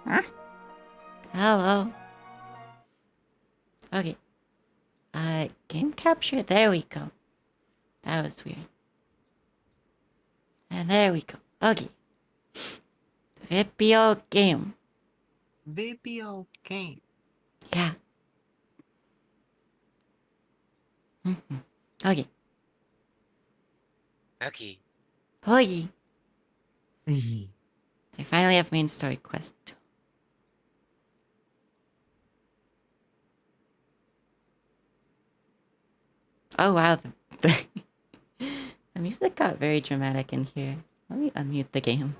Huh? Hello. Okay. Game capture. There we go. That was weird. And there we go. Okay. Vipio game. Vipio game. Yeah. Okay. Okay. Okay. I finally have main story quest 2. Oh wow, the music got very dramatic in here. Let me unmute the game.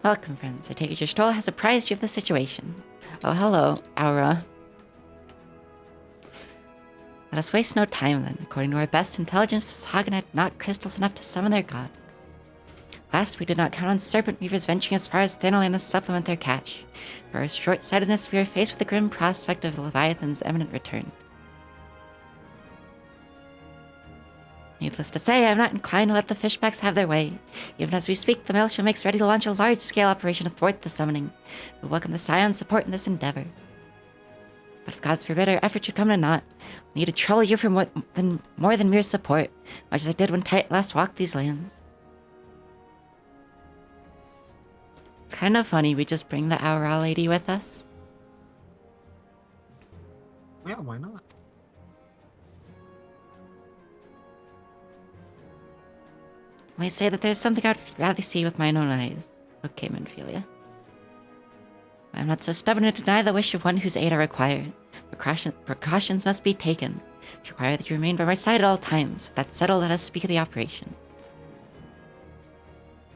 Welcome, friends. I take it your stroll has apprised you of the situation. Oh, hello, Aura. Let us waste no time then. According to our best intelligence, the Sagan had not crystals enough to summon their god. Last, we did not count on serpent weavers venturing as far as Thanalan to supplement their cache. For our short-sightedness, we are faced with the grim prospect of Leviathan's imminent return. Needless to say, I am not inclined to let the fishbacks have their way. Even as we speak, the Maelstrom makes ready to launch a large-scale operation to thwart the summoning. We welcome the Scion's support in this endeavor. But if gods forbid our effort should come to naught, we need to trouble you for more than mere support, much as I did when Tight last walked these lands. It's kind of funny we just bring the Aura lady with us. Yeah, why not? I say that there's something I'd rather see with mine own eyes. Okay, Menphilia. I'm not so stubborn to deny the wish of one whose aid I require. Precautions must be taken. I require that you remain by my side at all times. With that settled, let us speak of the operation.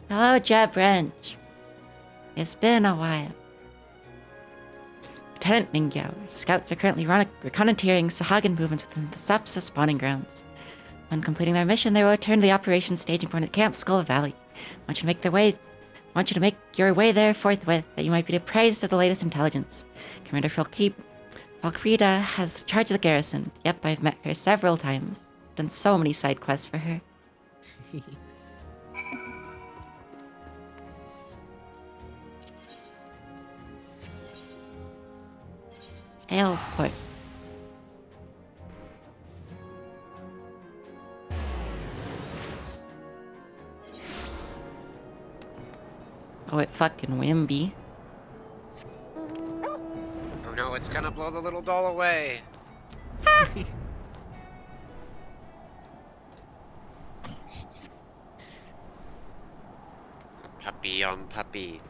Hello, Jeb Wrench. It's been a while. Lieutenant Ningyao, scouts are currently reconnoitering Sahagan movements within the Sapsa spawning grounds. When completing their mission, they will return to the operations staging point at Camp Skull Valley. I want you to make your way there forthwith, that you might be apprised of the latest intelligence. Commander Valkyria has charge of the garrison. Yep, I've met her several times. Done so many side quests for her. Airport. Oh, it fucking Wimby. Oh no, it's gonna blow the little doll away. Puppy on puppy.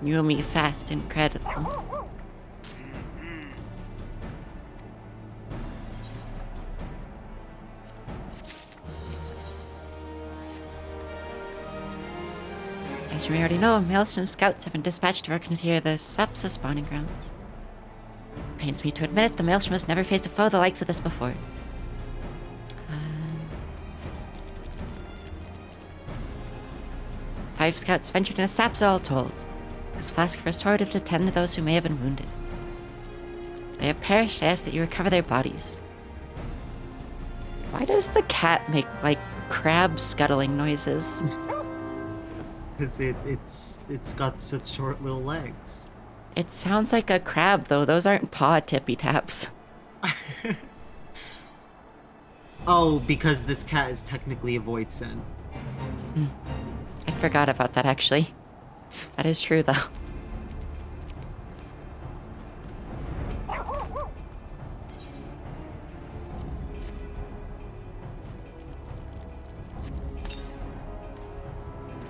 You and me fast, incredible. As you may already know, Maelstrom scouts have been dispatched to reconnoiter the Sapsa spawning grounds. Pains me to admit it, the Maelstrom has never faced a foe the likes of this before. 5 scouts ventured in a Sapsa all told. This flask of restorative to tend to those who may have been wounded. They have perished. I ask that you recover their bodies. Why does the cat make, like, crab scuttling noises? Because it's got such short little legs. It sounds like a crab, though. Those aren't paw tippy taps. Oh, because this cat is technically a void scent. I forgot about that, actually. That is true, though.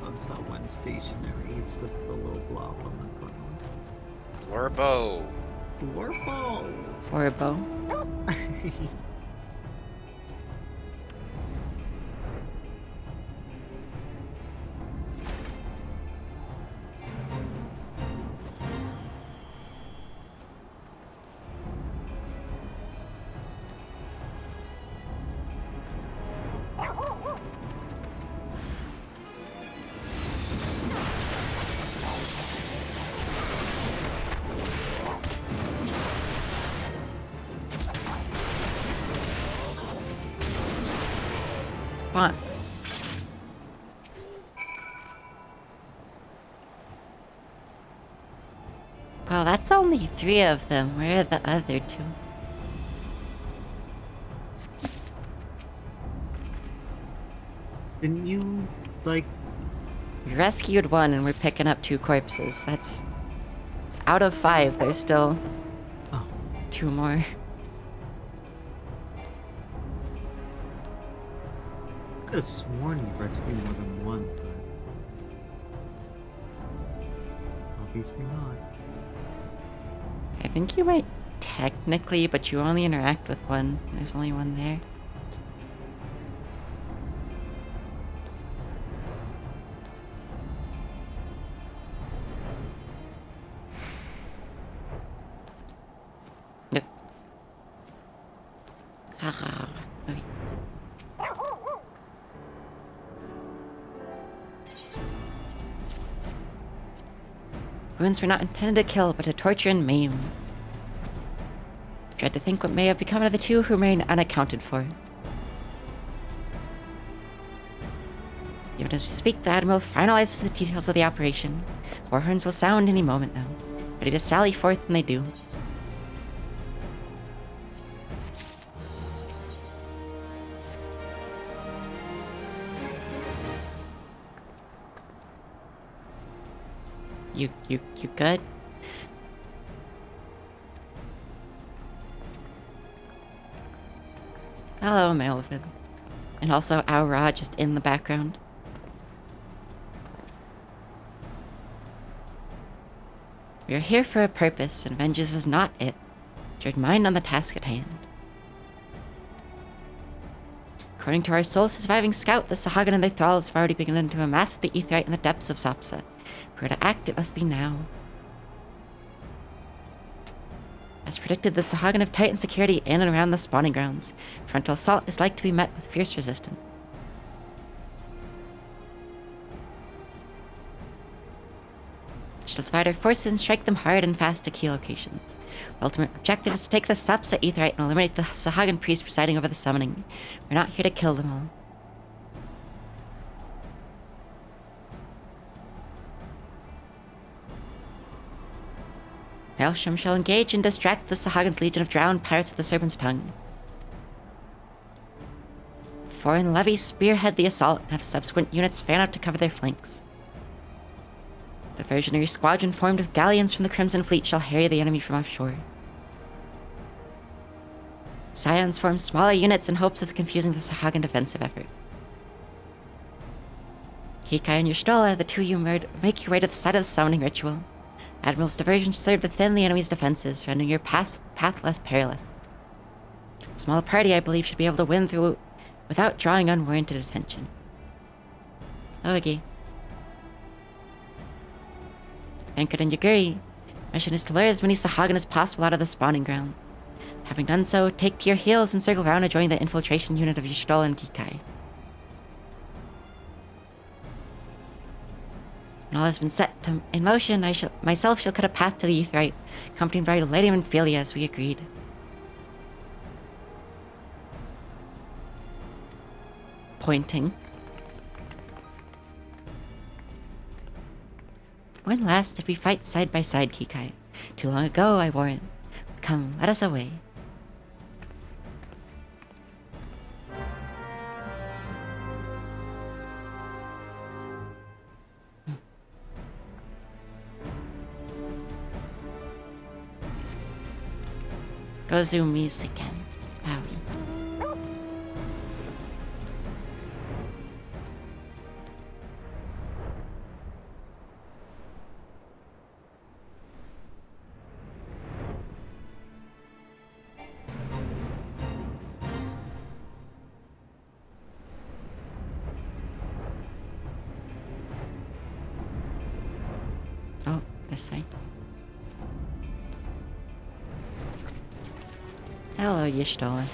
Loves that one stationary. It's just a little blob on the ground. Orbo. Warpo! Or a bow. Bonk. Well, that's only 3 of them. Where are the other 2? Didn't you, like... We rescued 1 and we're picking up 2 corpses. That's... Out of 5, there's still... Oh. 2 more. I could have sworn you rescued more than 1, but... Obviously not. I think you might technically, but you only interact with 1. There's only 1 there. Nope. Okay. Wounds were not intended to kill, but to torture and maim. Dread to think what may have become of the 2 who remain unaccounted for. Even as we speak, the Admiral finalizes the details of the operation. War horns will sound any moment now, ready to sally forth when they do. You good? Hello, Malevid. And also Aura just in the background. We are here for a purpose, and vengeance is not it. Dread mind on the task at hand. According to our soul-surviving scout, the Sahagan and their thralls have already begun to amass the Aetheryte in the depths of Sapsa. If we are to act, it must be now. As predicted, the Sahagan have tightened security in and around the spawning grounds. Frontal assault is like to be met with fierce resistance. We shall divide our forces and strike them hard and fast to key locations. Our ultimate objective is to take the Sapsa Aetheryte and eliminate the Sahagan priest presiding over the summoning. We're not here to kill them all. Maelstrom shall engage and distract the Sahagan's legion of drowned pirates of the Serpent's Tongue. Foreign levies spearhead the assault and have subsequent units fan out to cover their flanks. The Versionary squadron formed of galleons from the Crimson Fleet shall harry the enemy from offshore. Scions form smaller units in hopes of confusing the Sahagan defensive effort. Kikai and Yushtola, the 2 you make your way to the site of the summoning ritual. Admiral's diversion served to thin the enemy's defenses, rendering your path less perilous. A small party, I believe, should be able to win through without drawing unwarranted attention. Okay. Anchored in Yaguri, mission is to lure as many Sahagan as possible out of the spawning grounds. Having done so, take to your heels and circle around to join the infiltration unit of Yushtola and Kikai. When all has been set in motion, I myself shall cut a path to the Aetheryte, accompanied by Lady Minfilia as we agreed. Pointing. When last did we fight side by side, Kikai? Too long ago, I warrant. Come, let us away. Go zoomies again. Howdy. Oh, this way. Hello, Yushtola.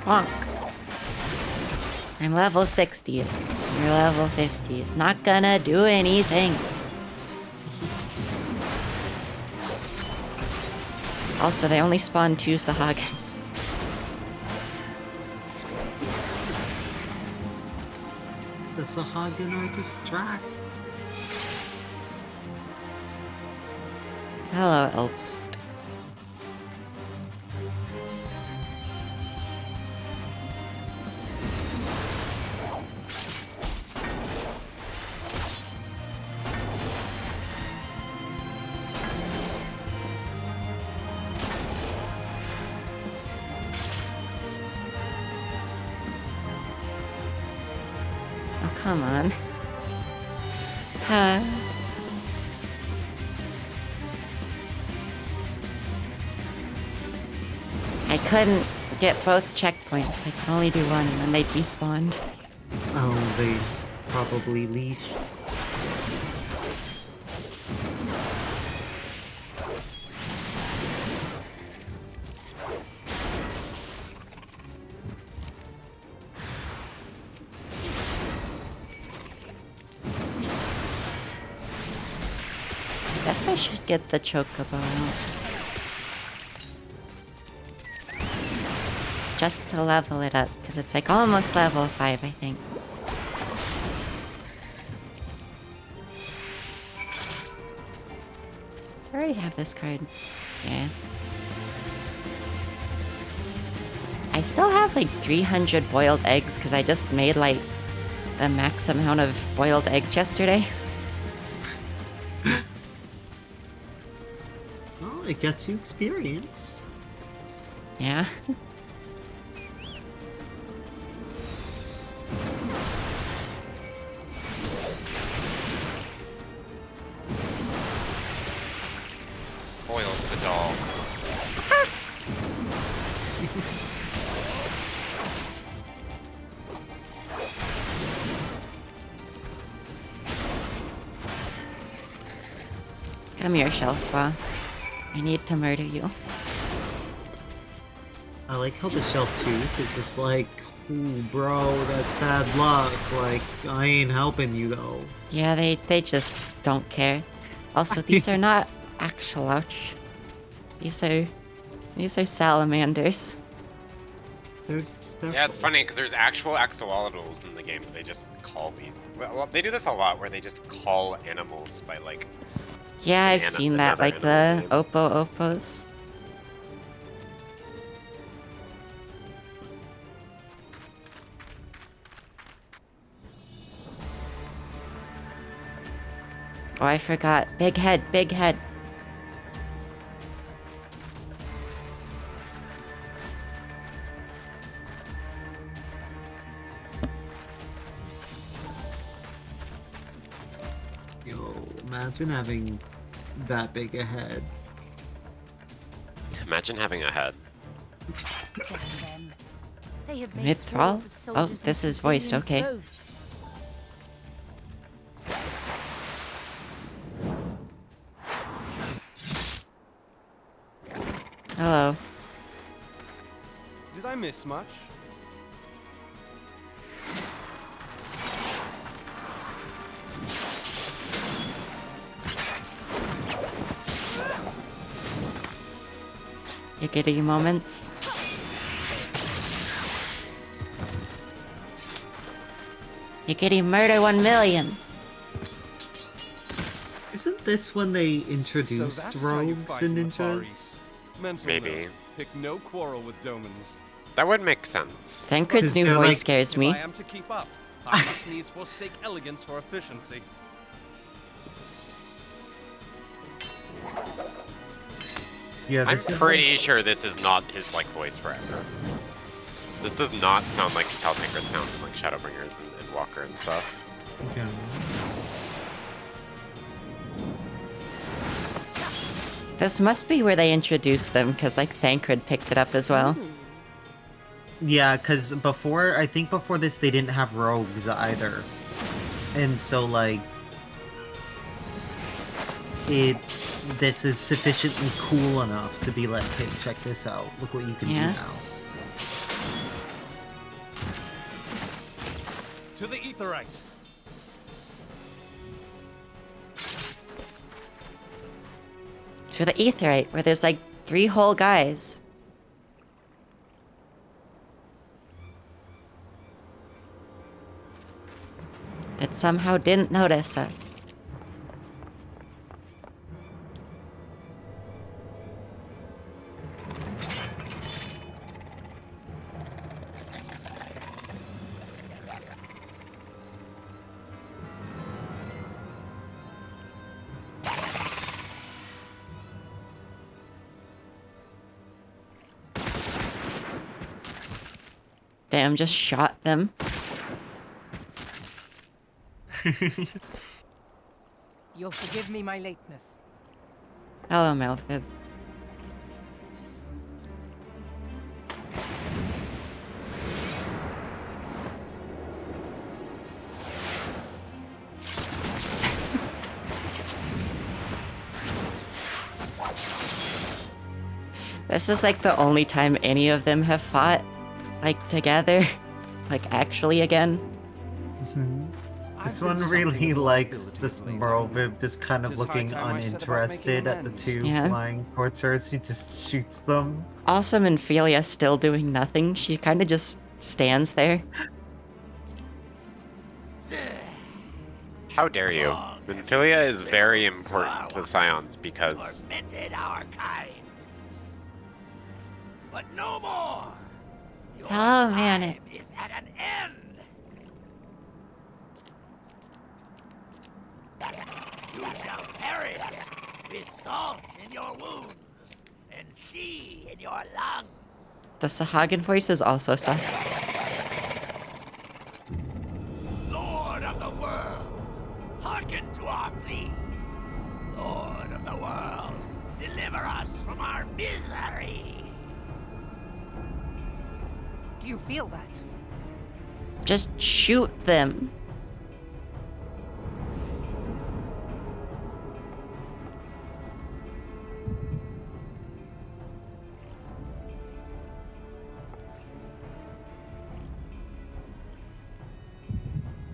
Bonk. I'm level 60. You're level 50. It's not gonna do anything. Also, they only spawn 2 Sahagin. The Sahagin are distracted. Hello, Elps. Oh, come on. I couldn't get both checkpoints. I could only do one, and then they despawned. Oh, they probably leashed. Guess I should get the chocobo out. Just to level it up, because it's like almost level 5, I think. I already have this card. Yeah. I still have like 300 boiled eggs, because I just made like the max amount of boiled eggs yesterday. Well, it gets you experience. Yeah. Boils the doll. Come here, Shelfwa. I need to murder you. I like how the Shelf Tooth is just like, ooh, bro, that's bad luck. Like, I ain't helping you though. Yeah, they just don't care. Also, these are not actual ouch. These are salamanders. They're special. Yeah, it's funny because there's actual axolotls in the game. But they just call these. Well, they do this a lot where they just call animals by like. Yeah, I've seen that, another like the animal name. Opos. Oh, I forgot. Big head, big head. Yo, imagine having that big a head. Imagine having a head. They have made Mithril? thralls of Oh, soldiers this and is voiced, civilians okay. both. Hello. Did I miss much? You're getting moments. You're getting murder 1 million. Isn't this when they So introduced that's how you rogues fight and in the Far ninjas? East. Mental Maybe. note, pick no quarrel with Domans. That would make sense. Thancred's new they're voice like- scares If me. I am to keep up, I must needs forsake elegance for efficiency. Yeah, I'm this is pretty sure this is not his like voice forever. This does not sound like how Tancred sounds in like Shadowbringers and Walker and stuff. Yeah. This must be where they introduced them, because like Thancred picked it up as well. Yeah, because I think before this they didn't have rogues either. And so, like, this is sufficiently cool enough to be like, hey, check this out. Look what you can Yeah. do now. To the Aetherite. through the aetheryte, where there's like 3 whole guys. That somehow didn't notice us. Damn, just shot them. You'll forgive me my lateness. Hello, Malfib. This is like the only time any of them have fought, like, together. Like, actually again. This one really likes just Merlviv just kind of looking uninterested at the 2 flying towards her. She just shoots them. Also, Minfilia still doing nothing. She kind of just stands there. How dare you? Minfilia is very important to Scions because our kind. But no more. Your Hello, man. time is at an end. You shall perish with salt in your wounds and sea in your lungs. The Sahagan voice is also sucked. Lord of the world, hearken to our plea. Lord of the world, deliver us from our misery. Do you feel that? Just shoot them.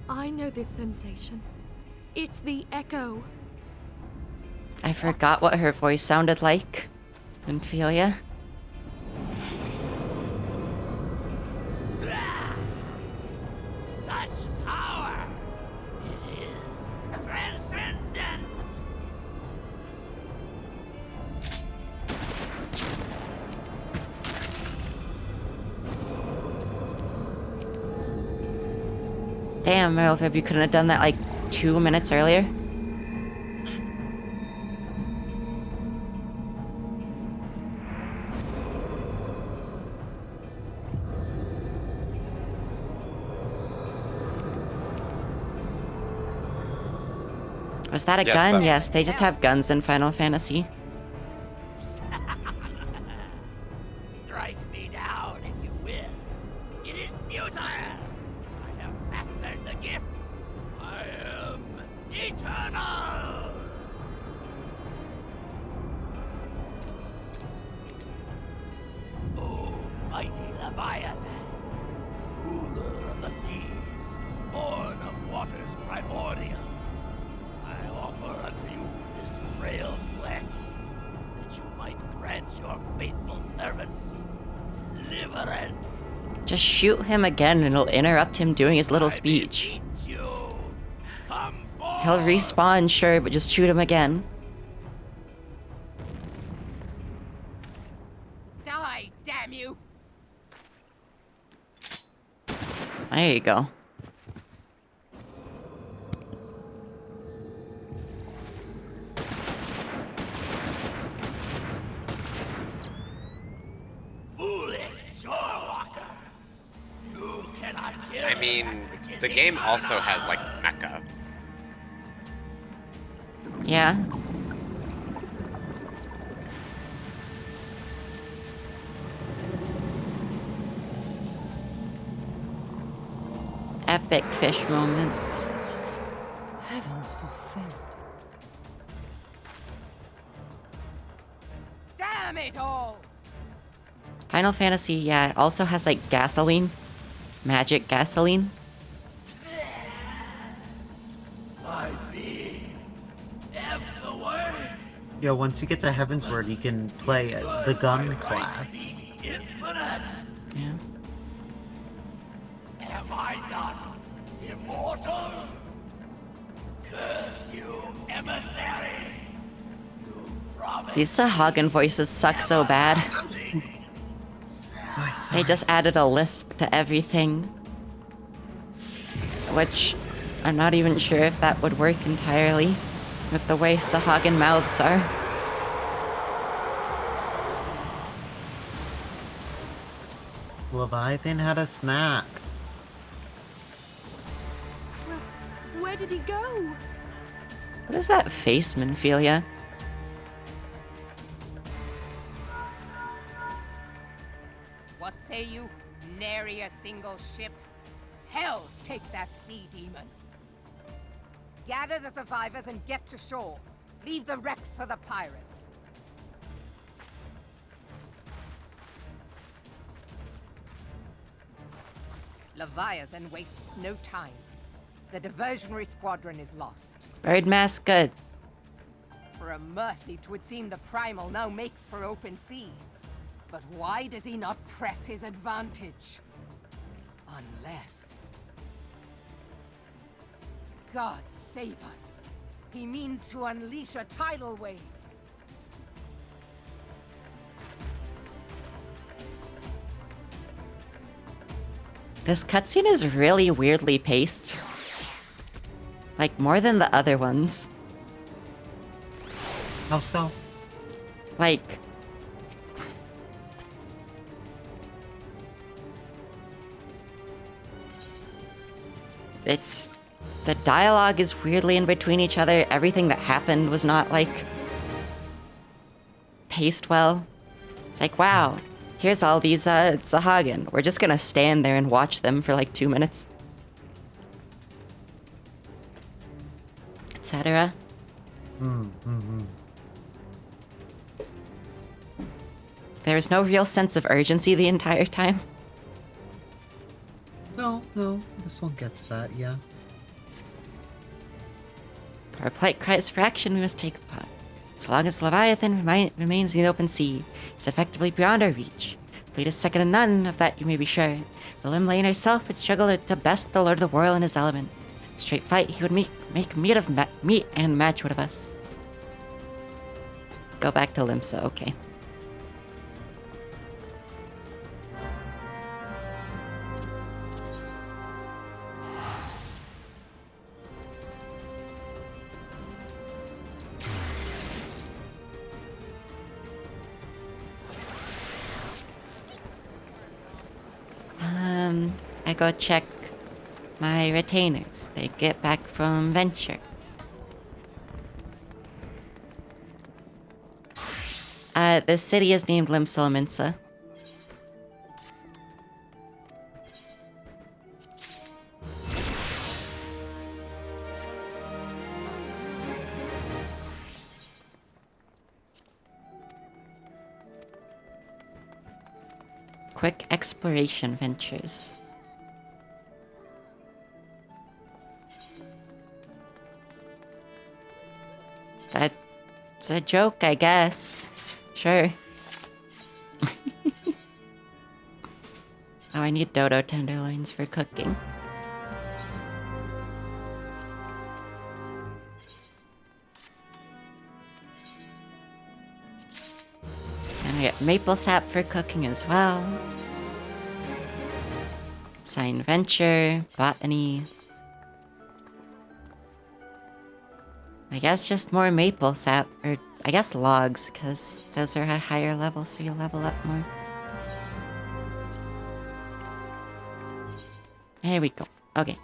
I know this sensation. It's the echo. I forgot what her voice sounded like. Minfilia. Such power! It is transcendent! Damn, Merlviv, you couldn't have done that like 2 minutes earlier. Was that a Yes, gun? that- Yes, they just have guns in Final Fantasy. Strike me down if you will. It is futile. I have mastered the gift. I am eternal. Oh, mighty Leviathan, ruler of the seas, born of waters primordial. I offer unto you this frail flesh, that you might grant your faithful servants deliverance. Just shoot him again and it'll interrupt him doing his little I speech. beseech you, come forth. He'll respawn, sure, but just shoot him again. Die, damn you! There you go. Foolish shorewalker. You cannot kill I mean, that which is the game also eternal. has like mecha. Yeah. Epic fish moments. Heavens forfend. Damn it all! Final Fantasy, yeah, it also has like gasoline. Magic gasoline. My being, ebb the way. Yeah, once you get to Heavensward, you can play the gun class. Infinite. Yeah. Am I not immortal? Curse you, emissary! You promised These Sahagan voices suck so bad. They just added a lisp to everything. Which I'm not even sure if that would work entirely with the way Sahagan mouths are. Leviathan had a snack. Well, where did he go? What is that face, Minphilia? What say you? Nary a single ship? Hells take that sea demon. Gather the survivors and get to shore. Leave the wrecks for the pirates. Leviathan wastes no time. The diversionary squadron is lost. Birdmask good. For a mercy, 'twould seem the Primal now makes for open sea. But why does he not press his advantage? Unless... God save us. He means to unleash a tidal wave. This cutscene is really weirdly paced. Like, more than the other ones. How so? Like... It's... The dialogue is weirdly in between each other. Everything that happened was not, like... paced well. It's like, wow, here's all these, Sahagan. We're just gonna stand there and watch them for, like, 2 minutes. Etc. There was no real sense of urgency the entire time. No, this one gets that, yeah. Our plight cries for action, we must take the pot. So long as Leviathan remains in the open sea, it's effectively beyond our reach. Fleet is second to none, of that you may be sure. The Lim Lane herself would struggle to best the Lord of the Whirl in his element. Straight fight, he would make meat and match one of us. Go back to Limsa, okay. I go check my retainers. They get back from Venture. The city is named Limsa. Quick exploration ventures. That's a joke, I guess. Sure. Oh, I need dodo tenderloins for cooking. And I get maple sap for cooking as well. Sign venture, botany. I guess just more maple sap, or I guess logs, because those are a higher level, so you level up more. There we go. Okay.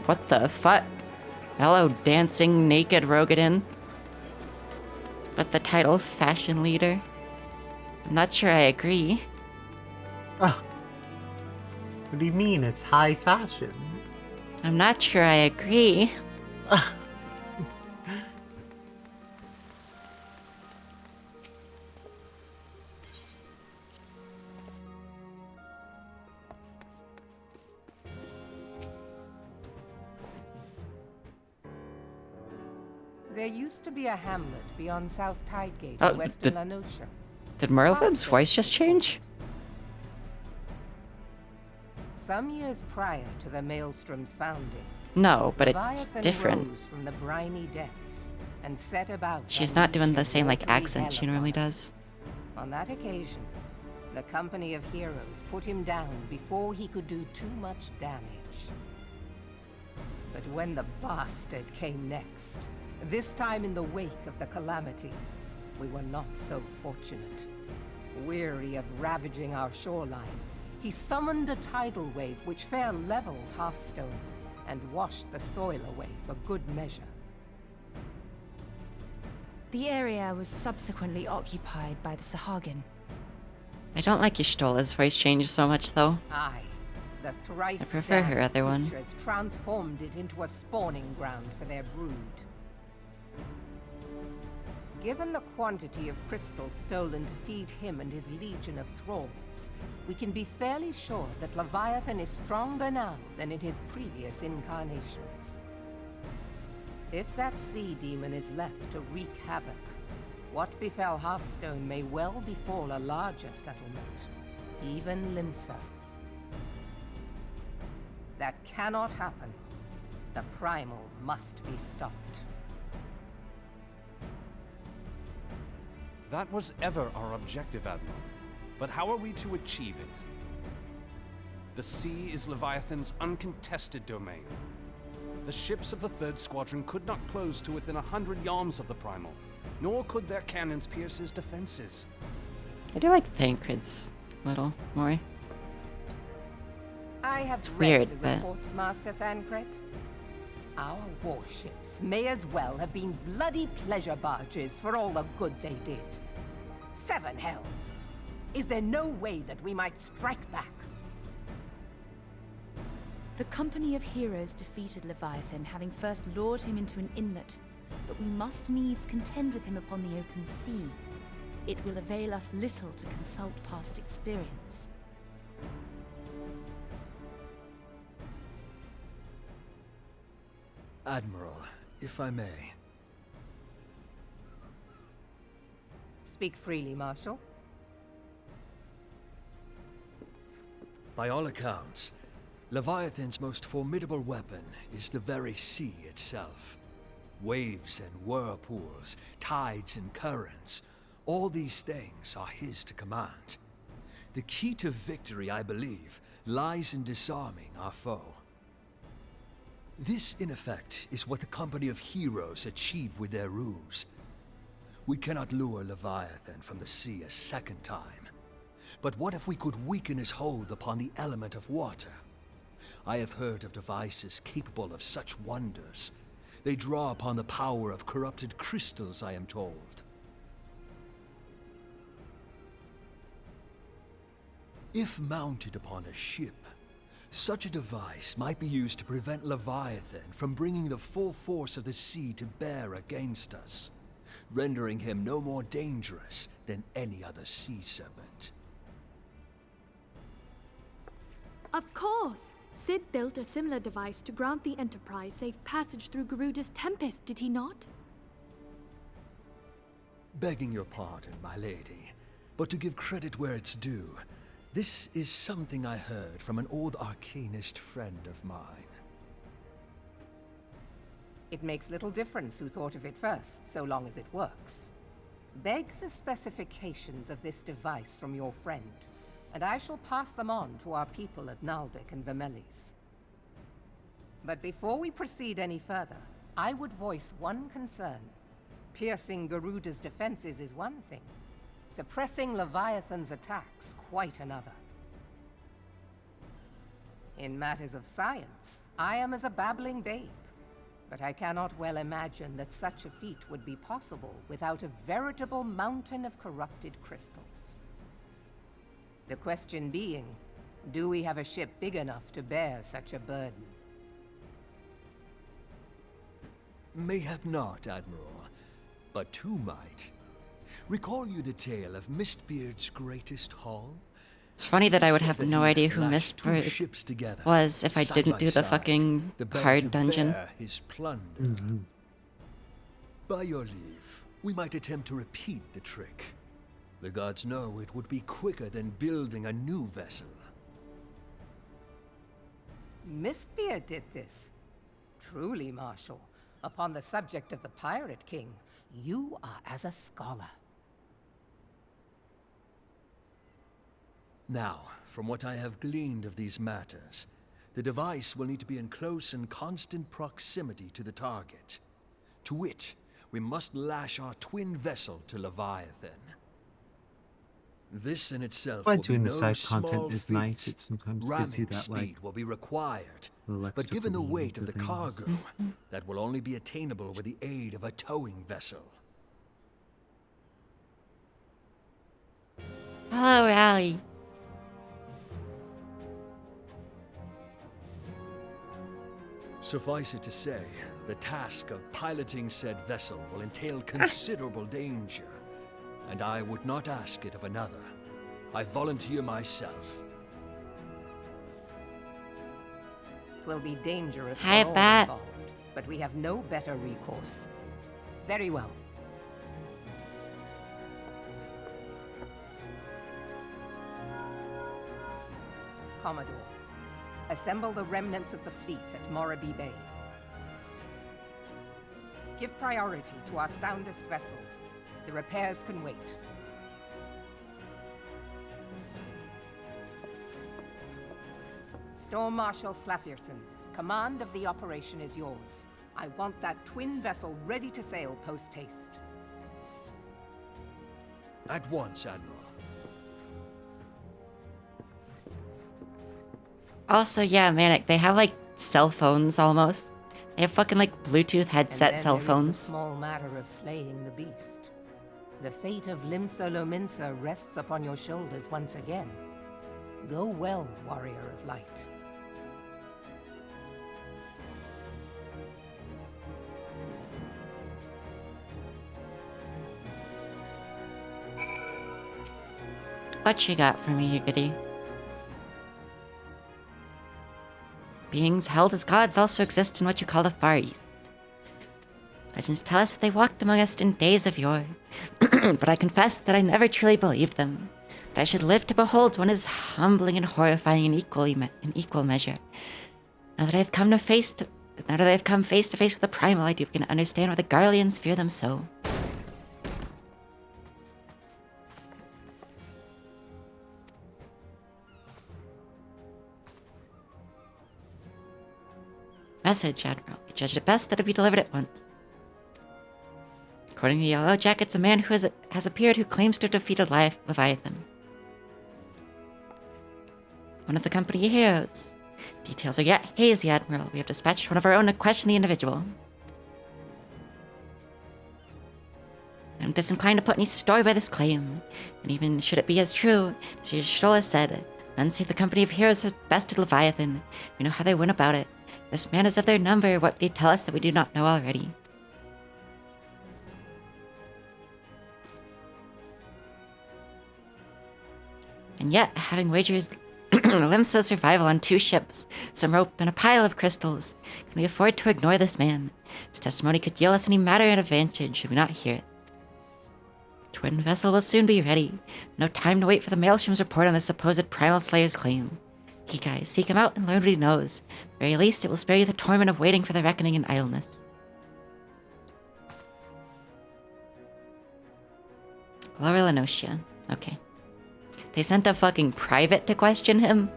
What the fuck? Hello, dancing naked Rogadin. But the title Fashion Leader? I'm not sure I agree. What do you mean? It's high fashion. I'm not sure I agree. There used to be a hamlet beyond South Tidegate Oh, in western Lanosha. Did Merlvin's voice just change? Some years prior to the Maelstrom's founding, No, but it's Leviathan different. rose from the briny depths and set about She's not doing the unleashing same like watery accent she normally hell upon does. us. On that occasion, the company of heroes put him down before he could do too much damage. But when the bastard came next, this time in the wake of the calamity, we were not so fortunate. Weary of ravaging our shoreline, he summoned a tidal wave which fair leveled Hearthstone and washed the soil away for good measure. The area was subsequently occupied by the Sahagin. I don't like Y'shtola's voice change so much though. Aye, the thrice I prefer her damned other one. creatures transformed it into a spawning ground for their brood. Given the quantity of crystal stolen to feed him and his legion of thralls, we can be fairly sure that Leviathan is stronger now than in his previous incarnations. If that sea demon is left to wreak havoc, what befell Hearthstone may well befall a larger settlement, even Limsa. That cannot happen. The primal must be stopped. That was ever our objective, Admiral. But how are we to achieve it? The sea is Leviathan's uncontested domain. The ships of the 3rd Squadron could not close to within 100 yards of the Primal, nor could their cannons pierce his defenses. I do like Thancred's little more. I have read weird, the but- reports, Master Thancred. Our warships may as well have been bloody pleasure barges for all the good they did. 7 hells! Is there no way that we might strike back? The company of heroes defeated Leviathan, having first lured him into an inlet, but we must needs contend with him upon the open sea. It will avail us little to consult past experience. Admiral, if I may. Speak freely, Marshal. By all accounts, Leviathan's most formidable weapon is the very sea itself. Waves and whirlpools, tides and currents, all these things are his to command. The key to victory, I believe, lies in disarming our foe. This, in effect, is what the company of heroes achieved with their ruse. We cannot lure Leviathan from the sea a second time. But what if we could weaken his hold upon the element of water? I have heard of devices capable of such wonders. They draw upon the power of corrupted crystals, I am told. If mounted upon a ship, such a device might be used to prevent Leviathan from bringing the full force of the sea to bear against us, rendering him no more dangerous than any other sea serpent. Of course! Sid built a similar device to grant the Enterprise safe passage through Garuda's Tempest, did he not? Begging your pardon, my lady, but to give credit where it's due, this is something I heard from an old arcanist friend of mine. It makes little difference who thought of it first, so long as it works. Beg the specifications of this device from your friend, and I shall pass them on to our people at Naldic and Vermelis. But before we proceed any further, I would voice one concern. Piercing Garuda's defenses is one thing. Suppressing Leviathan's attacks, quite another. In matters of science, I am as a babbling babe, but I cannot well imagine that such a feat would be possible without a veritable mountain of corrupted crystals. The question being, do we have a ship big enough to bear such a burden? Mayhap not, Admiral, but two might. Recall you the tale of Mistbeard's greatest haul? It's funny that I would Said have that no he idea had who lashed two Mistbird ships together, was if I side didn't by do the side, fucking the better hard to dungeon. bear his plunder. By your leave, we might attempt to repeat the trick. The gods know it would be quicker than building a new vessel. Mistbeard did this. Truly, Marshal, upon the subject of the Pirate King, you are as a scholar. Now, from what I have gleaned of these matters, the device will need to be in close and constant proximity to the target. To wit, we must lash our twin vessel to Leviathan. This in itself Why will be doing no the side small content is feat. nice. It sometimes gives you Ramming that, like, speed will be required, little but extra given the feeling weight into of the things. cargo, that will only be attainable with the aid of a towing vessel. Hello, Rally. Suffice it to say, the task of piloting said vessel will entail considerable danger, and I would not ask it of another. I volunteer myself. Twill be dangerous for Hi, all Bat. involved, but we have no better recourse. Very well. Commodore, assemble the remnants of the fleet at Morabee Bay. Give priority to our soundest vessels. The repairs can wait. Storm Marshal Slafierson, command of the operation is yours. I want that twin vessel ready to sail post-haste. At once, Admiral. Also, yeah, Manic, they have like cell phones almost. They have fucking like Bluetooth headset cell There is phones. the small matter of slaying the beast. The fate of Limsa Lominsa rests upon your shoulders once again. Go well, warrior of light. What you got for me, you goody? Beings held as gods also exist in what you call the Far East. Legends tell us that they walked among us in days of yore, but I confess that I never truly believed them. That I should live to behold one as humbling and horrifying in equal measure. Now that I have come face to face with the primal, I do begin to understand why the Garleans fear them so. Message, Admiral. I judged it best that it be delivered at once. According to the Yellow Jackets, a man who has appeared who claims to have defeated Leviathan. One of the company heroes. Details are yet hazy, Admiral. We have dispatched one of our own to question the individual. I'm disinclined to put any story by this claim, and even should it be as true, as your Stola said, none save the company of heroes has bested Leviathan. We know how they went about it. This man is of their number. What they tell us that we do not know already? And yet, having wagered Limsa's survival on 2 ships, some rope, and a pile of crystals, can we afford to ignore this man? His testimony could yield us any matter and advantage should we not hear it. The twin vessel will soon be ready. No time to wait for the Maelstrom's report on the supposed Primal Slayer's claim. Kikai, seek him out and learn what he knows. At the very least, it will spare you the torment of waiting for the reckoning in idleness. Laura Lenocia. Okay. They sent a fucking private to question him?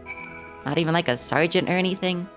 Not even like a sergeant or anything?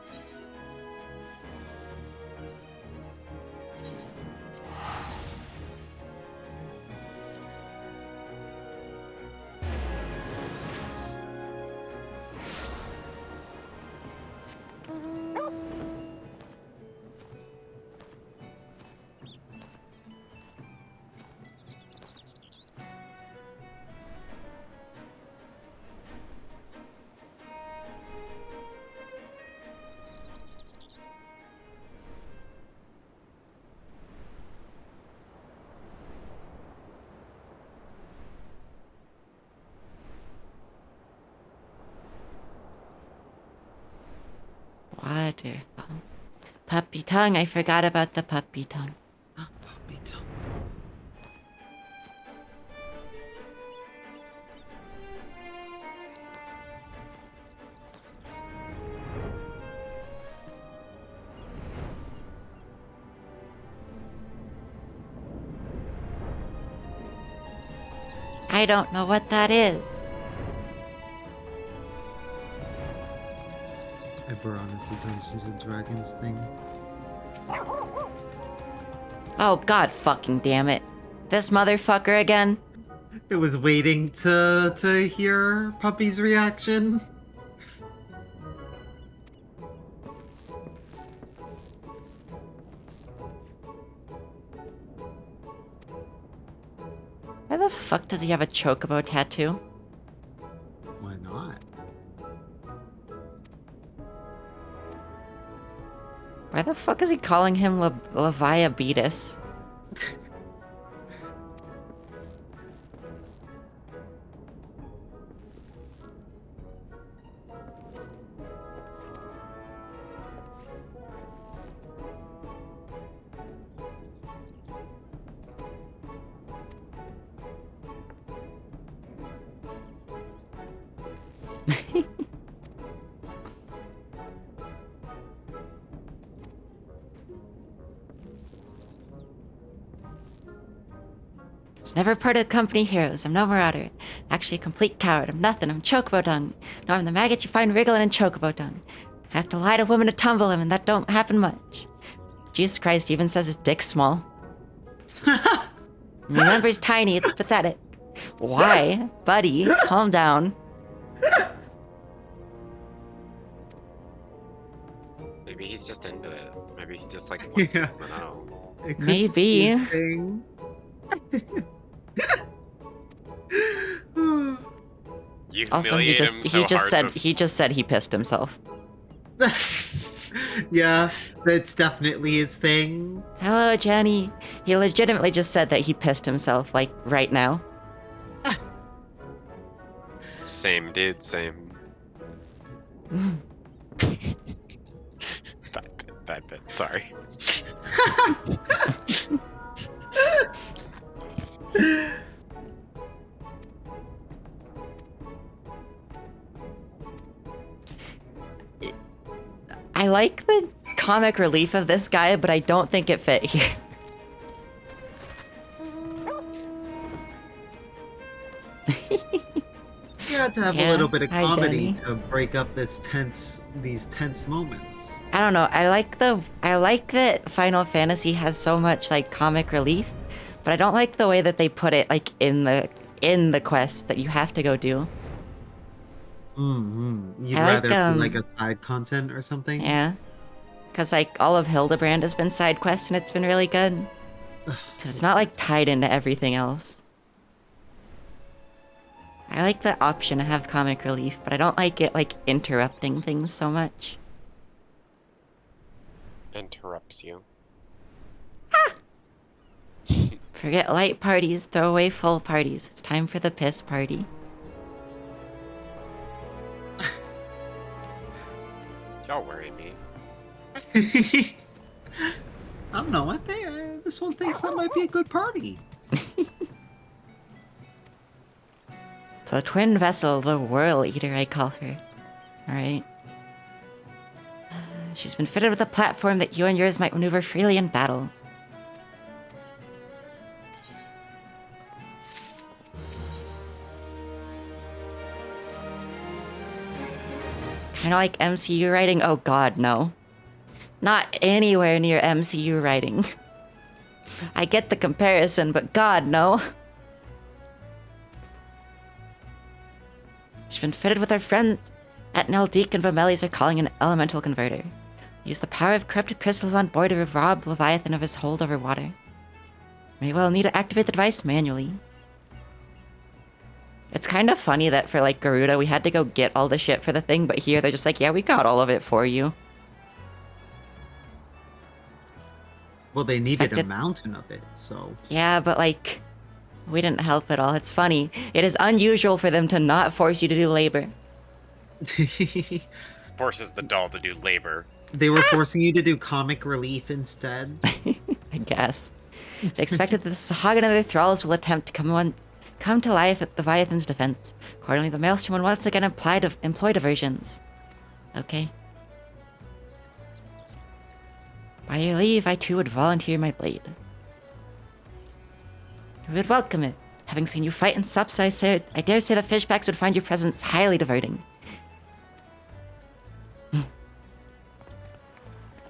Waterfall. Puppy tongue, I forgot about the puppy tongue. Puppy tongue. I don't know what that is. Eberronus, the Dungeons and Dragons thing. Oh, god fucking damn it. This motherfucker again? It was waiting to hear Puppy's reaction. Why the fuck does he have a chocobo tattoo? Why not? Why the fuck is he calling him Leviabetus? Was never part of the company heroes. I'm no marauder. Actually a complete coward. I'm nothing. I'm chocobo dung. No, I'm the maggots you find wriggling in chocobo dung. I have to lie to women to tumble him, and that don't happen much. Jesus Christ, he even says his dick's small. Remember, he's tiny. It's pathetic. Why? Buddy, calm down. Maybe he's just into it. Maybe he just like wants Yeah. to know. It could Maybe. just be his thing. You Also, he humiliate him so hard. he just said he pissed himself. Yeah, that's definitely his thing. Hello, Jenny. He legitimately just said that he pissed himself, like, right now. Same, dude, same. Bad bit, sorry. I like the comic relief of this guy, but I don't think it fit here. You had to have Yeah, a little bit of hi, comedy Jenny. to break up these tense moments. I don't know. I like that Final Fantasy has so much like comic relief, but I don't like the way that they put it like in the quest that you have to go do. Mm-hmm. You'd I like, rather be like a side content or something? Yeah. Because, like, all of Hildebrand has been side quests, and it's been really good. Because it's not, like, tied into everything else. I like the option to have comic relief, but I don't like it, like, interrupting things so much. Interrupts you. Forget light parties, throw away full parties. It's time for the piss party. Don't worry me. I don't know. I think this one thinks that might be a good party. The twin vessel, the Whirl Eater, I call her. Alright. She's been fitted with a platform that you and yours might maneuver freely in battle. Kinda like MCU writing? Oh god, no. Not anywhere near MCU writing. I get the comparison, but god, no. She's been fitted with her friends at Neldeek and Vomeli's are calling an elemental converter. Use the power of corrupted crystals on board to rob Leviathan of his hold over water. May well need to activate the device manually. It's kind of funny that for, like, Garuda, we had to go get all the shit for the thing, but here they're just like, yeah, we got all of it for you. Well, they needed a mountain of it, so... Yeah, but, like, we didn't help at all. It's funny. It is unusual for them to not force you to do labor. Forces the doll to do labor. They were forcing you to do comic relief instead. I guess. They expected that the Sahag and other thralls will attempt to come to life at Leviathan's defense. Accordingly, the Maelstrom will once again employ diversions. Okay. By your leave, I too would volunteer my blade. We would welcome it. Having seen you fight in subs, I dare say the fishbacks would find your presence highly diverting.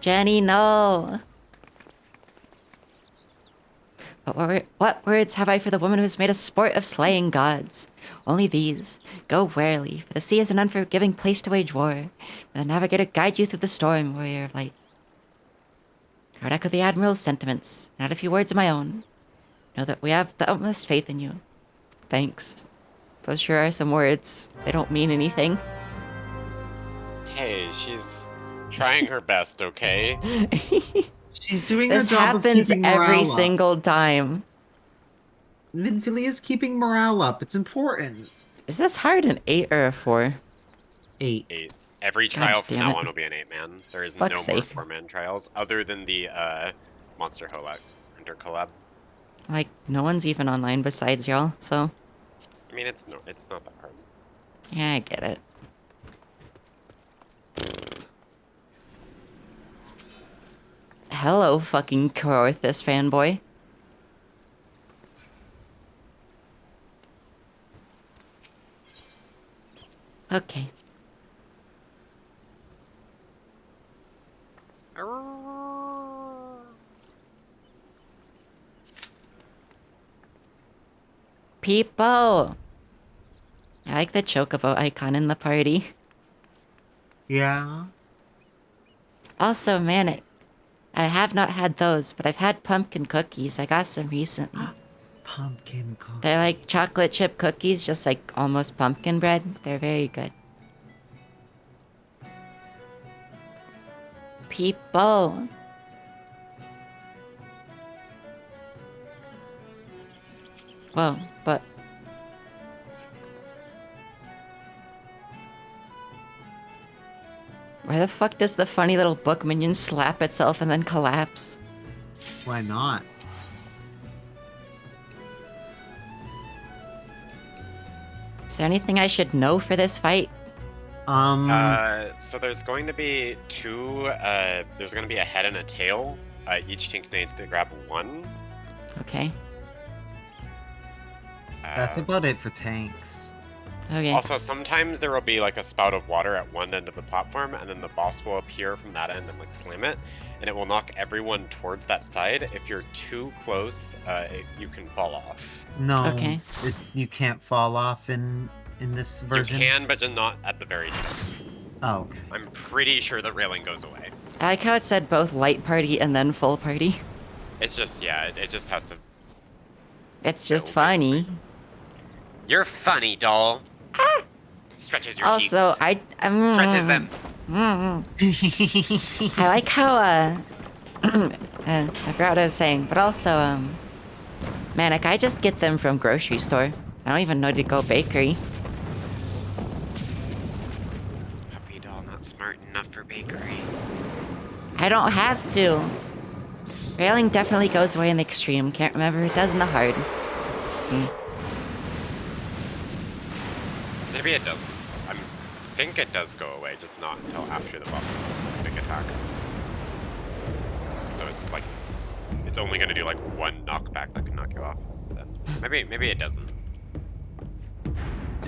Jenny, no. But what words have I for the woman who has made a sport of slaying gods? Only these. Go warily, for the sea is an unforgiving place to wage war. May the navigator guide you through the storm, warrior of light. I would echo the Admiral's sentiments, and add a few words of my own. Know that we have the utmost faith in you. Thanks. Those sure are some words. They don't mean anything. Hey, she's trying her best, okay? She's doing her This job of happens keeping every morale up. single time. Vinfilia is keeping morale up. It's important. Is this hard an 8 or a 4? 8. 8. Every trial from damn now it. on will be an 8-man. There is Fuck's no more sake. 4-man trials other than the Monster Hunter collab. Like, no one's even online besides y'all, so... I mean, it's not that hard. Yeah, I get it. Hello, fucking Corthus fanboy. Okay. People! I like the chocobo icon in the party. Yeah. Also, man, I have not had those, but I've had pumpkin cookies. I got some recently. Pumpkin cookies. They're like chocolate chip cookies, just like almost pumpkin bread. They're very good. People. Whoa, but... Why the fuck does the funny little book minion slap itself and then collapse? Why not? Is there anything I should know for this fight? So there's going to be two, there's going to be a head and a tail. Each tank needs to grab one. Okay. That's about it for tanks. Okay. Also, sometimes there will be like a spout of water at one end of the platform, and then the boss will appear from that end and like slam it, and it will knock everyone towards that side. If you're too close, you can fall off. No. Okay. You can't fall off in this version. You can, but just not at the very start. Oh, okay. I'm pretty sure the railing goes away. I like how it said both light party and then full party. It's just, yeah, it just has to... It's just No, funny. You're funny, doll. Stretches your Also, cheeks. Stretches them. I like how, I forgot what I was saying, but also, man, like, I just get them from grocery store. I don't even know to go bakery. Puppy doll not smart enough for bakery. I don't have to. Railing definitely goes away in the extreme. Can't remember if it does in the hard. Maybe it doesn't. I think it does go away, just not until after the boss does a big attack. So it's like, it's only gonna do like one knockback that can knock you off. Then maybe it doesn't.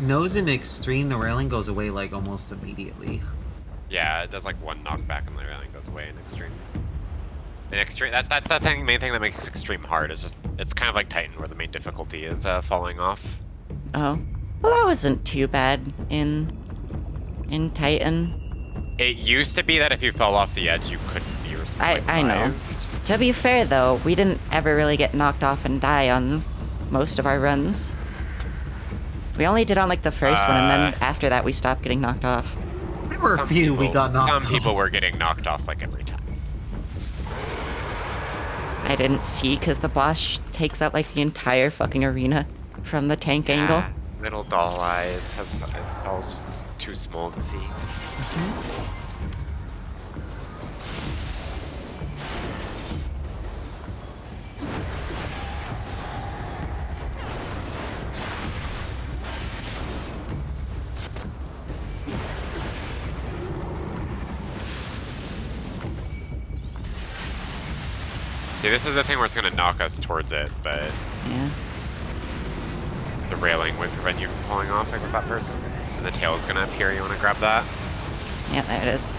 Nose in extreme, the railing goes away like almost immediately. Yeah, it does like one knockback and the railing goes away in extreme. In extreme, that's the main thing that makes extreme hard. Is just it's kind of like Titan, where the main difficulty is falling off. Oh. Well, that wasn't too bad in Titan. It used to be that if you fell off the edge, you couldn't be revived. I know. To be fair, though, we didn't ever really get knocked off and die on most of our runs. We only did on, like, the first one, and then after that we stopped getting knocked off. There were a few we got knocked off. Some people were getting knocked off, like, every time. I didn't see, because the boss takes up, like, the entire fucking arena from the tank angle. Little doll eyes. Doll's just too small to see. See, this is the thing where it's gonna knock us towards it, but... Yeah. railing would prevent you from pulling off, like with that person. And the tail's gonna appear, you wanna grab that? Yeah, there it is.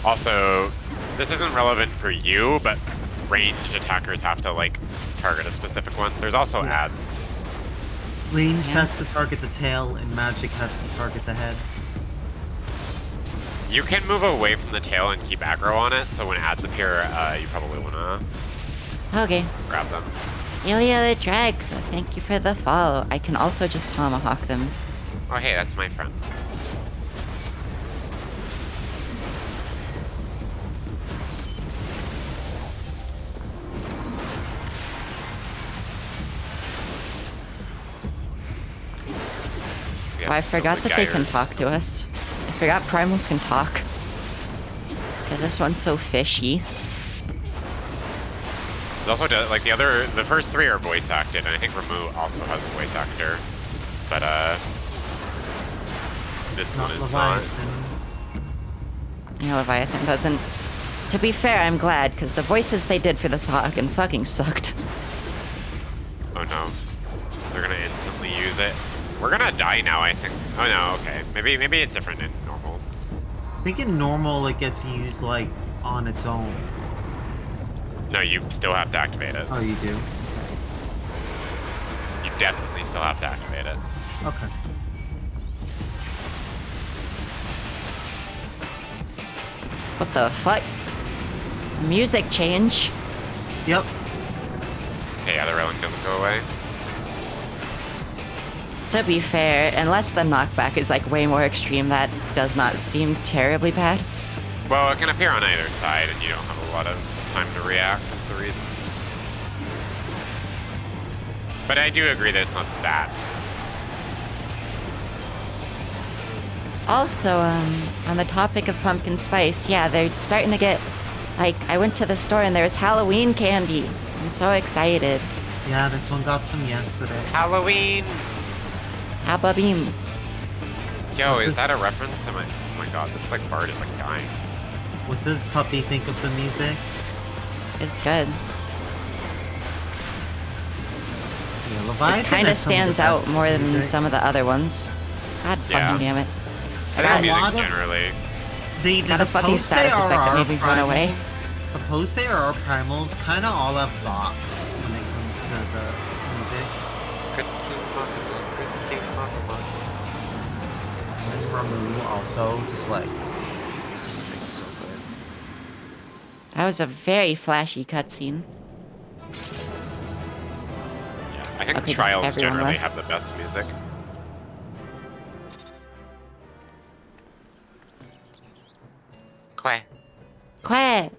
Also, this isn't relevant for you, but ranged attackers have to, like, target a specific one. There's also ads. Ranged has to target the tail, and magic has to target the head. You can move away from the tail and keep aggro on it, so when ads appear, you probably wanna Okay. grab them. Ilya the Drag, thank you for the follow. I can also just tomahawk them. Oh hey, that's my friend. Oh, I forgot that they can talk to us. I forgot primals can talk. Because this one's so fishy. There's also, like, the first three are voice acted, and I think Ramu also has a voice actor. But, this one is not. Yeah, Leviathan doesn't. To be fair, I'm glad, because the voices they did for this Hagen fucking sucked. Oh no. They're gonna instantly use it. We're gonna die now, I think. Oh no, okay. Maybe it's different in normal. I think in normal it gets used, like, on its own. No, you still have to activate it. Oh, you do? You definitely still have to activate it. Okay. What the fuck? Music change? Yep. Okay, yeah, the railing doesn't go away. To be fair, unless the knockback is like way more extreme, that does not seem terribly bad. Well, it can appear on either side, and you don't have a lot of time to react, is the reason. But I do agree that it's not that. Also, on the topic of pumpkin spice, yeah, they're starting to get, like, I went to the store and there was Halloween candy. I'm so excited. Yeah, this one got some yesterday. Halloween! Habba beam. Yo, is that a reference to my... Oh my god, this, like, bard is, like, dying. What does Puppy think of the music? It's good. Yeah, Leviathan It kind of has some stands the out best more than music. some of the other ones. God Yeah. fucking damn it. I got think a lot music of- generally... Got a fucking status effect that made me run away. The post-ARR primals kind of all have bops when it comes to the music. Good King Makima, good King Makima. And Ramu also, just like, this music's so good. That was a very flashy cutscene. Yeah, I think Okay, just Trials everyone generally left. have the best music. Quack. Quiet.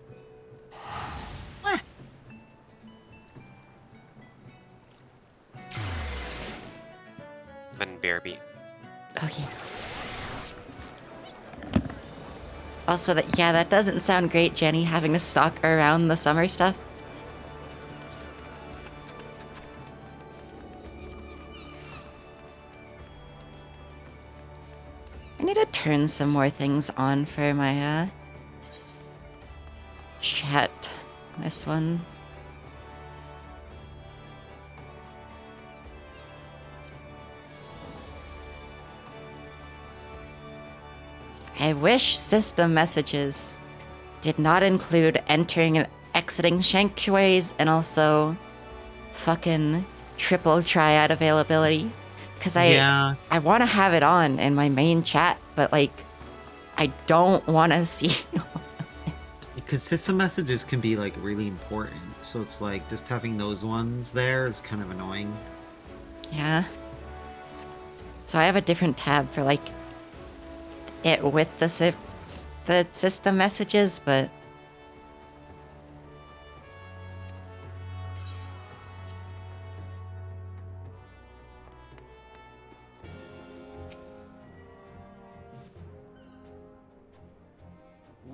Then BRB. Okay. Also, that doesn't sound great, Jenny, having to stalk around the summer stuff. I need to turn some more things on for my, chat. This one. I wish system messages did not include entering and exiting sanctuaries and also fucking triple triad availability. Because I want to have it on in my main chat, but like, I don't want to see. Because system messages can be like really important, so it's like just having those ones there is kind of annoying. Yeah. So I have a different tab for like it with the system messages, but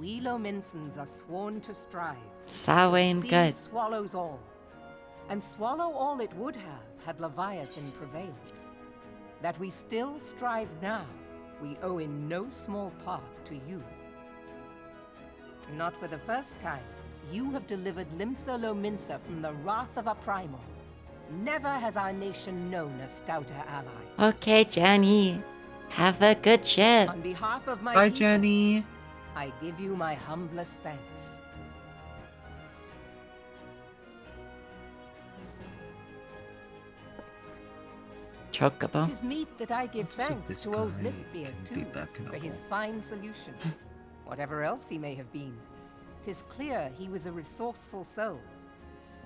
We Lominsons are sworn to strive. Samhain The sea good. swallows all, and swallow all it would have had Leviathan prevailed. That we still strive now, we owe in no small part to you. Not for the first time, You have delivered Limsa Lominsa from the wrath of a primal. Never has our nation known a stouter ally. Okay, Jenny. Have a good ship. On behalf of my Bye, people, Jenny. I give you my humblest thanks. Chocobo. It is meet that I give Looks like thanks this to old guy Mistbeard can be too, back in for the his hole. fine solution. Whatever else he may have been, 'tis clear he was a resourceful soul.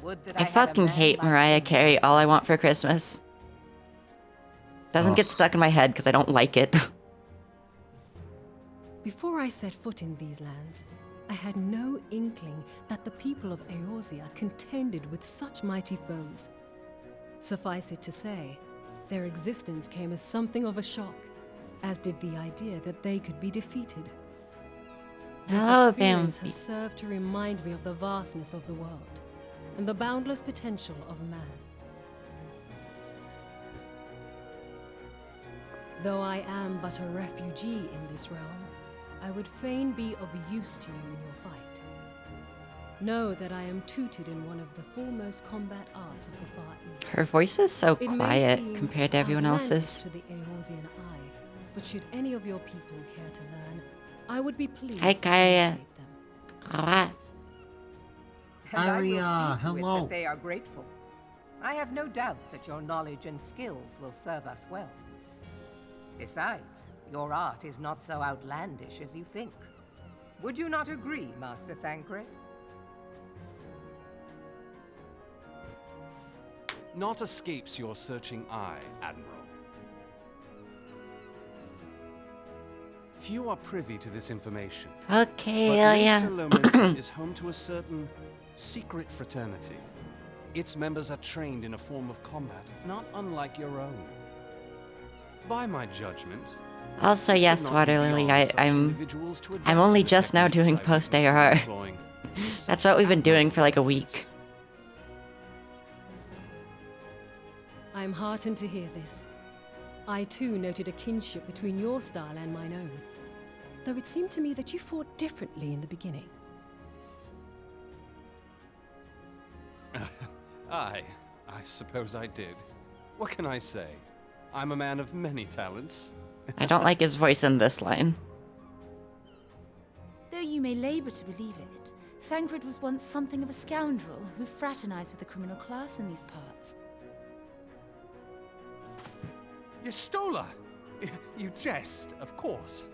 Would that I had a fucking man hate like Mariah him Carey. as All I want for friends. Christmas. Doesn't get Ugh. stuck in my head because I don't like it. Before I set foot in these lands, I had no inkling that the people of Eorzea contended with such mighty foes. Suffice it to say, their existence came as something of a shock, as did the idea that they could be defeated. This Hello, experience Bambi. has served to remind me of the vastness of the world and the boundless potential of man. Though I am but a refugee in this realm, I would fain be of use to you in your fight. Know that I am tutored in one of the foremost combat arts of the Far East. Her voice is so It may quiet seem compared to everyone outlandish else's. to the Eorzean eye, but should any of your people care to learn, I would be pleased Hi, to Kaya. educate them. Ah, And I will Aria, see to it hello. that they are grateful. I have no doubt that your knowledge and skills will serve us well. Besides, your art is not so outlandish as you think. Would you not agree, Master Thancred? Naught escapes your searching eye, Admiral. Few are privy to this information. okay, But yeah. Limsa Lominsa is home to a certain secret fraternity. Its members are trained in a form of combat, not unlike your own. By my judgment, Also, it should yes, not Water be Lily, beyond such I'm individuals to adapt I'm to only the just now techniques doing I witnessed you post-ARR. employing with That's such what we've been doing for like a admirable week. I am heartened to hear this. I too noted a kinship between your style and mine own, though it seemed to me that you fought differently in the beginning. I suppose I did. What can I say? I'm a man of many talents. I don't like his voice in this line. Though you may labor to believe it, Thancred was once something of a scoundrel who fraternized with the criminal class in these parts. Yestola! You jest, of course.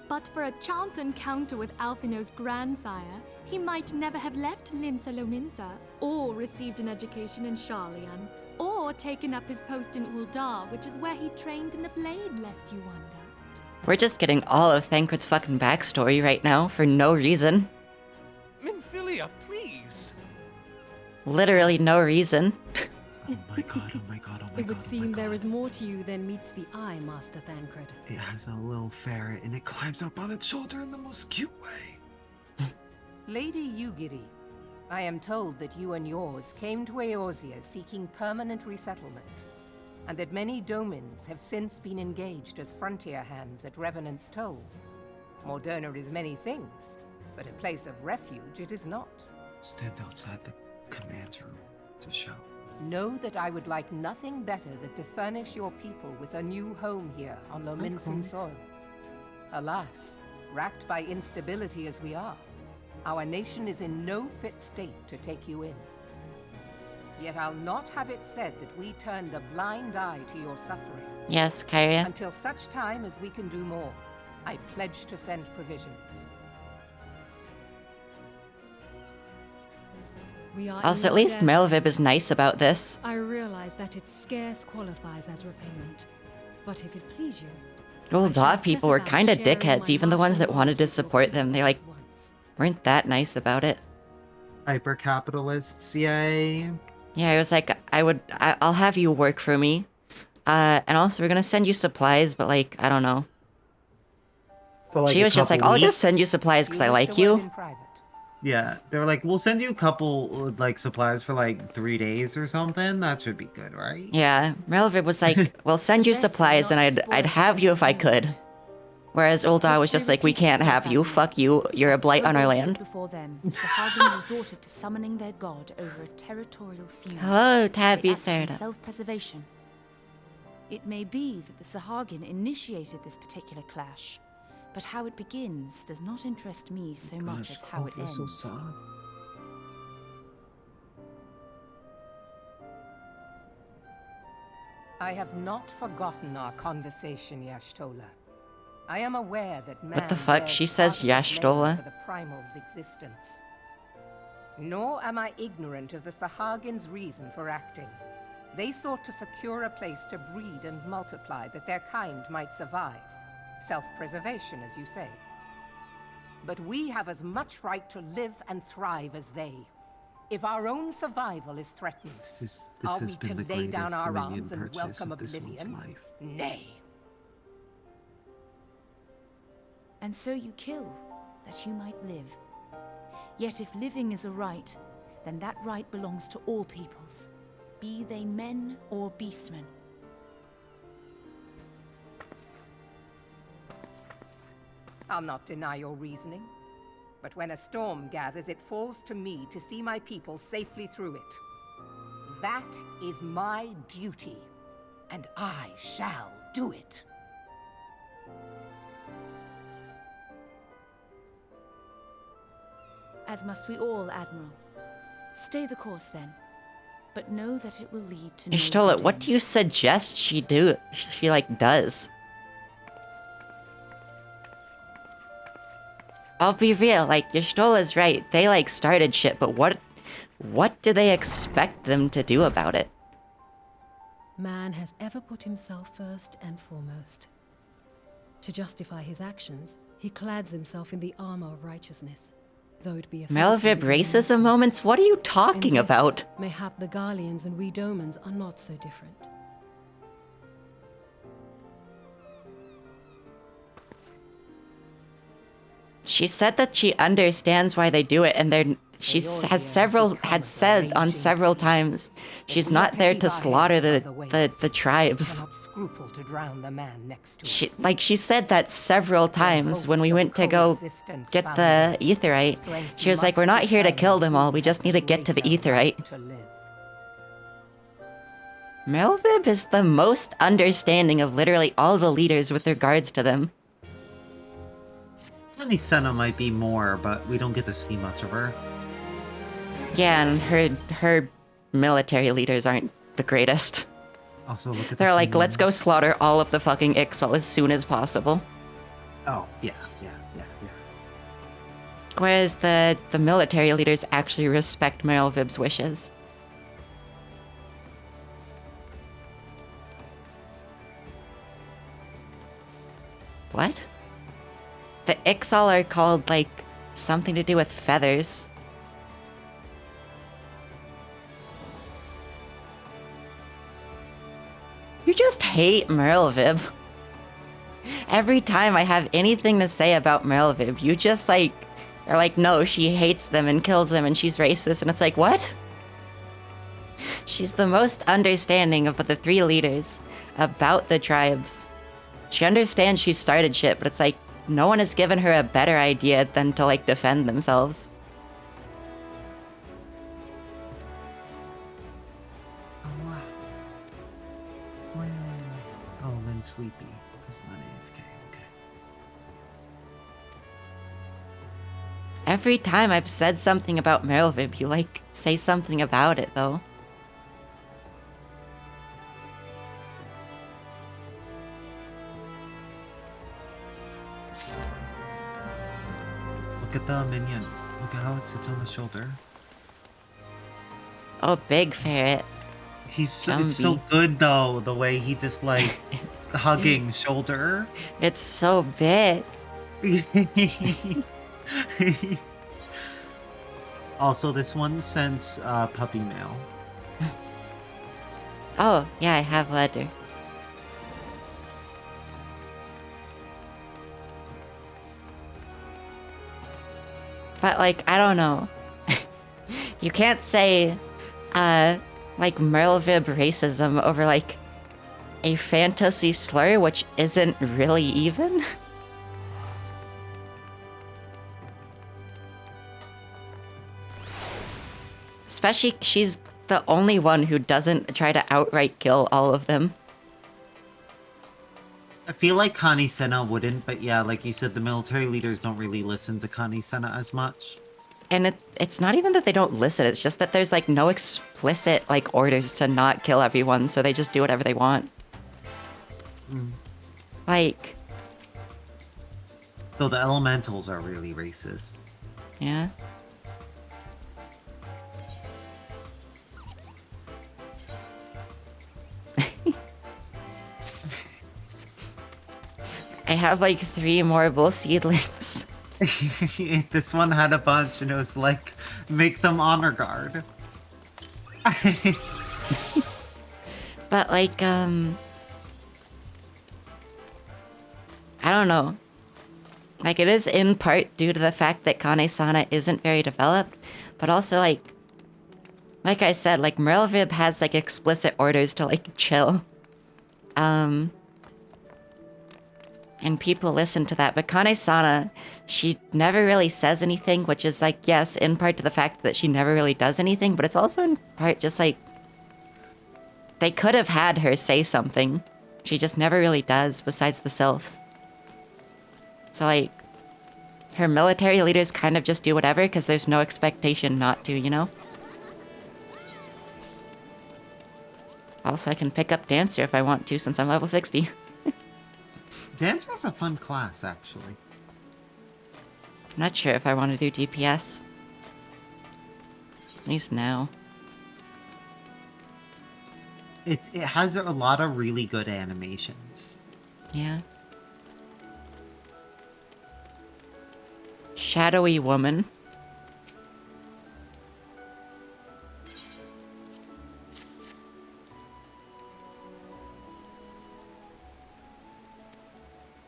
But for a chance encounter with Alphino's grandsire, he might never have left Limsa Lominsa, or received an education in Sharlayan, or taken up his post in Uldar, which is where he trained in the blade, lest you wonder. We're just getting all of Thancred's fucking backstory right now for no reason. Minfilia, please! Literally no reason. Oh my god, oh my god, oh my god. It would oh my seem there god. is more to you than meets the eye, Master Thancred. It has a little ferret and it climbs up on its shoulder in the most cute way. Lady Yugiri, I am told that you and yours came to Eorzea seeking permanent resettlement, and that many domins have since been engaged as frontier hands at Revenant's Toll. Morderna is many things, but a place of refuge it is not. Stand outside the command room to show. Know that I would like nothing better than to furnish your people with a new home here on Lominsan soil. Alas, racked by instability as we are, our nation is in no fit state to take you in. Yet I'll not have it said that we turned a blind eye to your suffering. Yes, Kyria. Until such time as we can do more, I pledge to send provisions. We are Also, in at least debt. Melvib is nice about this. I realize that it scarce qualifies as repayment, but if it please you, Uldar I shall people set were about kind of sharing dickheads, my even the ones that martial wanted to knowledge with your support them. people They, like, at once. weren't that nice about it. Hyper capitalists, yay. Yeah, I was like, I'll have you work for me. And also, we're gonna send you supplies, but, like, I don't know. For like She a was just like, couple I'll just weeks. send you supplies because I wish like to word you. in private. Yeah, they were like, we'll send you a couple like supplies for like 3 days or something. That should be good, right? Yeah, Melvib was like, we'll send you Best supplies and not I'd spoil have you if I the could. Whereas Ul'dah was just like, we can't have you, fuck you, you're a blight on our land. Before them, the Sahagin resorted to summoning their god over a territorial feud. Hello, They Tabby acted in Sarda. self-preservation. It may be that the Sahagin initiated this particular clash, but how it begins does not interest me so much as how it ends. So soft. I have not forgotten our conversation, Y'ashtola. I am aware that man What the fuck? bears She says part of the blame Y'ashtola? for the primal's existence. Nor am I ignorant of the Sahagin's reason for acting. They sought to secure a place to breed and multiply that their kind might survive. Self-preservation, as you say. But we have as much right to live and thrive as they. If our own survival is threatened, This are has we been to the lay down greatest our Dominion arms and purchase welcome of this one's oblivion? life. Nay. And so you kill, that you might live. Yet if living is a right, then that right belongs to all peoples, be they men or beastmen. I'll not deny your reasoning. But when a storm gathers, it falls to me to see my people safely through it. That is my duty, and I shall do it. As must we all, Admiral. Stay the course, then. But know that it will lead to no Y'ashtola, good what end. do you suggest she do? She like does? I'll be real, like Y'ashtola's right. They like started shit, but what do they expect them to do about it? Man has ever put himself first and foremost. To justify his actions, he clads himself in the armor of righteousness. Though it be Melvib racism moments? What are you talking about? Mayhap the Garleans and we Domans are not so different. She said that she understands why they do it, and she had said on several times she's not there to slaughter the tribes. Cannot scruple to drown the man next to She us. she said that several times when we went to go get the Aetherite. She was like, we're not here to kill them all, we just need to get to the Aetherite. To live. Melvib is the most understanding of literally all the leaders with regards to them. Anisena might be more, but we don't get to see much of her. Yeah, and her military leaders aren't the greatest. Also, look at They're this like, meme. let's go slaughter all of the fucking Ixal as soon as possible. Oh, yeah. Whereas the military leaders actually respect Melvib's wishes. What? The Ixal are called, like, something to do with feathers. You just hate Merlvib. Every time I have anything to say about Merlvib, you just, like, are like, no, she hates them and kills them and she's racist. And it's like, what? She's the most understanding of the three leaders about the tribes. She understands she started shit, but it's like, no one has given her a better idea than to, like, defend themselves. Oh, Lynn's sleepy. He's not AFK. Okay. Every time I've said something about Merlvib, you, like, say something about it, though. Look at the minion. Look at how it sits on the shoulder. Oh, big ferret. It's so good though, the way he just like hugging shoulder. It's so big. Also, this one sends puppy mail. Oh, yeah, I have letter. But, like, I don't know. You can't say, like, Merlvib racism over, like, a fantasy slur, which isn't really even. Especially, she's the only one who doesn't try to outright kill all of them. I feel like Connie Senna wouldn't, but yeah, like you said, the military leaders don't really listen to Connie Senna as much. And it's not even that they don't listen, it's just that there's like no explicit like orders to not kill everyone, so they just do whatever they want. Like... Though the elementals are really racist. Yeah. I have like 3 more bull seedlings. This one had a bunch and it was like, make them honor guard. But like, I don't know. Like, it is in part due to the fact that Kane-sana isn't very developed, but also like I said, like Merlvib has like explicit orders to like chill. And people listen to that, but Kane-sana, she never really says anything, which is like, yes, in part to the fact that she never really does anything, but it's also in part just like, they could have had her say something. She just never really does, besides the sylphs. So like, her military leaders kind of just do whatever, because there's no expectation not to, you know? Also, I can pick up Dancer if I want to, since I'm level 60. Dancer's a fun class, actually. I'm not sure if I want to do DPS. At least now. It has a lot of really good animations. Yeah. Shadowy woman.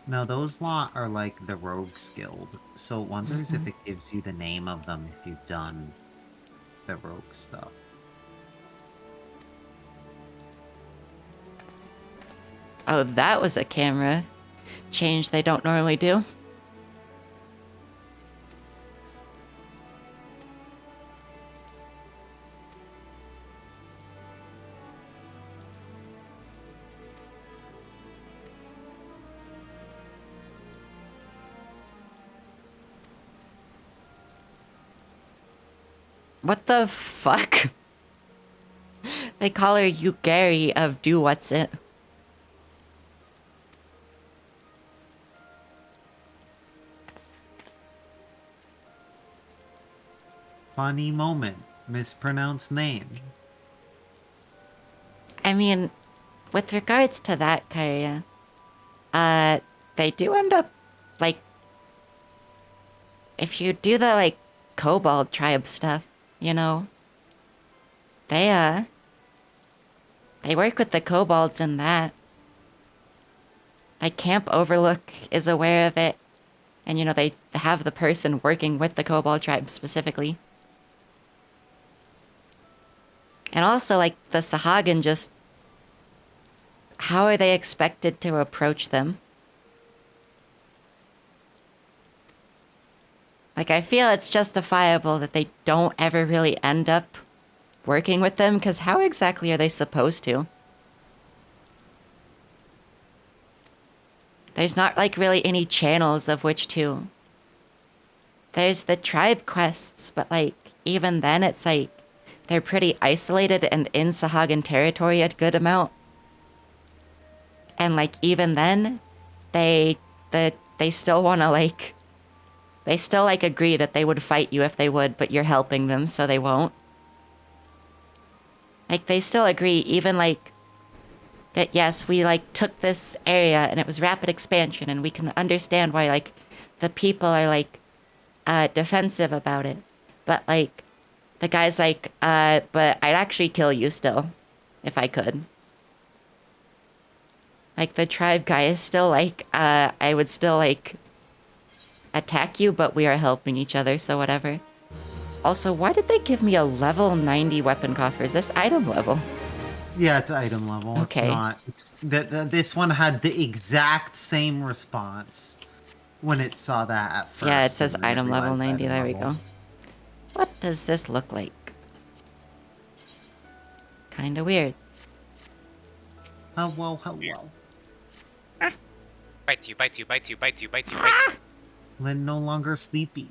Now those lot are like the Rogues Guild, so it wonders if it gives you the name of them if you've done the rogue stuff. Oh, that was a camera change they don't normally do. What the fuck? They call her Yugari of Do What's It. Funny moment. Mispronounced name. I mean, with regards to that, Karia, they do end up, like, if you do the, like, Kobold tribe stuff, you know, they work with the kobolds in that. Like, Camp Overlook is aware of it, and, you know, they have the person working with the kobold tribe specifically. And also, like, the Sahagin just... How are they expected to approach them? Like, I feel it's justifiable that they don't ever really end up working with them, because how exactly are they supposed to? There's not, like, really any channels of which to. There's the tribe quests, but, like, even then it's, like, they're pretty isolated and in Sahagin territory a good amount. And, like, even then, they still want to, like... They still, like, agree that they would fight you if they would, but you're helping them, so they won't. Like, they still agree, even, like, that, yes, we, like, took this area, and it was rapid expansion, and we can understand why, like, the people are, like, defensive about it. But, like, the guy's like, but I'd actually kill you still, if I could. Like, the tribe guy is still, like, I would still, like... attack you, but we are helping each other, so whatever. Also, why did they give me a level 90 weapon coffer? Is this item level? Yeah, it's item level. Okay. It's not. It's this one had the exact same response when it saw that at first. Yeah, it says and then it item level realized 90. item There we level. go. What does this look like? Kinda weird. Hello, hello. Bites you, bites you, bites you, bites you, bites you, Ah! bites you. Lynn no longer sleepy.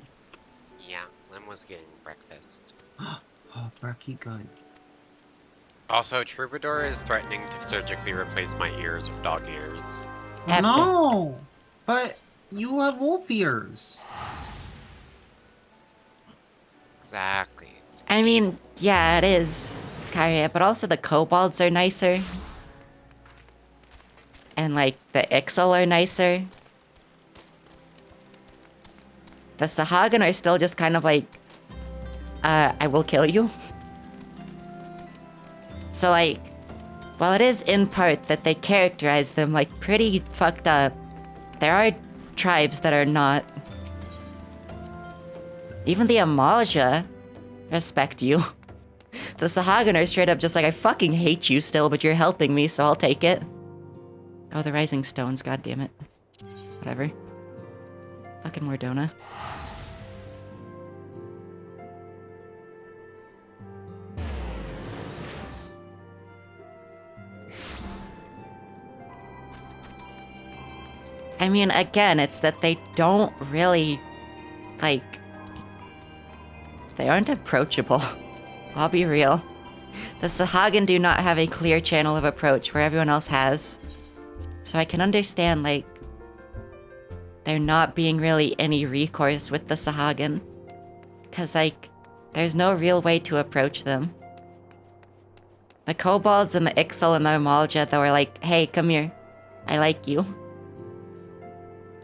Yeah, Lim was getting breakfast. Oh, Brekkie, good. Also, Troubadour is threatening to surgically replace my ears with dog ears. Epic. No! But you have wolf ears. Exactly. I mean, yeah, it is, Kyria, but also the kobolds are nicer. And, like, the Ixal are nicer. The Sahagin are still just kind of like, I will kill you. So, like, while it is in part that they characterize them, like, pretty fucked up, there are tribes that are not. Even the Amalja respect you. The Sahagin are straight up just like, I fucking hate you still, but you're helping me, so I'll take it. Oh, the Rising Stones, goddammit. Whatever. Fucking Mordona. I mean, again, it's that they don't really, like, they aren't approachable. I'll be real. The Sahagin do not have a clear channel of approach where everyone else has. So I can understand, like, there not being really any recourse with the Sahagin. Because, like, there's no real way to approach them. The kobolds and the Ixal and the Amalja, though, are like, hey, come here. I like you.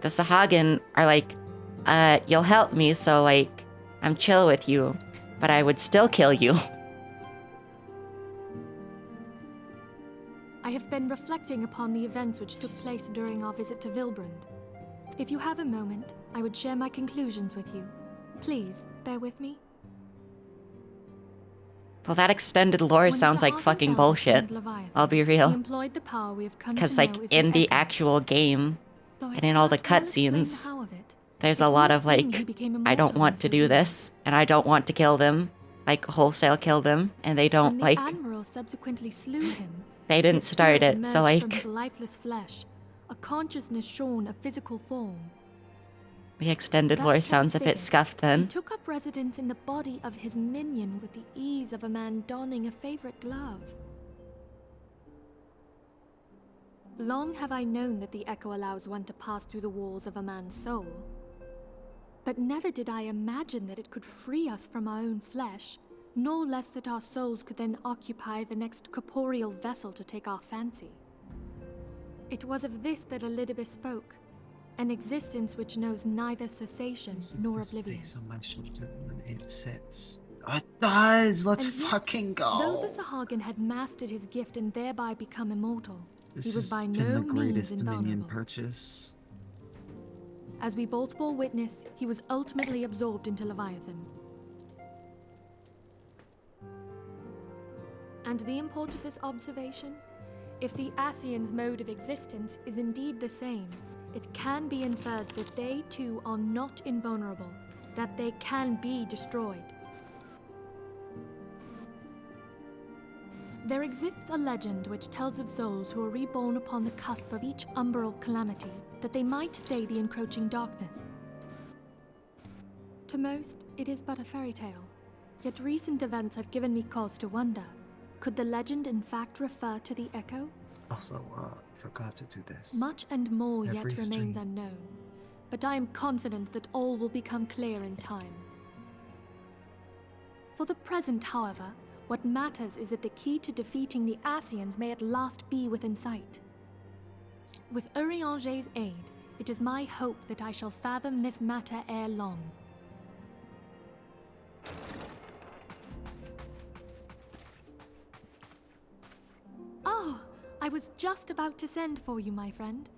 The Sahagin are like, you'll help me, so, like, I'm chill with you, but I would still kill you. I have been reflecting upon the events which took place during our visit to Vilbrand. If you have a moment, I would share my conclusions with you. Please, bear with me. Well, that extended lore sounds like fucking bullshit. I'll be real. Because, like, in the actual game, and in all the cutscenes, there's a lot of, like, I don't want to do this, and I don't want to kill them, like, wholesale kill them, and they don't, like, Admiral subsequently slew him. they didn't start it, so, like, from his lifeless flesh, a consciousness shorn of physical form. the extended lore sounds a bit scuffed then. He took up residence in the body of his minion with the ease of a man donning a favorite glove. Long have I known that the echo allows one to pass through the walls of a man's soul. But never did I imagine that it could free us from our own flesh, no less that our souls could then occupy the next corporeal vessel to take our fancy. It was of this that Elizabeth spoke, an existence which knows neither cessation nor oblivion. On my shoulder when it sits. Oh, it does! Let's And yet, fucking go! Though the Sahagin had mastered his gift and thereby become immortal, This he was has by been no the greatest means Dominion invulnerable. purchase. As we both bore witness, he was ultimately absorbed into Leviathan. And the import of this observation? If the Asians' mode of existence is indeed the same, it can be inferred that they too are not invulnerable, that they can be destroyed. There exists a legend which tells of souls who are reborn upon the cusp of each umbral calamity, that they might stay the encroaching darkness. To most, it is but a fairy tale, yet recent events have given me cause to wonder. Could the legend in fact refer to the echo? Also, forgot to do this. Much and more yet Every remains stream. unknown, but I am confident that all will become clear in time. For the present, however, what matters is that the key to defeating the Asians may at last be within sight. With Urianger's aid, it is my hope that I shall fathom this matter ere long. Oh, I was just about to send for you, my friend.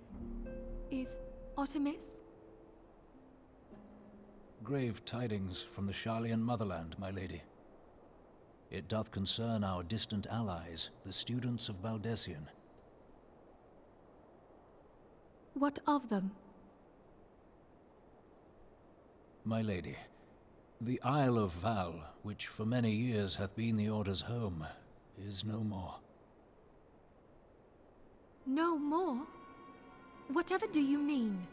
Is Artemis? Grave tidings from the Sharlayan motherland, my lady. It doth concern our distant allies, the students of Baldessian. What of them? My lady, the Isle of Val, which for many years hath been the Order's home, is no more. No more? Whatever do you mean?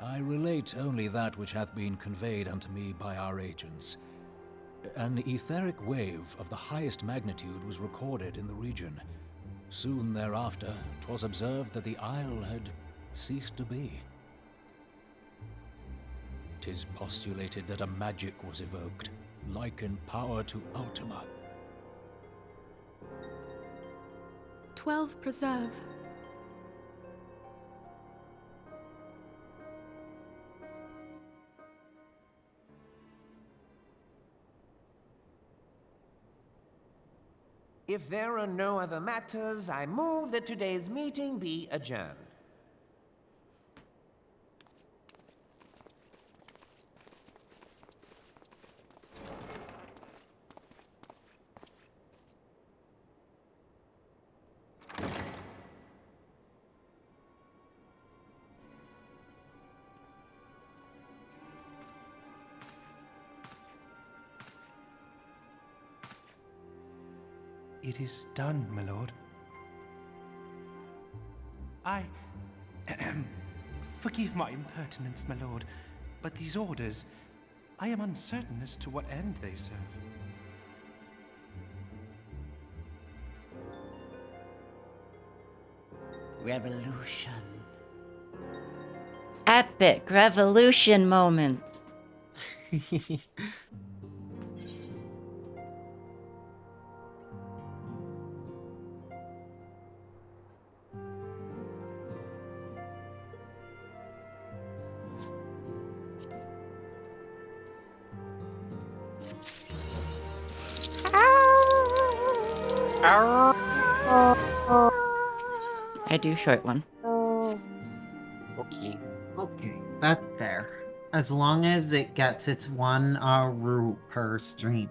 I relate only that which hath been conveyed unto me by our agents. An etheric wave of the highest magnitude was recorded in the region. Soon thereafter, 'twas observed that the isle had ceased to be. 'Tis postulated that a magic was evoked, like in power to Ultima. 12 preserve. If there are no other matters, I move that today's meeting be adjourned. It is done, my lord. Forgive my impertinence, my lord, but these orders, I am uncertain as to what end they serve. Revolution. Epic revolution moments. I do short one. Okay. Okay, that's fair. As long as it gets its one root per stream.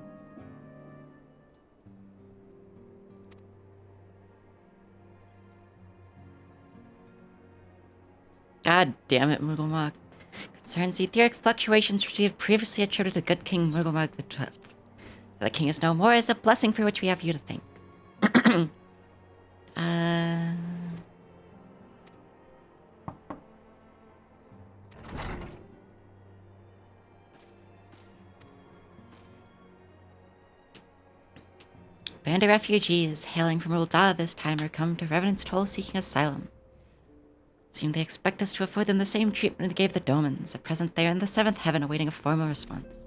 God damn it, Mugglemog. Concerns the etheric fluctuations which we had previously attributed to good King Mugglemog the 12th. The king is no more is a blessing for which we have you to thank. Band of refugees hailing from Ul'dah this time are come to Revenant's Toll seeking asylum. Seem they expect us to afford them the same treatment we gave the Domans. At present they are in the 7th heaven awaiting a formal response.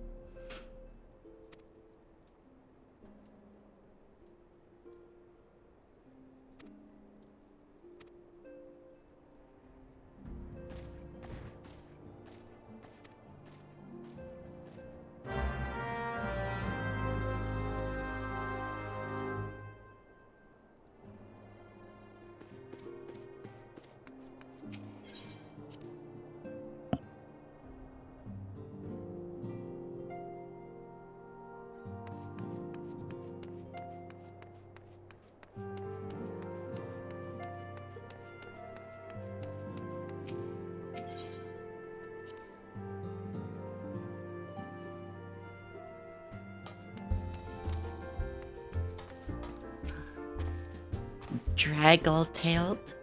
Draggle-tailed.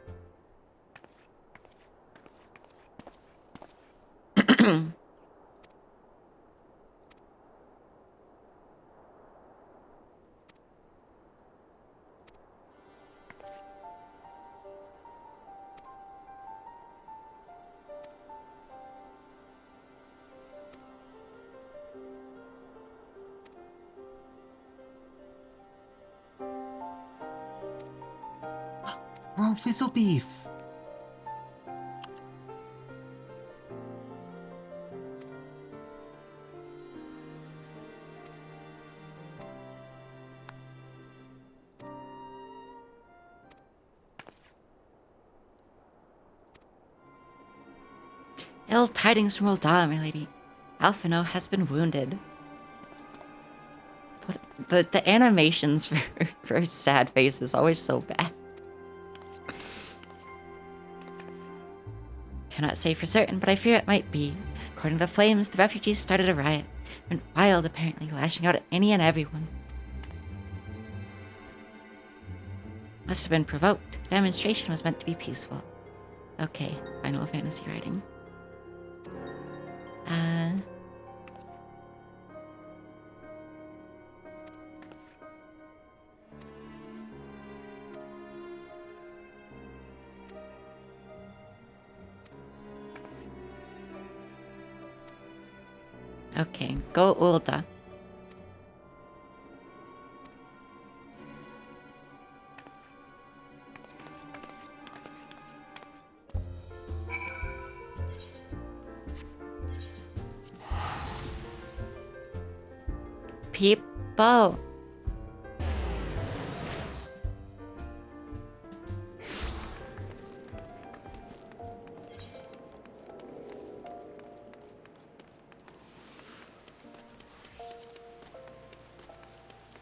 Raw fizzle beef. Ill tidings from Ul'dah, my lady. Alphino has been wounded. But the animations for her sad face is always so bad. Cannot say for certain, but I fear it might be. According to the flames, the refugees started a riot. went wild apparently, lashing out at any and everyone. Must have been provoked. The demonstration was meant to be peaceful. Okay, Final Fantasy writing. Okay, go Ulda. People.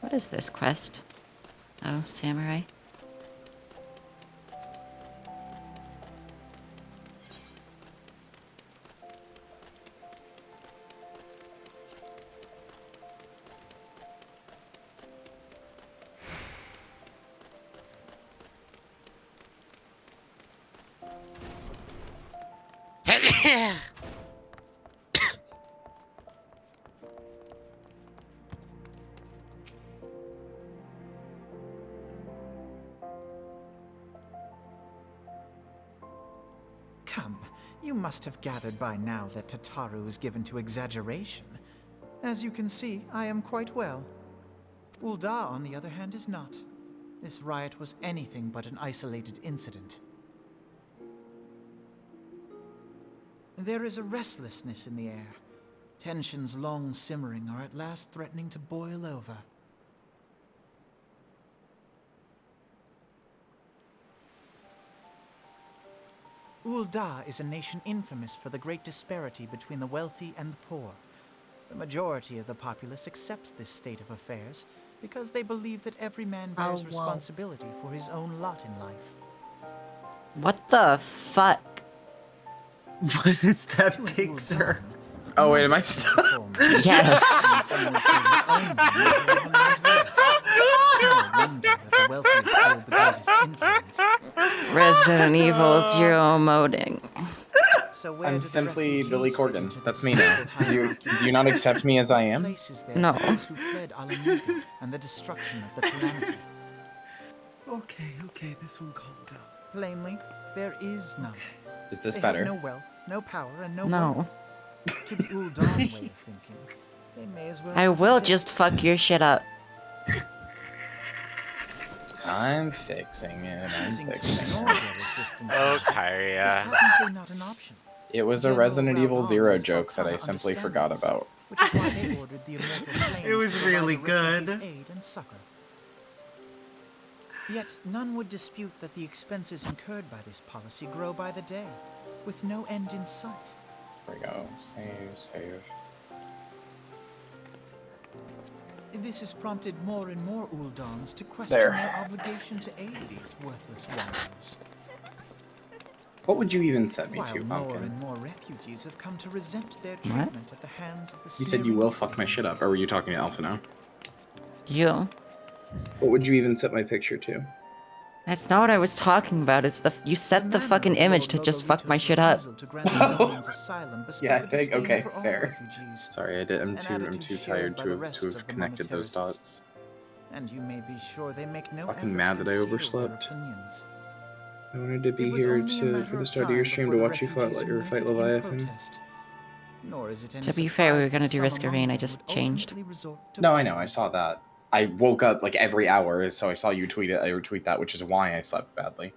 What is this quest? Oh, samurai. Come, you must have gathered by now that Tataru is given to exaggeration. As you can see, I am quite well. Ul'dah, on the other hand, is not. This riot was anything but an isolated incident. There is a restlessness in the air. Tensions long simmering are at last threatening to boil over. Ul'dah is a nation infamous for the great disparity between the wealthy and the poor. The majority of the populace accepts this state of affairs because they believe that every man bears responsibility for his own lot in life. What the fuck? What is that picture? Oh wait, am I still? Yes. Resident Evil Zero moding. I'm simply Billy Corgan. That's me now. Do you not accept me as I am? No. And the destruction of the calamity. Okay, this one calmed down. Plainly, there is none. Is this They better? have no wealth, no power, and no No. wealth. To the Ul'dah way of thinking, they may as well. I will just fuck your shit up. I'm fixing it. Oh, Kyria. Not an option. It was a Resident Evil Zero joke that I simply forgot about. Which is why they ordered the immortal flames It was to really provide the good. refugees aid and succor. Yet none would dispute that the expenses incurred by this policy grow by the day, with no end in sight. There we go. Save. This has prompted more and more Uldans to question There. their obligation to aid these worthless wanderers. What would you even set me While to, more Pumpkin? and more refugees have come to resent their treatment at the hands of the You said you will searing fuck my shit up, or were you talking to Alpha now? You. What would you even set my picture to? That's not what I was talking about. It's you set the fucking image to just fuck my shit up. Yeah, okay, fair. Sorry, I'm too tired to have connected those dots. And you may be sure they make no Fucking effort mad to that I conceal their overslept. opinions. I wanted to be It was here only a matter for the of start of your time stream before to the watch you refugees fight united in Leviathan. protest. Nor is it any To be fair, we were surprise gonna that do some Risk of Rain, among I them just would changed. ultimately resort to No, I know, I violence. saw that. I woke up like every hour, so I saw you tweet it. I retweet that, which is why I slept badly.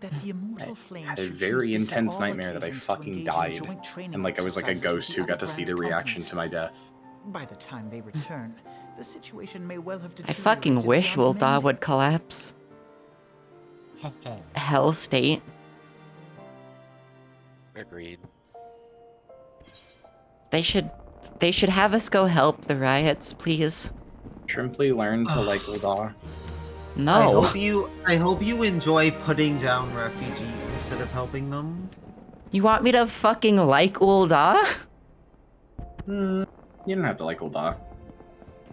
That the immortal flame I had a should very choose this at intense all nightmare that I occasions to fucking engage in died, joint training and like I was like a exercises with ghost the who other got to see the Grand reaction companies. to my death. By the time they return, the situation may well have I fucking deteriorated wish beyond Ul'dah mending. would collapse. Hell state. Agreed. They should have us go help the riots, please. Shrimply learned to like Ul'dah. No. I hope you enjoy putting down refugees instead of helping them. You want me to fucking like Ul'dah? You don't have to like Ul'dah.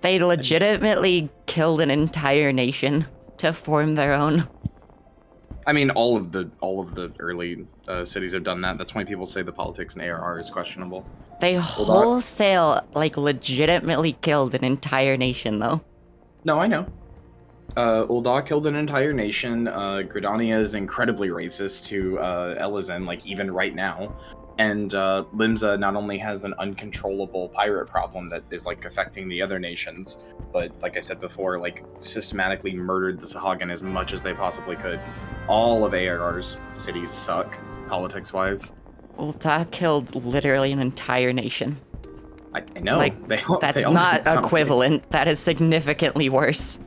They legitimately killed an entire nation to form their own. I mean, all of the early cities have done that. That's why people say the politics in ARR is questionable. They wholesale, like, legitimately killed an entire nation, though. No, I know. Ul'dah killed an entire nation. Gridania is incredibly racist to Elizin, like, even right now. And Limsa not only has an uncontrollable pirate problem that is, like, affecting the other nations, but, like I said before, like, systematically murdered the Sahagin as much as they possibly could. All of ARR's cities suck, politics-wise. Ul'dah killed literally an entire nation. I know. Like, that's not equivalent. That is significantly worse.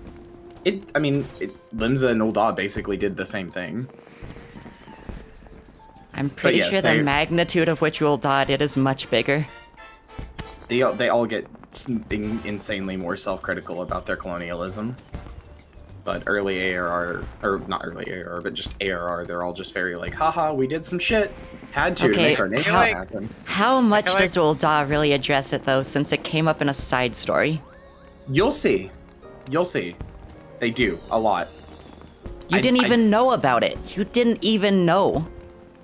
Limsa and Ul'dah basically did the same thing. I'm pretty sure the magnitude of which Ul'dah did is much bigger. They all get insanely more self-critical about their colonialism. But early ARR, or not early ARR, but just ARR, they're all just very like, haha, we did some shit. Had to make our nation happen. How much does Ul'dah really address it, though, since it came up in a side story? You'll see. You'll see. They do, a lot. You didn't even know about it. You didn't even know.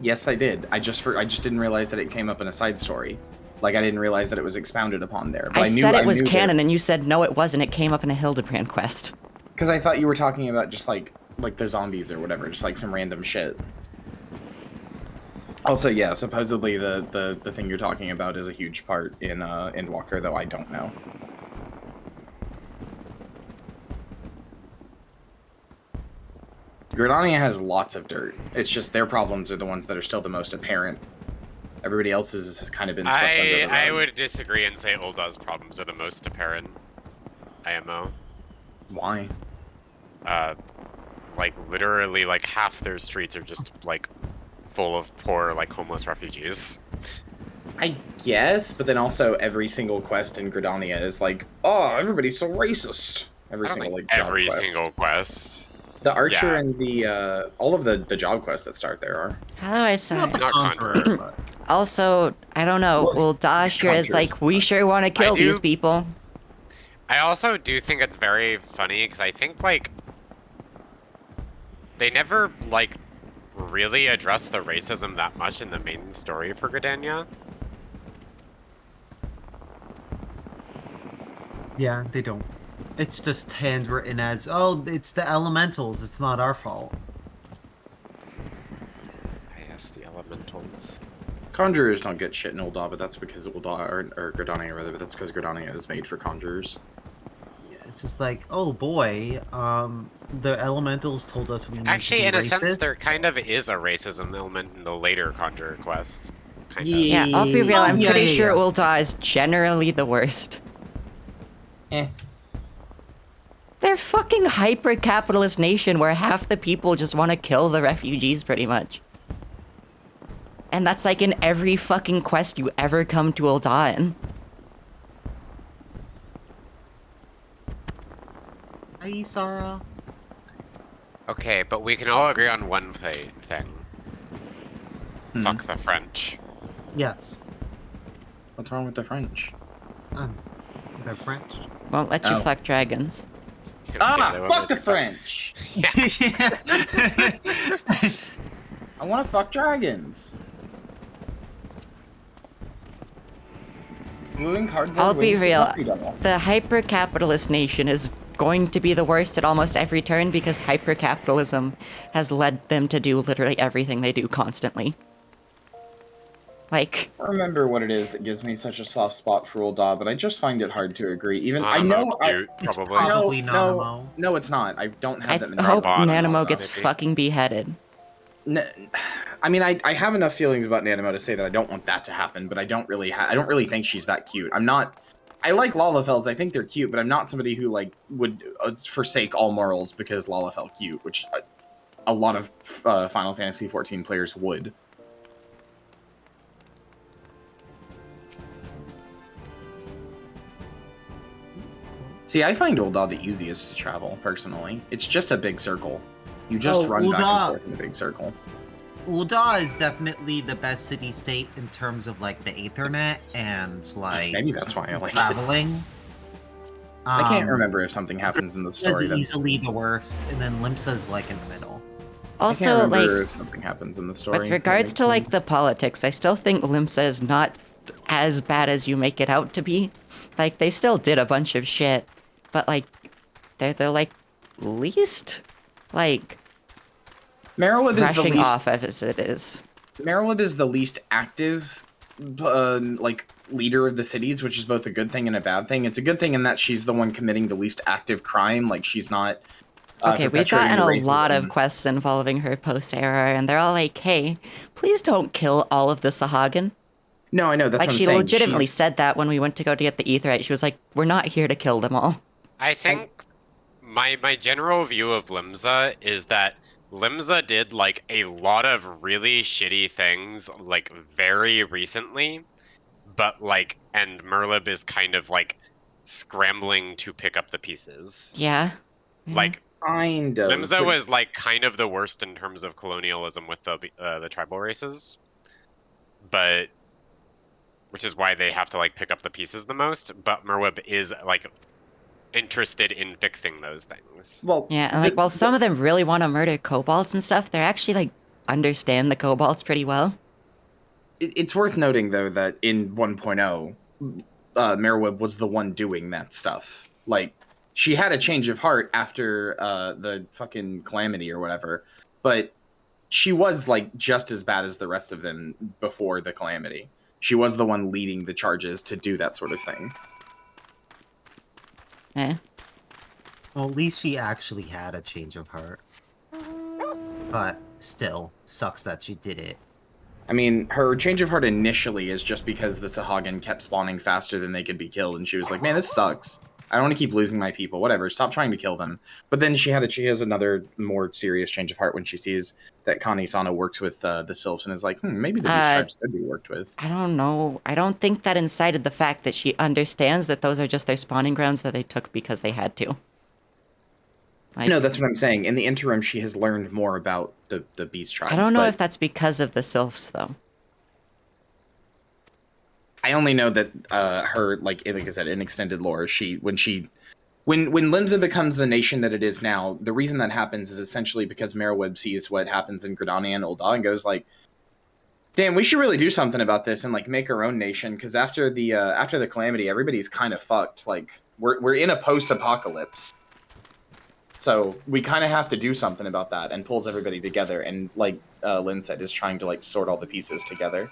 Yes, I did. I just didn't realize that it came up in a side story. Like, I didn't realize that it was expounded upon there. But I said it was canon, and you said, no, it wasn't. It came up in a Hildebrand quest. Because I thought you were talking about just, like the zombies or whatever. Just, like, some random shit. Also, yeah, supposedly the thing you're talking about is a huge part in Endwalker, though I don't know. Gridania has lots of dirt. It's just their problems are the ones that are still the most apparent. Everybody else's has kind of been swept under the rugs. I would disagree and say Ul'dah's problems are the most apparent. IMO. Why? Like, literally, like, half their streets are just, like, full of poor, like, homeless refugees. I guess, but then also every single quest in Gridania is like, oh, everybody's so racist. Every single quest. The Archer and the, all of the job quests that start there are. How do I say? Not Conjurer. Also, I don't know, Ul'dah sure is like, we sure want to kill these people. I also do think it's very funny, because I think, like, they never, like, really address the racism that much in the main story for Gridania. Yeah, they don't. It's just handwritten as, oh, it's the elementals, it's not our fault. Yes, the elementals. Conjurers don't get shit in Ul'dah, but that's because Ul'dah, or Gridania rather, but that's because Gridania is made for conjurers. Yeah, it's just like, oh boy, the elementals told us we need Actually, to be in a racist. sense, there kind of is a racism element in the later Conjurer quests. Kind of. Yeah, I'll be real, I'm pretty sure Ul'dah is generally the worst. They're fucking hyper-capitalist nation where half the people just want to kill the refugees, pretty much. And that's like in every fucking quest you ever come to Ul'dah in. Hi, Sarah. Okay, but we can all agree on one thing. Fuck the French. Yes. What's wrong with the French? They're French. Won't let you fuck dragons. Fuck the French! I want to fuck dragons. Moving cardboard. I'll be real. The hyper-capitalist nation is going to be the worst at almost every turn because hyper-capitalism has led them to do literally everything they do constantly. Like, I remember what it is that gives me such a soft spot for Ul'dah, but I just find it hard to agree. Even I know it's probably Nanamo. No, it's not. I don't have that many. I hope Nanamo gets fucking beheaded. I mean, I have enough feelings about Nanamo to say that I don't want that to happen, but I don't really think she's that cute. I like Lalafels. I think they're cute, but I'm not somebody who like would forsake all morals because Lalafell cute, which a lot of Final Fantasy XIV players would. See, I find Ul'dah the easiest to travel, personally. It's just a big circle. You just run back and forth in a big circle. Ul'dah is definitely the best city-state in terms of, like, the Aethernet and, like... Maybe that's why I like it. traveling. I can't remember if something happens in the story. That's easily the worst, and then Limsa's, like, in the middle. Also, I can't remember like, if something happens in the story. with regards to, like, the politics, I still think Limsa is not as bad as you make it out to be. Like, they still did a bunch of shit, but, like, they're like, least, like, Merowib is the rushing least... off as it is. Merowib is the least active, like, leader of the cities, which is both a good thing and a bad thing. It's a good thing in that she's the one committing the least active crime. Like, she's not... Okay, we've gotten a lot of quests involving her post-ARR, and they're all like, hey, please don't kill all of the Sahagin. No, I know, that's like, what I'm she saying. legitimately said that when we went to go to get the Aetherite. She was like, we're not here to kill them all. I think my general view of Limsa is that Limsa did, like, a lot of really shitty things, like, very recently, but, like, and Merlib is kind of, like, scrambling to pick up the pieces. Yeah. Like, kind of. Limsa was, like, kind of the worst in terms of colonialism with the tribal races, but... which is why they have to, like, pick up the pieces the most, but Merwib is, like, interested in fixing those things. Well, yeah, and like, while some of them really want to murder kobolds and stuff, they're actually, like, understand the kobolds pretty well. It's worth noting, though, that in 1.0, Merowib was the one doing that stuff. Like, she had a change of heart after the fucking calamity or whatever, but she was, like, just as bad as the rest of them before the calamity. She was the one leading the charges to do that sort of thing. Eh. Well, at least she actually had a change of heart. But still, sucks that she did it. I mean, her change of heart initially is just because the Sahagin kept spawning faster than they could be killed, and she was like, man, this sucks. I don't want to keep losing my people. Whatever, stop trying to kill them. But then she has another more serious change of heart when she sees that Kani-sama works with the Sylphs and is like, maybe the Beast Tribes could be worked with. I don't know. I don't think that incited the fact that she understands that those are just their spawning grounds that they took because they had to. Like, no, that's what I'm saying. In the interim, she has learned more about the Beast Tribes. I don't know if that's because of the Sylphs, though. I only know that her, like I said, in extended lore, when Limsa becomes the nation that it is now, the reason that happens is essentially because Merowib sees what happens in Gridania and Ul'dah and goes like, damn, we should really do something about this and, like, make our own nation, because after the calamity, everybody's kind of fucked. Like, we're in a post-apocalypse. So we kind of have to do something about that, and pulls everybody together, and like Lynn said, is trying to, like, sort all the pieces together.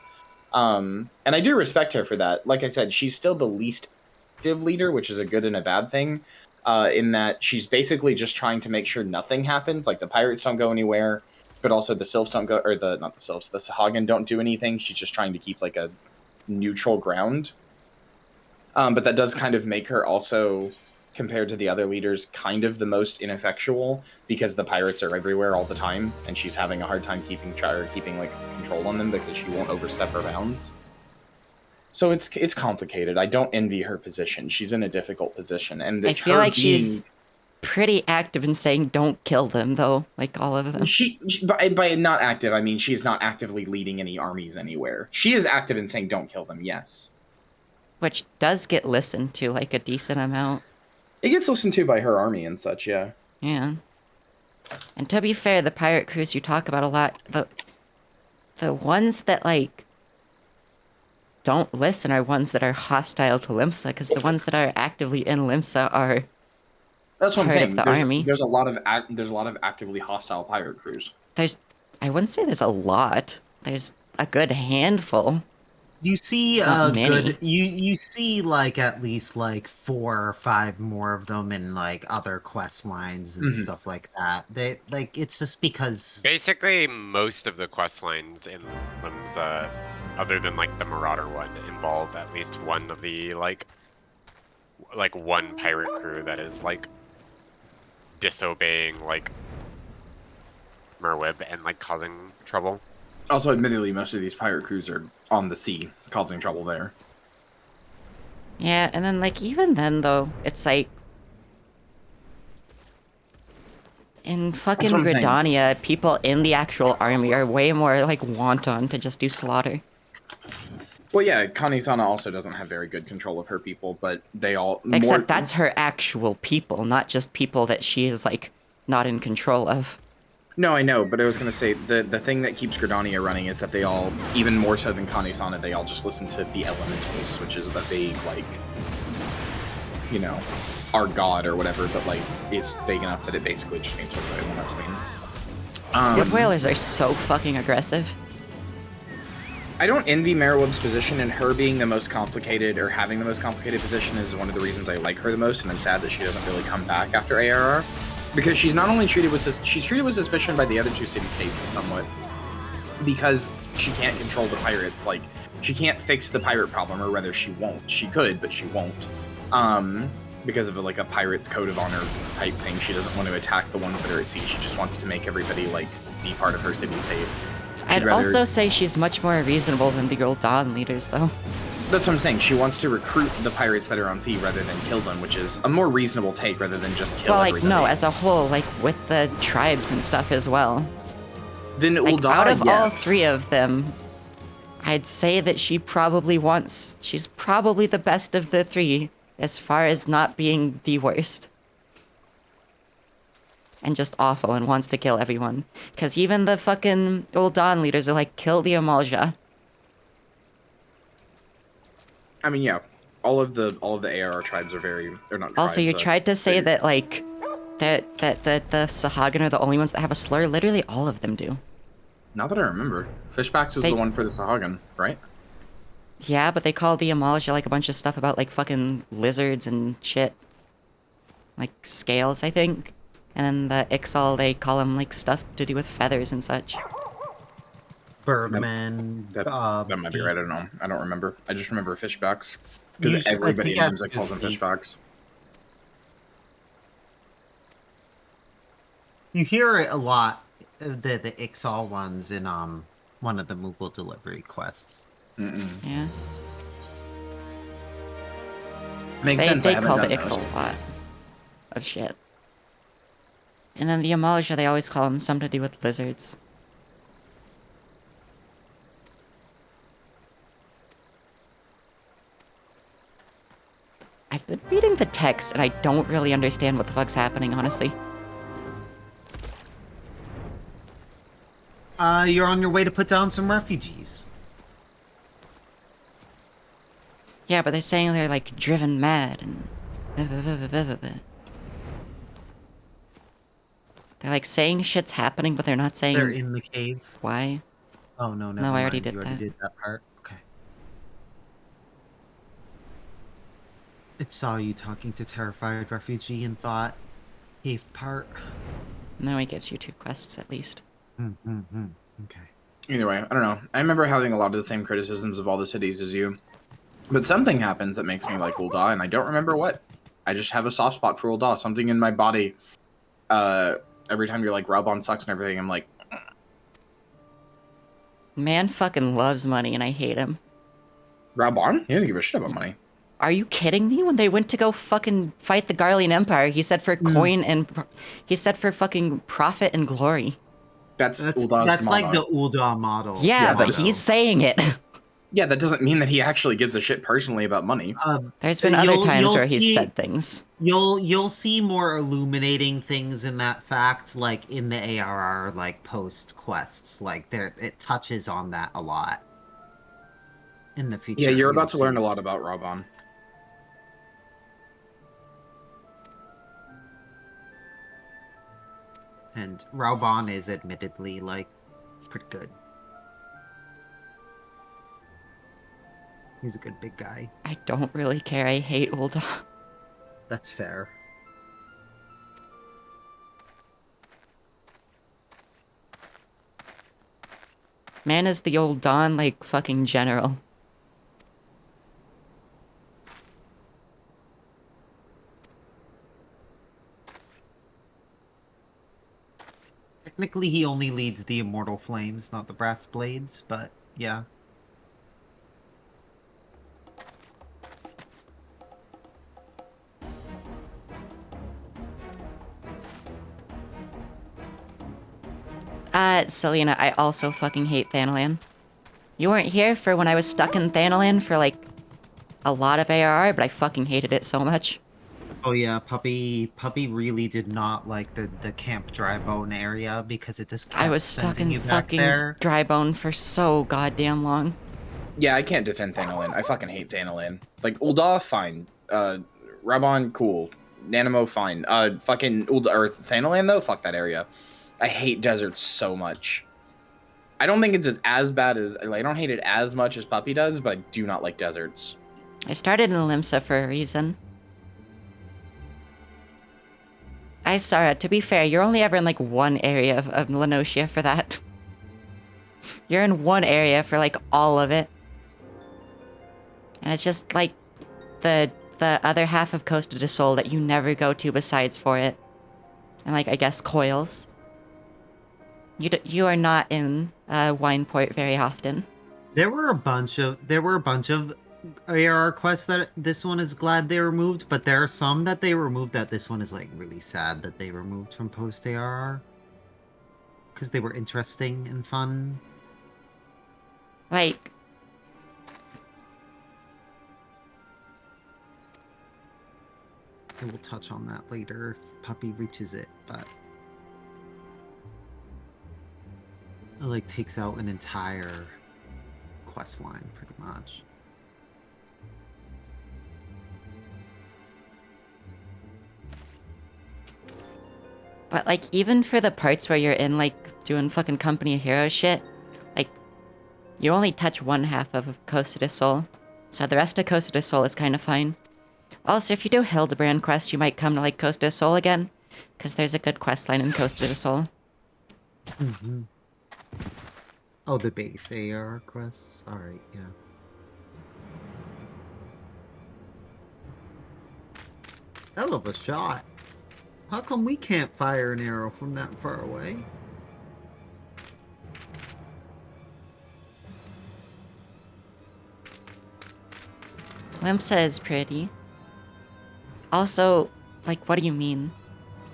And I do respect her for that. Like I said, she's still the least active leader, which is a good and a bad thing, in that she's basically just trying to make sure nothing happens, like the pirates don't go anywhere, but also the Sylphs don't go, or the Sahagin don't do anything. She's just trying to keep, like, a neutral ground. But that does kind of make her also, compared to the other leaders, kind of the most ineffectual, because the pirates are everywhere all the time, and she's having a hard time keeping like control on them because she won't overstep her bounds. So it's complicated. I don't envy her position. She's in a difficult position, and I feel like she's pretty active in saying don't kill them, though, like all of them. She by not active, I mean she's not actively leading any armies anywhere. She is active in saying don't kill them, yes. Which does get listened to, like, a decent amount. It gets listened to by her army and such, yeah. Yeah. And to be fair, the pirate crews you talk about a lot, the ones that, like, don't listen are ones that are hostile to Limsa, because the ones that are actively in Limsa are that's what I'm saying. The army. There's a lot of actively hostile pirate crews. I wouldn't say there's a lot. There's a good handful. You see you see, like, at least, like, 4 or 5 more of them in, like, other quest lines and stuff like that. They, like, it's just because basically most of the quest lines in Limsa, other than, like, the Marauder one, involve at least one of the, like one pirate crew that is, like, disobeying, like, Merwib and, like, causing trouble. Also, admittedly, most of these pirate crews are on the sea, causing trouble there. Yeah, and then, like, even then, though, it's like, In fucking That's what I'm saying. Gridania, people in the actual army are way more, like, wanton to just do slaughter. Well, yeah, Kani-sama also doesn't have very good control of her people, but they all... Except that's her actual people, not just people that she is, like, not in control of. No, I know, but I was going to say, the thing that keeps Gridania running is that they all, even more so than Kani-sama, they all just listen to the elementals, which is that they, like, you know, are god or whatever, but, like, is vague enough that it basically just means what they want it to mean. Wood Whalers are so fucking aggressive. I don't envy Meroweb's position, and her being the most complicated, or having the most complicated position is one of the reasons I like her the most, and I'm sad that she doesn't really come back after ARR. Because she's not only treated with suspicion by the other two city-states somewhat, because she can't control the pirates. Like, she can't fix the pirate problem, or rather she won't. She could, but she won't. Because of like a pirate's code of honor type thing. She doesn't want to attack the ones that are at sea. She just wants to make everybody like be part of her city-state. I'd also say she's much more reasonable than the old Dawn leaders, though. That's what I'm saying. She wants to recruit the pirates that are on sea rather than kill them, which is a more reasonable take rather than just kill everybody. No, as a whole, like, with the tribes and stuff as well. Then like, out of all three of them, I'd say that she's probably the best of the three, as far as not being the worst. And just awful and wants to kill everyone. Because even the fucking old Dawn leaders are like, kill the Amalja. I mean, yeah, all of the ARR tribes are very... They're not Also, tribes, you tried to say that, like, that the Sahagan are the only ones that have a slur. Literally all of them do. Not that I remember. Fishbacks is the one for the Sahagan, right? Yeah, but they call the Amalja, like, a bunch of stuff about, like, fucking lizards and shit. Like, scales, I think. And then the Ixal, they call them, like, stuff to do with feathers and such. Birdman. That might be right, I don't know. I don't remember. I just remember fishbacks. Because everybody in Limsa calls them fishbacks. You hear it a lot, the Ixal ones in one of the Moogle delivery quests. Yeah. Makes sense. They call the Ixal a lot of shit. And then the Amalja, they always call them something to do with lizards. I've been reading the text, and I don't really understand what the fuck's happening, honestly. You're on your way to put down some refugees. Yeah, but they're saying they're, like, driven mad, and... They're, like, saying shit's happening, but they're not saying... They're in the cave. Why? Oh, no, No, I already did you that. already did that part? Okay. It saw you talking to terrified refugee and thought, cave part. No, he gives you 2 quests, at least. Okay. Either way, I don't know. I remember having a lot of the same criticisms of all the cities as you. But something happens that makes me like Ul'dah, and I don't remember what. I just have a soft spot for Ul'dah. Something in my body. Every time you're like, Raubon sucks and everything, I'm like... Man fucking loves money, and I hate him. Raubon? He doesn't give a shit about money. Are you kidding me? When they went to go fucking fight the Garlean Empire, he said for coin and... He said for fucking profit and glory. That's like the Ul'dah model. Yeah, but he's saying it. Yeah, that doesn't mean that he actually gives a shit personally about money. There's been other times where he's said things. You'll see more illuminating things in that fact, like in the ARR, like post quests. Like it touches on that a lot in the future. Yeah, you're about to learn a lot about Raubon. And Raubon is admittedly like pretty good. He's a good big guy. I don't really care. I hate Ul'dah. That's fair. Man is the old Dawn, like, fucking general. Technically, he only leads the Immortal Flames, not the Brass Blades, but yeah. bet, Selena, I also fucking hate Thanalan. You weren't here for when I was stuck in Thanalan for, like, a lot of ARR, but I fucking hated it so much. Oh yeah, Puppy really did not like the Camp Drybone area because it just kept I was stuck sending in you back fucking there. Drybone for so goddamn long. Yeah, I can't defend Thanalan. I fucking hate Thanalan. Like, Ul'dah, fine. Rabon, cool. Nanamo, fine. Fucking Thanalan, though? Fuck that area. I hate deserts so much. I don't think it's as bad as... Like, I don't hate it as much as Puppy does, but I do not like deserts. I started in Limsa for a reason. Isara, to be fair, you're only ever in, like, one area of Lenocia for that. You're in one area for, like, all of it. And it's just, like, the other half of Costa del Sol that you never go to besides for it. And, like, I guess Coils. You are not in Wineport very often. There were a bunch of ARR quests that this one is glad they removed, but there are some that they removed that this one is like really sad that they removed from Post-ARR. Because they were interesting and fun. Like... I will touch on that later if Puppy reaches it, but... It like takes out an entire quest line, pretty much. But, like, even for the parts where you're in, like, doing fucking Company of Heroes shit, like, you only touch one half of Costa del Sol. So the rest of Costa del Sol is kind of fine. Also, if you do Hildebrand quests, you might come to, like, Costa del Sol again, because there's a good quest line in Costa del Sol. Mm-hmm. Oh, the base AR quests? Alright, yeah. Hell of a shot. How come we can't fire an arrow from that far away? Limsa is pretty. Also, like, what do you mean?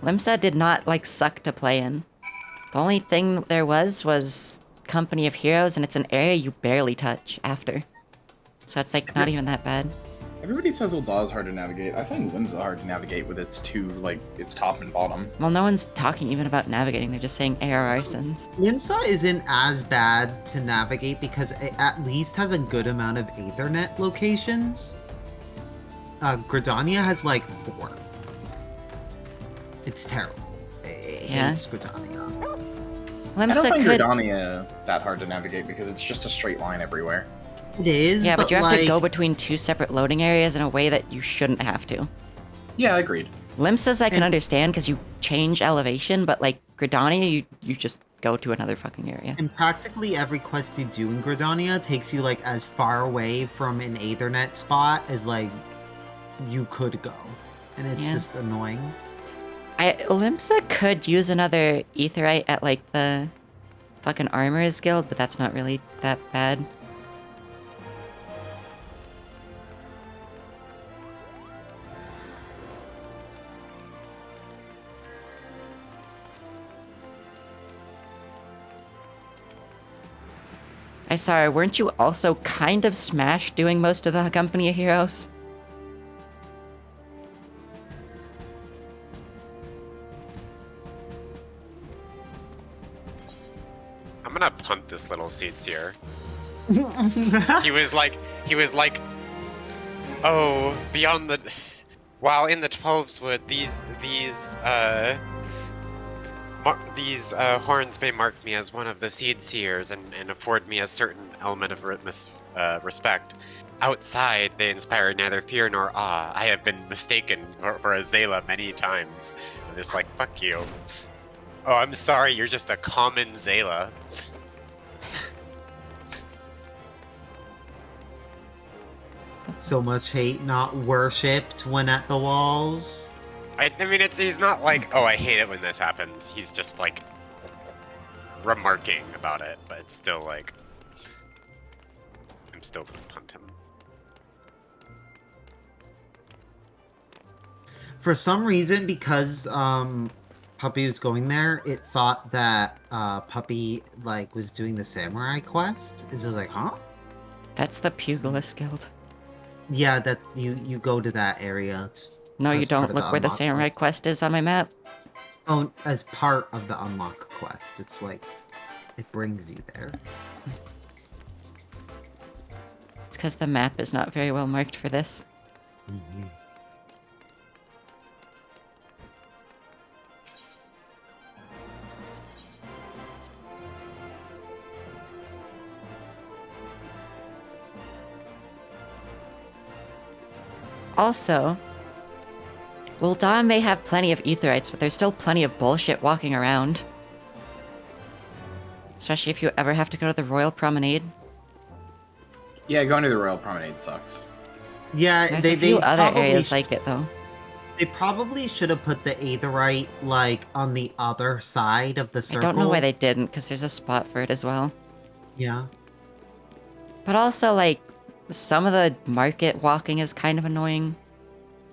Limsa did not, like, suck to play in. The only thing there was Company of Heroes, and it's an area you barely touch after. So it's, like, not even that bad. Everybody says Ul'dah is hard to navigate. I find Limsa hard to navigate with its two, like, its top and bottom. Well, no one's talking even about navigating, they're just saying ARR sins. Limsa isn't as bad to navigate because it at least has a good amount of Aethernet locations. Gridania has like 4. It's terrible. It hates Gridania. I don't find Gridania that hard to navigate because it's just a straight line everywhere. It is, yeah, but you have like... to go between 2 separate loading areas in a way that you shouldn't have to. Yeah, agreed. Limsa's I can understand because you change elevation, but like Gridania, you just go to another fucking area. And practically every quest you do in Gridania takes you like as far away from an Aethernet spot as like you could go. And it's just annoying. Limsa could use another Aetherite at like the fucking Armorer's Guild, but that's not really that bad. Sorry, weren't you also kind of Smash doing most of the Company of Heroes? I'm gonna punt this little Seedseer. he was like, oh, beyond the, while in the 12's wood, these horns may mark me as one of the Seedseers and afford me a certain element of respect. Outside, they inspire neither fear nor awe. I have been mistaken for a Zayla many times. And it's like, fuck you. Oh, I'm sorry, you're just a common Zayla. So much hate, not worshipped when at the walls. I mean, he's not like, oh, I hate it when this happens. He's just like remarking about it, but it's still like, I'm still gonna punt him. For some reason, because Puppy was going there, it thought that Puppy like was doing the samurai quest. Is it like, huh? That's the Pugilist Guild. Yeah, that you go to that area. No, you as part don't. of Look where the unlock samurai quest is on my map. Oh, as part of the unlock quest. It's like it brings you there. It's because the map is not very well marked for this. Mm-hmm. Also, Ul'dah may have plenty of Aetherites, but there's still plenty of bullshit walking around. Especially if you ever have to go to the Royal Promenade. Yeah, going to the Royal Promenade sucks. Yeah, There's they a few other probably areas like it, though. They probably should have put the Aetherite, like, on the other side of the I circle. don't know why they didn't, because there's a spot for it as well. Yeah. But also, like, some of the market walking is kind of annoying.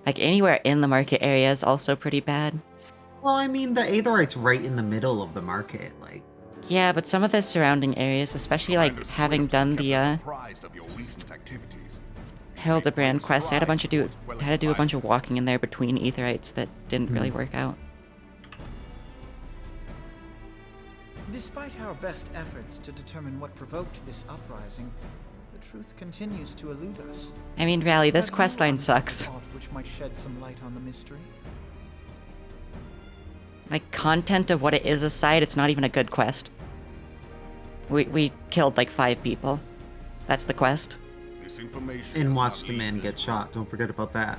Like, anywhere in the market area is also pretty bad. Well, I mean, the Aetherite's right in the middle of the market, like... Yeah, but some of the surrounding areas, especially, like, having done the, Hildebrand quest, I had to do a bunch of walking in there between Aetherites that didn't really work out. Despite our best efforts to determine what provoked this uprising, the truth continues to elude us. I mean, Rally, this Have you quest line uncovered sucks. aught which might shed some light on the mystery? Like, content of what it is aside, it's not even a good quest. We killed, like, 5 people. That's the quest. This information And has watched now a man leaked get this shot. Don't forget about that.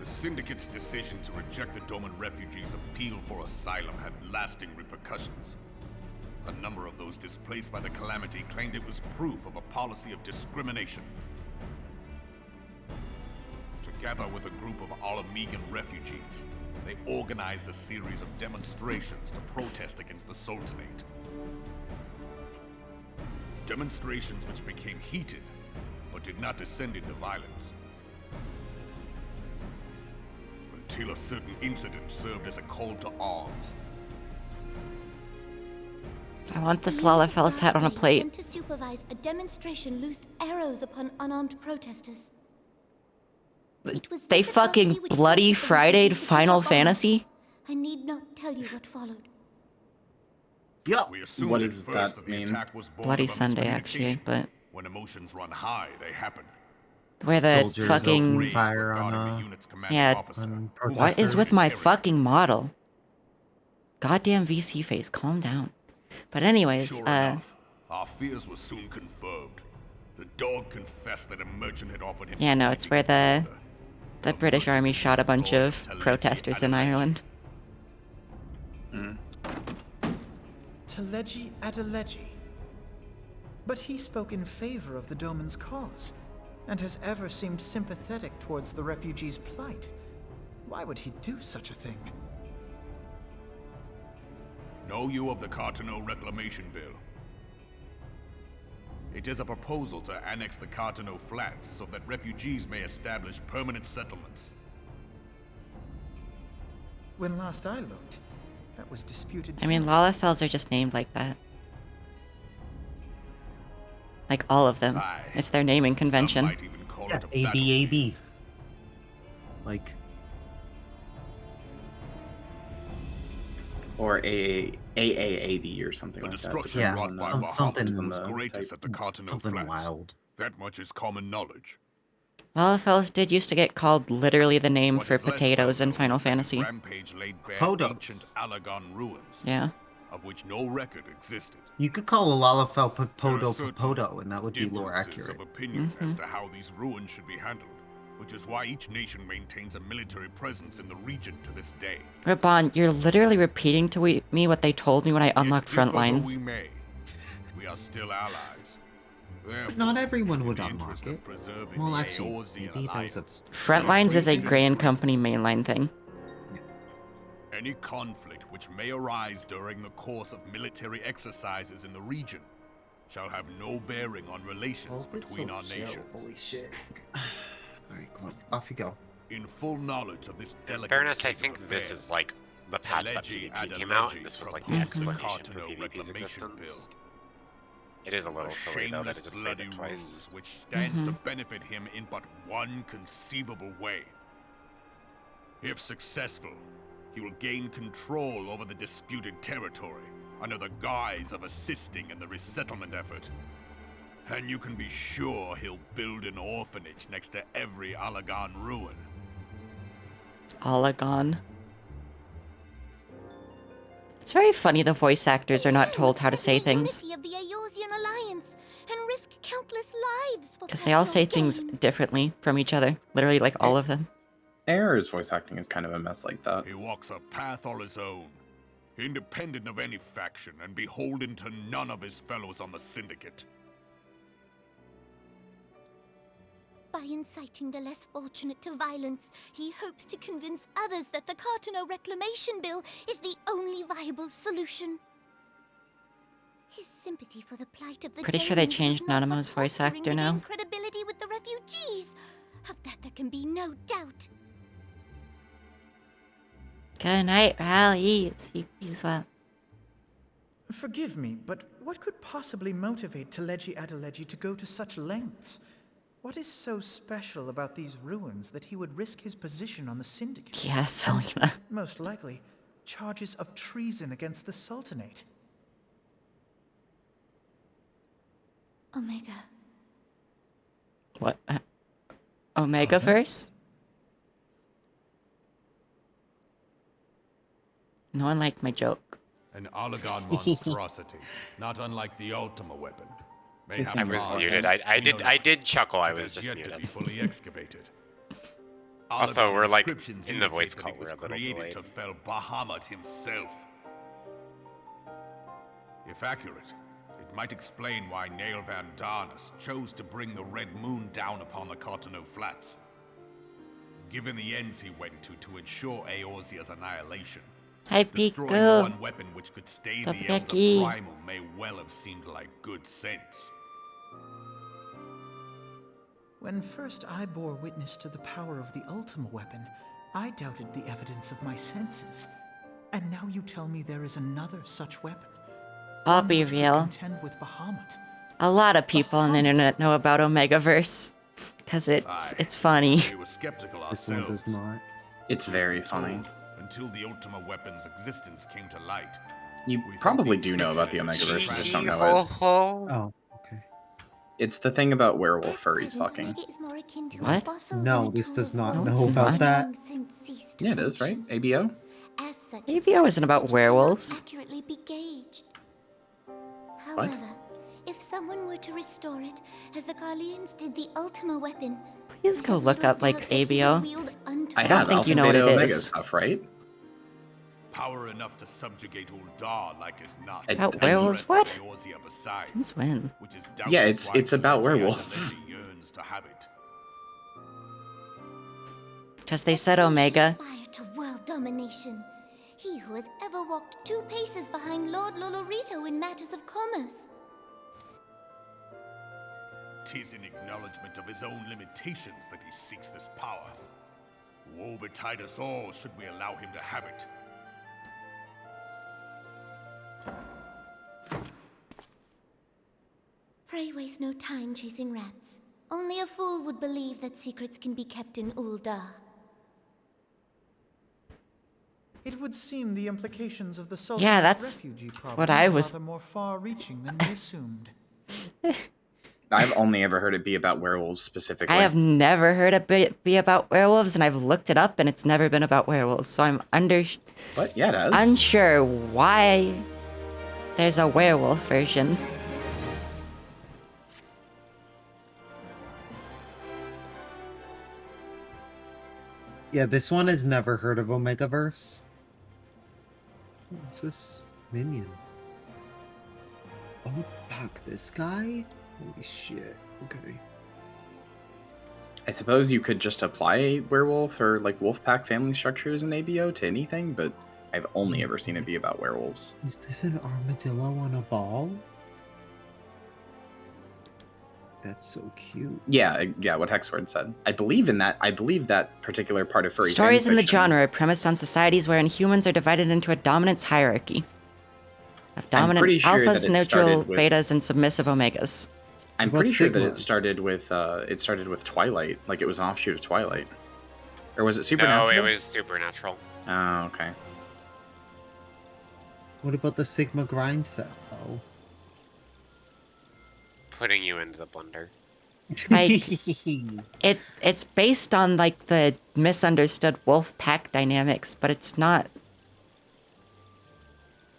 The Syndicate's decision to reject the Doman refugees' appeal for asylum had lasting repercussions. A number of those displaced by the calamity claimed it was proof of a policy of discrimination. Together with a group of Alamegan refugees, they organized a series of demonstrations to protest against the Sultanate. Demonstrations which became heated, but did not descend into violence. Until a certain incident served as a call to arms. I want this Lalafell's hat on a plate. Sent to supervise a demonstration loosed arrows upon unarmed protesters. They fucking bloody Friday'd Final Fantasy? I need not tell you what followed. Yup. What does that mean? Bloody Sunday, actually, but... When emotions run high, they happen. Where the Soldiers fucking... open fire on, Yeah, on what is with my fucking model? Goddamn VC face, calm down. But anyways, Sure enough, our fears were soon confirmed. The dog confessed that a merchant had offered him... yeah, no, it's where the British army shot a bunch of protesters in Ireland. Teleji Adeleji. But he spoke in favor of the Doman's cause, and has ever seemed sympathetic towards the refugees' plight. Why would he do such a thing? Know you of the Cartano Reclamation Bill? It is a proposal to annex the Cartano Flats so that refugees may establish permanent settlements. When last I looked, that was disputed. I mean, Lalafells are just named like that. Like, all of them. It's their naming convention. Yeah, ABAB. Like... Or AAAB or something The like that. destruction Depends wrought on by the- something Bahamut was on the greatest type. at the Cartano Something Flats. wild. That much is common knowledge. Lalafells did used to get called literally the name What for is less potatoes in well-known Final is that the Fantasy. Rampage laid bare Podos. ancient Alagon ruins, Yeah. of which no record existed. You could call a Lalafell There are Popoto certain Popoto, and that would be lore differences accurate. of opinion as to how these ruins should be handled, which is why each nation maintains a military presence in the region to this day. Raban, you're literally repeating to me what they told me when I unlocked Yet differ though Frontlines. we may, we are still allies. But not everyone would in the unlock interest it. of preserving Well, the actually, Eorzean maybe that was a... alliance, Frontlines is a Grand Company mainline thing. any conflict which may arise during the course of military exercises in the region shall have no bearing on relations between our nations. Holy shit. Alright, off you go. In full knowledge of this delicate fairness, I state of think this is affairs, like the patch that Teleji PvP came out, Adeleji and this was like the proposed the explanation for Cartano PvP's Reclamation existence. Bill. It is a little A silly though that shameless it just plays bloody it twice. ruse which stands to benefit him in but one conceivable way. If successful, he will gain control over the disputed territory under the guise of assisting in the resettlement effort. And you can be sure he'll build an orphanage next to every Alagan ruin. Alagon. It's very funny the voice actors are not told how to say things. Of the Eorzean Alliance and risk countless lives for Because they all say personal things gain. differently from each other. Literally, like, all of them. ARR's voice acting is kind of a mess like that. He walks a path all his own, independent of any faction and beholden to none of his fellows on the Syndicate. By inciting the less fortunate to violence, he hopes to convince others that the Cartano Reclamation Bill is the only viable solution. His sympathy for the plight of the Pretty sure they Daemons changed was not Nanamo's but voice fostering actor to now. gain credibility with the refugees. Of that there can be no doubt. Good night, Rally. Sleep well. Forgive me, but what could possibly motivate Teleji Adeleji to go to such lengths? What is so special about these ruins that he would risk his position on the Syndicate? Yes, Selena. Most likely, charges of treason against the Sultanate. Omega. What? Omegaverse? No one liked my joke. An Alagan monstrosity, not unlike the Ultima weapon. I was muted. I did chuckle. I was just muted. To be fully excavated. Also, Alagan we're like inscriptions in the indicate voice that call. it We're was a little created delayed. to fell Bahamut himself. If accurate, it might explain why Nail Van Darnus chose to bring the Red Moon down upon the Cartano Flats. Given the ends he went to ensure Eorzea's annihilation, Hi, destroying Pico. one weapon which could stay the Topeki. Elder Primal may well have seemed like good sense. When first I bore witness to the power of the Ultima weapon, I doubted the evidence of my senses. And now you tell me there is another such weapon. I'll One be which could real. contend with Bahamut. A lot of people on the internet know about Omegaverse. Because it's funny. We were skeptical This one ourselves. does not. It's very funny. Until the Ultima weapon's existence came to light. You probably do know about the Omegaverse, you just don't know it. Oh, okay. It's the thing about werewolf furries fucking. Omega is more akin to a What? fossil than No, a this tool does of not war. No, it's know about not. that. Long since ceased to Yeah, it is, right? function. ABO? As such, ABO isn't about werewolves. accurately be gauged. However, if someone were to restore it, as the Carlians did the Ultima weapon, Please go look up, like, ABO. I don't have think Alpha, you know what Beta, it Omega is. stuff, right? Power enough to subjugate Uldar like as not. About And the werewolves? rest What? of Eorzea besides, Since when? which is Yeah, doubtless it's why about Eorzea werewolves. Adeleji yearns to have it. Because they said Omega. Aspire to world domination. He who has ever walked 2 paces behind Lord Lolorito in matters of commerce. 'Tis in acknowledgement of his own limitations that he seeks this power. Woe betide us all should we allow him to have it. Pray waste no time chasing rats. Only a fool would believe that secrets can be kept in Uldar. It would seem the implications of the Yeah, Sultan's that's refugee problem what I are was. rather more far-reaching than we assumed. I've only ever heard it be about werewolves specifically. I have never heard it be about werewolves, and I've looked it up, and it's never been about werewolves. So I'm What? Yeah, it has. unsure why there's a werewolf version. Yeah, this one has never heard of Omegaverse. What's this minion? Oh, fuck, this guy? Holy shit. Okay. I suppose you could just apply werewolf or like wolf pack family structures in ABO to anything, but I've only ever seen it be about werewolves. Is this an armadillo on a ball? That's so cute. Yeah, what Hexword said. I believe that particular part of furry Stories in the fanfiction- genre are premised on societies wherein humans are divided into a dominance hierarchy of dominant pretty sure alphas, that it neutral started with- betas, and submissive omegas. I'm What pretty sure that Sigma? it started with Twilight, like it was an offshoot of Twilight. Or was it Supernatural? No, it was Supernatural. Oh, okay. What about the Sigma grind cell? Oh. Putting you into the blender. Like, it's based on like the misunderstood wolf pack dynamics, but it's not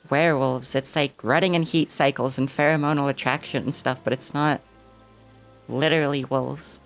werewolves. It's like rutting and heat cycles and pheromonal attraction and stuff, but it's not literally wolves.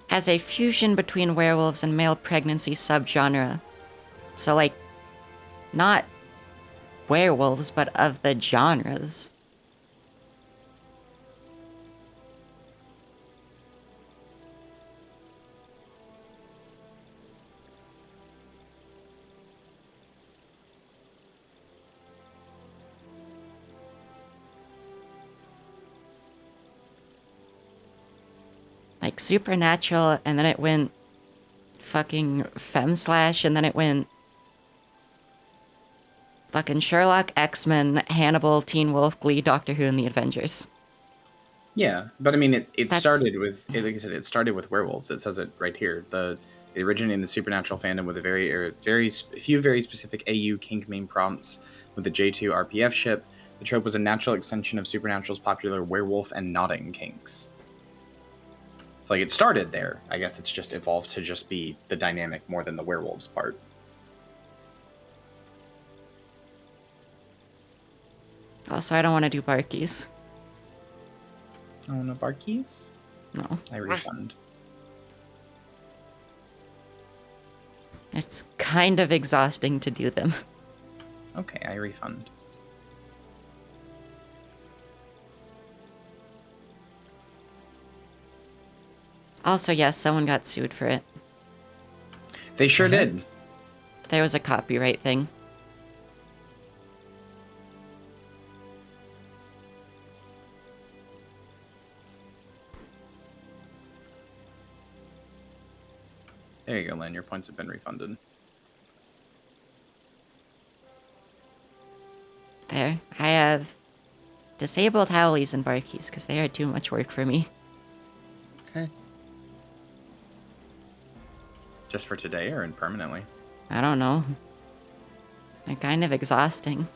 As a fusion between werewolves and male pregnancy subgenre. So, like, not werewolves, but of the genres. Like Supernatural, and then it went fucking Femslash, and then it went fucking Sherlock, X-Men, Hannibal, Teen Wolf, Glee, Doctor Who, and the Avengers. Yeah, but I mean, it That's- started with, like I said, it started with werewolves. It says it right here. It originated in the Supernatural fandom with a very specific AU kink main prompts with the J2 RPF ship. The trope was a natural extension of Supernatural's popular werewolf and nodding kinks. So, like, it started there. I guess it's just evolved to just be the dynamic more than the werewolves part. Also, I don't want to do Barkies. Oh, no Barkies? No. I refund. It's kind of exhausting to do them. Okay, I refund. Also, yes, someone got sued for it. They sure did. There was a copyright thing. There you go, Lynn. Your points have been refunded. There. I have disabled Howlies and Barkies because they are too much work for me. Okay. Just for today or permanently? I don't know. They're kind of exhausting.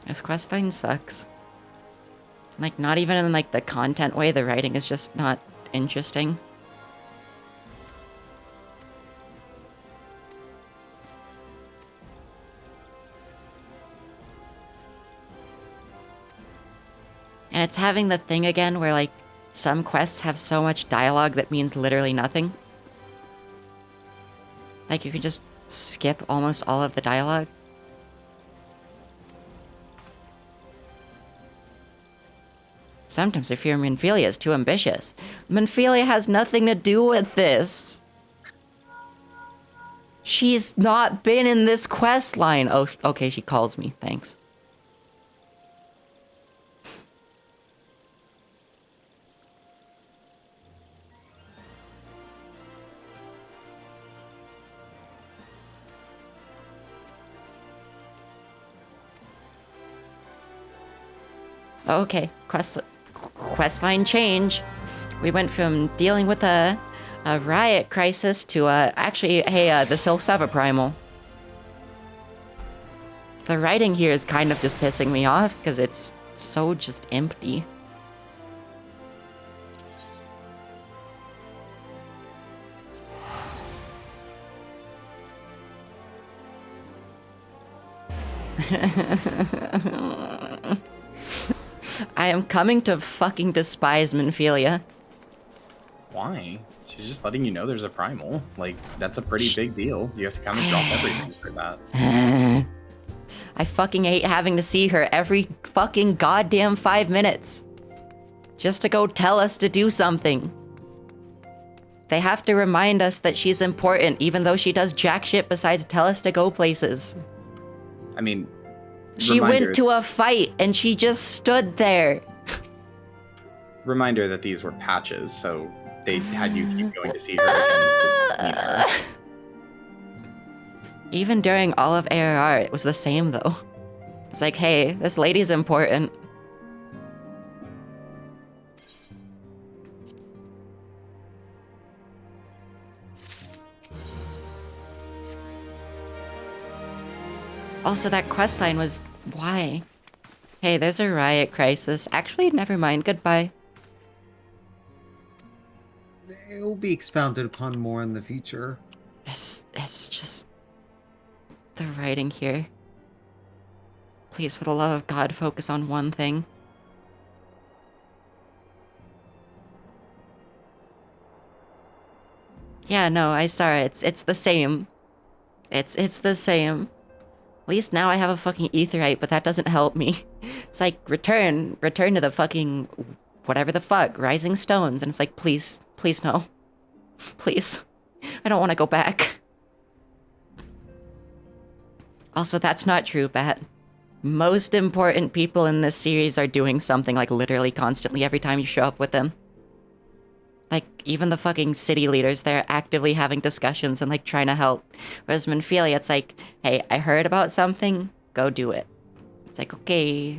This questline sucks. Like, not even in, like, the content way, the writing is just not interesting. And it's having the thing again where, like, some quests have so much dialogue that means literally nothing. Like, you can just skip almost all of the dialogue. Sometimes I fear Minfilia is too ambitious. Minfilia has nothing to do with this. She's not been in this quest line. Oh, okay, she calls me. Thanks. Okay, questline change. We went from dealing with a riot crisis to actually, hey, the Silseva Primal. The writing here is kind of just pissing me off because it's so just empty. I am coming to fucking despise Minphilia. Why? She's just letting you know there's a primal. Like, that's a pretty big deal. You have to kind of drop everything for that. I fucking hate having to see her every fucking goddamn 5 minutes. Just to go tell us to do something. They have to remind us that she's important, even though she does jack shit besides tell us to go places. I mean, She went to a fight and she just stood there. Reminder that these were patches, so they had you keep going to see her again. Even during all of ARR, it was the same though. It's like, hey, this lady's important. Also, that questline was... why? Hey, there's a riot crisis. Actually, never mind. Goodbye. It will be expounded upon more in the future. It's just... the writing here. Please, for the love of God, focus on one thing. Yeah, no, I saw it. It's the same. It's the same. At least now I have a fucking aetherite, but that doesn't help me. It's like, return to the fucking... whatever the fuck, rising stones. And it's like, please, please no. Please. I don't want to go back. Also, that's not true, Bat. Most important people in this series are doing something, like, literally constantly every time you show up with them. Like, even the fucking city leaders, they're actively having discussions and, like, trying to help. Whereas Minphilia, it's like, hey, I heard about something, go do it. It's like, okay.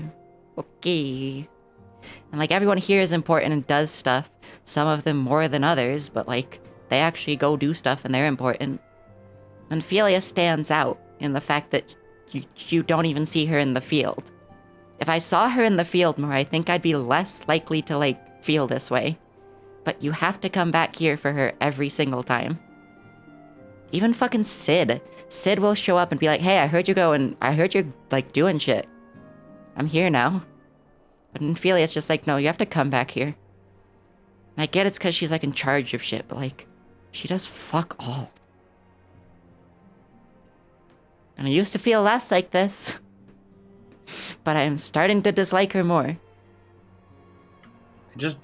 And, like, everyone here is important and does stuff. Some of them more than others, but, like, they actually go do stuff and they're important. Minphilia stands out in the fact that you don't even see her in the field. If I saw her in the field more, I think I'd be less likely to, like, feel this way. But you have to come back here for her every single time. Even fucking Sid. Sid will show up and be like, hey, I heard you're, like, doing shit. I'm here now. But Minphilia's just like, no, you have to come back here. And I get it's because she's, like, in charge of shit, but, like, she does fuck all. And I used to feel less like this. But I am starting to dislike her more.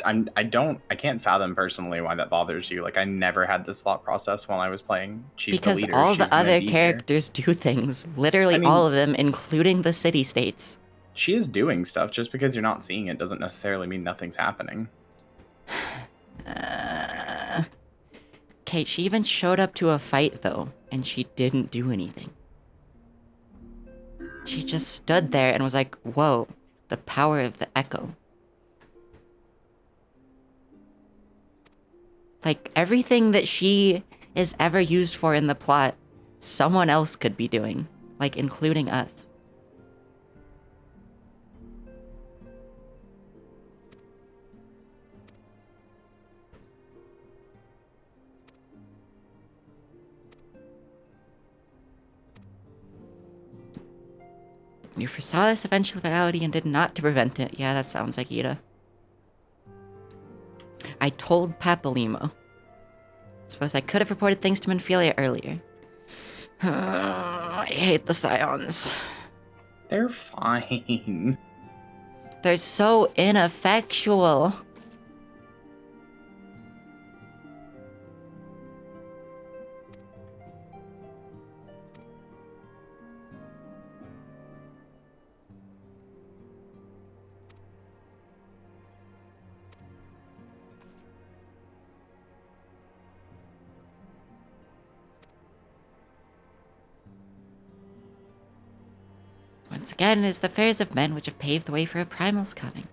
I can't fathom personally why that bothers you. Like, I never had this thought process while I was playing. She's because the leader. all She's the gonna other be characters do things. Literally I mean, all of them, including the city-states. She is doing stuff. Just because you're not seeing it doesn't necessarily mean nothing's happening. Okay, she even showed up to a fight, though, and she didn't do anything. She just stood there and was like, whoa, the power of the echo. Like, everything that she is ever used for in the plot, someone else could be doing. Like, including us. You foresaw this eventuality and did not to prevent it. Yeah, that sounds like Ida. I told Papalimo. Suppose I could have reported things to Minphilia earlier. I hate the Scions. They're fine. They're so ineffectual. Once again, it is the fears of men which have paved the way for a primal's coming.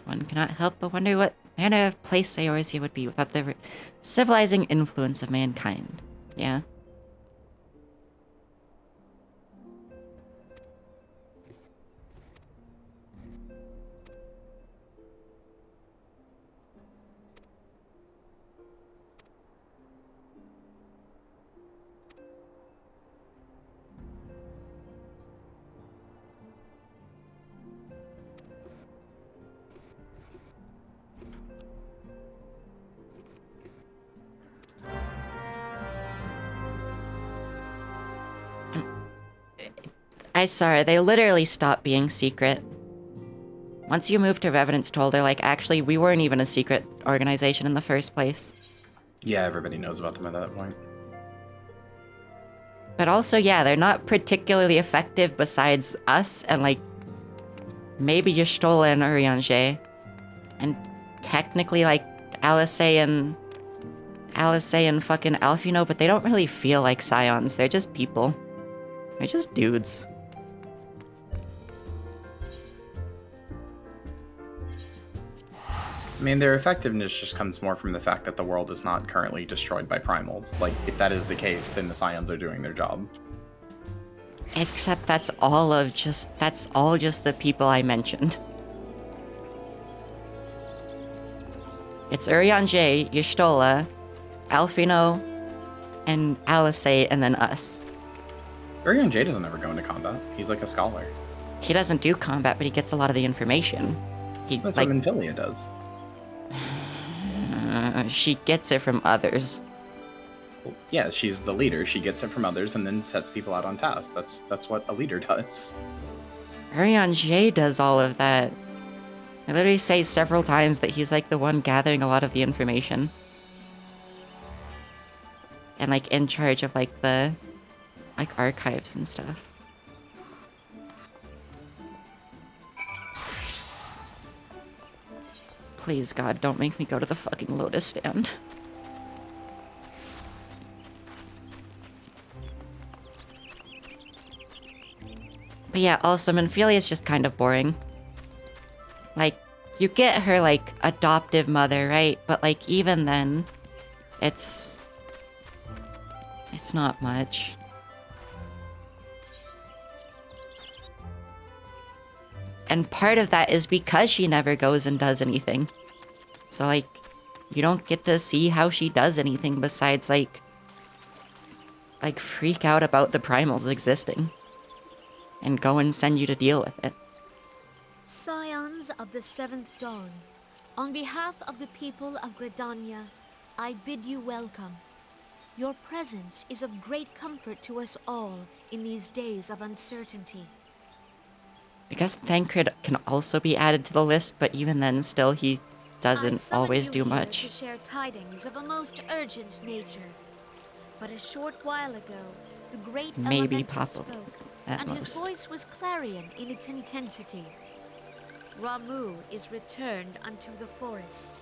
One cannot help but wonder what manner of place Eorzea would be without the civilizing influence of mankind. Yeah. Sorry, they literally stopped being secret. Once you move to Revenant's Toll, they're like, actually, we weren't even a secret organization in the first place. Yeah, everybody knows about them at that point. But also, yeah, they're not particularly effective besides us and, like, maybe Y'shtola and Urianger. And technically, like, Alice and fucking Alfino, but they don't really feel like Scions. They're just people. They're just dudes. I mean, their effectiveness just comes more from the fact that the world is not currently destroyed by primals. Like, if that is the case, then the Scions are doing their job. Except that's all just the people I mentioned. It's Urianger, Y'shtola, Alfino, and Alice, and then us. Urianger doesn't ever go into combat. He's like a scholar. He doesn't do combat, but he gets a lot of the information. That's what Minfilia does. She gets it from others. Well, yeah, she's the leader. She gets it from others and then sets people out on task. That's what a leader does. Urianger does all of that. I literally say several times that he's like the one gathering a lot of the information. And like in charge of like the archives and stuff. Please, God, don't make me go to the fucking Lotus stand. But yeah, also, Minfilia is just kind of boring. Like, you get her, like, adoptive mother, right? But, like, even then, it's not much. And part of that is because she never goes and does anything. So, like, you don't get to see how she does anything besides, like freak out about the primals existing. And go and send you to deal with it. Scions of the Seventh Dawn, on behalf of the people of Gridania, I bid you welcome. Your presence is of great comfort to us all in these days of uncertainty. I guess Thancred can also be added to the list, but even then, still, he doesn't always do much. To share tidings of a most urgent nature. But a short while ago, the great Maybe Elemental Popple, spoke, at and his most. voice was clarion in its intensity. Ramuh is returned unto the forest.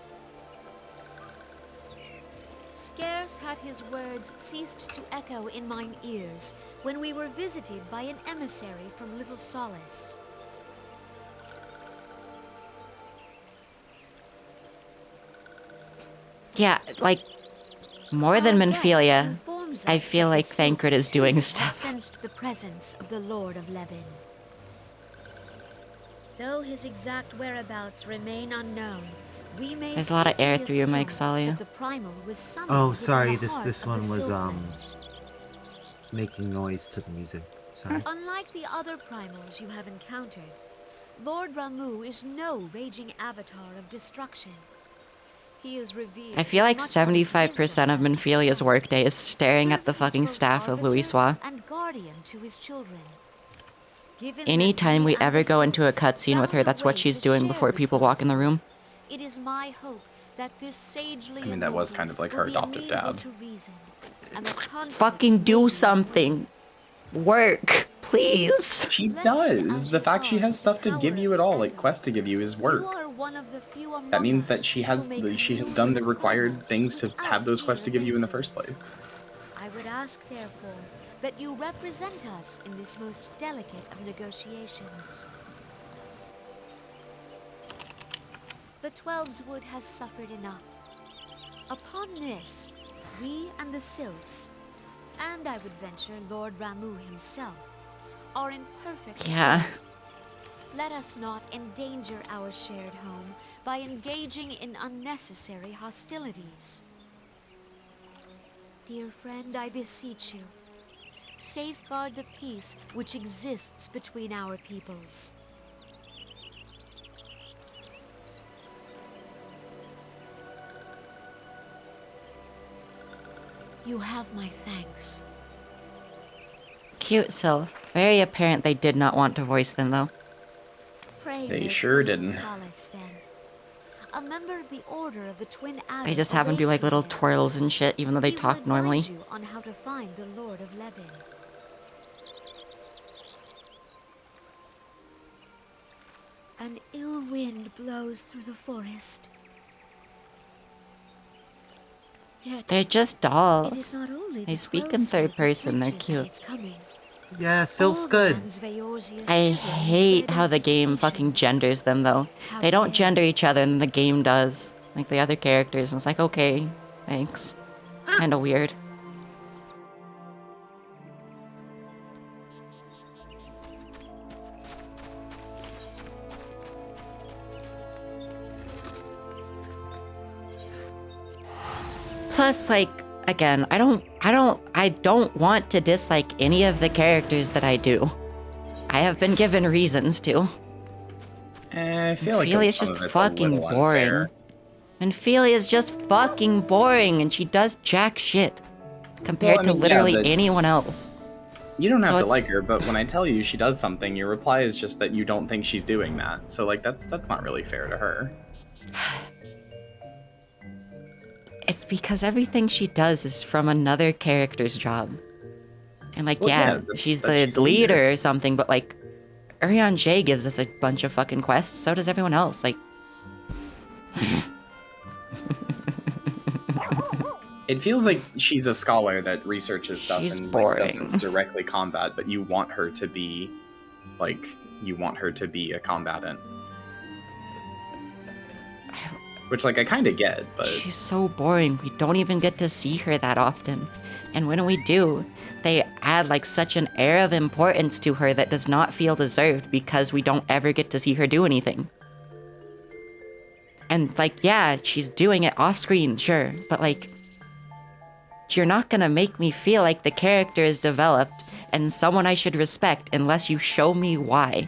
Scarce had his words ceased to echo in mine ears when we were visited by an emissary from Little Solace. Yeah, like, more than Minfilia, I feel like Thancred is doing stuff. Sensed the presence of the Lord of Levin. Though his exact whereabouts remain unknown, we may There's a lot of air through your mic, Salia. Oh, sorry, this one was making noise to the music. Sorry. Unlike the other primals you have encountered, Lord Ramuh is no raging avatar of destruction. He is revealed. I feel like 75% of Minfilia's workday is staring at the fucking staff of Louisoix. And guardian to his children. Anytime we ever go into a cutscene with her, that's what she's doing before people walk in the room. It is my hope that this sagely I mean, that was kind of like her adoptive dad. Fucking do something. Work, please. She does. The fact she has stuff to give you at all, like quests to give you, is work. That means that she has done the required things to have those quests to give you in the first place. I would ask, therefore, that you represent us in this most delicate of negotiations. The Twelveswood has suffered enough. Upon this, we and the Sylphs, and I would venture Lord Ramuh himself, are in perfect Yeah. agreement. Let us not endanger our shared home by engaging in unnecessary hostilities. Dear friend, I beseech you, safeguard the peace which exists between our peoples. You have my thanks. Cute Sylph. Very apparent they did not want to voice them, though. Pray They may sure find didn't. Solace then. A member of the Order of the Twin Atom They just have them do awaits like you little there. twirls and shit, even though they He will talk advise normally. you on how to find the Lord of Levin. An ill wind blows through the forest. Yet They're just it is dolls. not only They the speak in 12 third Sword that person, they're flinches at cute. its coming. Yeah, Sylph's good. I hate how the game fucking genders them, though. They don't gender each other, and the game does. Like the other characters, and it's like, okay, thanks. Kinda weird. Plus, like, again, I don't want to dislike any of the characters that I do. I have been given reasons to. I feel like Ophelia's some just of it's a fucking little boring. unfair. And Ophelia's just fucking boring, and she does jack shit compared Well, I mean, to literally yeah, but anyone else. You don't have So to like it's- her, but when I tell you she does something, your reply is just that you don't think she's doing that. So like that's not really fair to her. It's because everything she does is from another character's job. And like, Well, yeah, yeah, that's- she's that's the she's a leader. leader or something, but like, Urion J gives us a bunch of fucking quests, so does everyone else. Like, It feels like she's a scholar that researches stuff She's and boring. like, doesn't directly combat, but you want her to be a combatant. Which like I kind of get, but she's so boring. We don't even get to see her that often. And when we do, they add like such an air of importance to her that does not feel deserved because we don't ever get to see her do anything. And like, yeah, she's doing it off screen, sure, but like, you're not gonna make me feel like the character is developed and someone I should respect unless you show me why.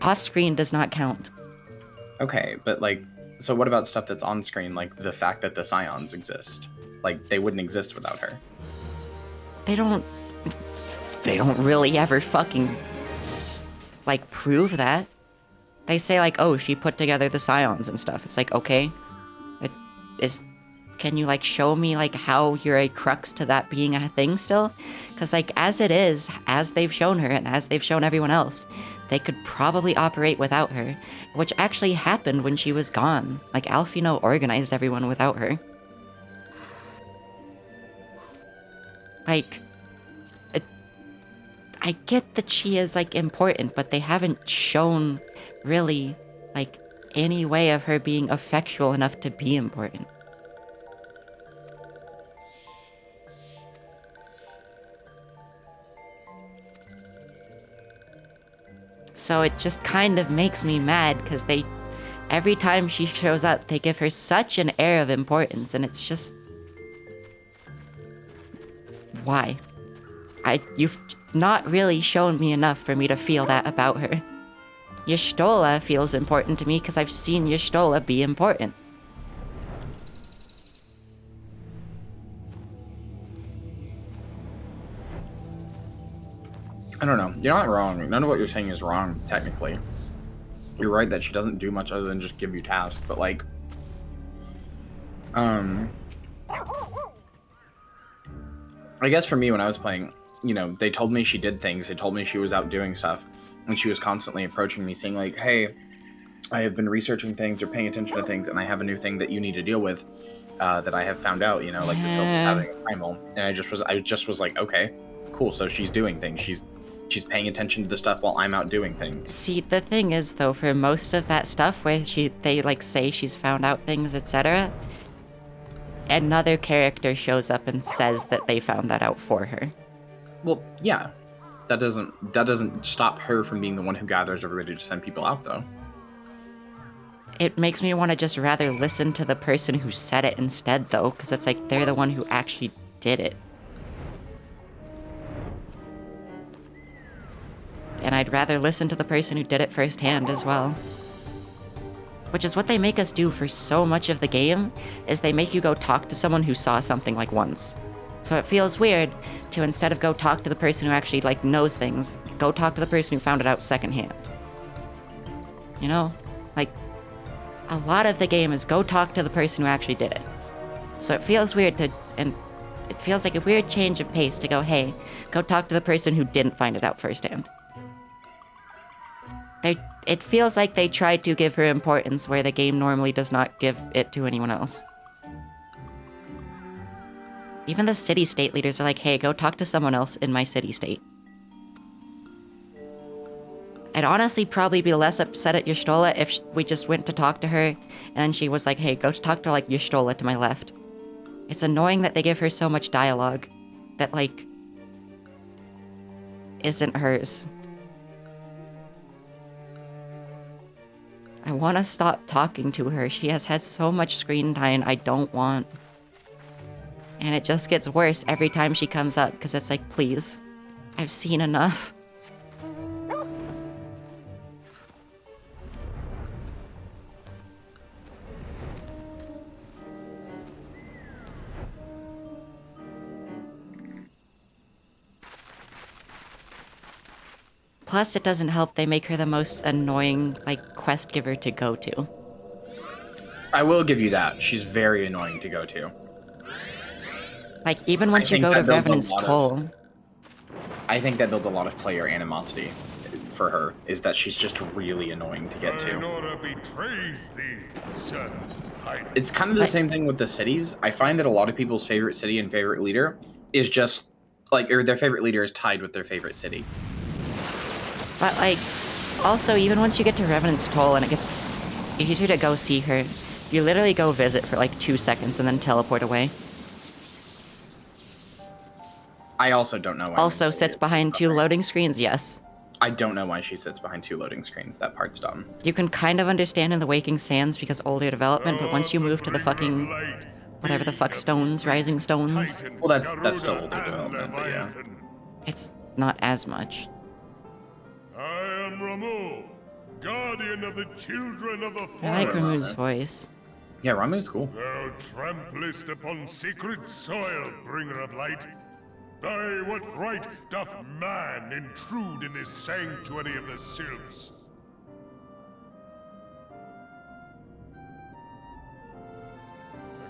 Off screen does not count. okay, but like, so what about stuff that's on screen, like the fact that the Scions exist? Like they wouldn't exist without her. They don't really ever fucking like prove that. They say like, oh, she put together the Scions and stuff. It's like, okay, can you like show me like how you're a crux to that being a thing still? Because like as it is, as they've shown her and as they've shown everyone else, they could probably operate without her, which actually happened when she was gone. Like Alfino organized everyone without her. Like, I get that she is like important, but they haven't shown really like any way of her being effectual enough to be important. So it just kind of makes me mad because every time she shows up, they give her such an air of importance, and it's just, why? You've not really shown me enough for me to feel that about her. Y'shtola feels important to me because I've seen Y'shtola be important. I don't know. You're not wrong. None of what you're saying is wrong, technically. You're right that she doesn't do much other than just give you tasks, but like, I guess for me when I was playing, you know, they told me she did things. They told me she was out doing stuff, and she was constantly approaching me saying like, hey, I have been researching things or paying attention to things, and I have a new thing that you need to deal with that I have found out, you know, like yourself having a primal. And I just was like, okay, cool. So she's doing things. She's paying attention to the stuff while I'm out doing things. See, the thing is, though, for most of that stuff where they like say she's found out things, etc., another character shows up and says that they found that out for her. Well, yeah, that doesn't stop her from being the one who gathers everybody to send people out, though. It makes me want to just rather listen to the person who said it instead, though, because it's like they're the one who actually did it. And I'd rather listen to the person who did it firsthand as well. Which is what they make us do for so much of the game, is they make you go talk to someone who saw something like once. So it feels weird to, instead of go talk to the person who actually, like, knows things, go talk to the person who found it out secondhand. You know? Like, a lot of the game is go talk to the person who actually did it. So it feels weird to, and it feels like a weird change of pace to go, hey, go talk to the person who didn't find it out firsthand. It feels like they tried to give her importance where the game normally does not give it to anyone else. Even the city-state leaders are like, hey, go talk to someone else in my city-state. I'd honestly probably be less upset at Y'shtola if we just went to talk to her, and then she was like, hey, go talk to, like, Y'shtola to my left. It's annoying that they give her so much dialogue that, like, isn't hers. I want to stop talking to her. She has had so much screen time I don't want. And it just gets worse every time she comes up, because it's like, please, I've seen enough. Plus, it doesn't help they make her the most annoying, like, quest giver to go to. I will give you that. She's very annoying to go to. Like, even once you go to Revenant's Toll. I think that builds a lot of player animosity for her, is that she's just really annoying to get to. It's kind of the same thing with the cities. I find that a lot of people's favorite city and favorite leader is just, like, or their favorite leader is tied with their favorite city. But, like, also, even once you get to Revenant's Toll and it gets easier to go see her, you literally go visit for, like, 2 seconds and then teleport away. I also don't know why. Also sits behind 2 loading screens, yes. I don't know why she sits behind 2 loading screens. That part's dumb. You can kind of understand in the Waking Sands because older development, but once you move to the fucking... whatever the fuck stones, Rising Stones... Well, that's still older development, but yeah. It's not as much. I am Ramu, guardian of the children of the forest. I like Ramu's voice. Yeah, Ramu's cool. Thou tramplest upon sacred soil, bringer of light. By what right doth man intrude in this sanctuary of the sylphs?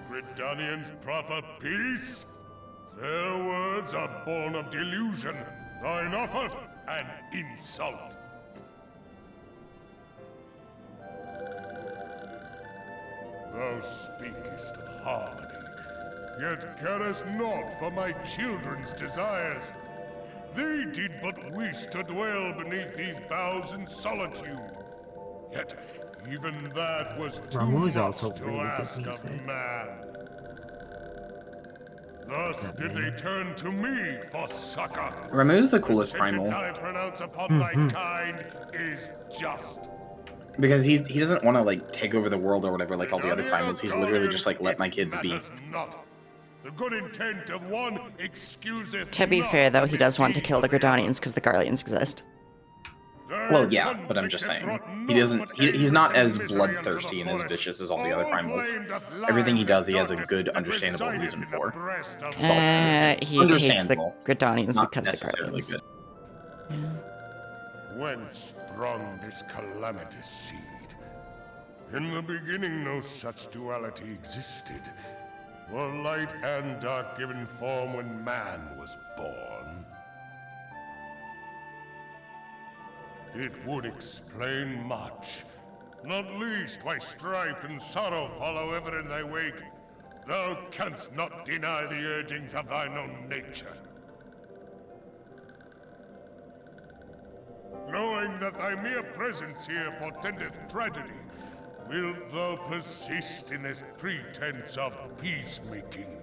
The Gridanians proffer peace? Their words are born of delusion, thine offer an insult. Thou speakest of harmony, yet carest naught for my children's desires. They did but wish to dwell beneath these boughs in solitude. Yet even that was too Ramu's much also to really good ask music. of man. Thus did they turn to me for succor. Ramu's the coolest primal. The sentence I pronounce upon thy kind is just. Because he doesn't want to, like, take over the world or whatever like all the other primals. He's literally just like, let my kids be. Not. The good intent of one excuseth To be not fair, though, the he does want to misdeeds kill the of another. Guardians because the Guardians exist. Well, yeah, but I'm just saying. He doesn't. He's not as bloodthirsty and as vicious as all the other primals. Everything he does, he has a good, understandable reason for. He hates the Understandable. Guardians Not because the necessarily Guardians. good. Whence sprung this calamitous seed? In the beginning no such duality existed. Were light and dark given form when man was born? It would explain much. Not least why strife and sorrow follow ever in thy wake. Thou canst not deny the urgings of thine own nature. Knowing that thy mere presence here portendeth tragedy, wilt thou persist in this pretense of peacemaking?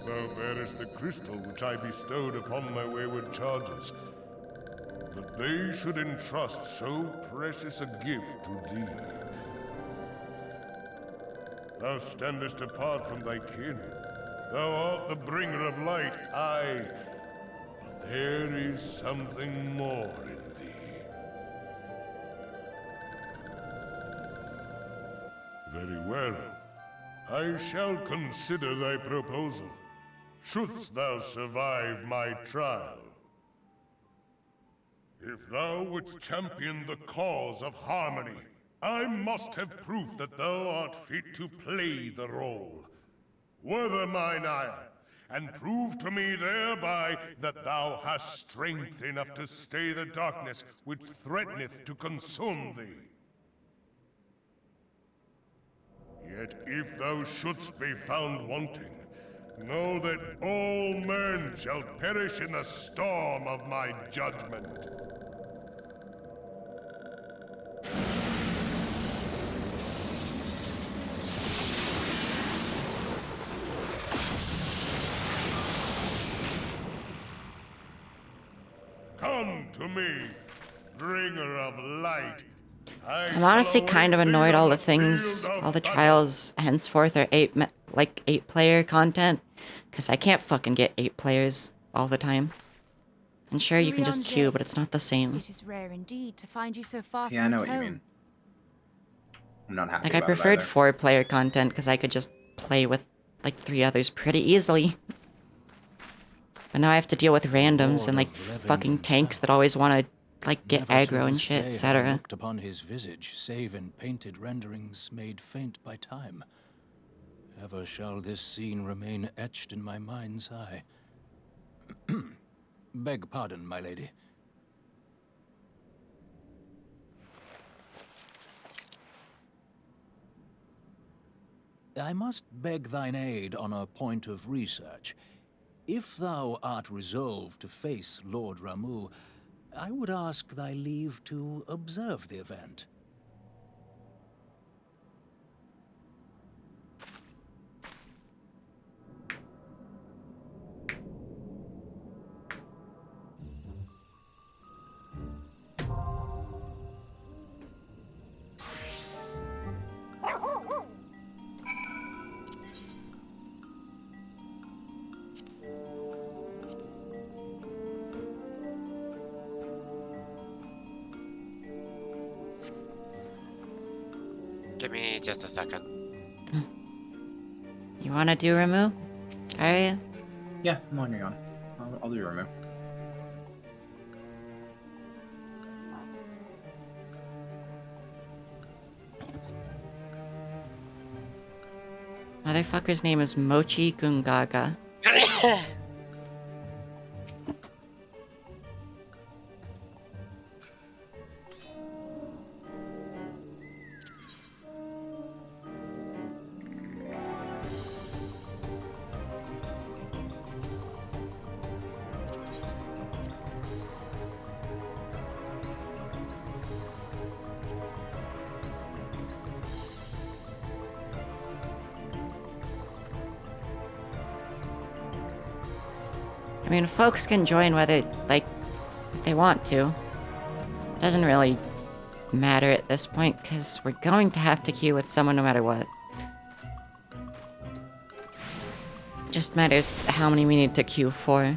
Thou bearest the crystal which I bestowed upon my wayward charges, that they should entrust so precious a gift to thee. Thou standest apart from thy kin. Thou art the bringer of light, aye. But there is something more in thee. Very well. I shall consider thy proposal, shouldst thou survive my trial. If thou wouldst champion the cause of harmony, I must have proof that thou art fit to play the role. Wither mine ire, and prove to me thereby that thou hast strength enough to stay the darkness which threateneth to consume thee. Yet if thou shouldst be found wanting, know that all men shall perish in the storm of my judgment. Come to me, bringer of light. I'm honestly kind of annoyed all the things, all the trials henceforth are 8-player content, because I can't fucking get 8 players all the time. And sure, you can just queue, but it's not the same. It is rare indeed to find you so far Yeah, I from know a what you tome. mean. I'm not happy Like, I about it preferred either. 4-player content, because I could just play with, like, 3 others pretty easily. But now I have to deal with randoms and, like, fucking tanks that always want to, like, get Never to aggro and this shit, day have I etc. looked upon his visage, save in painted renderings made faint by time. Ever shall this scene remain etched in my mind's eye. Beg pardon, my lady. I must beg thine aid on a point of research. If thou art resolved to face Lord Ramu, I would ask thy leave to observe the event. Give me just a second. You want to do Ramu? Are you? Yeah, I'm on your own. I'll do remove. Motherfucker's name is Mochi Gungaga. I mean, folks can join whether, like, if they want to. Doesn't really matter at this point, because we're going to have to queue with someone no matter what. Just matters how many we need to queue for.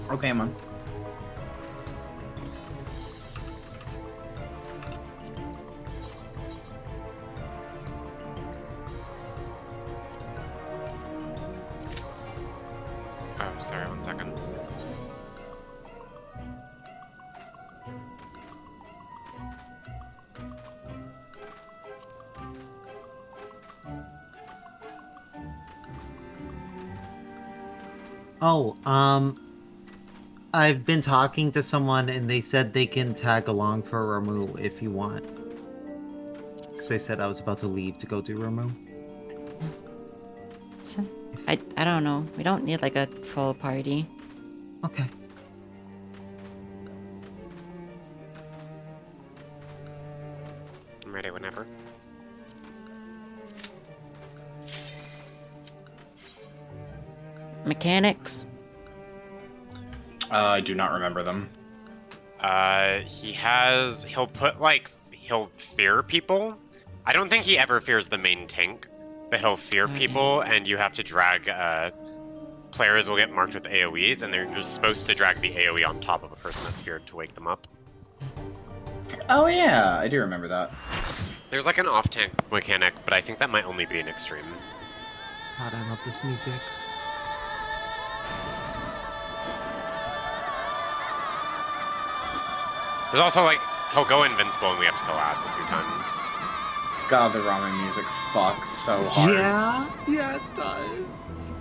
Okay, man. Oh, sorry, 1 second. Oh, I've been talking to someone and they said they can tag along for Ramu if you want. Because they said I was about to leave to go do Ramu. So, I don't know. We don't need like a full party. Okay. I'm ready whenever. Mechanics. I do not remember them. He'll put like, he'll fear people. I don't think he ever fears the main tank, but he'll fear people, and you have to drag, players will get marked with AoEs, and you're supposed to drag the AoE on top of a person that's feared to wake them up. Oh yeah, I do remember that. There's like an off-tank mechanic, but I think that might only be an extreme. God, I love this music. There's also like, he'll go invincible and we have to kill ads a few times. God, the ramen music fucks so hard. Yeah, it does.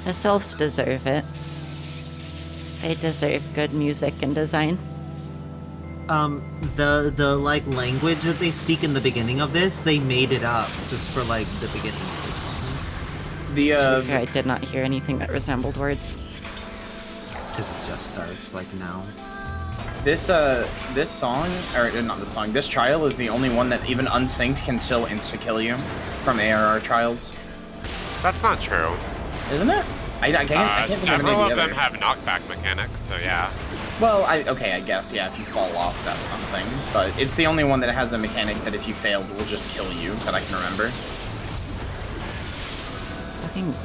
The Sylphs deserve it. They deserve good music and design. The like language that they speak in the beginning of this, they made it up just for like the beginning of this song. To be fair, I did not hear anything that resembled words. It's because it just starts like now. This song, or not this song, this trial is the only one that even unsynced can still insta-kill you from ARR trials. That's not true. Isn't it? I can't think of several any of them other. have knockback mechanics, so yeah. Well, okay, I guess, yeah, if you fall off, that's something. But it's the only one that has a mechanic that if you failed will just kill you, that I can remember. Fucking...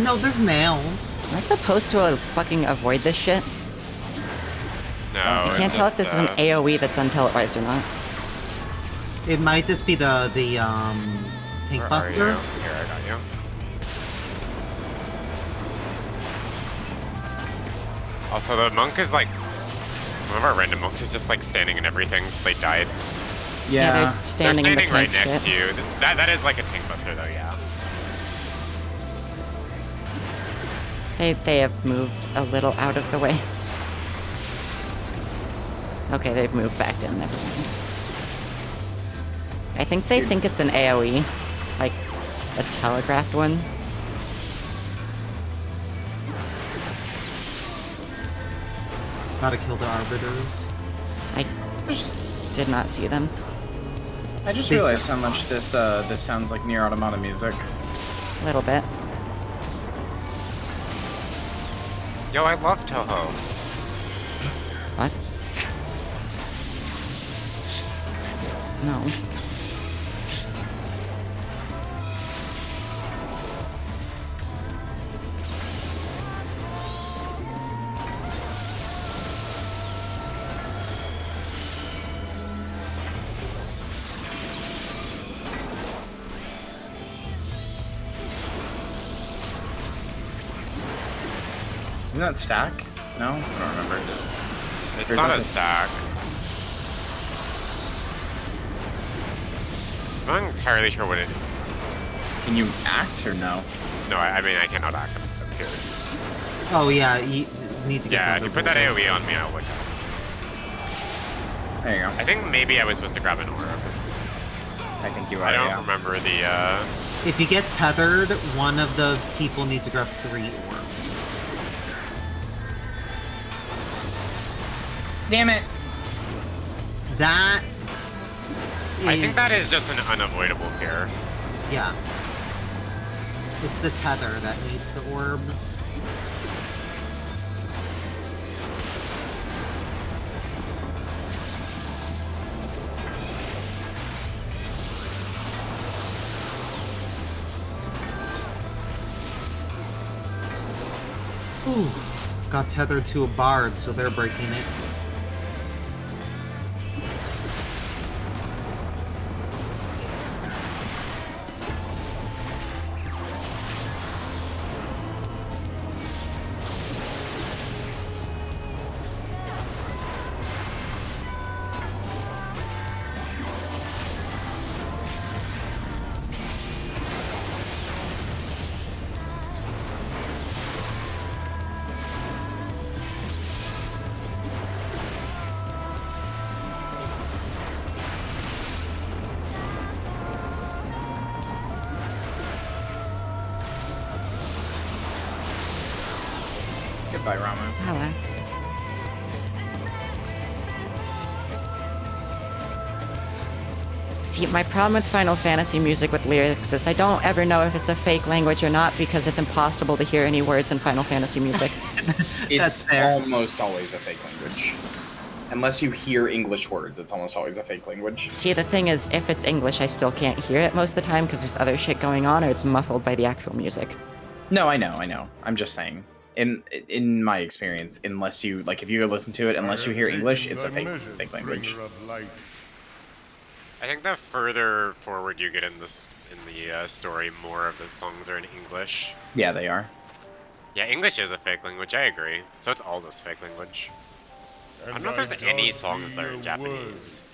No, there's nails. Am I supposed to fucking avoid this shit? No, I can't tell if this is an AoE that's untelevised or not. It might just be the tank Where buster. are you? Here, I got you. Also, the monk is like, one of our random monks is just like standing in everything, so they died. Yeah, they're standing in the right tank next pit. to you. That is like a tank buster though, yeah. They have moved a little out of the way. Okay, they've moved back in. Never mind. I think they think it's an AoE, like a telegraphed one. Gotta kill the arbiters. I did not see them. I just realized how much this sounds like Nier Automata music. A little bit. Yo, I love Toho. What? No. Isn't that stack? No? I don't remember. It's not a stack. I'm not entirely sure what it is. Can you act or no? No, I mean, I cannot act up here. Oh yeah, you need to get. Yeah, if you put that AoE on me, I'll look. There you go. I think maybe I was supposed to grab an orb. I think you are. I don't yeah. remember the. If you get tethered, one of the people need to grab 3 orbs. Damn it! That. I think that is just an unavoidable fear. Yeah. It's the tether that needs the orbs. Ooh, got tethered to a bard, so they're breaking it. Bye, Rama. Hello. See, my problem with Final Fantasy music with lyrics is I don't ever know if it's a fake language or not because it's impossible to hear any words in Final Fantasy music. It's almost always a fake language. Unless you hear English words, it's almost always a fake language. See, the thing is, if it's English, I still can't hear it most of the time because there's other shit going on or it's muffled by the actual music. No, I know. I'm just saying. In my experience, unless you, like, if you listen to it, unless you hear English, it's a fake language. I think the further forward you get in this story, more of the songs are in English. Yeah, they are. Yeah, English is a fake language. I agree. So it's all just fake language. I don't know if there's any songs that are in Japanese.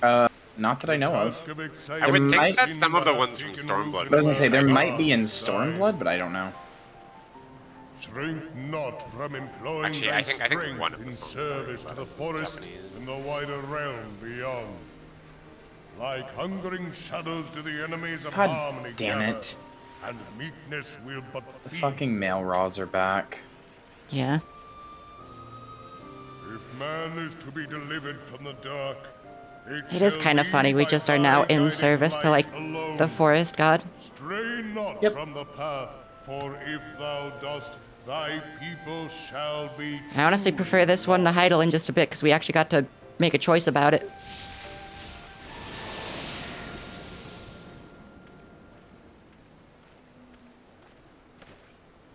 Not that I know of. I would think that some of the ones from Stormblood. I was gonna say there might be in Stormblood, but I don't know. Shrink not from employing Actually, I think one of the in songs service to the forest and the wider realm beyond. Like hungering shadows to the enemies of God harmony damn gather, it. and meekness will but The feed. fucking male Raws are back. Yeah. If man is to be delivered from the dark, It is kind of funny, we just are now in service to, like, the forest god. Stray not from the path, for if thou dost, thy people shall be. I honestly prefer this one to Hydaelyn just a bit because we actually got to make a choice about it.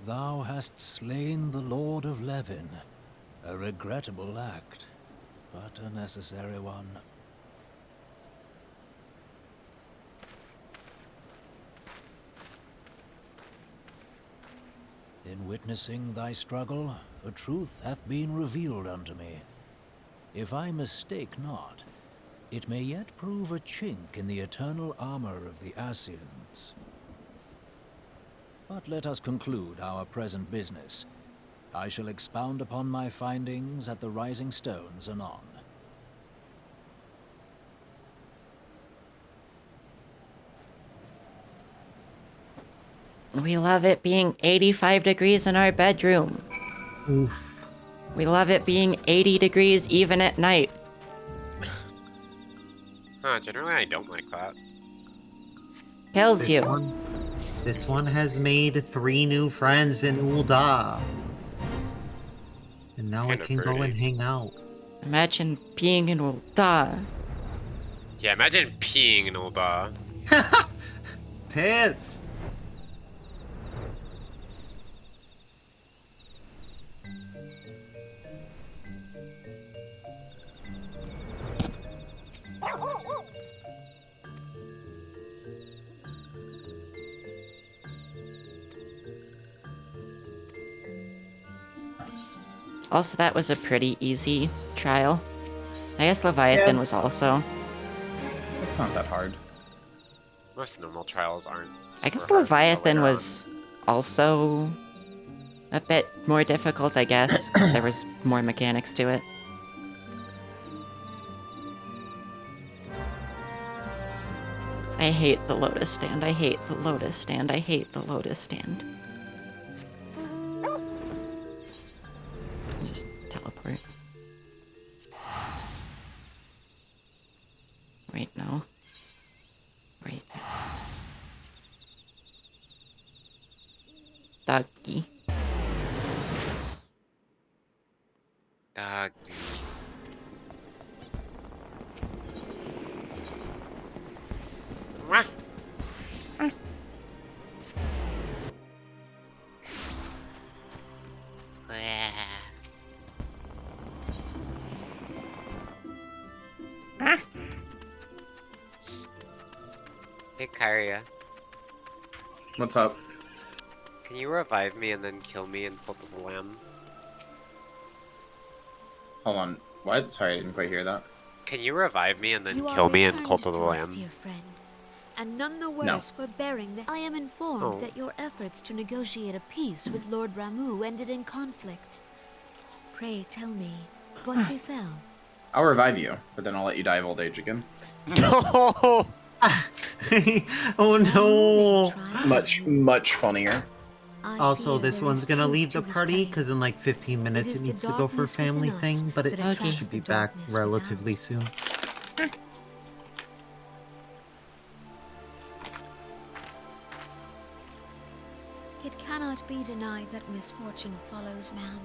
Thou hast slain the Lord of Levin. A regrettable act, but a necessary one. In witnessing thy struggle, a truth hath been revealed unto me. If I mistake not, it may yet prove a chink in the eternal armor of the Ascians. But let us conclude our present business. I shall expound upon my findings at the Rising Stones anon. We love it being 85 degrees in our bedroom. Oof. We love it being 80 degrees even at night. Generally I don't like that. Kills you. This one has made 3 new friends in Ul'dah. And now I can go and hang out. Imagine being in Ul'dah. Yeah, imagine peeing in Ul'dah. Piss! Also, that was a pretty easy trial. I guess Leviathan was also. It's not that hard. Most normal trials aren't. I guess super hard Leviathan later was also a bit more difficult, I guess, because there was more mechanics to it. I hate the Lotus Stand, I hate the Lotus Stand, I hate the Lotus Stand. Just teleport. Wait, no. Right there. Doggy. Doggy. Hey, Kyria. What's up? Can you revive me and then kill me in Cult of the Lamb? Hold on. What? Sorry, I didn't quite hear that. Can you revive me and then You kill are me in returned Cult of the to us, Lamb? dear friend, and none the worse for bearing the... I am informed Oh. that your efforts to negotiate a peace with Lord Ramu ended in conflict. Pray tell me, what befell? I'll revive you, but then I'll let you die of old age again. Oh no! Much funnier. Also, fear this there one's is gonna truth leave to the his party claim. because in like 15 minutes is it the needs to go for a darkness within family us thing, but it that attracts should the be back darkness relatively without. soon. It cannot be denied that misfortune follows man.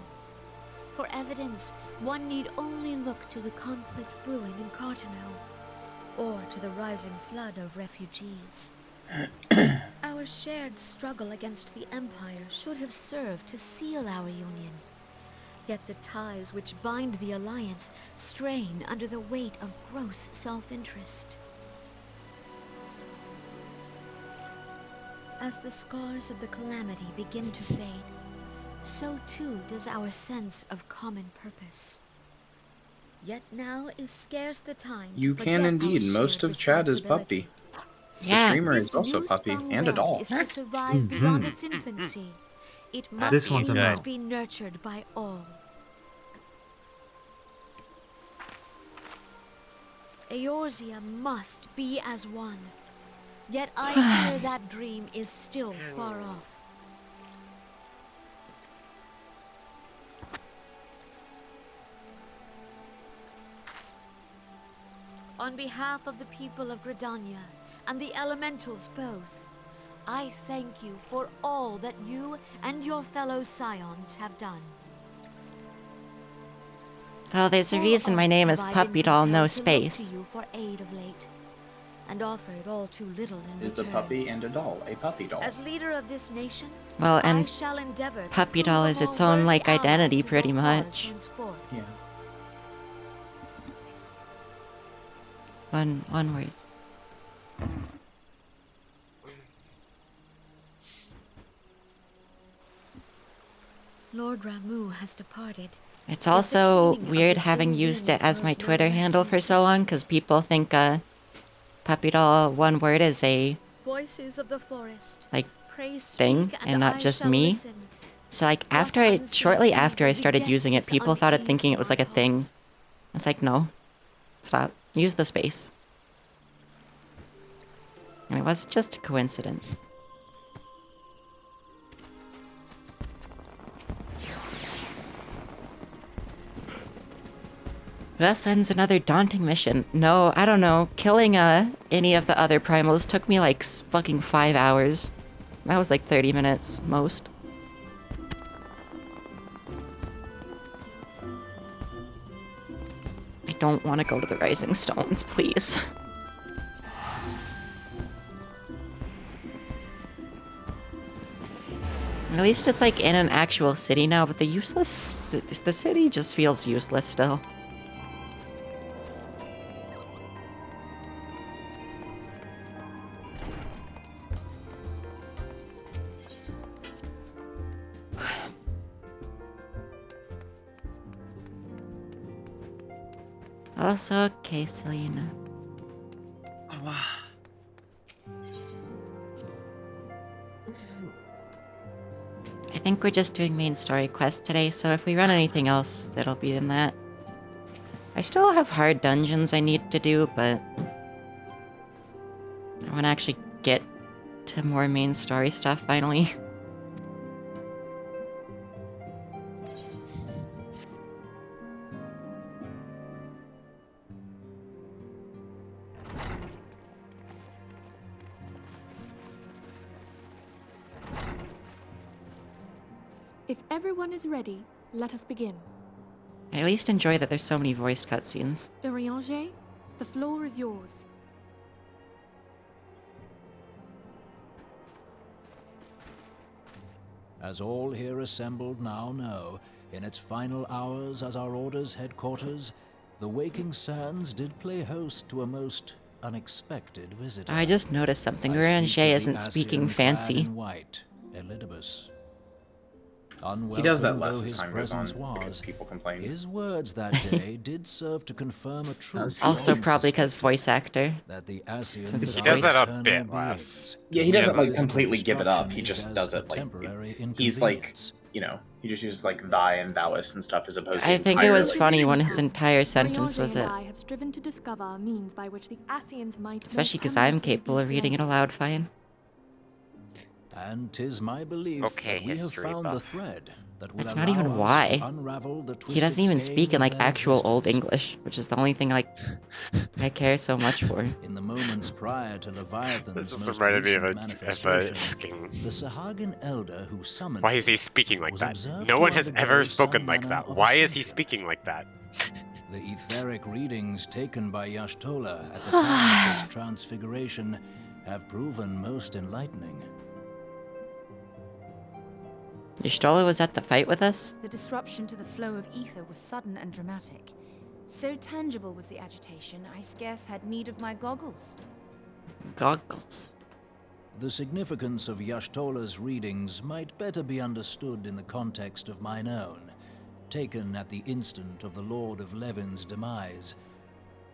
For evidence, one need only look to the conflict brewing in Cartano, or to the rising flood of refugees. Our shared struggle against the Empire should have served to seal our union. Yet the ties which bind the Alliance strain under the weight of gross self-interest. As the scars of the calamity begin to fade, so too does our sense of common purpose. Yet now is scarce the time You to can forget indeed. our Most shared of chat is responsibility. puppy. The streamer is also This puppy new-sprung and a realm doll. is to survive beyond its infancy. It must This one's a needs no. be nurtured by all. Eorzea must be as one. Yet I fear that dream is still far off. On behalf of the people of Gridania and the elementals both, I thank you for all that you and your fellow scions have done. Oh, there's a reason my name is Puppy Doll, no space. To you for aid of late, and offered all too little in Is a return. puppy and a doll. A puppy doll. As leader of this nation, Well, I and shall endeavor to Puppy prove Doll a is more its own, worthy like, ally identity to pretty your cause much. henceforth. Yeah. One word. Lord Ramu has departed. It's Yet the also cleaning of weird this having living used being it as my grows no Twitter less handle for so long, because people think Puppy Doll, one word, is a, Voices of the forest. like, Pray thing, speak, and not I just shall me. listen. So, like, What shortly unseen after I evil started begets using it, this people started unease thinking in it was our like a thing. cause? It's like, no. Stop. Use the space. And it wasn't just a coincidence. Thus ends another daunting mission. No, I don't know. Killing any of the other primals took me like fucking 5 hours. That was like 30 minutes, most. I don't want to go to the Rising Stones, please. At least it's like in an actual city now, but the city just feels useless still. Also, okay, Selena. I think we're just doing main story quests today, so if we run anything else, it'll be in that. I still have hard dungeons I need to do, but I want to actually get to more main story stuff finally. If everyone is ready, let us begin. I at least enjoy that there's so many voiced cutscenes. Urianger, the floor is yours. As all here assembled now know, in its final hours as our Order's headquarters, the Waking Sands did play host to a most unexpected visitor. I just noticed something. I Urianger speak of the isn't speaking Ascian fancy. clad in white, Elidibus. He does that Unwelcome less though as his time goes on presence because was, people complain. his words that day did serve to confirm a truth. Also long probably because suspected, voice actor. that the Since Ascians it's He does that a eternal bit beings, less. Yeah, he to doesn't whose like completely give it up. He destruction just is does as it a like temporary he's like, inconvenience. you know, he just uses like thy and thouest and stuff as opposed to I think it entire, was like, funny when statements. his entire sentence Urianger was and it. I have striven to discover a means by which the Ascians might Especially more because I'm permanently capable of be reading it slain. aloud fine. And 'tis my belief Okay, that we have history found the buff. thread that will That's not allow even us why. to unravel the He twisted doesn't even skein speak in of like their actual Old existence. English, which is the only thing like I care so much for. In the moments prior to This Leviathan's just most reminded me recent of a manifestation, fucking. the Sahagan elder who summoned Why is he him speaking like was that? observed No to one has undergo ever some spoken like manner that. of Why is he ascension. speaking like that? The etheric readings taken by Yashtola at the time of his transfiguration have proven most enlightening. Y'shtola was at the fight with us? The disruption to the flow of ether was sudden and dramatic. So tangible was the agitation, I scarce had need of my goggles. Goggles. The significance of Yashtola's readings might better be understood in the context of mine own, taken at the instant of the Lord of Levin's demise.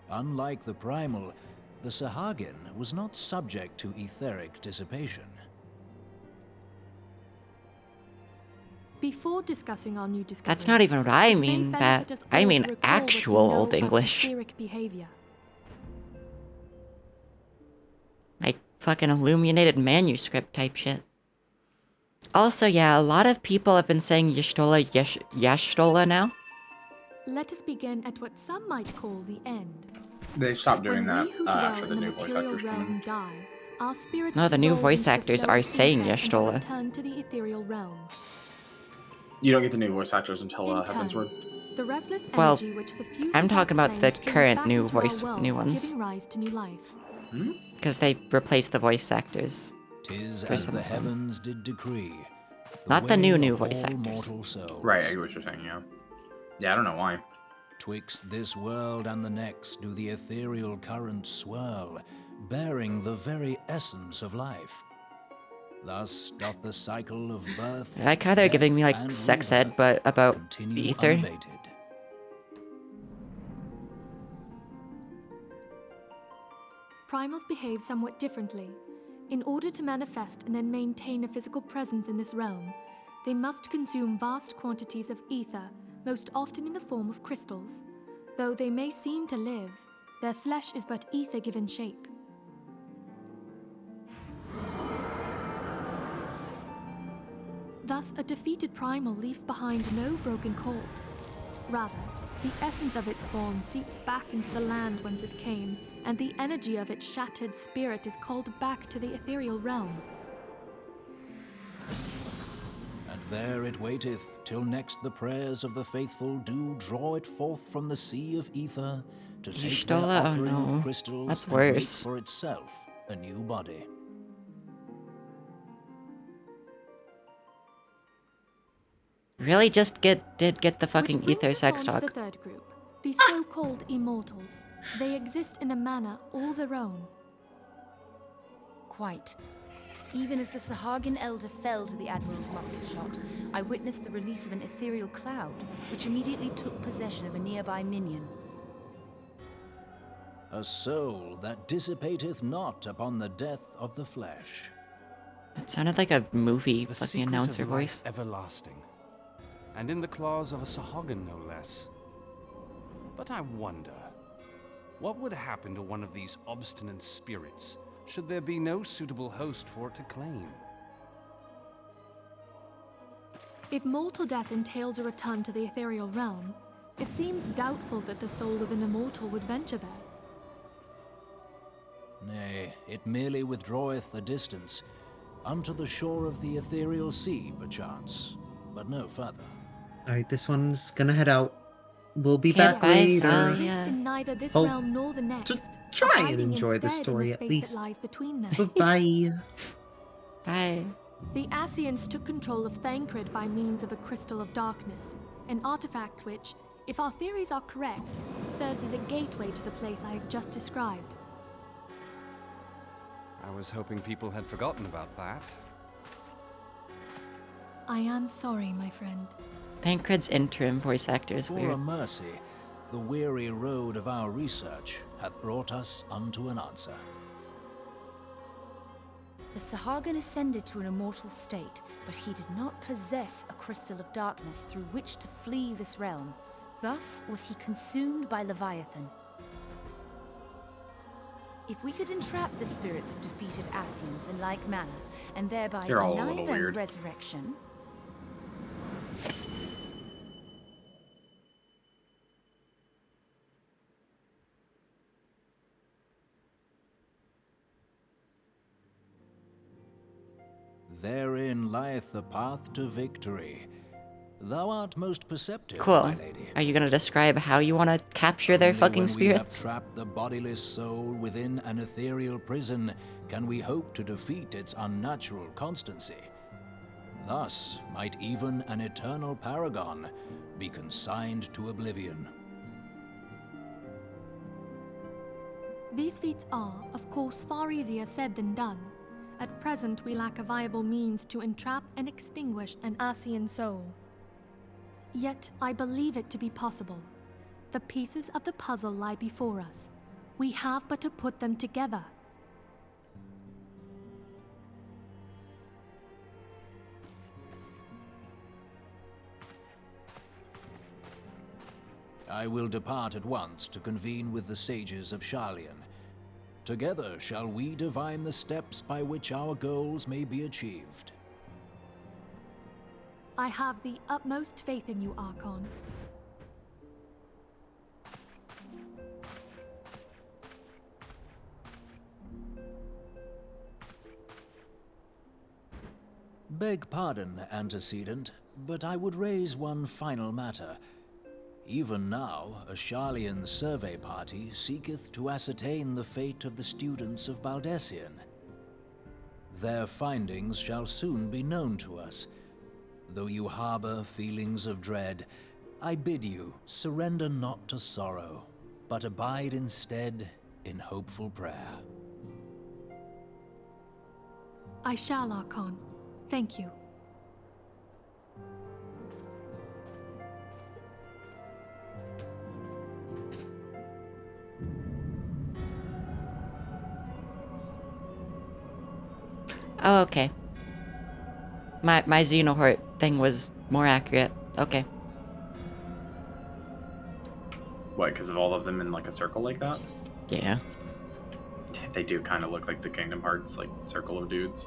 Unlike the Primal, the Sahagin was not subject to etheric dissipation. Before discussing our new discoveries, That's not even what I it may mean. benefit us I all mean to recall what we actual know Old about English. etheric behavior. Like fucking illuminated manuscript type shit. Also, yeah, a lot of people have been saying Y'shtola, Yashtola now. Let us begin at what some might call the end. They stopped doing When that we who after dwell the in the new voice material actors come realm in. die, our spirits No, the new dissolve voice into the actors flow are of saying ether and Y'shtola. return to the ethereal realm. You don't get the new voice actors until In Heaven's turn, Word. the restless Well, energy which suffuses I'm our talking about the planes streams current back new into our voice, world, new ones. giving rise to new life. Because they replaced the voice actors. 'Tis For as some the of them. heavens did decree. Not the way new of voice all actors. mortal souls. Right, I get what you're saying, yeah. Yeah, I don't know why. Twixt this world and the next do the ethereal currents swirl, bearing the very essence of life. Thus doth the cycle of birth, I like how they're giving me like and sex ed, rebirth but about continue ether. unabated. Primals behave somewhat differently. In order to manifest and then maintain a physical presence in this realm, they must consume vast quantities of ether, most often in the form of crystals. Though they may seem to live, their flesh is but ether given shape. Thus, a defeated primal leaves behind no broken corpse. Rather, the essence of its form seeps back into the land whence it came, and the energy of its shattered spirit is called back to the ethereal realm. And there it waiteth, till next the prayers of the faithful do draw it forth from the sea of ether, to take their Y'shtola? Oh offering no. of crystals That's and make worse. for itself a new body. Really just did get the fucking Which brings ether us sex on to talk. the third group, the so-called immortals. They exist in a manner all their own. Quite. Even as the Sahagin elder fell to the Admiral's musket shot, I witnessed the release of an ethereal cloud, which immediately took possession of a nearby minion. A soul that dissipateth not upon the death of the flesh. That sounded like a movie The fucking secret announcer of life voice. everlasting, and in the claws of a Sahagan no less. But I wonder, what would happen to one of these obstinate spirits should there be no suitable host for it to claim? If mortal death entails a return to the ethereal realm, it seems doubtful that the soul of an immortal would venture there. Nay, it merely withdraweth a distance, unto the shore of the ethereal sea, perchance, but no further. Alright, this one's gonna head out. We'll be Okay, back bye, later. Thalia. In neither this Oh, realm nor the next, just try and abiding enjoy the instead story in the at space least. that lies between them. Bye-bye. Bye. The Asians took control of Thancred by means of a crystal of darkness, an artifact which, if our theories are correct, serves as a gateway to the place I have just described. I was hoping people had forgotten about that. I am sorry, my friend. Thancred's interim voice actor is For weird. a mercy, the weary road of our research hath brought us unto an answer. The Sahagin ascended to an immortal state, but he did not possess a crystal of darkness through which to flee this realm. Thus was he consumed by Leviathan. If we could entrap the spirits of defeated Ascians in like manner, and thereby They're all a deny little them weird. resurrection... Therein lieth the path to victory. Thou art most perceptive, Cool. my lady. Are you gonna describe how you want to capture their Only fucking when spirits? we have trapped the bodiless soul within an ethereal prison can we hope to defeat its unnatural constancy. Thus might even an eternal paragon be consigned to oblivion. These feats are, of course, far easier said than done. At present, we lack a viable means to entrap and extinguish an Ascian soul. Yet, I believe it to be possible. The pieces of the puzzle lie before us. We have but to put them together. I will depart at once to convene with the sages of Sharlayan. Together shall we divine the steps by which our goals may be achieved. I have the utmost faith in you, Archon. Beg pardon, antecedent, but I would raise one final matter. Even now, a Sharlayan survey party seeketh to ascertain the fate of the students of Baldessian. Their findings shall soon be known to us. Though you harbor feelings of dread, I bid you surrender not to sorrow, but abide instead in hopeful prayer. I shall, Archon. Thank you. Oh, okay. My Xenohort thing was more accurate. Okay. What, because of all of them in like a circle like that? Yeah. They do kind of look like the Kingdom Hearts, like, circle of dudes.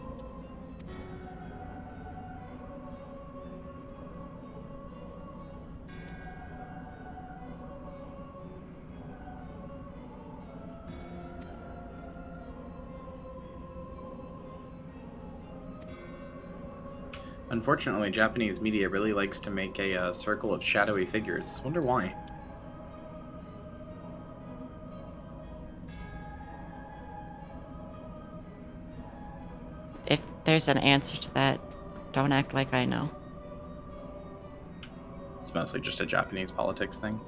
Unfortunately, Japanese media really likes to make a circle of shadowy figures. Wonder why. If there's an answer to that, don't act like I know. It's mostly just a Japanese politics thing.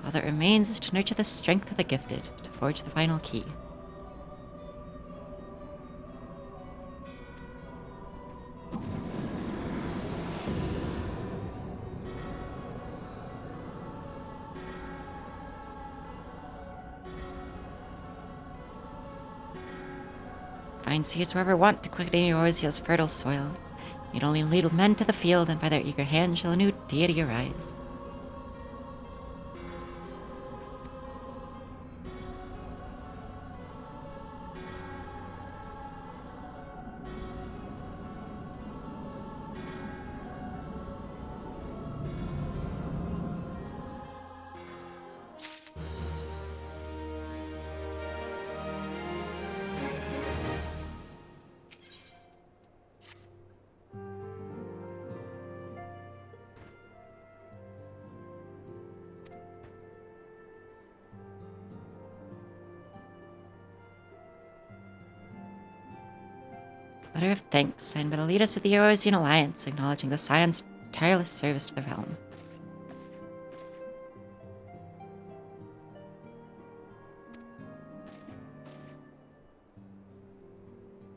All that remains is to nurture the strength of the gifted, to forge the final key. Find seeds wherever want to quicken Eorzea's fertile soil. Need only lead men to the field, and by their eager hands shall a new deity arise. Letter of thanks signed by the leaders of the Eorzean Alliance, acknowledging the Scion's tireless service to the realm.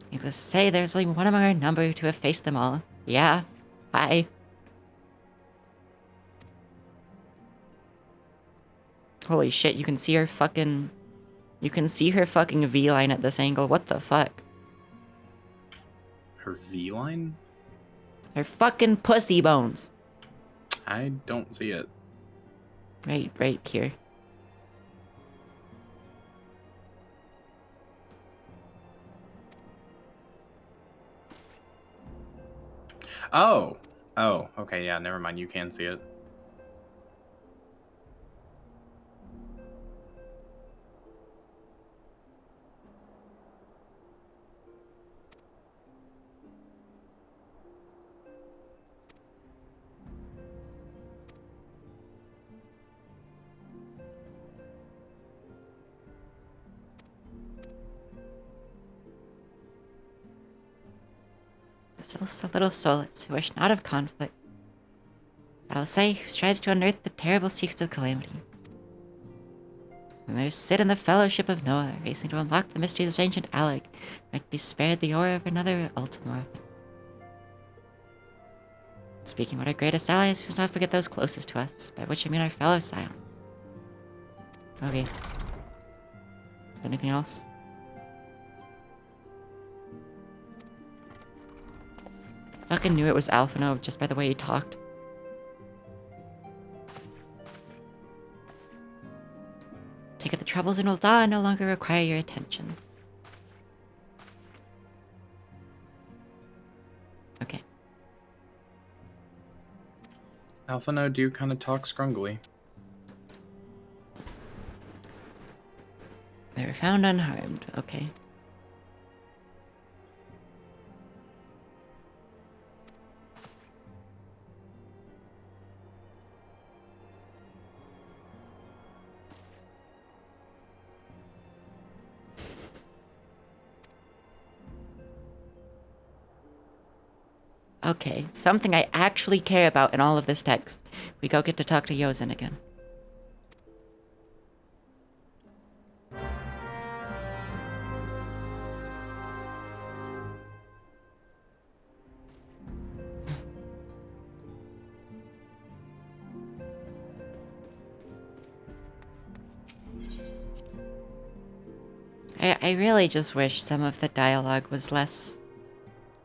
Needless to say, there's only one among our number to have faced them all. Yeah. Hi. Holy shit, you can see her fucking... You can see her fucking V-line at this angle. What the fuck? Her V line? Her fucking pussy bones. I don't see it. Right here. Oh. Oh, okay, yeah, never mind. You can see it. This little soulless who wish not of conflict. I'll say who strives to unearth the terrible secrets of calamity. And there sit in the fellowship of Noah, racing to unlock the mysteries of ancient Alec, might be spared the aura of another Ultimorph. Speaking of our greatest allies, we must not forget those closest to us, by which I mean our fellow Scions. Okay. Anything else? Fucking knew it was Alphino just by the way he talked. Take it the troubles in Ul'dah no longer require your attention. Okay. Alphino do kind of talk scrungly. They were found unharmed. Okay. Okay, something I actually care about in all of this text. We go get to talk to Yozen again. I really just wish some of the dialogue was less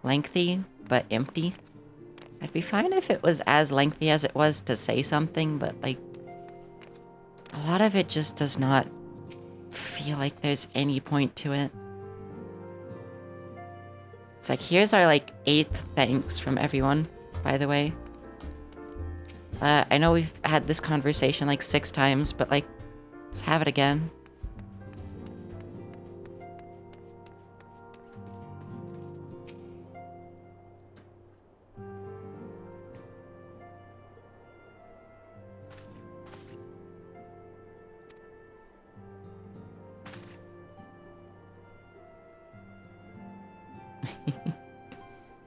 lengthy, but empty. I'd be fine if it was as lengthy as it was to say something, but like, a lot of it just does not feel like there's any point to it. It's like, here's our like 8th thanks from everyone, by the way. I know we've had this conversation like 6 times, but like, let's have it again.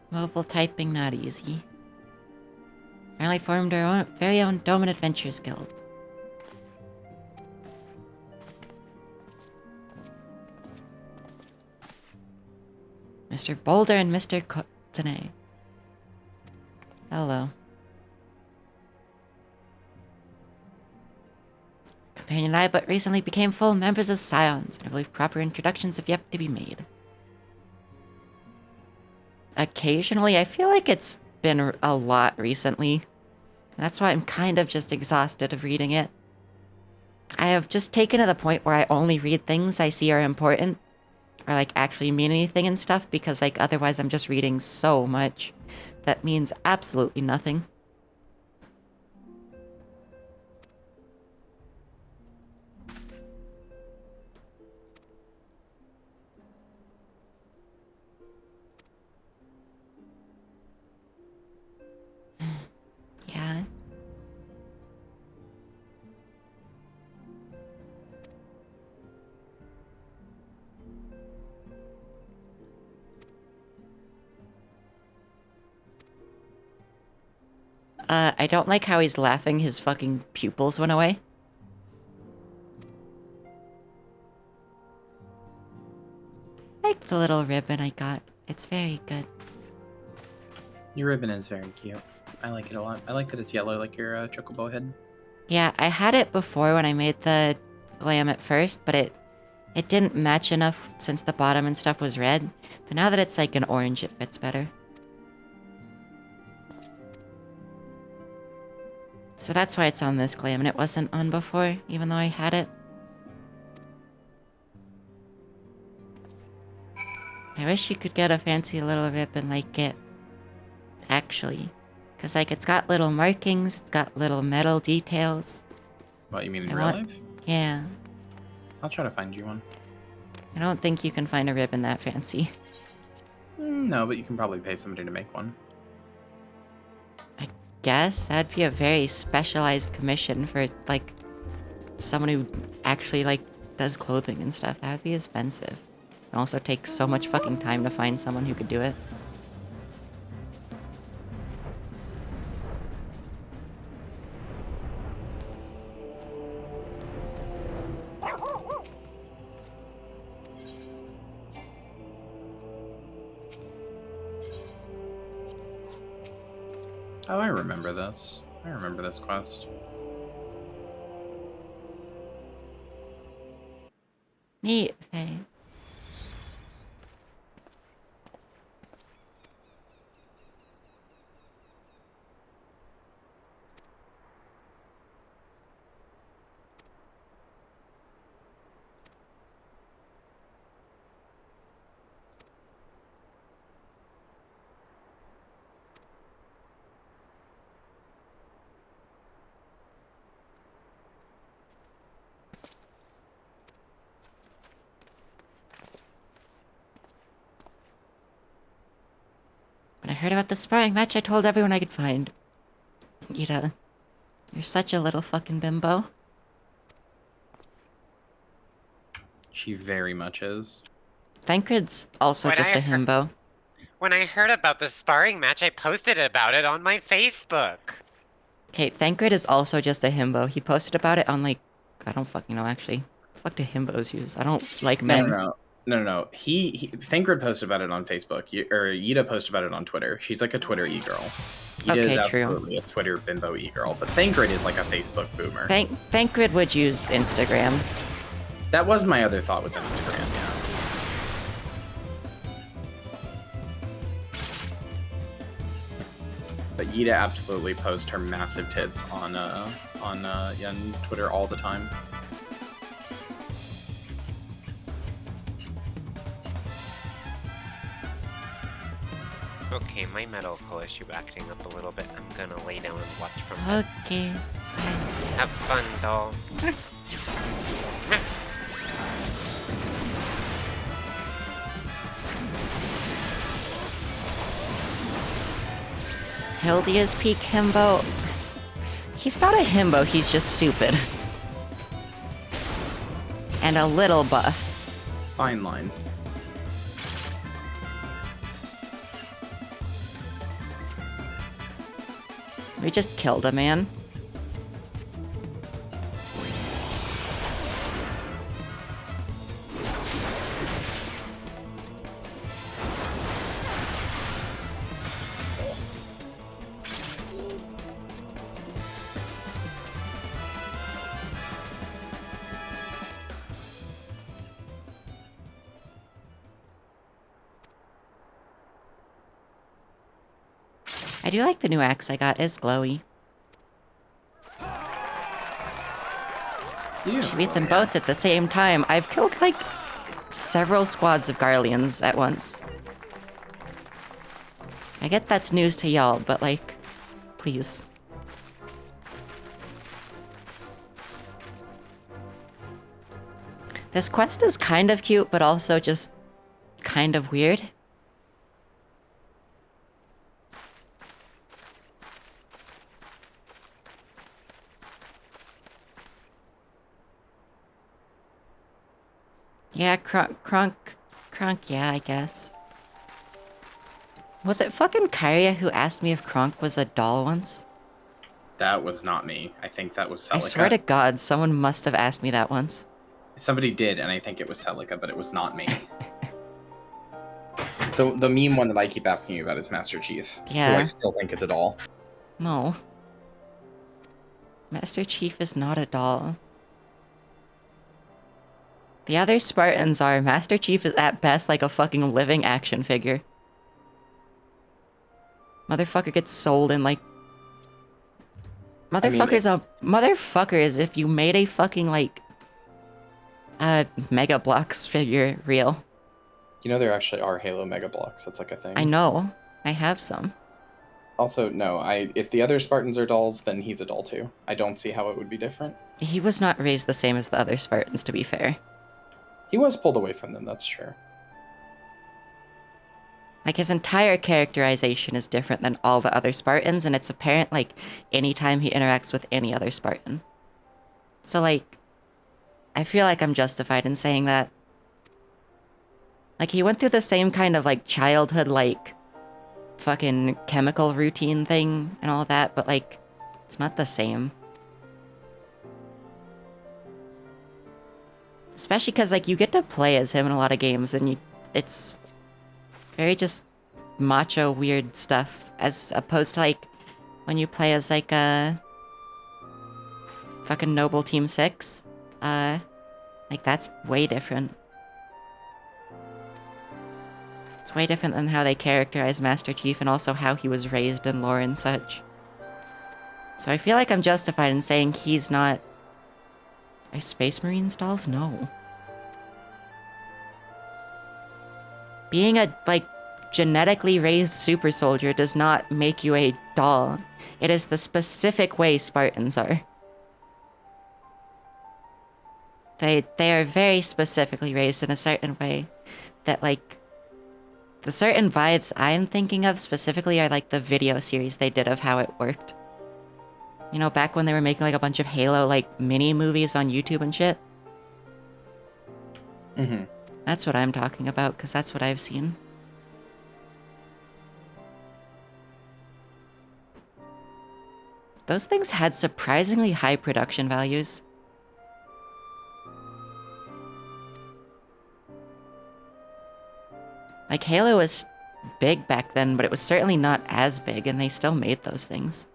Mobile typing not easy. Finally formed our very own Domin Adventures Guild. Mr. Boulder and Mr. Cotonet. Hello. Companion and I but recently became full members of Scions, and I believe proper introductions have yet to be made. Occasionally, I feel like it's been a lot recently. That's why I'm kind of just exhausted of reading it. I have just taken to the point where I only read things I see are important, or like actually mean anything and stuff, because like otherwise I'm just reading so much that means absolutely nothing. Yeah. I don't like how he's laughing. His fucking pupils went away. I like the little ribbon I got. It's very good. Your ribbon is very cute. I like it a lot. I like that it's yellow like your chocobo head. Yeah, I had it before when I made the glam at first, but it It didn't match enough since the bottom and stuff was red, but now that it's like an orange, it fits better. So that's why it's on this glam, and it wasn't on before, even though I had it. I wish you could get a fancy little ribbon like it, actually. Because, like, it's got little markings, it's got little metal details. What, you mean in I real want- life? Yeah. I'll try to find you one. I don't think you can find a ribbon that fancy. No, but you can probably pay somebody to make one. Guess that'd be a very specialized commission for, like, someone who actually, like, does clothing and stuff. That would be expensive. It also takes so much fucking time to find someone who could do it. Oh, I remember this. I remember this quest. Neat thing. When I heard about the sparring match, I told everyone I could find. Ida, you're such a little fucking bimbo. She very much is. Thancred's also When just I a himbo. When I heard about the sparring match, I posted about it on my Facebook. Okay, Thancred is also just a himbo. He posted about it on, like, I don't fucking know, actually. Fuck do himbos use? I don't like men. No. He Thancred posted about it on Facebook. Or Yida posted about it on Twitter. She's like a Twitter e-girl. Yida Okay, is true. absolutely a Twitter bimbo e-girl. But Thancred is like a Facebook boomer. Thancred would use Instagram. That was my other thought, was Instagram, yeah. But Yida absolutely posts her massive tits on Twitter all the time. Okay, my medical issue acting up a little bit. I'm gonna lay down and watch from Okay. Have fun, doll. Hildia's peak himbo. He's not a himbo, he's just stupid. And a little buff. Fine line. We just killed a man. I do like the new axe I got. It's glowy. Should beat them both at the same time. I've killed, like, several squads of Garleans at once. I get that's news to y'all, but, like, please. This quest is kind of cute, but also just kind of weird. Yeah, Kronk, yeah, I guess. Was it fucking Karya who asked me if Kronk was a doll once? That was not me. I think that was Celica. I swear to God, someone must have asked me that once. Somebody did, and I think it was Celica, but it was not me. The meme one that I keep asking you about is Master Chief. Yeah. Who I still think it's a doll. No. Master Chief is not a doll. The other Spartans are Master Chief is at best like a fucking living action figure. Motherfucker gets sold in like... Motherfucker is if you made a fucking like... Mega Bloks figure real. You know there actually are Halo Mega Blocks. That's like a thing. I know. I have some. Also, no, if the other Spartans are dolls, then he's a doll too. I don't see how it would be different. He was not raised the same as the other Spartans, to be fair. He was pulled away from them, that's true. Like, his entire characterization is different than all the other Spartans, and it's apparent, like, anytime he interacts with any other Spartan. So, like, I feel like I'm justified in saying that. Like, he went through the same kind of, like, childhood, like, fucking chemical routine thing and all that, but, like, it's not the same. Especially because, like, you get to play as him in a lot of games, and it's very just macho, weird stuff, as opposed to, like, when you play as, like, a fucking Noble Team 6. Like, that's way different. It's way different than how they characterize Master Chief, and also how he was raised in lore and such. So I feel like I'm justified in saying he's not... Are Space Marines dolls? No. Being a, like, genetically raised super soldier does not make you a doll. It is the specific way Spartans are. They are very specifically raised in a certain way that, like, the certain vibes I'm thinking of specifically are, like, the video series they did of how it worked. You know, back when they were making, like, a bunch of Halo, like, mini-movies on YouTube and shit? Mm-hmm. That's what I'm talking about, because that's what I've seen. Those things had surprisingly high production values. Like, Halo was big back then, but it was certainly not as big, and they still made those things.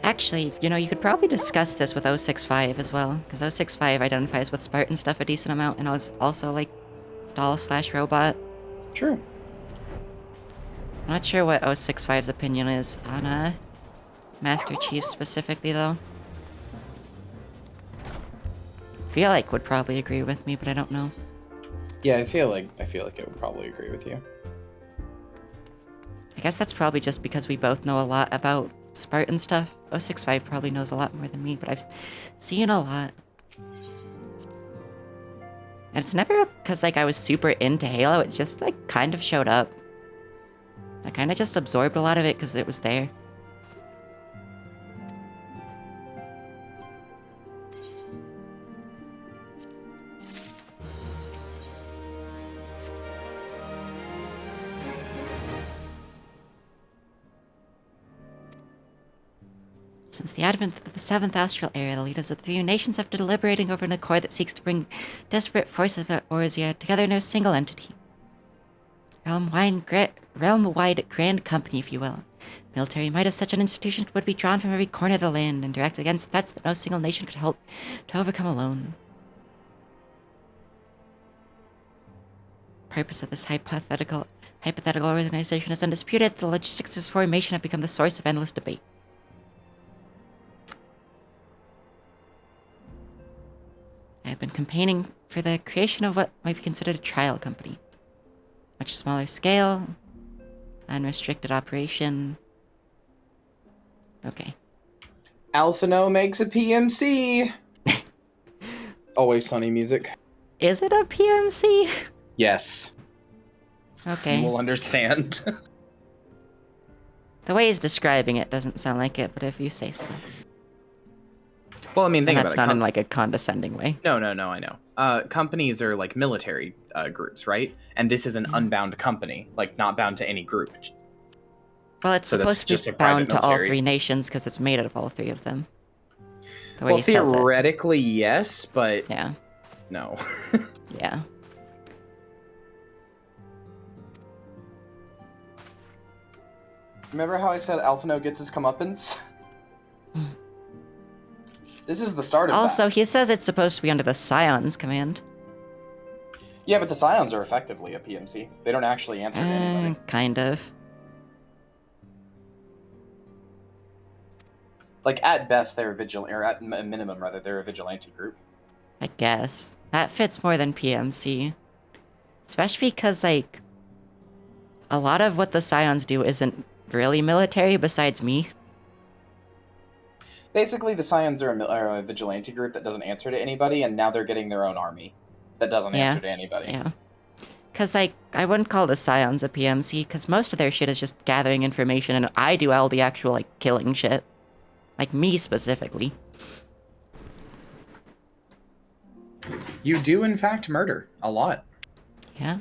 Actually, you know, you could probably discuss this with 065 as well, because 065 identifies with Spartan stuff a decent amount, and is also, like, doll/robot. True. I'm not sure what 065's opinion is on, Master Chief specifically, though. Feel like would probably agree with me, but I don't know. Yeah, I feel like it would probably agree with you. I guess that's probably just because we both know a lot about Spartan stuff. 065 probably knows a lot more than me, but I've seen a lot. And it's never because, like, I was super into Halo, it just, like, kind of showed up. I kind of just absorbed a lot of it because it was there. Since the advent of the 7th astral era, the leaders of the 3 nations have been deliberating over an accord that seeks to bring disparate forces of Eorzea together in a single entity. Realm-wide grand company, if you will. Military might of such an institution would be drawn from every corner of the land and directed against threats that no single nation could help to overcome alone. The purpose of this hypothetical organization is undisputed. The logistics of its formation have become the source of endless debate. I have been campaigning for the creation of what might be considered a trial company. Much smaller scale, unrestricted operation. Okay. Alphino makes a PMC! Always Sunny music. Is it a PMC? Yes. Okay. You will understand. The way he's describing it doesn't sound like it, but if you say so. Well, I mean, think about it. That's not in, like, a condescending way. No, I know. Companies are, like, military groups, right? And this is an unbound company, like, not bound to any group. Well, it's So that's supposed to just be a private bound to all military. 3 nations, because it's made out of all 3 of them. The way Well, he says it. theoretically, yes, but yeah, no. yeah. Remember how I said Alphino gets his comeuppance? This is the start of Also, that. he says it's supposed to be under the Scion's command. Yeah, but the Scions are effectively a PMC. They don't actually answer to anybody. Kind of. Like, at best, they're a vigilante, or at minimum, rather, they're a vigilante group. I guess. That fits more than PMC. Especially because, like, a lot of what the Scions do isn't really military besides me. Basically, the Scions are a vigilante group that doesn't answer to anybody, and now they're getting their own army that doesn't answer to anybody. Yeah. Because, like, I wouldn't call the Scions a PMC, because most of their shit is just gathering information, and I do all the actual, like, killing shit. Like, me specifically. You do, in fact, murder. A lot. Yeah.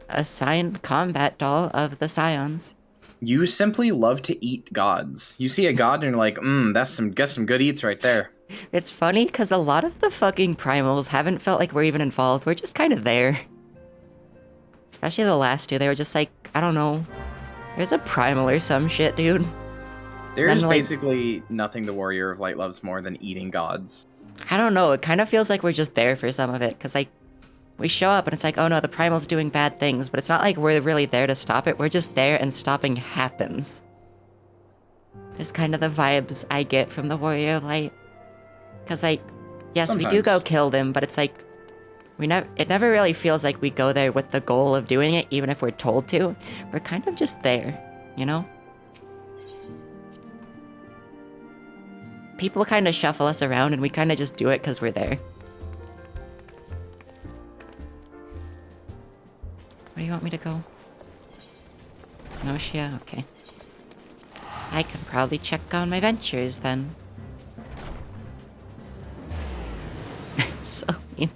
A signed combat doll of the Scions. You simply love to eat gods. You see a god and you're like, that's some good eats right there. It's funny, because a lot of the fucking primals haven't felt like we're even involved. We're just kind of there. Especially the last two. They were just like, I don't know. There's a primal or some shit, dude. There's basically nothing the Warrior of Light loves more than eating gods. I don't know. It kind of feels like we're just there for some of it. Because, like, we show up and it's like, oh no, the primal's doing bad things. But it's not like we're really there to stop it. We're just there and stopping happens. It's kind of the vibes I get from the Warrior of Light. Because, like, yes, we do go kill them. But it's like, it never really feels like we go there with the goal of doing it. Even if we're told to. We're kind of just there. You know? People kind of shuffle us around and we kind of just do it because we're there. Where do you want me to go? Notia? Okay. I can probably check on my ventures then. So mean.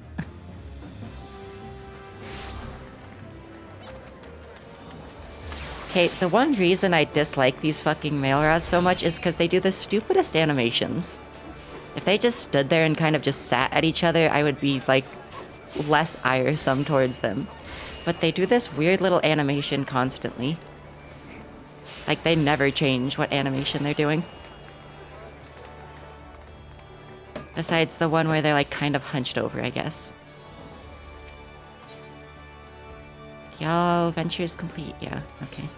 Okay, the one reason I dislike these fucking Mailras so much is because they do the stupidest animations. If they just stood there and kind of just sat at each other, I would be, like, less iresome towards them. But they do this weird little animation constantly. Like, they never change what animation they're doing. Besides the one where they're, like, kind of hunched over, I guess. Y'all, ventures complete, yeah, okay.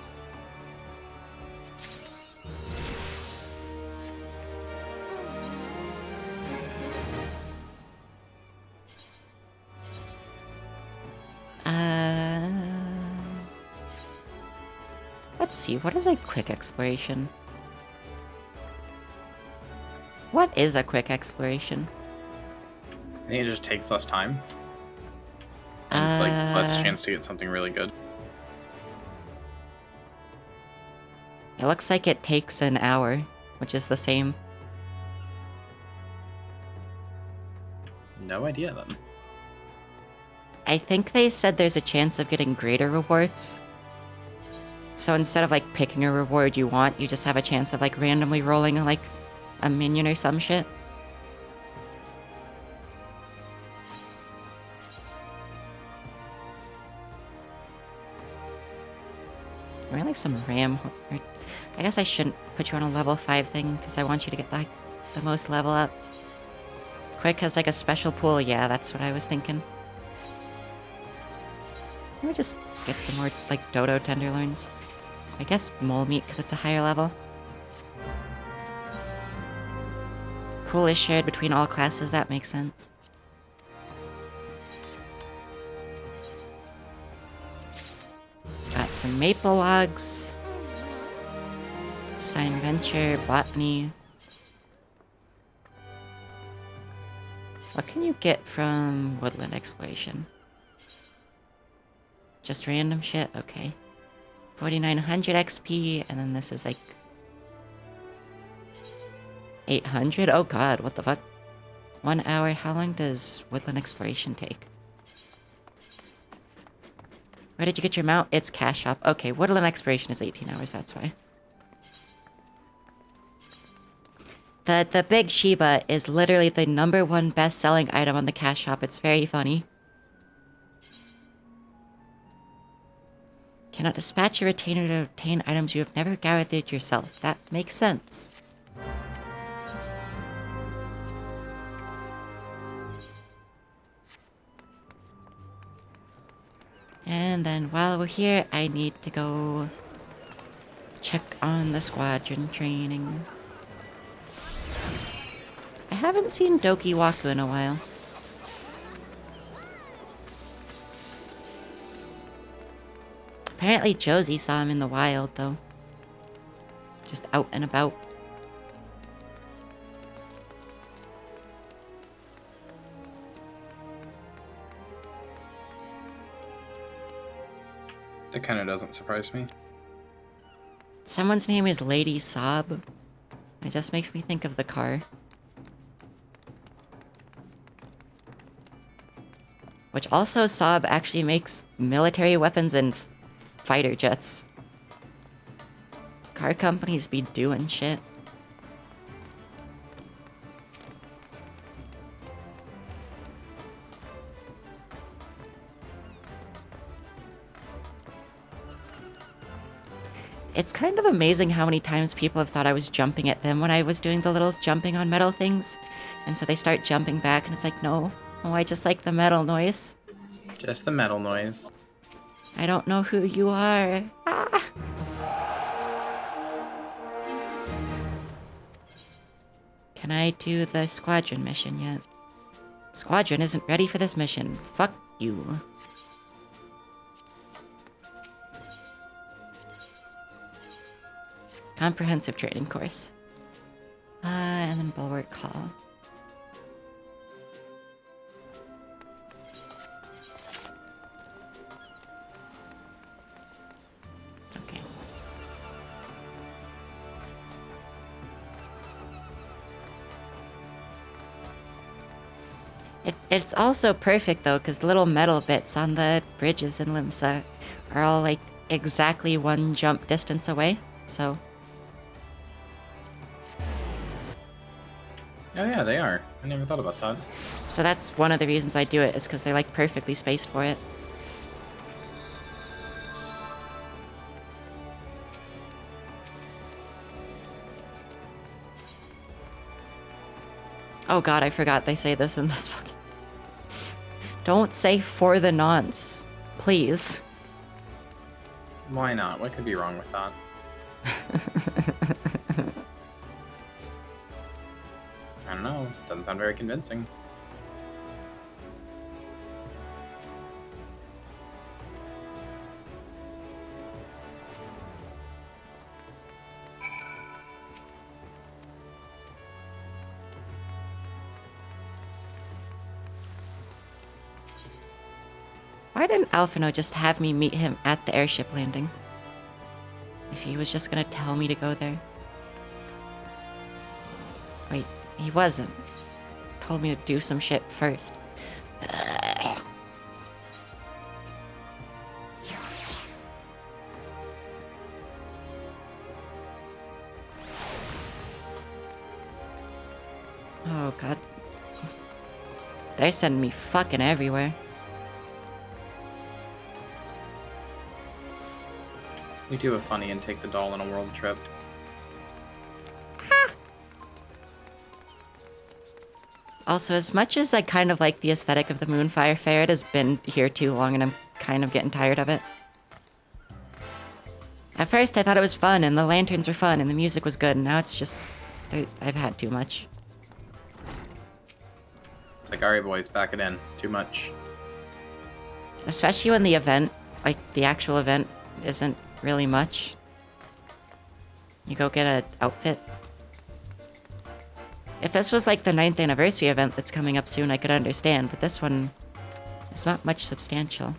Let's see, what is a quick exploration? What is a quick exploration? I think it just takes less time. And, like, less chance to get something really good. It looks like it takes an hour, which is the same. No idea, then. I think they said there's a chance of getting greater rewards. So instead of, like, picking a reward you want, you just have a chance of, like, randomly rolling, like, a minion or some shit. I really like some RAM. I guess I shouldn't put you on a level 5 thing, because I want you to get, like, the most level up. Quick has, like, a special pool. Yeah, that's what I was thinking. Let me just get some more, like, dodo tenderloins. I guess mole meat, because it's a higher level. Pool is shared between all classes, that makes sense. Got some maple logs. Sign venture, botany. What can you get from woodland exploration? Just random shit? Okay. 4,900 XP, and then this is like 800? Oh god, what the fuck? 1 hour, how long does woodland exploration take? Where did you get your mount? It's cash shop. Okay, woodland exploration is 18 hours, that's why. The The big Sheba is literally the #1 best-selling item on the cash shop. It's very funny. Cannot dispatch a retainer to obtain items you have never gathered yourself. That makes sense. And then while we're here, I need to go check on the squadron training. I haven't seen Doki Waku in a while. Apparently Josie saw him in the wild, though. Just out and about. That kind of doesn't surprise me. Someone's name is Lady Sob. It just makes me think of the car. Which also, Saab actually makes military weapons and fighter jets. Car companies be doing shit. It's kind of amazing how many times people have thought I was jumping at them when I was doing the little jumping on metal things. And so they start jumping back and it's like, no. Oh, I just like the metal noise. Just the metal noise. I don't know who you are. Ah! Can I do the squadron mission yet? Squadron isn't ready for this mission. Fuck you. Comprehensive training course. And then bulwark call. Okay. It's also perfect though, because the little metal bits on the bridges in Limsa are all like exactly 1 jump distance away, so. Oh yeah, they are. I never thought about that. So that's one of the reasons I do it, is because they're like perfectly spaced for it. Oh god, I forgot they say this in this fucking... Don't say for the nonce. Please. Why not? What could be wrong with that? I don't know. Doesn't sound very convincing. Why didn't Alphino just have me meet him at the airship landing? If he was just gonna tell me to go there. Wait, he wasn't. Told me to do some shit first. Oh god. They're sending me fucking everywhere. We do a funny and take the doll on a world trip. Also, as much as I kind of like the aesthetic of the Moonfire Fair, it has been here too long and I'm kind of getting tired of it. At first I thought it was fun and the lanterns were fun and the music was good, and now it's just... I've had too much. It's like, alright boys, pack it in. Too much. Especially when the event, like the actual event, isn't really much. You go get an outfit. If this was like the 9th anniversary event that's coming up soon, I could understand, but this one is not much substantial.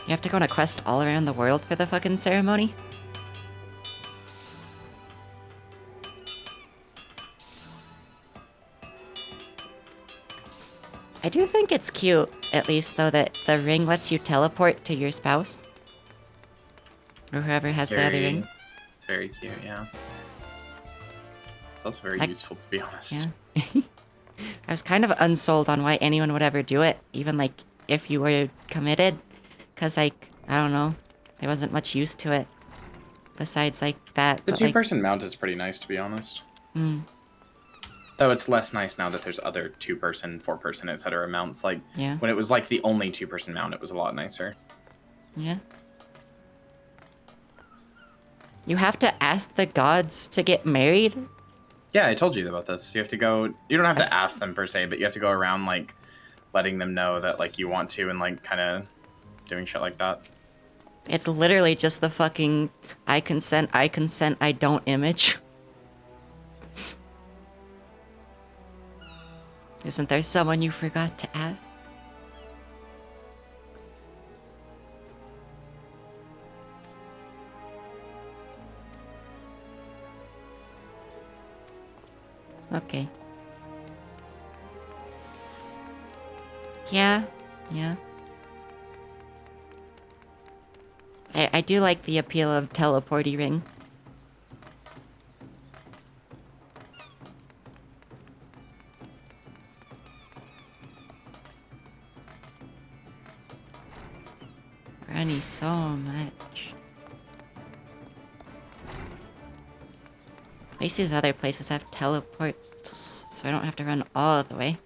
You have to go on a quest all around the world for the fucking ceremony? I do think it's cute, at least, though, that the ring lets you teleport to your spouse. Or whoever has the other ring. It's very cute, yeah. That's very useful, to be honest. Yeah. I was kind of unsold on why anyone would ever do it, even, like, if you were committed. Because, like, I don't know. There wasn't much use to it. Besides, like, that. The but, two-person mount is pretty nice, to be honest. Mm. Though it's less nice now that there's other two-person, four-person, etc. mounts. Like, Yeah. when it was, like, the only two-person mount, it was a lot nicer. Yeah. You have to ask the gods to get married? Yeah, I told you about this. You have to go... You don't have to ask them, per se, but you have to go around, like, letting them know that, like, you want to and, like, kind of doing shit like that. It's literally just the fucking I consent, I don't image. Isn't there someone you forgot to ask? Okay. Yeah, yeah. I do like the appeal of teleporty ring. Running so much. At least these other places have teleports, so I don't have to run all the way.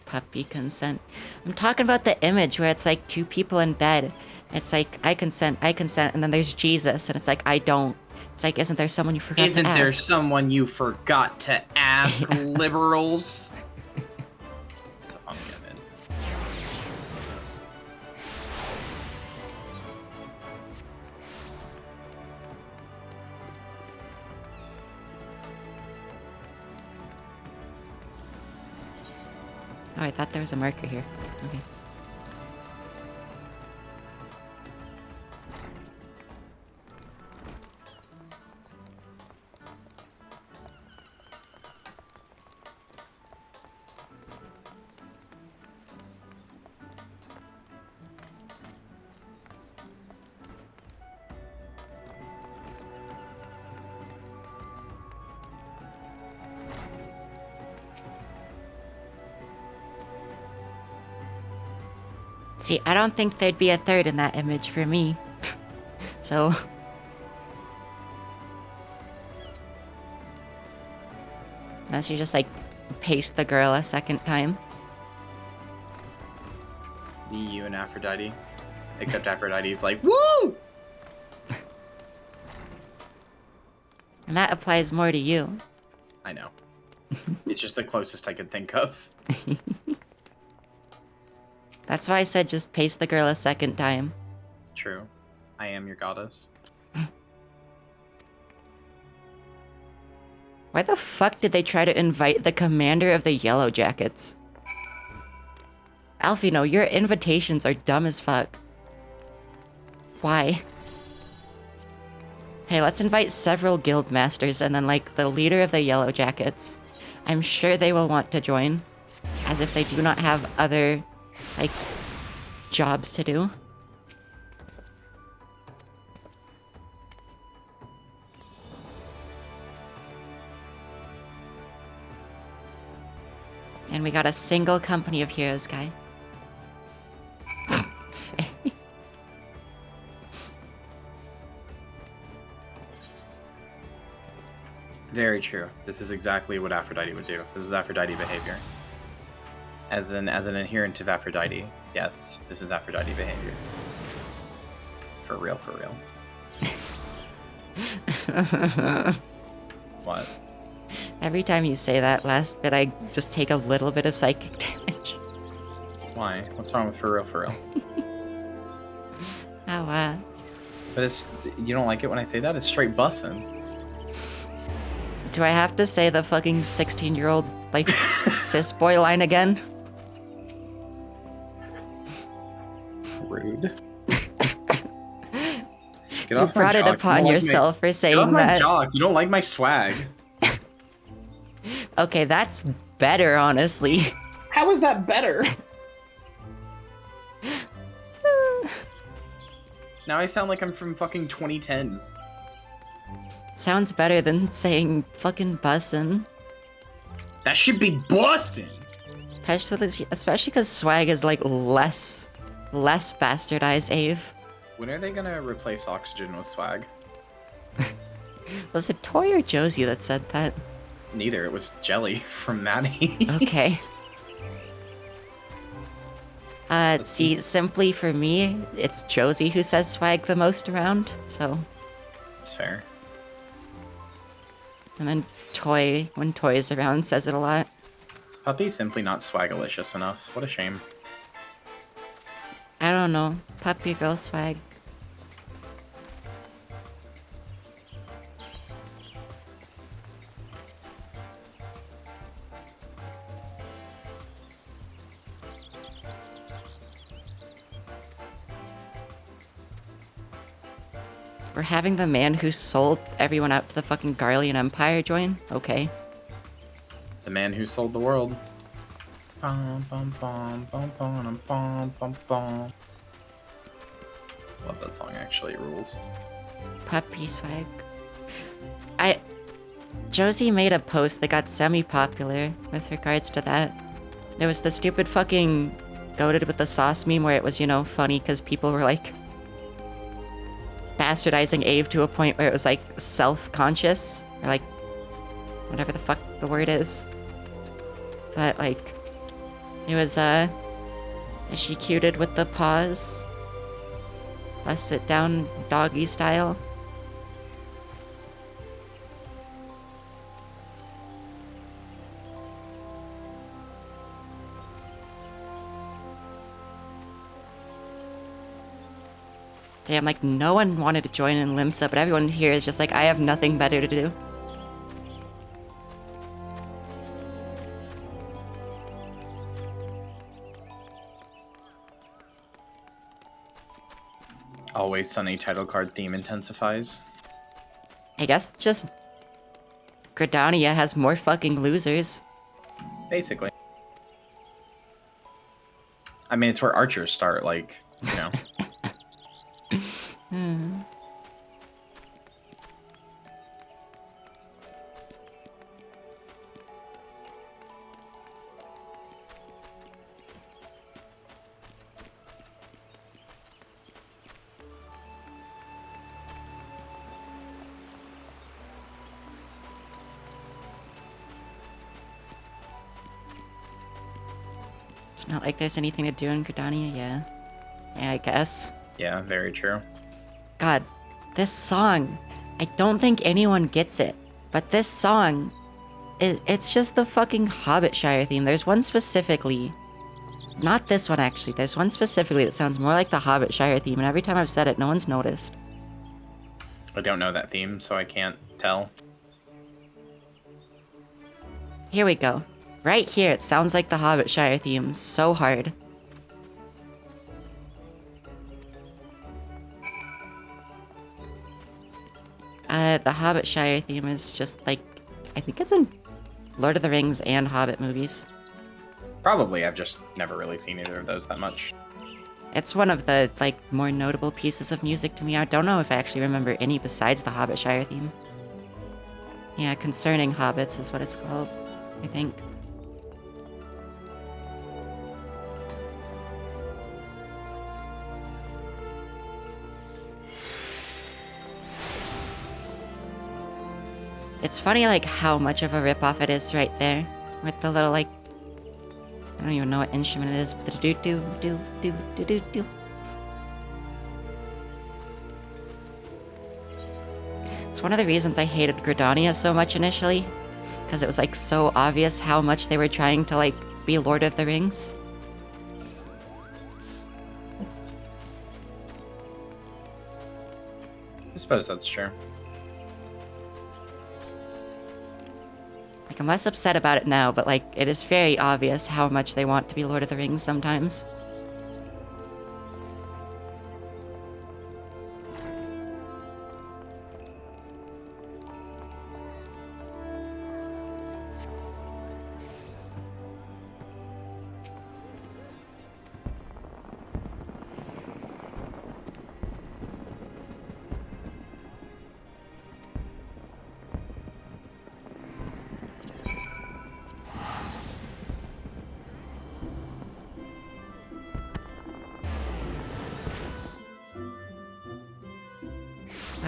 Puppy consent. I'm talking about the image where it's like two people in bed. It's like, I consent, and then there's Jesus, and it's like, I don't. It's like, isn't there someone you forgot to ask? Isn't there someone you forgot to ask, liberals? It's a fun game. Oh, I thought there was a marker here. Okay. See, I don't think there'd be a third in that image for me. So... Unless you just, like, paste the girl a second time. Me, you, and Aphrodite. Except Aphrodite's like, woo! And that applies more to you. I know. It's just the closest I could think of. That's why I said just paste the girl a second time. True. I am your goddess. Why the fuck did they try to invite the commander of the Yellow Jackets? Alfino, your invitations are dumb as fuck. Why? Hey, let's invite several guild masters and then, like, the leader of the Yellow Jackets. I'm sure they will want to join. As if they do not have other, like, jobs to do. And we got a single company of heroes guy. Very true. This is exactly what Aphrodite would do. This is Aphrodite behavior. As an adherent of Aphrodite, yes, this is Aphrodite behavior. For real, for real. What? Every time you say that last bit, I just take a little bit of psychic damage. Why? What's wrong with for real, for real? Oh, But it's, you don't like it when I say that? It's straight bussin'. Do I have to say the fucking 16-year-old, like, cis boy line again? Rude. Get You off my brought it jock. You upon don't like yourself for Get off saying my that. jock. You don't like my swag. Okay, that's better, honestly. How is that better? Now I sound like I'm from fucking 2010. Sounds better than saying fucking bussin'. That should be bussin'! Especially because swag is like less bastardized Ave. When are they gonna replace oxygen with swag? Was it Toy or Josie that said that? Neither, it was Jelly from Maddie. Okay. See, simply for me, it's Josie who says swag the most around, so. It's fair. And then Toy, when Toy is around, says it a lot. Puppy's simply not swagalicious enough. What a shame. I don't know. Puppy girl swag. We're having the man who sold everyone out to the fucking Garlean Empire join? Okay. The man who sold the world. Bum, bum, bum, bum, bum, bum, bum, bum. Love that song, actually, it rules. Puppy swag. Josie made a post that got semi-popular with regards to that. There was the stupid fucking goated with the sauce meme where it was, you know, funny because people were like bastardizing Ave to a point where it was like self-conscious or like whatever the fuck the word is. But like it was is she cuted with the paws? A sit down doggy style. Damn, like, no one wanted to join in Limsa, but everyone here is just like, I have nothing better to do. Always Sunny title card theme intensifies. I guess just Gridania has more fucking losers. Basically. I mean, it's where archers start, like, you know. It's not like there's anything to do in Gridania, yeah. Yeah, I guess. Yeah, very true. God, this song, I don't think anyone gets it, but this song, it's just the fucking Hobbitshire theme. There's one specifically, not this one actually, there's one specifically that sounds more like the Hobbitshire theme, and every time I've said it, no one's noticed. I don't know that theme, so I can't tell. Here we go. Right here, it sounds like the Hobbitshire theme so hard. The Hobbitshire theme is just like, I think it's in Lord of the Rings and Hobbit movies. Probably, I've just never really seen either of those that much. It's one of the, like, more notable pieces of music to me. I don't know if I actually remember any besides the Hobbitshire theme. Yeah, Concerning Hobbits is what it's called, I think. It's funny, like, how much of a ripoff it is right there. With the little, like... I don't even know what instrument it is, but the do-do-do-do-do-do-do. It's one of the reasons I hated Gridania so much initially. Because it was, like, so obvious how much they were trying to, like, be Lord of the Rings. I suppose that's true. Like, I'm less upset about it now, but, like, it is very obvious how much they want to be Lord of the Rings sometimes.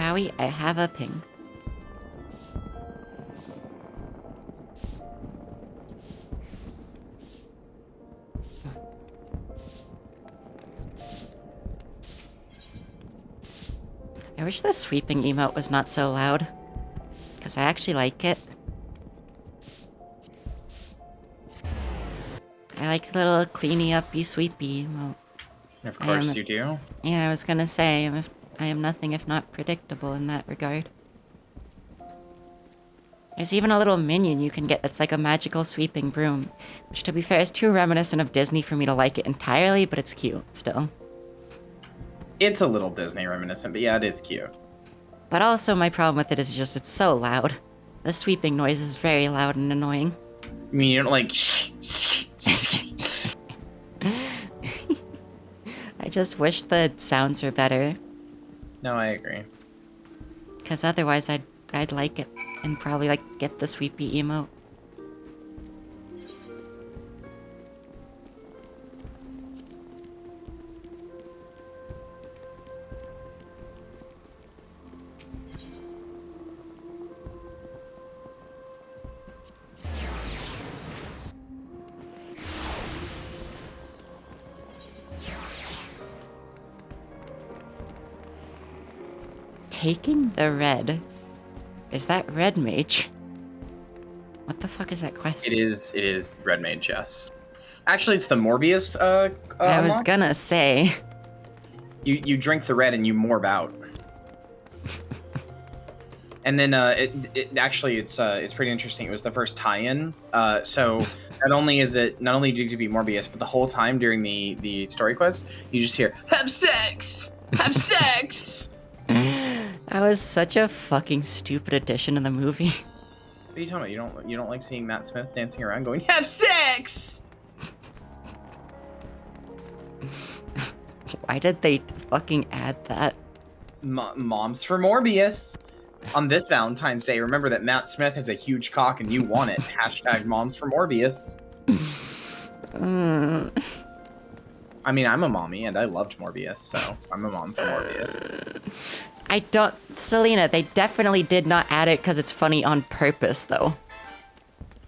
Howie, I have a ping. I wish the sweeping emote was not so loud. Because I actually like it. I like the little cleany uppy sweepy emote. Of course you do. Yeah, I was gonna say, I am nothing if not predictable in that regard. There's even a little minion you can get that's like a magical sweeping broom. Which, to be fair, is too reminiscent of Disney for me to like it entirely, but it's cute, still. It's a little Disney reminiscent, but yeah, it is cute. But also, my problem with it is just it's so loud. The sweeping noise is very loud and annoying. I mean, you don't like... I just wish the sounds were better. No, I agree. Because otherwise I'd like it and probably like get the sweepy emote. Taking the red. Is that red mage? What the fuck is that quest? It is Red Mage, yes. Actually, it's the Morbius, I was unlock. gonna say. You drink the red and you morb out. And then it's pretty interesting. It was the first tie-in. So not only do you be Morbius, but the whole time during the story quest, you just hear "Have sex, have sex." That was such a fucking stupid addition to the movie. What are you talking about? You don't like seeing Matt Smith dancing around going "Have sex"? Why did they fucking add that? Moms for Morbius. On this Valentine's Day, remember that Matt Smith has a huge cock and you want it. Hashtag Moms for Morbius. I mean, I'm a mommy and I loved Morbius, so I'm a mom for Morbius. Selena, they definitely did not add it because it's funny on purpose, though.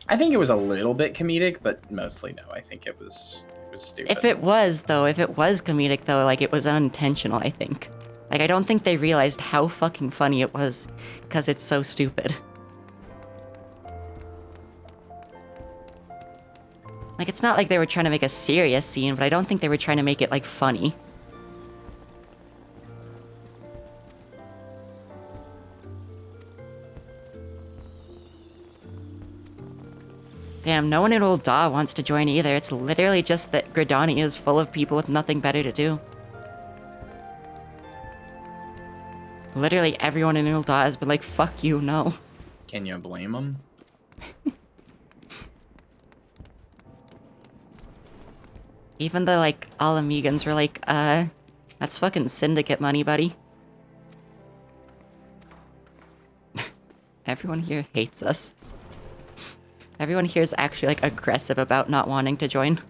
I think it was a little bit comedic, but mostly no. I think it was stupid. If it was comedic, though, like, it was unintentional, I think. Like, I don't think they realized how fucking funny it was, because it's so stupid. Like, it's not like they were trying to make a serious scene, but I don't think they were trying to make it, like, funny. Damn, no one in Ul'dah wants to join either. It's literally just that Gridania is full of people with nothing better to do. Literally everyone in Ul'dah has been like, fuck you, no. Can you blame them? Even the, like, all Amigans were like, that's fucking syndicate money, buddy. Everyone here hates us. Everyone here is actually, like, aggressive about not wanting to join.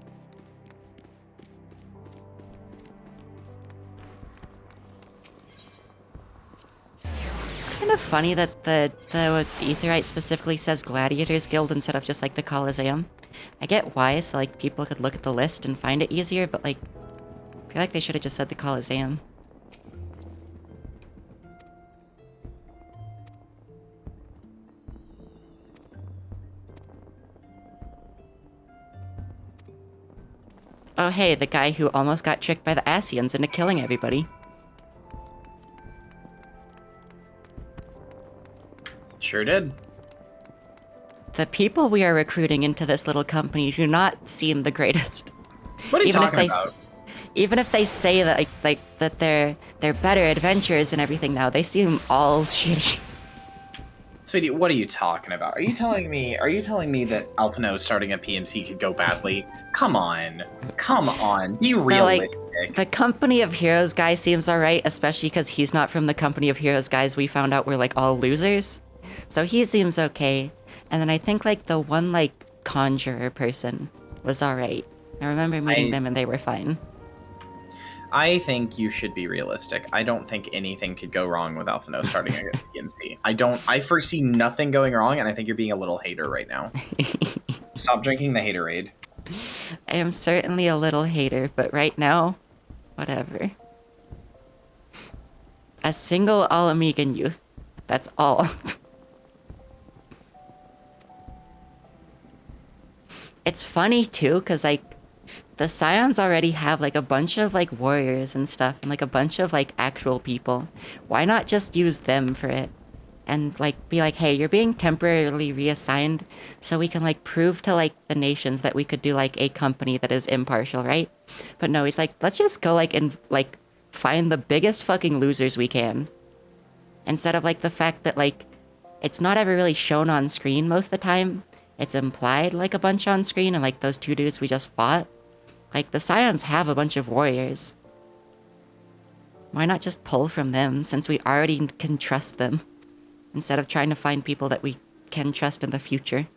It's kind of funny that the Aetherite specifically says Gladiators Guild instead of just, like, the Colosseum. I get why, so, like, people could look at the list and find it easier, but, like, I feel like they should have just said the Colosseum. Oh hey, the guy who almost got tricked by the Asians into killing everybody. Sure did. The people we are recruiting into this little company do not seem the greatest. What are you talking about? Even if they say that like that they're better adventurers and everything now, they seem all shitty. Sweetie, what are you talking about? Are you telling me that Alphino starting a PMC could go badly? Come on. Be realistic. Like, the Company of Heroes guy seems alright, especially because he's not from the Company of Heroes guys we found out were like all losers. So he seems okay. And then I think like the one like conjurer person was alright. I remember meeting them and they were fine. I think you should be realistic. I don't think anything could go wrong with Alphino starting a TMC. I foresee nothing going wrong, and I think you're being a little hater right now. Stop drinking the haterade. I am certainly a little hater, but right now, whatever. A single All-Amigan youth. That's all. It's funny too, because like the Scions already have like a bunch of like warriors and stuff, and like a bunch of like actual people. Why not just use them for it? And like be like, hey, you're being temporarily reassigned, so we can like prove to like the nations that we could do like a company that is impartial, right? But no, he's like, let's just go like and like find the biggest fucking losers we can. Instead of like the fact that like it's not ever really shown on screen most of the time. It's implied like a bunch on screen, and like those 2 dudes we just fought. Like the Scions have a bunch of warriors. Why not just pull from them, since we already can trust them, instead of trying to find people that we can trust in the future?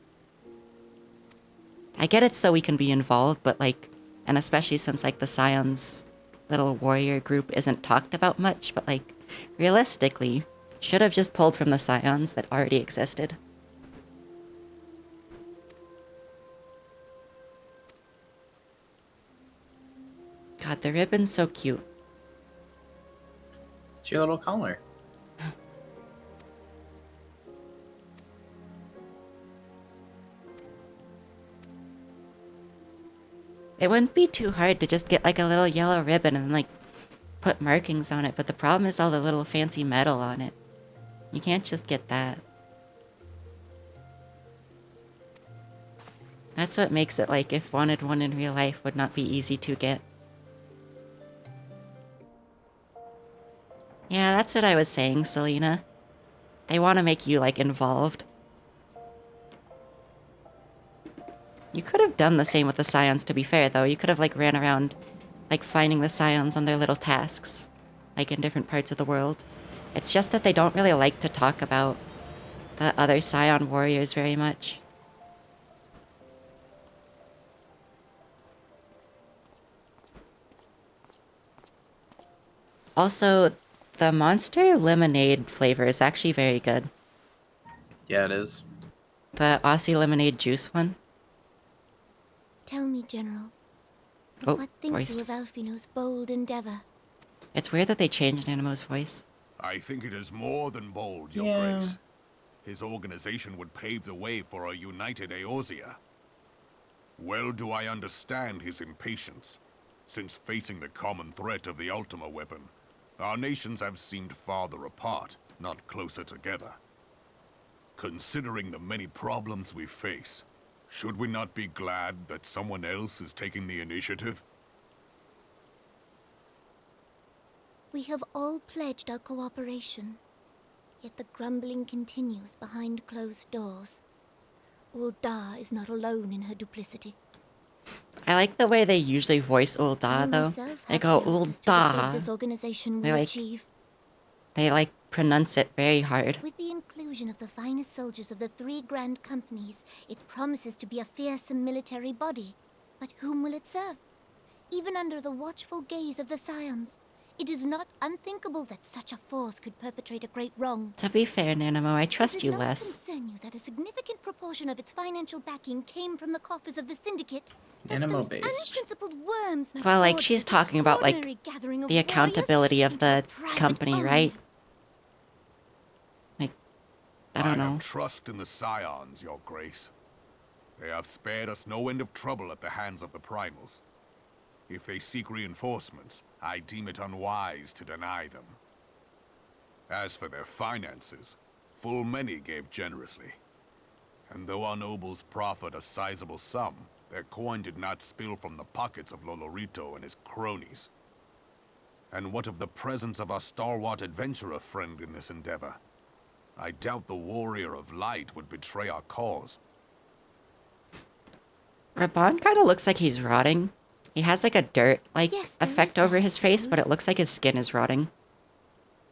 I get it so we can be involved, but like, and especially since like the Scions little warrior group isn't talked about much, but like, realistically, should have just pulled from the Scions that already existed. God, the ribbon's so cute. It's your little collar. It wouldn't be too hard to just get like a little yellow ribbon and like put markings on it, but the problem is all the little fancy metal on it. You can't just get that. That's what makes it like if wanted one in real life would not be easy to get. Yeah, that's what I was saying, Selena. They want to make you, like, involved. You could have done the same with the Scions, to be fair, though. You could have, like, ran around, like, finding the Scions on their little tasks. Like, in different parts of the world. It's just that they don't really like to talk about the other Scion warriors very much. Also, the Monster Lemonade flavor is actually very good. Yeah, it is. The Aussie Lemonade juice one. Tell me, General. Oh, What think voice. you of Alphino's bold endeavor? It's weird that they changed Animo's voice. I think it is more than bold, Your Yeah. Grace. His organization would pave the way for a united Eorzea. Well do I understand his impatience, since facing the common threat of the Ultima weapon, our nations have seemed farther apart, not closer together. Considering the many problems we face, should we not be glad that someone else is taking the initiative? We have all pledged our cooperation, yet the grumbling continues behind closed doors. Ul'dah is not alone in her duplicity. I like the way they usually voice Ul'dah, though. They go Ul'dah. This organization They will like, achieve. they like pronounce it very hard. With the inclusion of the finest soldiers of the 3 grand companies, it promises to be a fearsome military body. But whom will it serve? Even under the watchful gaze of the Scions, it is not unthinkable that such a force could perpetrate a great wrong. To be fair, Nanamo, I trust you Does it not less. concern you that a significant proportion of its financial backing came from the coffers of the Syndicate? Animo based. Unprincipled worms might Well, like, forge she's this talking about, like, extraordinary gathering of the warriors accountability of the private company, owned. right? Like, I don't know. have trust in the Scions, Your Grace. They have spared us no end of trouble at the hands of the Primals. If they seek reinforcements, I deem it unwise to deny them. As for their finances, full many gave generously. And though our nobles proffered a sizable sum, their coin did not spill from the pockets of Lolorito and his cronies. And what of the presence of our stalwart adventurer friend in this endeavor? I doubt the Warrior of Light would betray our cause. Raban kind of looks like he's rotting. He has like a dirt like Yes, there effect is over that, his face, but it Rose. looks like his skin is rotting.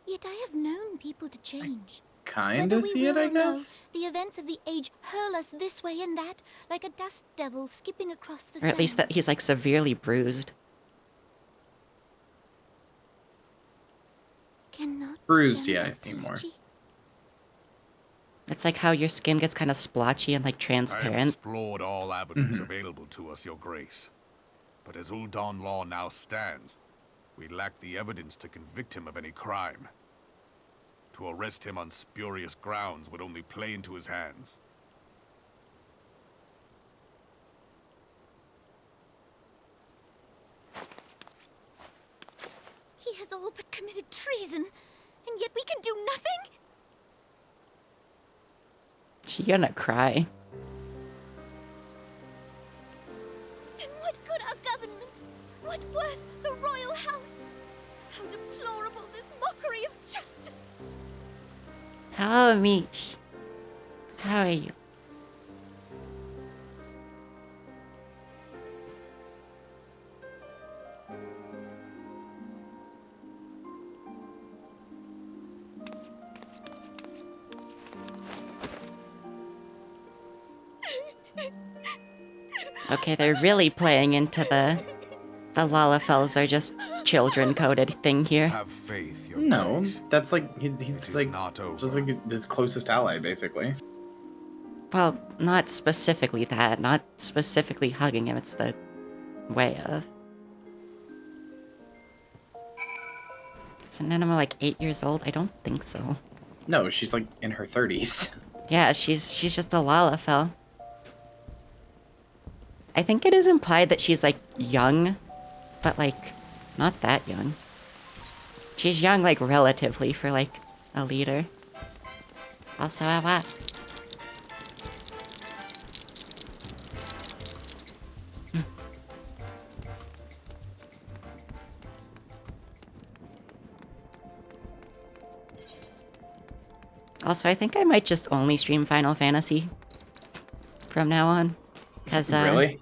Yet I have known people to change. Kinda Whether we see it, will I or no, guess. the events of the age hurl us this way and that, like a dust devil skipping across the Or at least sand. that he's like severely bruised. cannot Bruised, feel yeah, I that see more. energy. It's like how your skin gets kind of splotchy and like I have transparent. explored all avenues available to us, Your Grace. But as Ul'dan law now stands, we lack the evidence to convict him of any crime. To arrest him on spurious grounds would only play into his hands. He has all but committed treason, and yet we can do nothing? She gonna cry. Then what good our government? What worth the royal house? How deplorable this mockery of justice! Hello, Mish. How are you? Okay, they're really playing into the Lalafels are just children coded thing here. Have faith, Your No, Grace. that's like he's It is like not over. just like his closest ally, basically. Well, not specifically that, not specifically hugging him, it's the way of. Is an animal like 8 years old? I don't think so. No, she's like in her 30s. Yeah, she's just a Lalafell. I think it is implied that she's like young, but like not that young. She's young like relatively for like a leader. Also a what? Also, I think I might just only stream Final Fantasy from now on. Because, Really?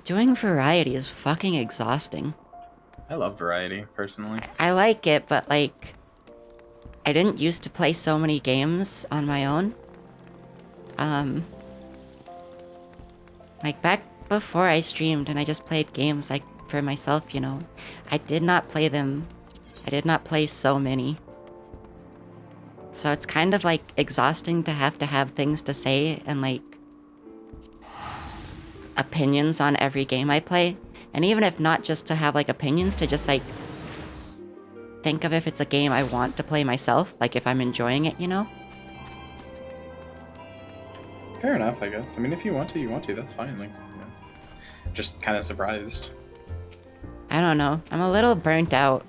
doing variety is fucking exhausting. I love variety, personally. I like it, but, like, I didn't used to play so many games on my own. Like, back before I streamed and I just played games, like, for myself, you know, I did not play them. I did not play so many. So it's kind of, like, exhausting to have things to say and, like, opinions on every game I play. And even if not just to have, like, opinions, to just, like, think of if it's a game I want to play myself, like, if I'm enjoying it, you know? Fair enough, I guess. I mean, if you want to, you want to. That's fine. Like, yeah. Just kind of surprised. I don't know. I'm a little burnt out.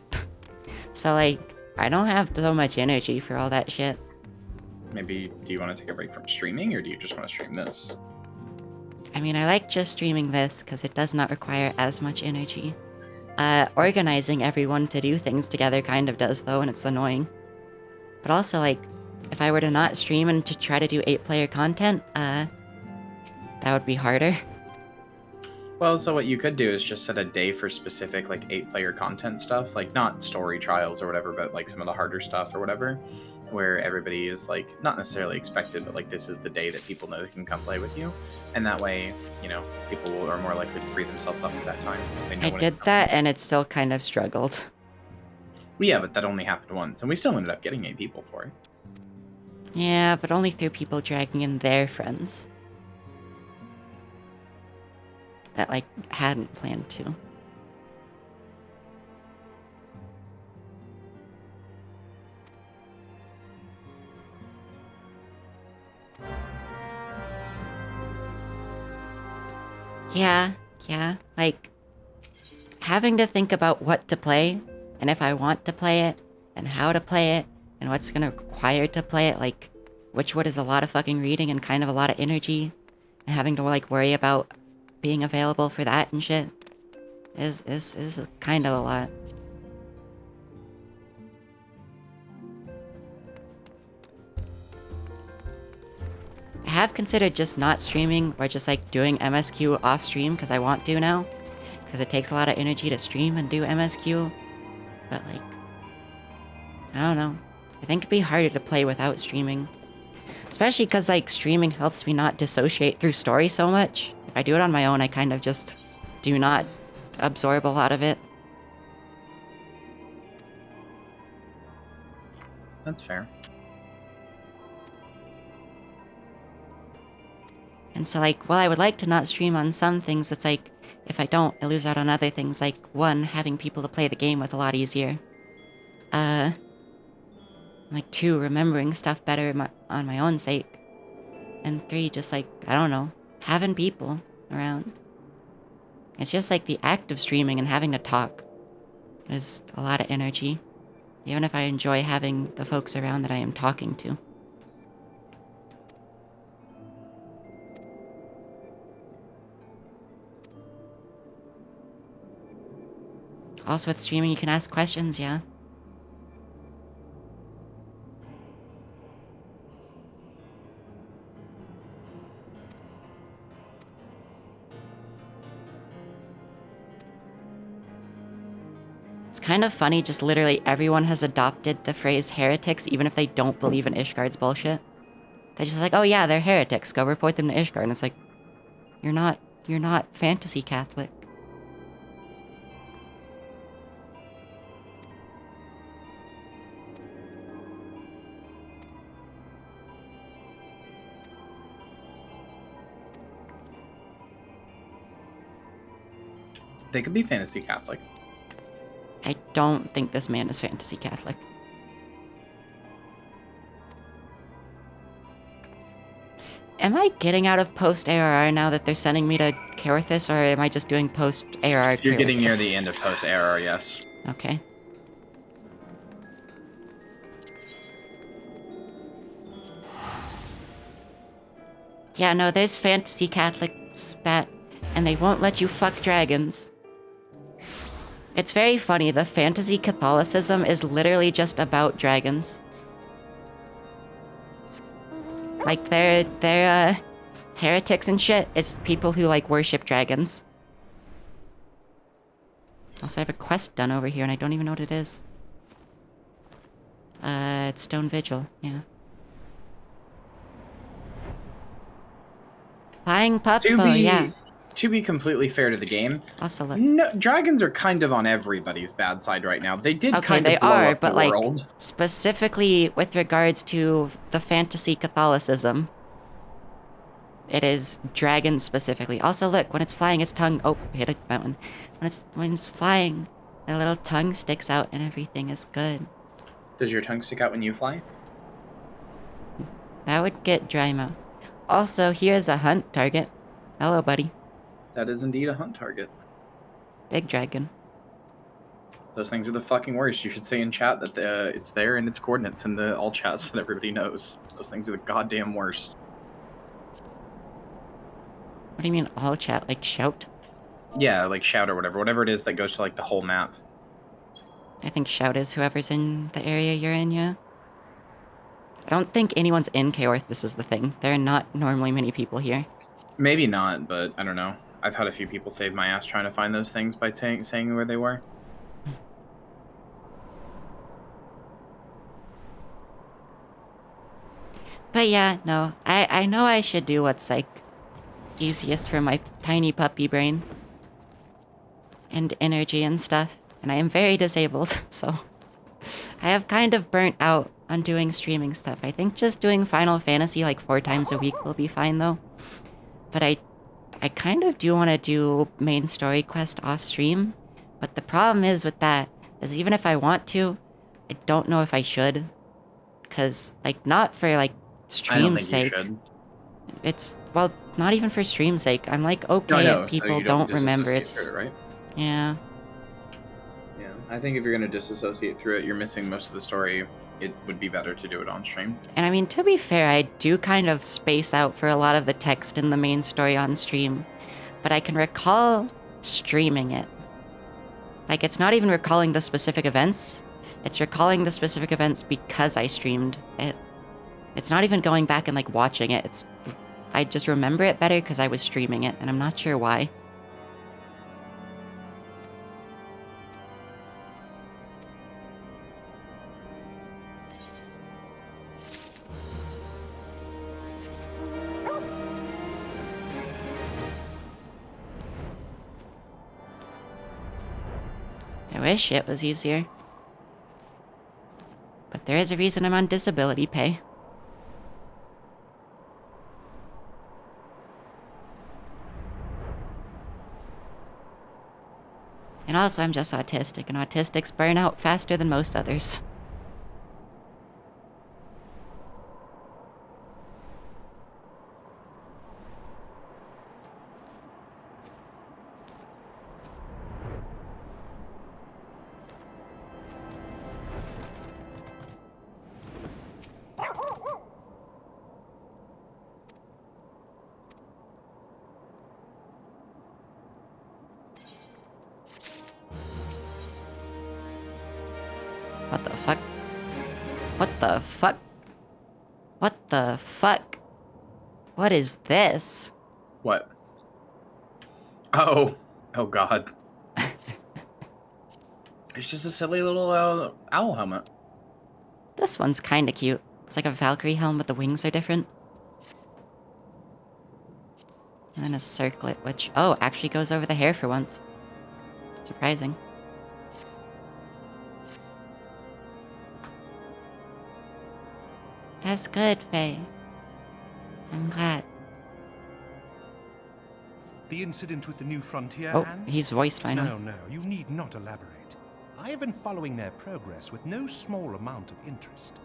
So, like, I don't have so much energy for all that shit. Maybe, do you want to take a break from streaming, or do you just want to stream this? I mean, I like just streaming this because it does not require as much energy. Organizing everyone to do things together kind of does, though, and it's annoying. But also, like, if I were to not stream and to try to do 8-player content, that would be harder. Well, so what you could do is just set a day for specific, like, 8-player content stuff. Like, not story trials or whatever, but, like, some of the harder stuff or whatever. Where everybody is, like, not necessarily expected, but, like, this is the day that people know they can come play with you. And that way, you know, people are more likely to free themselves up for that time. They know I when did it's that, and it still kind of struggled. Well, yeah, but that only happened once, and we still ended up getting 8 people for it. Yeah, but only through people dragging in their friends. That, like, hadn't planned to. Yeah, like, having to think about what to play, and if I want to play it, and how to play it, and what's gonna require to play it, like, Witchwood is a lot of fucking reading and kind of a lot of energy, and having to, like, worry about being available for that and shit is kind of a lot. I have considered just not streaming or just like doing MSQ off stream because I want to now. Because it takes a lot of energy to stream and do MSQ. But like, I don't know. I think it'd be harder to play without streaming. Especially because like streaming helps me not dissociate through story so much. If I do it on my own, I kind of just do not absorb a lot of it. That's fair. And so, like, while I would like to not stream on some things, it's like, if I don't, I lose out on other things, like, 1, having people to play the game with a lot easier. Like, 2, remembering stuff better on my own sake. And 3, just like, I don't know, having people around. It's just like the act of streaming and having to talk is a lot of energy. Even if I enjoy having the folks around that I am talking to. Also with streaming, you can ask questions, yeah. It's kind of funny, just literally everyone has adopted the phrase heretics, even if they don't believe in Ishgard's bullshit. They're just like, oh yeah, they're heretics, go report them to Ishgard. And it's like, you're not fantasy Catholic. They could be fantasy Catholic. I don't think this man is fantasy Catholic. Am I getting out of post-ARR now that they're sending me to Carithus, or am I just doing post-ARR? You're getting near the end of post-ARR, yes. Okay. Yeah, no, there's fantasy Catholic spat, and they won't let you fuck dragons. It's very funny, the fantasy Catholicism is literally just about dragons. Like, they're heretics and shit. It's people who, like, worship dragons. Also, I have a quest done over here, and I don't even know what it is. It's Stone Vigil, yeah. Flying pup, yeah. To be completely fair to the game, also look. No, dragons are kind of on everybody's bad side right now. They did Okay, kind they of blow are, up but the like world. specifically with regards to the fantasy Catholicism, it is dragons specifically. Also, look, when it's flying, its tongue. Oh, hit a mountain. When it's flying, the little tongue sticks out, and everything is good. Does your tongue stick out when you fly? That would get dry mouth. Also, here's a hunt target. Hello, buddy. That is indeed a hunt target. Big dragon. Those things are the fucking worst. You should say in chat that it's there in its coordinates in the all chats so that everybody knows. Those things are the goddamn worst. What do you mean all chat? Like shout? Yeah, like shout or whatever. Whatever it is that goes to like the whole map. I think shout is whoever's in the area you're in, yeah. I don't think anyone's in Kaorth, this is the thing. There are not normally many people here. Maybe not, but I don't know. I've had a few people save my ass trying to find those things by saying where they were. But yeah, no. I know I should do what's like easiest for my tiny puppy brain. And energy and stuff. And I am very disabled, so I have kind of burnt out on doing streaming stuff. I think just doing Final Fantasy like 4 times a week will be fine though. But I kind of do want to do main story quest off stream. But the problem is with that is even if I want to, I don't know if I should. Because like not for like stream sake. It's well, not even for stream sake. I'm like okay if people don't remember it's right? Yeah. Yeah, I think if you're going to disassociate through it, you're missing most of the story. It would be better to do it on stream. And I mean, to be fair, I do kind of space out for a lot of the text in the main story on stream. But I can recall streaming it. Like, it's not even recalling the specific events. It's recalling the specific events because I streamed it. It's not even going back and, like, watching it. I just remember it better because I was streaming it, and I'm not sure why. I wish it was easier. But there is a reason I'm on disability pay. And also, I'm just autistic, and autistics burn out faster than most others. What the fuck? What the fuck? What the fuck? What is this? What? Oh. Oh god. It's just a silly little owl helmet. This one's kinda cute. It's like a Valkyrie helm, but the wings are different. And then a circlet, which, oh, actually goes over the hair for once. Surprising. That's good, Faye. I'm glad. The incident with the New Frontier Oh, hand? he's voiced by now. No, you need not elaborate. I have been following their progress with no small amount of interest.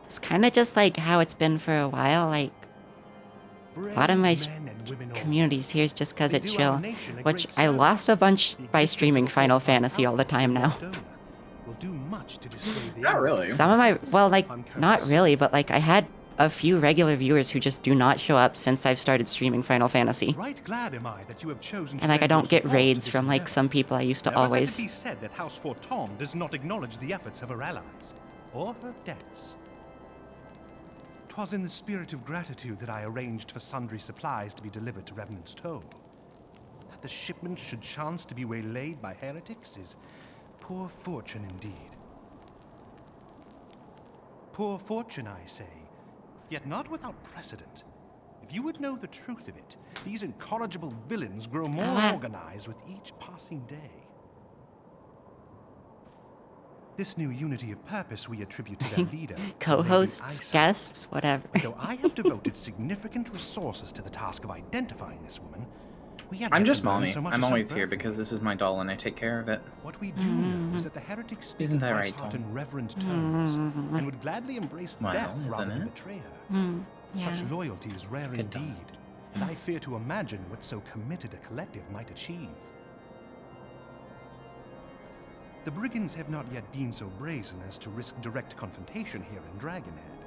It's kind of just like how it's been for a while. Like, a lot of my communities here is just because it's chill, which I lost a bunch by streaming Final Fantasy all the time now. Will do much to dissuade the Not really. Some of my, well, like, not really, but like I had a few regular viewers who just do not show up since I've started streaming Final Fantasy. Right glad am I that you have chosen And like I to don't get support raids to from this like endeavor. some people I used to Never let always. it be said that House Fortom does not acknowledge the efforts of her allies, or her debts. 'Twas in the spirit of gratitude that I arranged for sundry supplies to be delivered to Revenant's Toll. That the shipment should chance to be waylaid by heretics is poor fortune indeed. Poor fortune, I say, yet not without precedent. If you would know the truth of it, these incorrigible villains grow more organized with each passing day. This new unity of purpose we attribute to their leader, Co-hosts, guests, whatever. Though I have devoted significant resources to the task of identifying this woman, we have I'm yet just to learn mommy. so much I'm as her always here birth. because this is my doll and I take care of it. What we do know is that the heretics speak Isn't that of right, Iceheart Tom? in reverent terms, and would gladly embrace Well, death rather isn't than it? betray her. Such Yeah. loyalty is rare Good dog. indeed, and I fear to imagine what so committed a collective might achieve. The brigands have not yet been so brazen as to risk direct confrontation here in Dragonhead.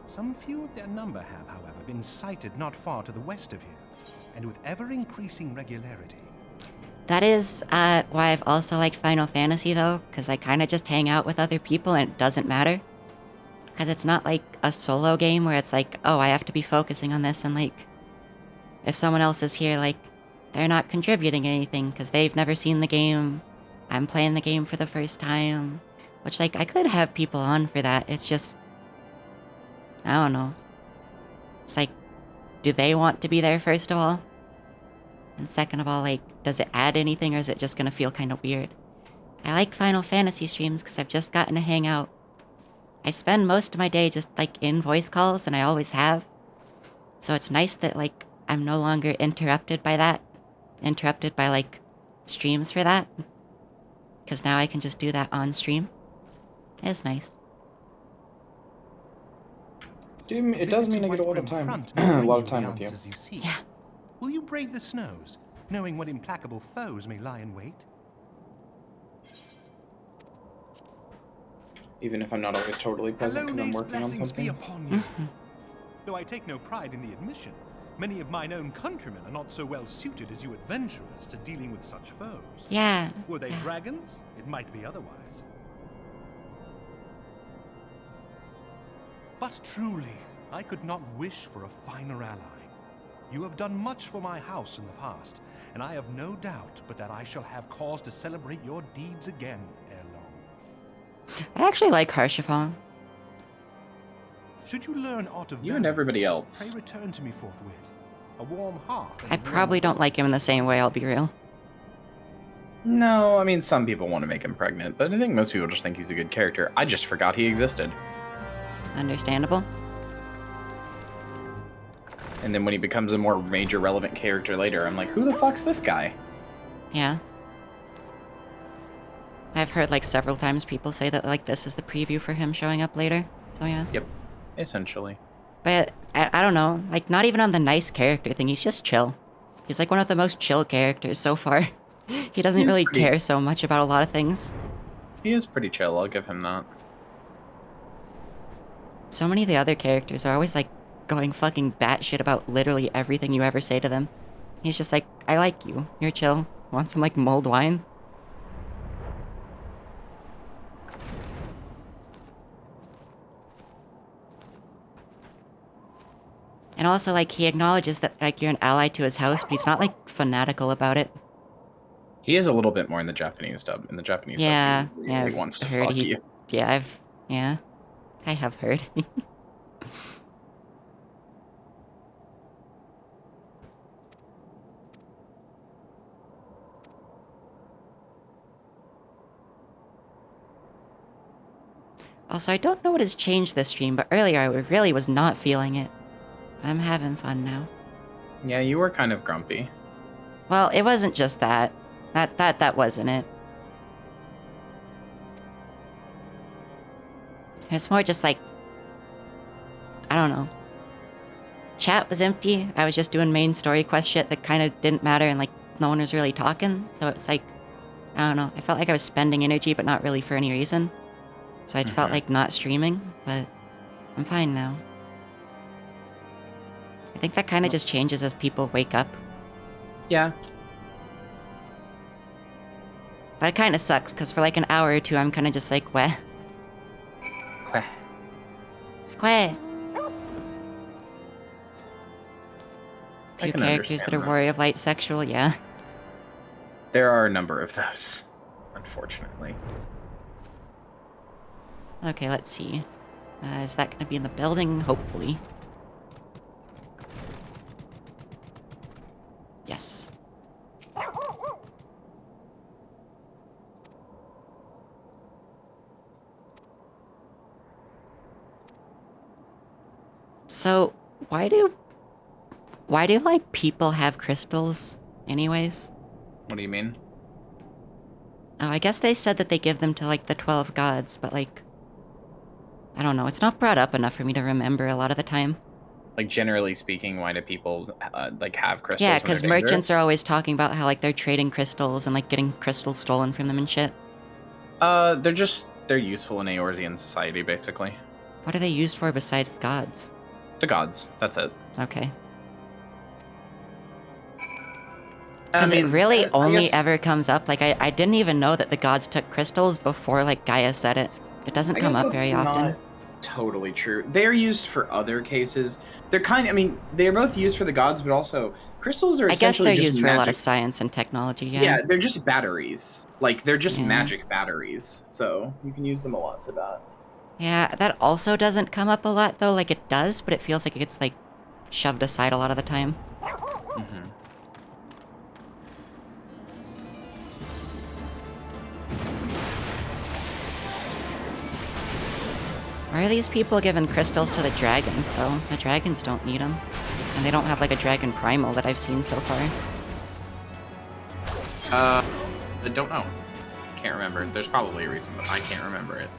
Some few of their number have, however, been sighted not far to the west of here, and with ever-increasing regularity. That is why I've also liked Final Fantasy though, because I kind of just hang out with other people and it doesn't matter. Because it's not like a solo game where it's like, oh, I have to be focusing on this, and like, if someone else is here, like, they're not contributing anything because they've never seen the game. I'm playing the game for the first time. Which, like, I could have people on for that. It's just, I don't know. It's like, do they want to be there, first of all? And second of all, like, does it add anything or is it just gonna feel kind of weird? I like Final Fantasy streams because I've just gotten to hang out. I spend most of my day just, like, in voice calls, and I always have. So it's nice that, like, I'm no longer interrupted by that. Interrupted by, like, streams for that. Because now I can just do that on stream. It's nice. Dude, it does mean I get a lot of time. A lot of time with you. Yeah. Will you brave the snows, knowing what implacable foes may lie in wait? Even if I'm not always totally present because I'm Alone's working on blessings be something. upon you. Though I take no pride in the admission, many of mine own countrymen are not so well suited as you adventurers to dealing with such foes. Yeah. Were they dragons? It might be otherwise. But truly, I could not wish for a finer ally. You have done much for my house in the past, and I have no doubt but that I shall have cause to celebrate your deeds again ere long. I actually like Harshiphon. Should you learn aught of You and everybody else. pray return to me forthwith. A warm heart. and I a warm probably don't like him in the same way, I'll be real. No, I mean, some people want to make him pregnant, but I think most people just think he's a good character. I just forgot he existed. Understandable. And then when he becomes a more major relevant character later, I'm like, who the fuck's this guy? Yeah. I've heard like several times people say that like this is the preview for him showing up later. So yeah. Yep. Essentially. But I don't know, like not even on the nice character thing, he's just chill. He's like one of the most chill characters so far. He doesn't really care so much about a lot of things. He is pretty chill, I'll give him that. So many of the other characters are always like going fucking batshit about literally everything you ever say to them. He's just like, I like you, you're chill. Want some like mulled wine? And also, like, he acknowledges that, like, you're an ally to his house, but he's not, like, fanatical about it. He is a little bit more in the Japanese dub. In the Japanese Yeah, dub, he yeah, really I've wants to heard fuck you. Yeah, I have heard. Also, I don't know what has changed this stream, but earlier I really was not feeling it. I'm having fun now. Yeah, you were kind of grumpy. Well, it wasn't just that. That wasn't it. It's more just like, I don't know. Chat was empty. I was just doing main story quest shit that kind of didn't matter, and like no one was really talking. So it's like, I don't know. I felt like I was spending energy, but not really for any reason. So I felt like not streaming, but I'm fine now. I think that kind of just changes as people wake up. Yeah. But it kind of sucks, because for like an hour or two, I'm kind of just like, weh. Queh. Queh. I Few can characters that understand are that. Warrior of Light sexual, yeah. There are a number of those, unfortunately. Okay, let's see. Is that going to be in the building? Hopefully. Yes. So, why do like people have crystals anyways? What do you mean? Oh, I guess they said that they give them to like the 12 gods, but like I don't know, it's not brought up enough for me to remember a lot of the time. Like, generally speaking, why do people, like, have crystals? Yeah, when because they're merchants dangerous? are always talking about how like they're trading crystals and like getting crystals stolen from them and shit. They're useful in Eorzean society, basically. What are they used for besides the gods? The gods, that's it. Okay. Because it really only ever comes up, like I didn't even know that the gods took crystals before like Gaia said it. It doesn't come up very often. Totally true. They're used for other cases. They're they're both used for the gods, but also crystals are I guess essentially they're just used for a lot of magic. science and technology, yeah. Yeah, they're just batteries. Like, they're just Yeah. magic batteries. So, you can use them a lot for that. Yeah, that also doesn't come up a lot though, like it does, but it feels like it gets like shoved aside a lot of the time. Mm-hmm. Why are these people giving crystals to the dragons though? The dragons don't need them. And they don't have like a dragon primal that I've seen so far. I don't know. Can't remember. There's probably a reason, but I can't remember it.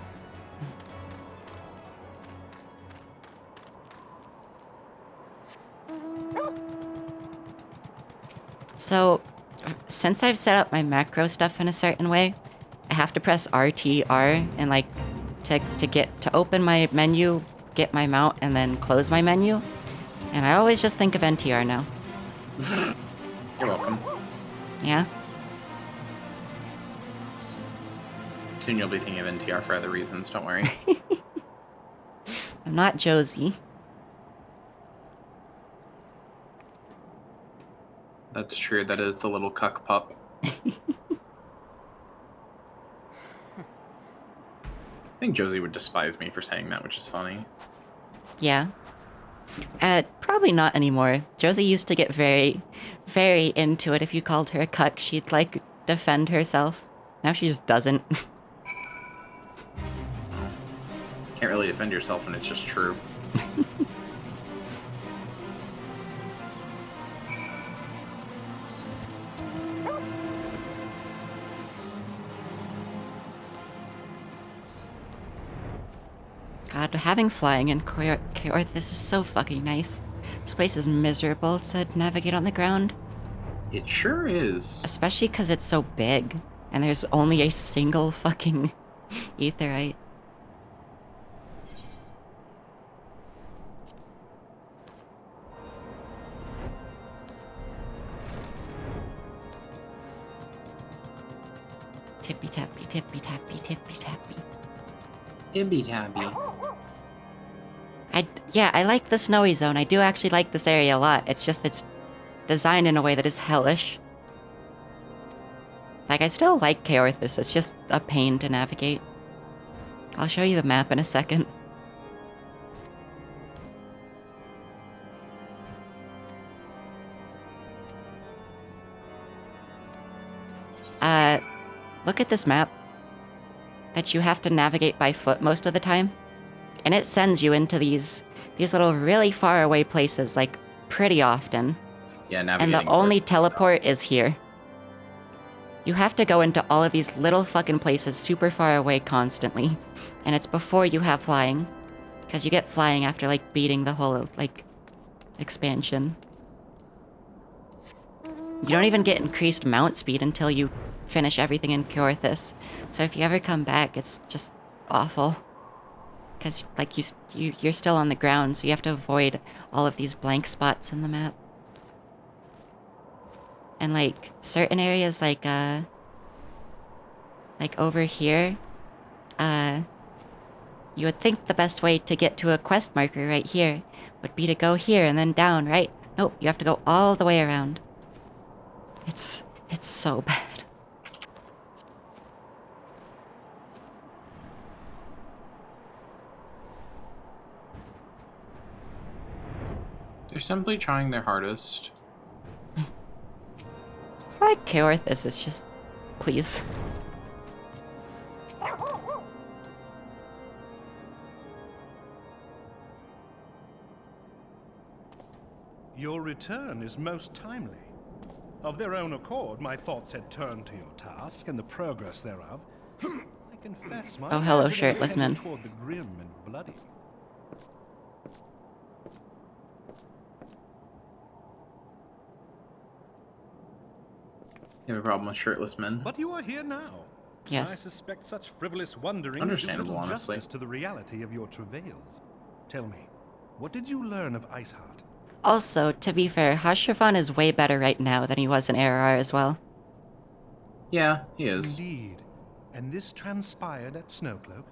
So, since I've set up my macro stuff in a certain way, I have to press RTR and like to open my menu, get my mount, and then close my menu. And I always just think of NTR now. You're welcome. Yeah? Soon you'll be thinking of NTR for other reasons, don't worry. I'm not Josie. That's true, that is the little cuck pup. I think Josie would despise me for saying that, which is funny. Yeah. Probably not anymore. Josie used to get very, very into it. If you called her a cuck, she'd like defend herself. Now she just doesn't. Can't really defend yourself when it's just true. God, having flying in Keorth, this is so fucking nice. This place is miserable to navigate on the ground. It sure is. Especially because it's so big, and there's only a single fucking aetheryte. Tippy tappy, tippy tappy, tippy tappy. Tippy tappy. Yeah, I like the snowy zone. I do actually like this area a lot. It's just it's designed in a way that is hellish. Like, I still like Keorthis. It's just a pain to navigate. I'll show you the map in a second. Look at this map that you have to navigate by foot most of the time. And it sends you into these little really far away places, like, pretty often. Yeah, navigating. And the only teleport is here. You have to go into all of these little fucking places super far away constantly. And it's before you have flying. Because you get flying after, like, beating the whole, like, expansion. You don't even get increased mount speed until you finish everything in Keorthis. So if you ever come back, it's just awful. Because, like, you're still on the ground, so you have to avoid all of these blank spots in the map. And, like, certain areas, like over here, you would think the best way to get to a quest marker right here would be to go here and then down, right? Nope, you have to go all the way around. It's so bad. They're simply trying their hardest. I like Keorthis, it's just... please. Your return is most timely. Of their own accord, my thoughts had turned to your task and the progress thereof. I confess my Oh, hello, imaginative shirtless man. tended toward the grim and bloody. You have a problem with shirtless men? But you are here now. Yes. I suspect such frivolous wonderings Understandable, do little honestly. justice to the reality of your travails. Tell me, what did you learn of Iceheart? Also, to be fair, Hashrafan is way better right now than he was in ARR as well. Yeah, he is. Indeed. And this transpired at Snowcloak?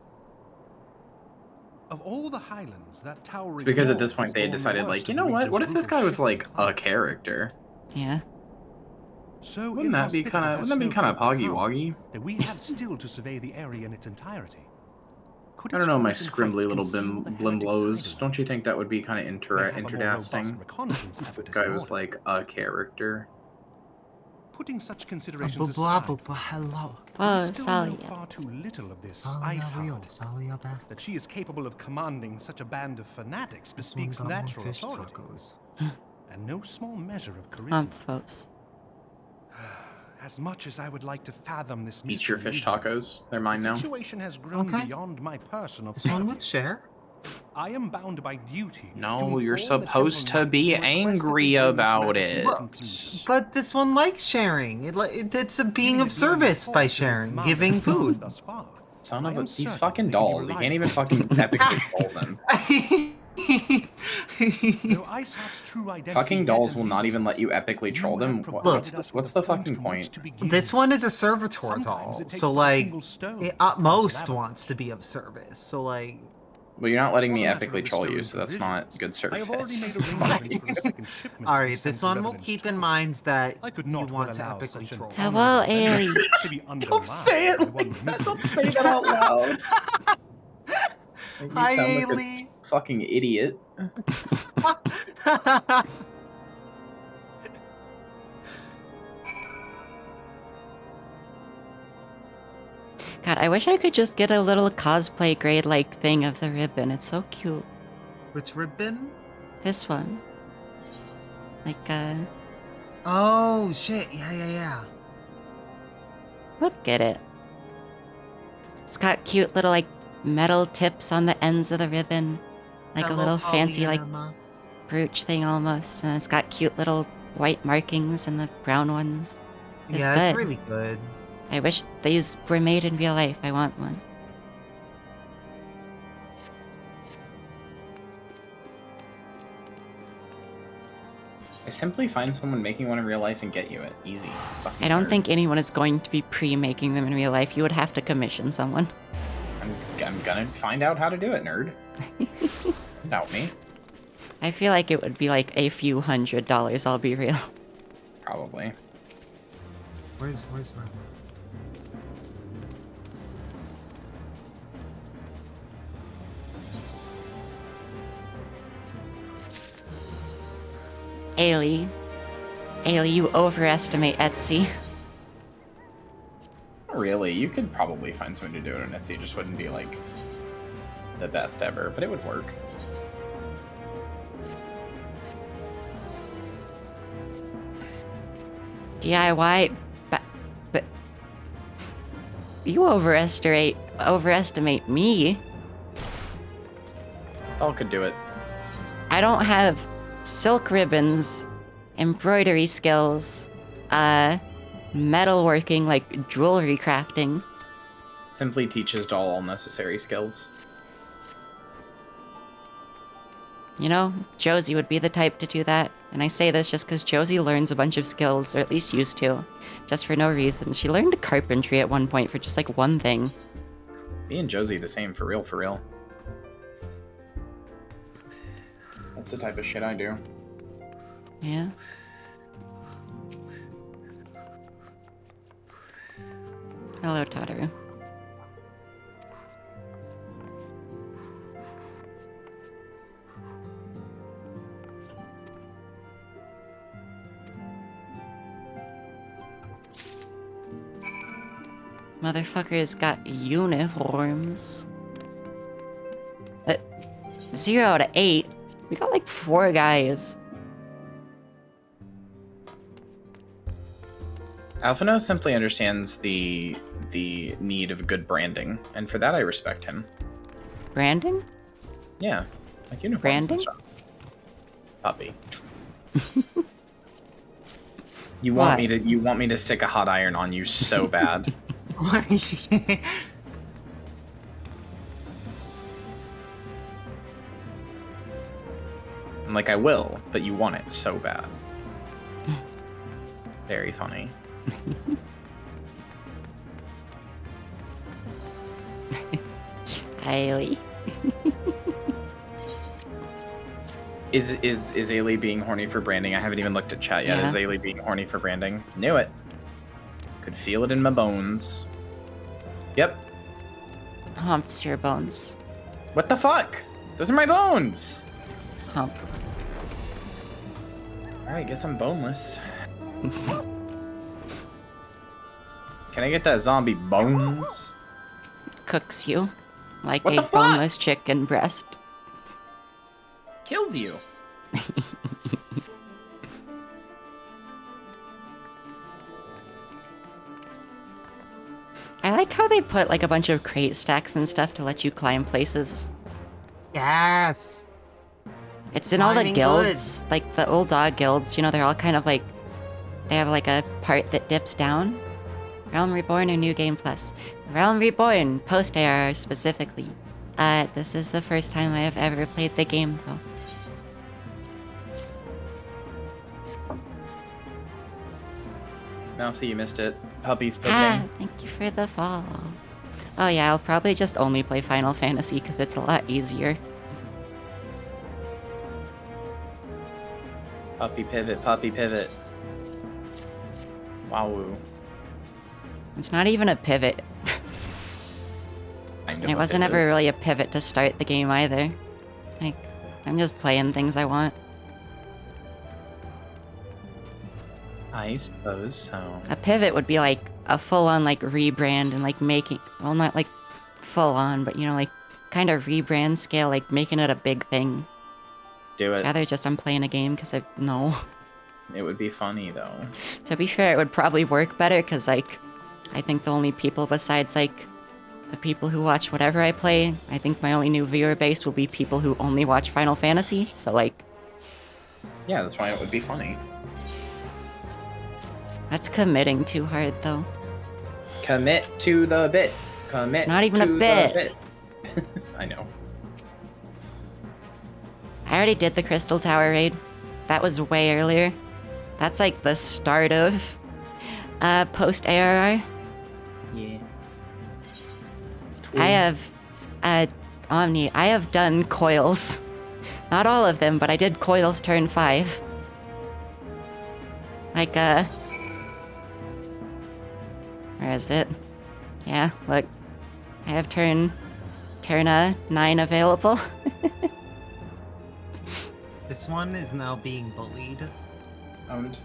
Of all the highlands, that towering It's because at wall this point has they had borne the decided, worst like, you of know the what? region's What if this brutal guy was shipwreck like climate. a character? Yeah. So Wouldn't that be kind of Snowcloak poggy become woggy? that we have still to survey the area in its entirety. Could I don't know, my its scrimbly heights little conceal the blimblows. heretics' Don't you think that would be kind of Might have a more robust interesting? reconnaissance If effort this is guy in was order. like a character. Putting such considerations Blah, aside, blah, blah, hello. Whoa, we still know Salia. far too little of this Salia Iceheart. That she is capable of commanding such a band of fanatics bespeaks got more natural fish authority. tacos. And no small measure of charisma. Folks. As much as I would like to fathom this Eat your mystery fish even, tacos. They're mine the now. situation has grown Okay. beyond my personal This one purview. would share. I am bound by duty. No, to you're inform the supposed Temple to be Knights and request that they angry bring this about matter to it. its conclusion. But this one likes sharing. It's a being Giving of the service glowing by thoughts of the sharing, commander giving of God food. thus far. Son I of am a... These certain fucking they can be dolls. You relied can't even upon. fucking epically troll them. Though Iceheart's true identity Fucking yet dolls will not eludes even let us, you epically troll them. have provided us with What's the points fucking from which point? to begin. This one is a servitor Sometimes doll, it takes so but a like, single stone it to at most unravel. wants to be of service. So like, Well, you're not letting For me the matter epically of troll you, bestowing so that's provisions, not good I have already service. made arrangements for a second shipment all to be right, sent this to one will Revenant's keep in Toll. mind that I could you not want well to allow epically such an troll. Hello, honorable Ailey. venture to be Don't say undermined by it one like that. miserable Don't say that out loud. You Hi, sound like Ailey. a fucking idiot. God, I wish I could just get a little cosplay grade-like thing of the ribbon. It's so cute. Which ribbon? This one. Like, Oh, shit. Yeah. look at it. It's got cute little, like, metal tips on the ends of the ribbon. Like a little fancy, like, brooch thing almost. And it's got cute little white markings and the brown ones. It's Yeah, good. it's really good. I wish these were made in real life. I want one. Simply find someone making one in real life and get you it. Easy. Fucking I don't nerd. think anyone is going to be pre-making them in real life. You would have to commission someone. I'm gonna find out how to do it, nerd. Doubt me. I feel like it would be like a few $100s, I'll be real. Probably. Where's Merlin? Ailey. Ailey, you overestimate Etsy. Really, you could probably find someone to do it on Etsy. It just wouldn't be like the best ever, but it would work. DIY, but you overestimate me. All could do it. I don't have silk ribbons, embroidery skills, metalworking, like jewelry crafting. Simply teaches Doll all necessary skills. You know, Josie would be the type to do that. And I say this just because Josie learns a bunch of skills, or at least used to, just for no reason. She learned carpentry at one point for just like one thing. Me and Josie the same, for real, for real. That's the type of shit I do. Yeah. Hello, Tataru. Motherfuckers got uniforms. 0 out of 8. We got like 4 guys. Alphino simply understands the need of good branding, and for that I respect him. Branding? Yeah, like uniforms Branding? and stuff. Puppy. You want me to stick a hot iron on you so bad. Like I will, but you want it so bad. Very funny. Ailey. Is Ailey being horny for branding? I haven't even looked at chat yet. Yeah. Is Ailey being horny for branding? Knew it. Could feel it in my bones. Yep. Humps your bones. What the fuck? Those are my bones! Hump. Alright, guess I'm boneless. Can I get that zombie bones? Cooks you like What a the fuck? boneless chicken breast. Kills you. I like how they put like a bunch of crate stacks and stuff to let you climb places. Yes. It's in all the Climbing guilds, like the old dog guilds, you know, they're all kind of like, they have like a part that dips down. Realm Reborn or New Game Plus? Realm Reborn, Post-ARR specifically. This is the first time I have ever played the game though. Mousy, you missed it. Puppy's Ah, picking. thank you for the follow. Oh yeah, I'll probably just only play Final Fantasy because it's a lot easier. Puppy pivot, puppy pivot. Wow. It's not even a pivot. Kind of And it a wasn't pivot. ever really a pivot to start the game either. Like, I'm just playing things I want. I suppose so. A pivot would be like a full-on like rebrand and like making, well, not like full-on, but you know, like kind of rebrand scale, like making it a big thing. Do It's it. rather just I'm playing a game because I know. It would be funny though. To be fair, it would probably work better because like I think the only people besides like the people who watch whatever I play, I think my only new viewer base will be people who only watch Final Fantasy. So like, Yeah, that's why it would be funny. that's committing too hard though. Commit to the bit. Commit. It's not even to a the bit. I know. I already did the Crystal Tower raid. That was way earlier. That's like the start of post-ARR. Yeah. I have Omni. I have done coils. Not all of them, but I did coils turn 5. Like where is it? Yeah, look. I have turn 9 available. This one is now being bullied. Owned.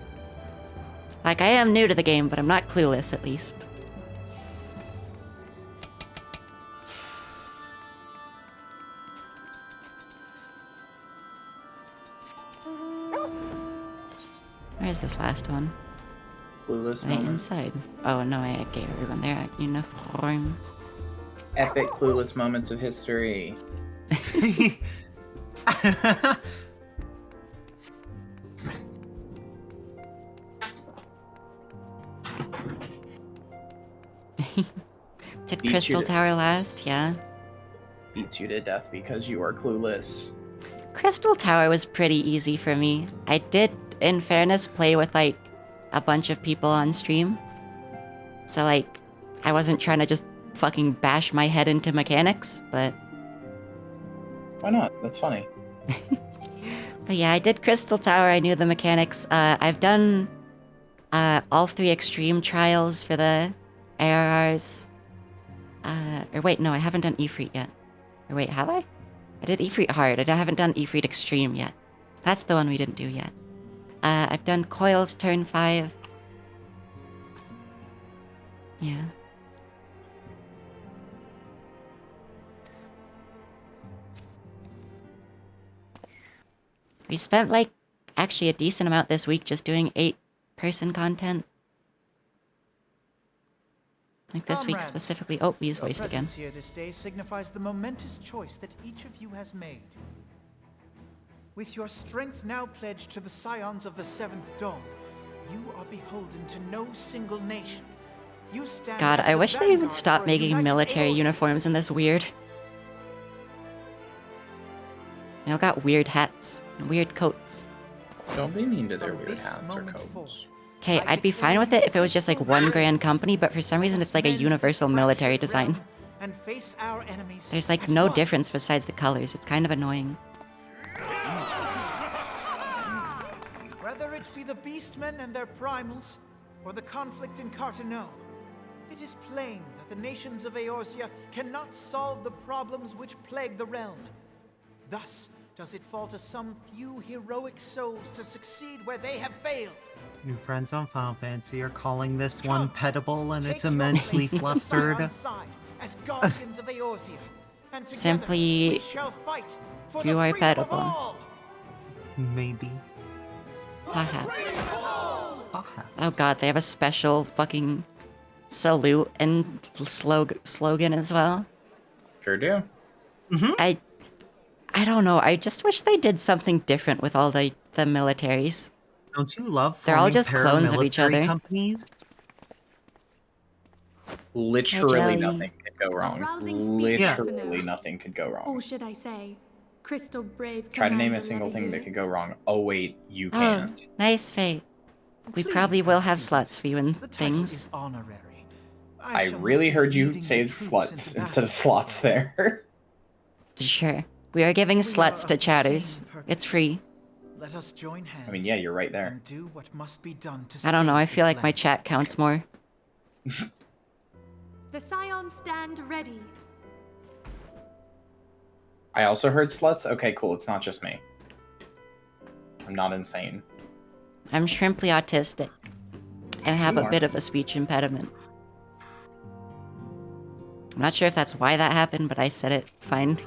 Like, I am new to the game, but I'm not clueless, at least. Where's this last one? Clueless Are they moments. inside? Oh, no, I gave everyone their uniforms. Epic clueless moments of history. Did Beat Crystal you to- Tower last? Yeah. Beats you to death because you are clueless. Crystal Tower was pretty easy for me. I did, in fairness, play with, like, a bunch of people on stream. So, like, I wasn't trying to just fucking bash my head into mechanics, but... Why not? That's funny. But yeah, I did Crystal Tower, I knew the mechanics. I've done all 3 extreme trials for the ARRs. Or wait, no, I haven't done Ifrit yet. Or wait, have I? I did Ifrit hard, I haven't done Ifrit extreme yet. That's the one we didn't do yet. I've done coils turn 5. Yeah. We spent, like, actually a decent amount this week just doing 8-person content. Like this week Comrades, specifically. Oh, he's your voiced again. presence here this day signifies the momentous choice that each of you has made. With your strength now pledged to the scions of the Seventh Dawn, you are beholden to no single nation. You stand God, as I the wish they vanguard would stop for a making united military Eos. uniforms in this weird. They all got weird hats and weird coats. Don't be mean to their From weird this hats or moment coats. forth, Okay, I'd be fine with it if it was just like one grand company, but for some reason it's like a universal military design. and face our enemies There's like as no one. difference besides the colors. It's kind of annoying. Whether it be the beastmen and their primals, or the conflict in Carteneau, it is plain that the nations of Eorzea cannot solve the problems which plague the realm. Thus, does it fall to some few heroic souls to succeed where they have failed. New friends on Final Fantasy are calling this one petable and Take it's your immensely place at the flustered. Scion's side as guardians of Eorzea, and together Simply, we shall fight for you the are freedom of petable. all. Maybe. Perhaps. Oh god, they have a special fucking salute and slogan as well. Sure do. I don't know. I just wish they did something different with all the militaries. Don't you love They're all forming just clones of each paramilitary other. companies? Literally Jelly. nothing could go wrong. rousing speech, Literally Athena. nothing could go wrong. Or should I say, Crystal Brave Try to name a Commander single thing that Leveilleur. could go wrong. Oh wait, you Oh, can't. nice fate. We probably will have slots for you and things. Honorary. I really heard you say sluts instead of slots there. Sure. We are giving sluts to chatters. It's free. Let us join hands. I mean, yeah, you're right there. And do what must be done to I don't know. save I feel this like my land. chat counts more. The Scions stand ready. I also heard sluts. Okay, cool. It's not just me. I'm not insane. I'm shrimply autistic. and have You a are. bit of a speech impediment. I'm not sure if that's why that happened, but I said it fine.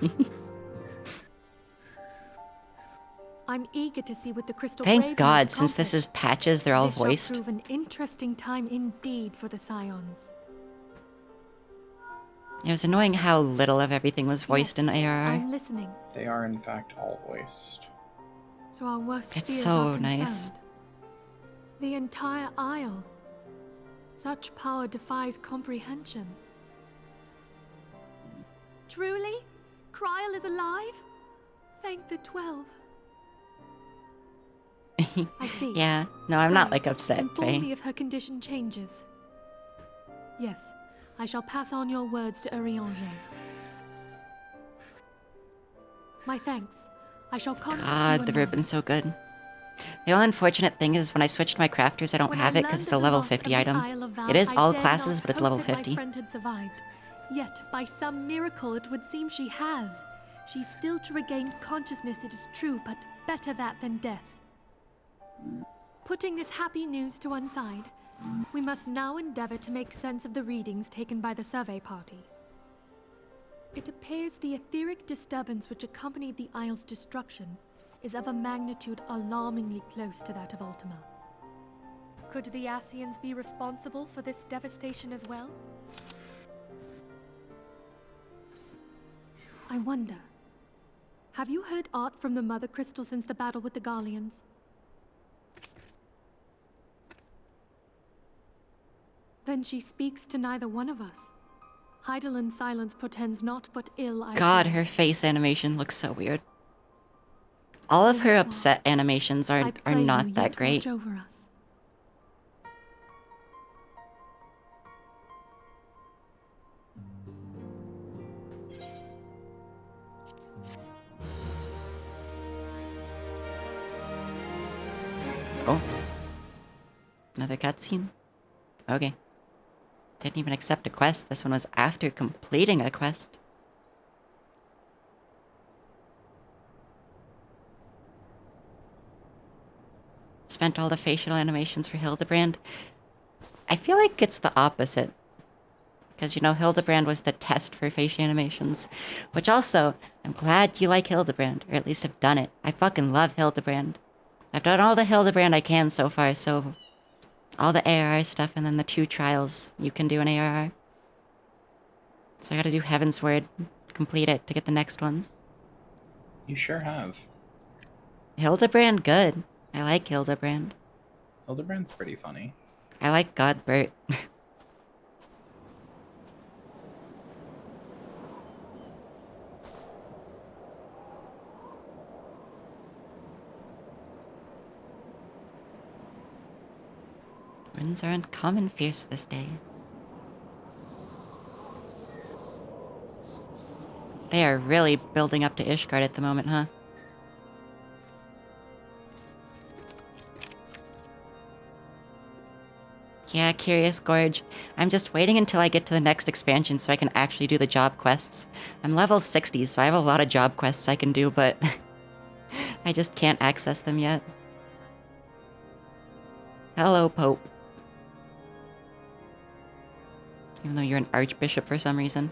I'm eager to see what the Crystal Thank Graves God, might since this is accomplish. patches, they're all This shall voiced. prove an interesting time indeed for the Scions. It was annoying how little of everything was voiced in ARR. I'm listening. They are in fact all voiced. So our worst It's fears so are confirmed. nice. The entire Isle. Such power defies comprehension. Truly? Kryl is alive? Thank the 12. I see. Yeah, no, I'm not Right. like upset, Inform Faye. me if her condition changes. Yes, I shall pass on your words to Urianger. My thanks. I shall contact you God, the anon. ribbon's so good. The only unfortunate thing is when I switched to my crafters, I don't When have I it because learned it's of a the level loss 50 of the item. Isle of Val, It is I all dared classes, not but it's hope level that 50. My friend had survived. Yet, by some miracle, it would seem she has. She's still to regain consciousness, it is true, but better that than death. Putting this happy news to one side, we must now endeavor to make sense of the readings taken by the survey party. It appears the etheric disturbance which accompanied the Isle's destruction is of a magnitude alarmingly close to that of Ultima. Could the Ascians be responsible for this devastation as well? I wonder. Have you heard aught from the Mother Crystal since the battle with the Garleans? Then she speaks to neither one of us. Heidel's silence portends naught but ill, I God, fear. her face animation looks so weird. All of her upset animations I are pray not you that yet great. watch over us. Oh. Another cutscene? Okay. Didn't even accept a quest. This one was after completing a quest. Spent all the facial animations for Hildebrand. I feel like it's the opposite. Because, you know, Hildebrand was the test for facial animations. Which also, I'm glad you like Hildebrand. Or at least have done it. I fucking love Hildebrand. I've done all the Hildebrand I can so far, so... all the ARR stuff and then the 2 trials you can do in ARR. So I gotta do Heaven's Word, complete it to get the next ones. You sure have. Hildebrand, good. I like Hildebrand. Hildebrand's pretty funny. I like Godbert. Winds are uncommon fierce this day. They are really building up to Ishgard at the moment, huh? Yeah, Curious Gorge. I'm just waiting until I get to the next expansion so I can actually do the job quests. I'm level 60, so I have a lot of job quests I can do, but I just can't access them yet. Hello, Pope. Even though you're an archbishop for some reason.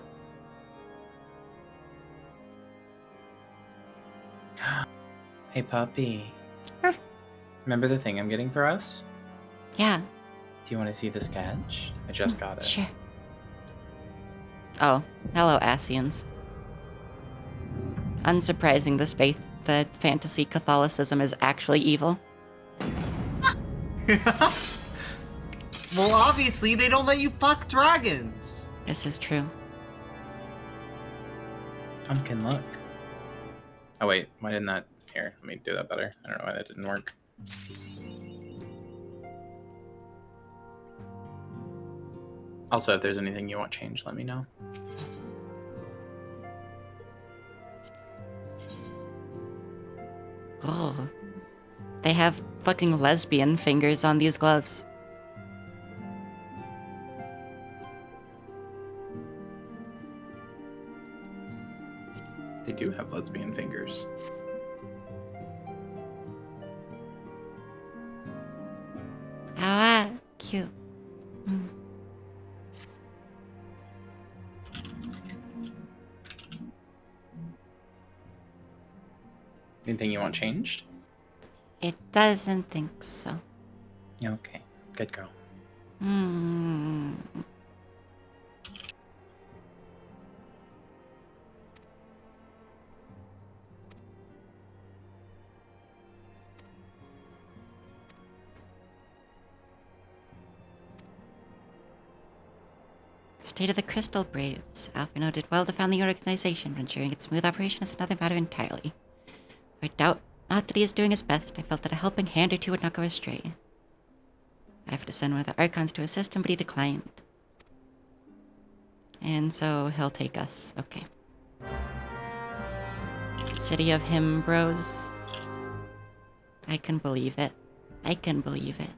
Hey, puppy. Remember the thing I'm getting for us? Yeah. Do you want to see the sketch? I just got it. Sure. Oh, hello, Ascians. Unsurprising, the fantasy Catholicism is actually evil. Well, obviously, they don't let you fuck dragons. This is true. Pumpkin, look. Oh, wait. Why didn't that... Here, let me do that better. I don't know why that didn't work. Also, if there's anything you want changed, let me know. Oh. They have fucking lesbian fingers on these gloves. They do have lesbian fingers. cute. Mm. Anything you want changed? It doesn't think so. Okay, good girl. Hmm. State of the Crystal Braves. Alphino did well to found the organization, but ensuring its smooth operation is another matter entirely. I doubt not that he is doing his best. I felt that a helping hand or two would not go astray. I have to send one of the Archons to assist him, but he declined. And so he'll take us. Okay. City of Him Bros. I can believe it. I can believe it.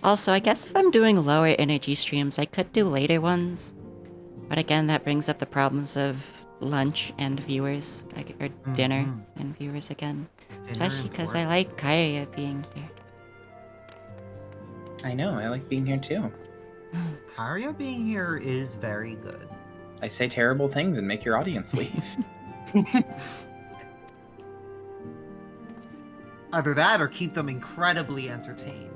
Also, I guess if I'm doing lower energy streams, I could do later ones. But again, that brings up the problems of lunch and viewers, or dinner and viewers again. Especially because I like Kaya being here. I know, I like being here too. Karya being here is very good. I say terrible things and make your audience leave. Either that or keep them incredibly entertained.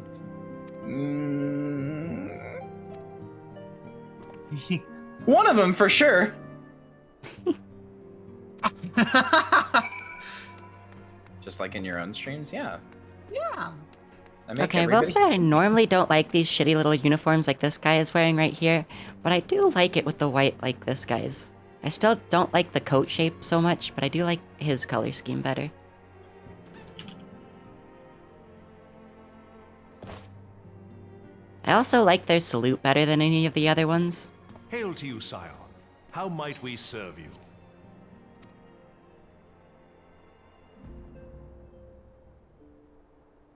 One of them for sure. Just like in your own streams, yeah. Yeah. Okay, I will say I normally don't like these shitty little uniforms like this guy is wearing right here, but I do like it with the white like this guy's. I still don't like the coat shape so much, but I do like his color scheme better. I also like their salute better than any of the other ones. Hail to you, Scion. How might we serve you?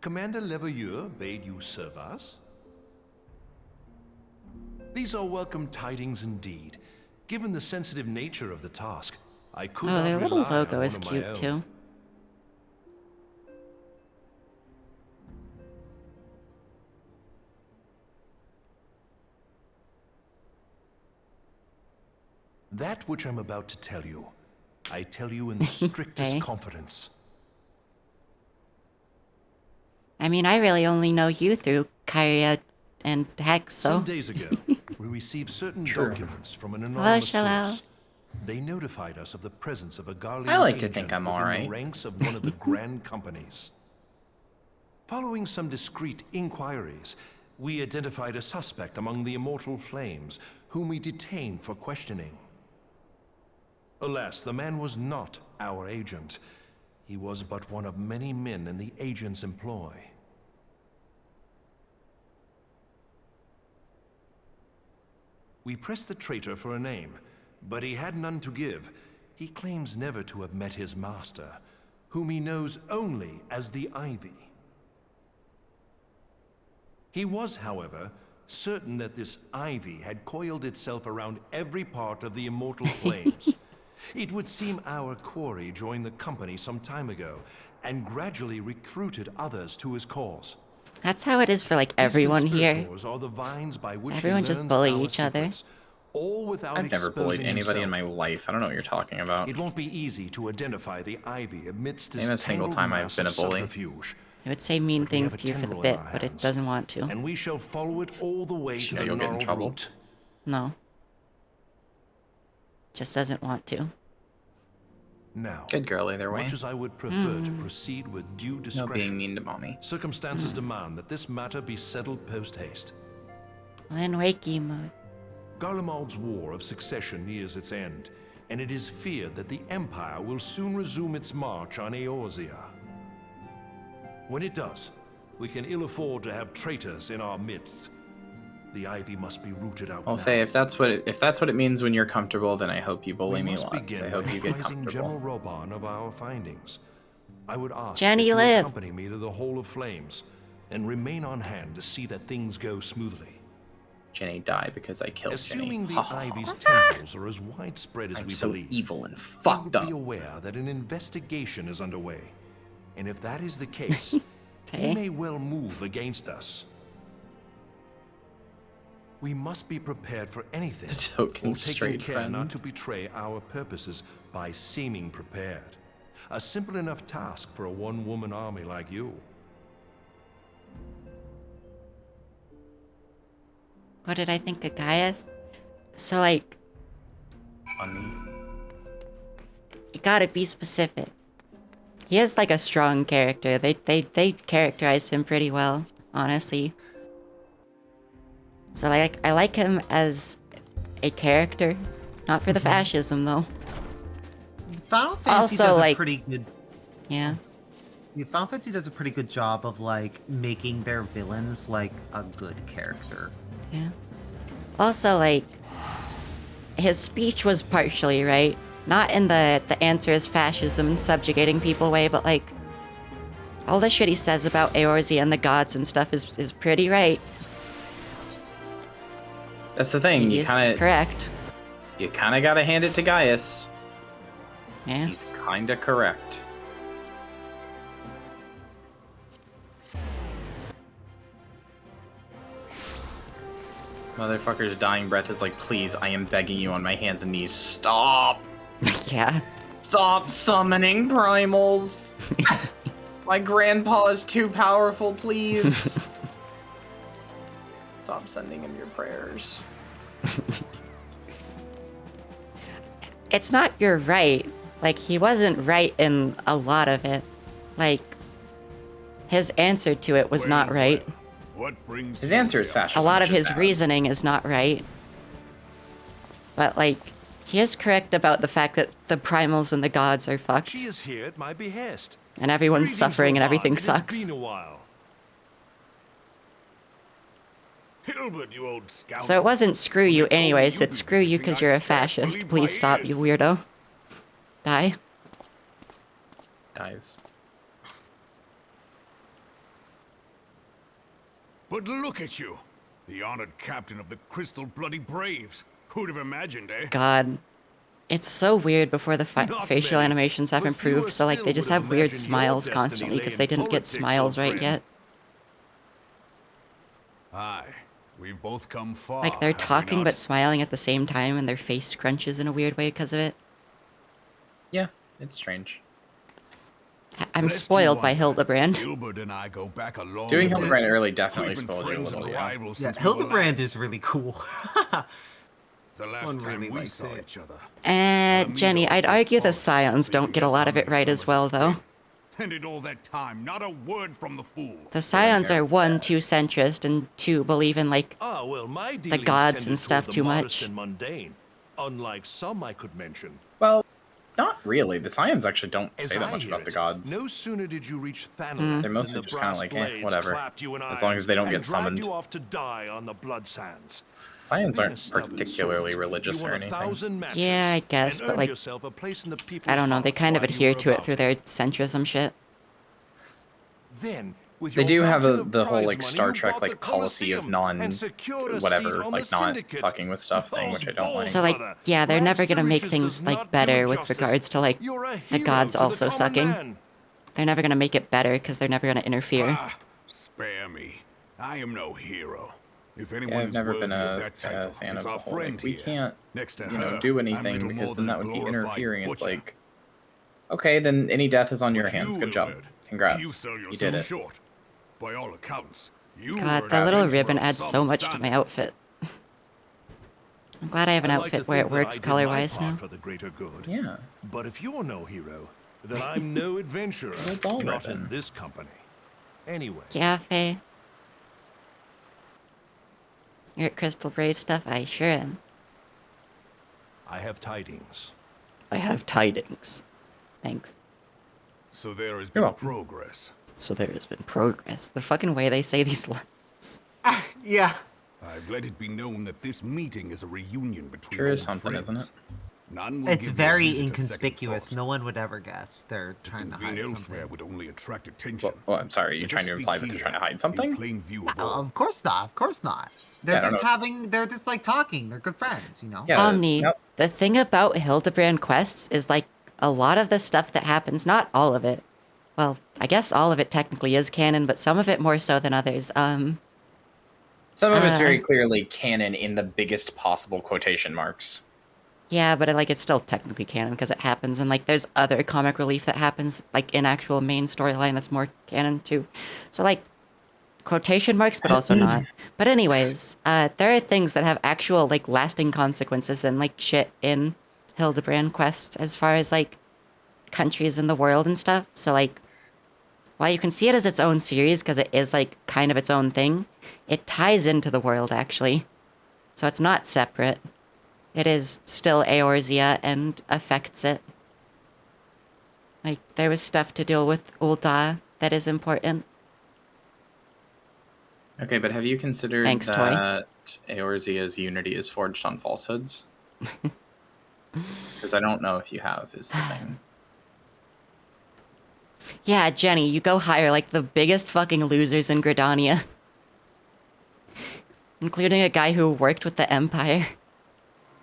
Commander Leveilleur bade you serve us? These are welcome tidings indeed. Given the sensitive nature of the task, I could not their little rely logo on is one of my cute own. too. That which I'm about to tell you, I tell you in the strictest Okay. confidence. I mean, I really only know you through Kyria and Hex, so... Some days ago, we received certain documents from an Hello, anonymous Shalal. source. They notified us of the presence of a Garlean I like to agent think I'm within alright. the ranks of one of the grand companies. Following some discreet inquiries, we identified a suspect among the Immortal Flames, whom we detained for questioning. Alas, the man was not our agent. He was but one of many men in the agent's employ. We pressed the traitor for a name, but he had none to give. He claims never to have met his master, whom he knows only as the Ivy. He was, however, certain that this Ivy had coiled itself around every part of the Immortal Flames. It would seem our quarry joined the company some time ago, and gradually recruited others to his cause. That's how it is for, like, everyone here. Conspirators are the vines by which he Everyone just learns bully our each other. secrets, all without I've never bullied exposing anybody in himself. my life. I don't know what you're talking about. It won't be easy to identify the Ivy amidst this Name a single tangled time I've mass been a of bully. subterfuge. It would say mean But we have things a to you for the tendril in bit, our but it hands, doesn't want to. And we shall follow it all the way to the you'll get in gnarled trouble. root. No. Just doesn't want to. Now, Good girl either way. much as I would prefer to proceed with due No discretion, being mean to mommy. circumstances demand that this matter be settled post-haste. Then wakey mode. Garlemald's War of Succession nears its end, and it is feared that the Empire will soon resume its march on Eorzea. When it does, we can ill afford to have traitors in our midst. The Ivy must be rooted out Well, now. Faye, if that's what it means when you're comfortable, then I hope you bully We me must lots. begin I hope by you get apprising comfortable. General Roban of our findings. I would ask Jenny, that you live. accompany me to the Hall of Flames and remain on hand to see that things go smoothly. Jenny, die because I killed Assuming Jenny. the Ivy's tendrils are as widespread as I'm we so believe, evil and you fucked would up. be aware that an investigation is underway. And if that is the case, Okay. he may well move against us. We must be prepared for anything, Token or taking straight care friend. not to betray our purposes by seeming prepared. A simple enough task for a one-woman army like you. What did I think of Gaius? So, like, Funny. you gotta be specific. He is, like, a strong character. They characterized him pretty well, honestly. So, like, I like him as a character. Not for the fascism, though. Final Fantasy Also, does like- a pretty good. Yeah. Yeah, Final Fantasy does a pretty good job of like making their villains like a good character. Yeah. Also, like, his speech was partially right. Not in the answer is fascism and subjugating people way, but like, all the shit he says about Eorzea and the gods and stuff is pretty right. That's the thing. He You is kind of correct. You kind of got to hand it to Gaius. Yeah. He's kind of correct. Motherfucker's dying breath is like, please, I am begging you on my hands and knees, stop! Yeah. Stop summoning primals! My grandpa is too powerful, please! Stop sending him your prayers. It's not you're right. Like, he wasn't right in a lot of it. Like, his answer to it was not right. What brings His answer is fascist. A lot of which is his bad. reasoning is not right. But, like, he is correct about the fact that the primals and the gods are fucked. She is here at my behest. And everyone's Greetings, suffering and Uldan. everything It sucks. has been a while. Hilbert, you old scout. So it wasn't screw you anyways, it's screw you because you're a fascist. Please stop, you weirdo. Die. Guys. But look at you, the honored captain of the Crystal Bloody Braves. Who'd have imagined, eh? God. It's so weird before the Not facial many, animations have but improved, fewer so like still they just would have have weird imagined your smiles destiny constantly lay because in they didn't get politics, smiles old right friend. yet. Aye, we've both come far. Like they're have we talking not? but smiling at the same time and their face scrunches in a weird way because of it. Yeah, it's strange. I'm Lest you spoiled by wonder, Hildebrand. Hilbert and I go back a long Doing way. Hildebrand early definitely We've been spoiled you a friends little, and yeah. rivals Yeah, since we were Hildebrand lads. is really cool. The This last one time really we likes saw it. each other. Jenny, I'd argue the Scions don't get a lot of it right as well, though. And in all that time, not a word from the fool. The Scions are one, too centrist, and two, believe in, like, Well, my the dealings gods tended and stuff toward too the modest much. and mundane, unlike some I could mention. Well, not really. The Scions actually don't As say that I much hear about the it, gods. No sooner did you reach Thanalan Hmm. They're mostly than the just kind of brass like, blades whatever. clapped you in As long as they don't irons get and dragged summoned. you off to die on the blood sands. Scions Being a aren't stubborn particularly sort, religious you or won anything. 1,000 matches Yeah, I guess, and but earned like, yourself a place in the people's I don't know, they hearts kind of while you adhere were to it about through their centrism shit. Then, with They your do have mountain of the whole prize like money, Star you Trek bought like the policy of Colosseum non and secured a whatever, seat on like the not syndicate. fucking with stuff thing, which I don't like. So like, yeah, they're never gonna make things like better with regards to like the gods also sucking. They're never gonna make it better because they're never gonna interfere. Spare me. I am no hero. If Yeah, anyone I've is never worthy been of a that title, fan it's of our the whole friend like we here. can't Next to you know her, do I'm anything little because more then than that a would be glorified interfering. It's butcher. like, okay, then any death is on your But hands. you, Good job. Hilbert, Congrats. You sell You yourself did it. short. By all accounts, you God, were the an little adventurer ribbon of adds so some much to standing. my outfit. I'm glad I have an I'd like to outfit where it think that I works did my color-wise part now. for the greater good. Yeah. But if you're no hero, then I'm no adventurer. It's all Not ribbon. in this company. Anyway, Yeah, Faye. You're at Crystal Brave stuff? I sure am. I have tidings. I have tidings. Thanks. So there has You're been welcome. progress. So there has been progress. The fucking way they say these lines. Yeah. I've let it be known that this meeting is a reunion between Sure is old something, friends. isn't it? None will It's give very your visit a second inconspicuous. thought. No one would ever guess they're To trying to convene hide elsewhere something. would only attract attention. Well, I'm sorry. Are you Let trying us to speak imply that they're here, trying to hide in something? plain view of No, all. of course not. Of course not. They're Yeah, I don't just know. having. They're just like talking. They're good friends, you know. Yeah, Omni, no- the thing about Hildebrand quests is like a lot of the stuff that happens, not all of it. Well, I guess all of it technically is canon, but some of it more so than others. Some of it's very clearly canon in the biggest possible quotation marks. Yeah, but it's still technically canon because it happens, and like there's other comic relief that happens like in actual main storyline that's more canon too. So like quotation marks, but also not. But anyways, there are things that have actual like lasting consequences and like shit in Hildebrand quests as far as like countries in the world and stuff. So like while you can see it as its own series because it is like kind of its own thing, it ties into the world actually. So it's not separate. It is still Eorzea and affects it. Like, there was stuff to deal with Ul'dah that is important. Okay, but have you considered Thanks, Toy. that Eorzea's unity is forged on falsehoods? Because I don't know if you have, is the thing. Yeah, Jenny, you go hire like the biggest fucking losers in Gridania. Including a guy who worked with the Empire.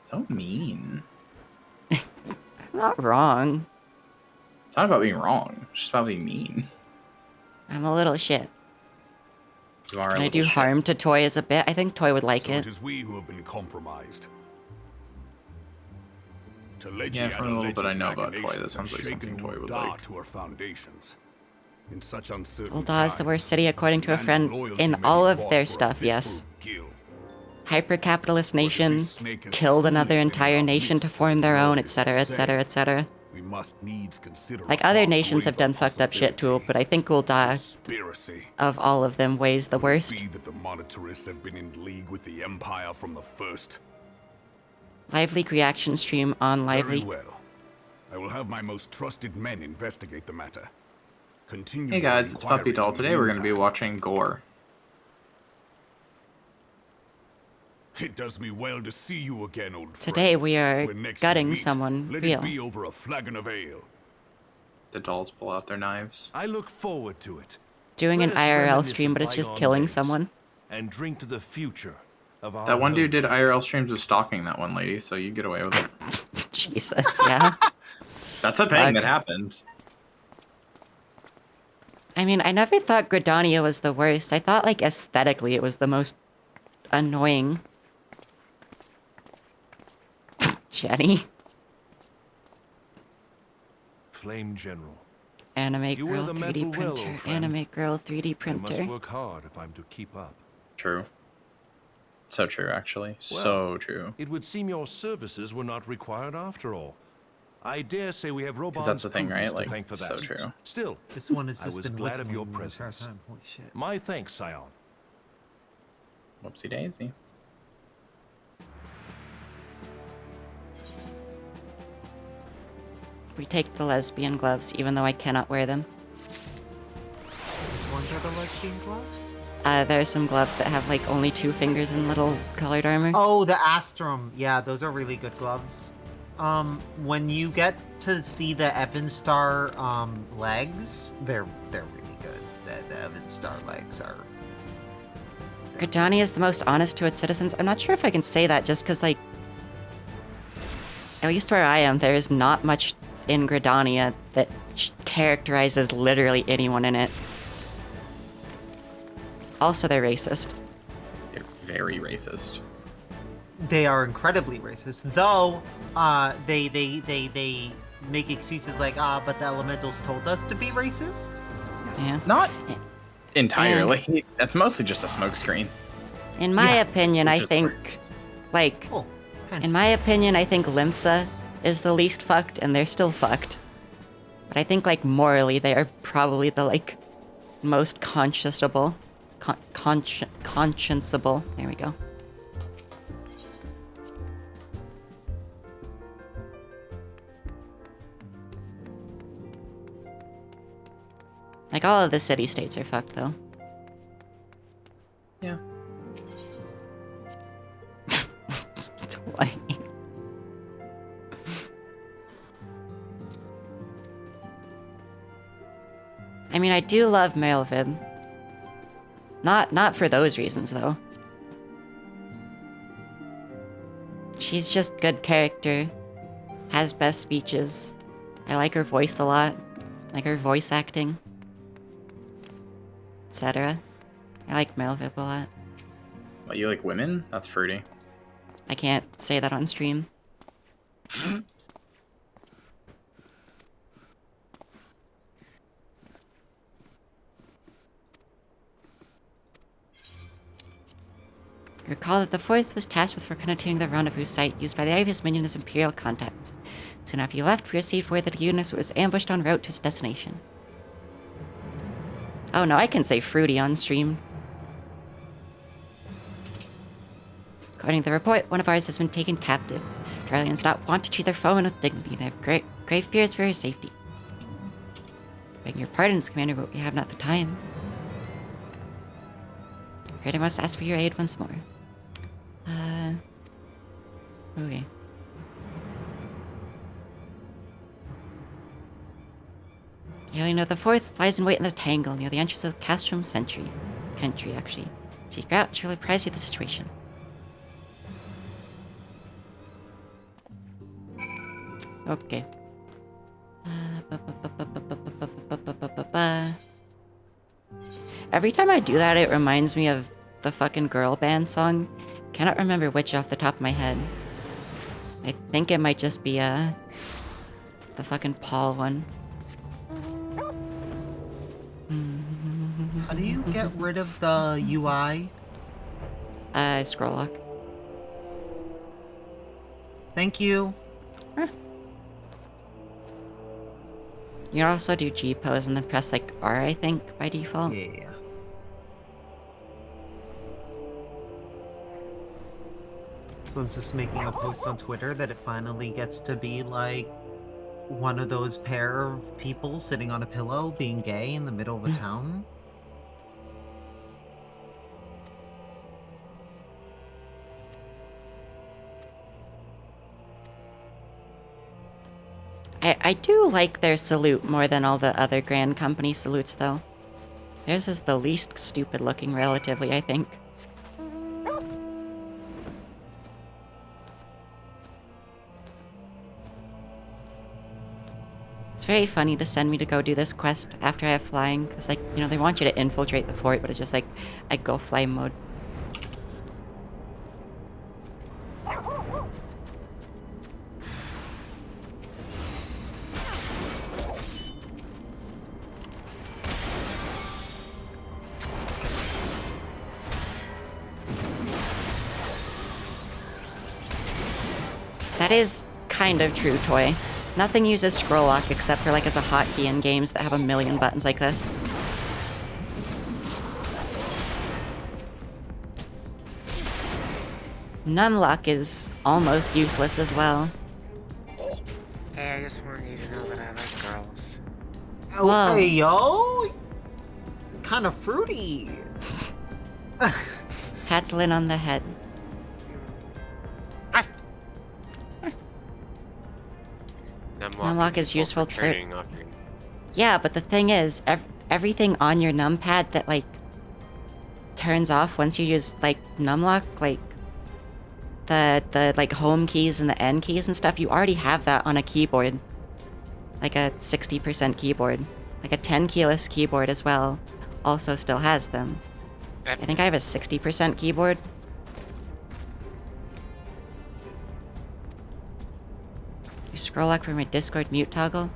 So mean. Not wrong. It's not about being wrong. It's just about being mean. I'm a little shit. You are Can a I do little shit. harm to Toy as a bit? I think Toy would like So it. it is we who have been compromised. Yeah, from a little bit I know about Toy, that sounds like something Toy would like. To our foundations. In such uncertain Ul'dah is the times, worst city according to a man's friend loyalty in may all be of bought their for a stuff, fistful yes. of gil. Hyper-capitalist nation, snake has killed truly another been in entire our nation midst to for form his their own, word etc., is to etc., say, etc. We must needs consider Like a other far nations have graver done fucked up shit too, possibility. but I think Ul'dah, Conspiracy. of all of them, weighs the worst. Be that the monetarists have been in league with the Empire from the first. Lively reaction stream on Lively. Very well. I will have my most trusted men investigate the matter. Continue Hey your guys, it's Puppy inquiries Doll. in the Today we're going to be meantime. watching Gore. It does me well to see you again, old friend. Today we are When next gutting we meet, someone let real. it be over a flagon of ale. The dolls pull out their knives. I look forward to it. Doing an Let us IRL reminisce stream, of but it's just bygone killing days someone. And drink to the future of our That one dude home. did IRL streams of stalking that one lady, so you get away with it. Jesus, yeah. That's a thing Fuck. that happened. I mean, I never thought Gridania was the worst. I thought, like, aesthetically it was the most annoying. Jenny. Flame General. Anime You wear Girl the 3D mantle well, printer. old friend. Anime Girl 3D I printer. must work hard if I'm to keep up. True. So true, actually. Well, So true. It would seem your services were not required after all. I dare say we have Because Robon's that's the thing, prudence right? Like, to thank for so that. true. Still, This one has I just was been glad of whistling your the entire presence. time. Holy shit. My thanks, Scion. Whoopsie daisy. We take the lesbian gloves, even though I cannot wear them. Which ones are the lesbian gloves? There are some gloves that have, like, only 2 fingers and little colored armor. Oh, the Astrum. Yeah, those are really good gloves. When you get to see the Evenstar legs, they're really good. The Evenstar legs are. Gridania is the most honest to its citizens. I'm not sure if I can say that just because, like, at least where I am, there is not much in Gridania that characterizes literally anyone in it. Also, they're racist. They're very racist. They are incredibly racist, though. They make excuses like, but the elementals told us to be racist. Yeah. Not entirely. That's mostly just a smokescreen. In my opinion, I which is think, like, in my opinion, I think Limsa is the least fucked, and they're still fucked. But I think, like, morally, they are probably the, like, most conscienceable. Conscienceable. There we go. Like, all of the city-states are fucked, though. Yeah. I mean, I do love Malevib. Not for those reasons, though. She's just good character. Has best speeches. I like her voice a lot. Like her voice acting. Etc. I like Malevib a lot. What, you like women? That's fruity. I can't say that on stream. Recall that the Fourth was tasked with reconnoitering the rendezvous site used by the Ivy's minion as Imperial contacts. Soon after you left, we received word that a unit was ambushed en route to its destination. Oh no, I can say fruity on stream. According to the report, one of ours has been taken captive. Dralians not want to treat their foemen with dignity. They have grave fears for her safety. Begging your pardons, Commander, but we have not the time. Afraid I must ask for your aid once more. Okay. Alien of the Fourth flies in wait in the tangle near the entrance of the Castrum Country, actually. Seek her out, she'll apprise you of the situation. Okay. Every time I do that, it reminds me of the fucking girl band song. Cannot remember which off the top of my head. I think it might just be the fucking Paul one. How do you get rid of the UI? Scroll lock. Thank you. You can also do G pose and then press like R, I think, by default. Yeah. Someone's just making a post on Twitter that it finally gets to be like one of those pair of people sitting on a pillow being gay in the middle of a town. I do like their salute more than all the other Grand Company salutes, though. Theirs is the least stupid looking, relatively, I think. It's very funny to send me to go do this quest after I have flying, because, like, you know, they want you to infiltrate the fort, but it's just like, I go fly mode. That is kind of true, Toy. Nothing uses scroll lock except for like as a hotkey in games that have a million buttons like this. Numlock is almost useless as well. Hey, I just wanted you to know that I like girls. Oh, Whoa. hey, yo! Kind of fruity. Pat's Lynn on the head. Numlock is useful too. Yeah, but the thing is, everything on your numpad that like turns off once you use like numlock, like the like home keys and the N keys and stuff, you already have that on a keyboard. Like a 60% keyboard. Like a 10 keyless keyboard as well also still has them. I think I have a 60% keyboard. You scroll lock for my Discord mute toggle?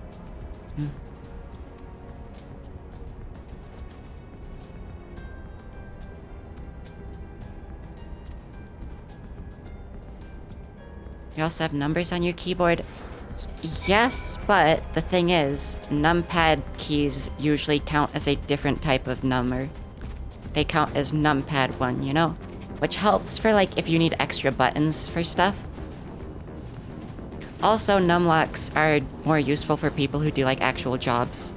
You also have numbers on your keyboard? Yes, but the thing is, numpad keys usually count as a different type of number. They count as numpad 1, you know? Which helps for like if you need extra buttons for stuff. Also, numlocks are more useful for people who do like actual jobs.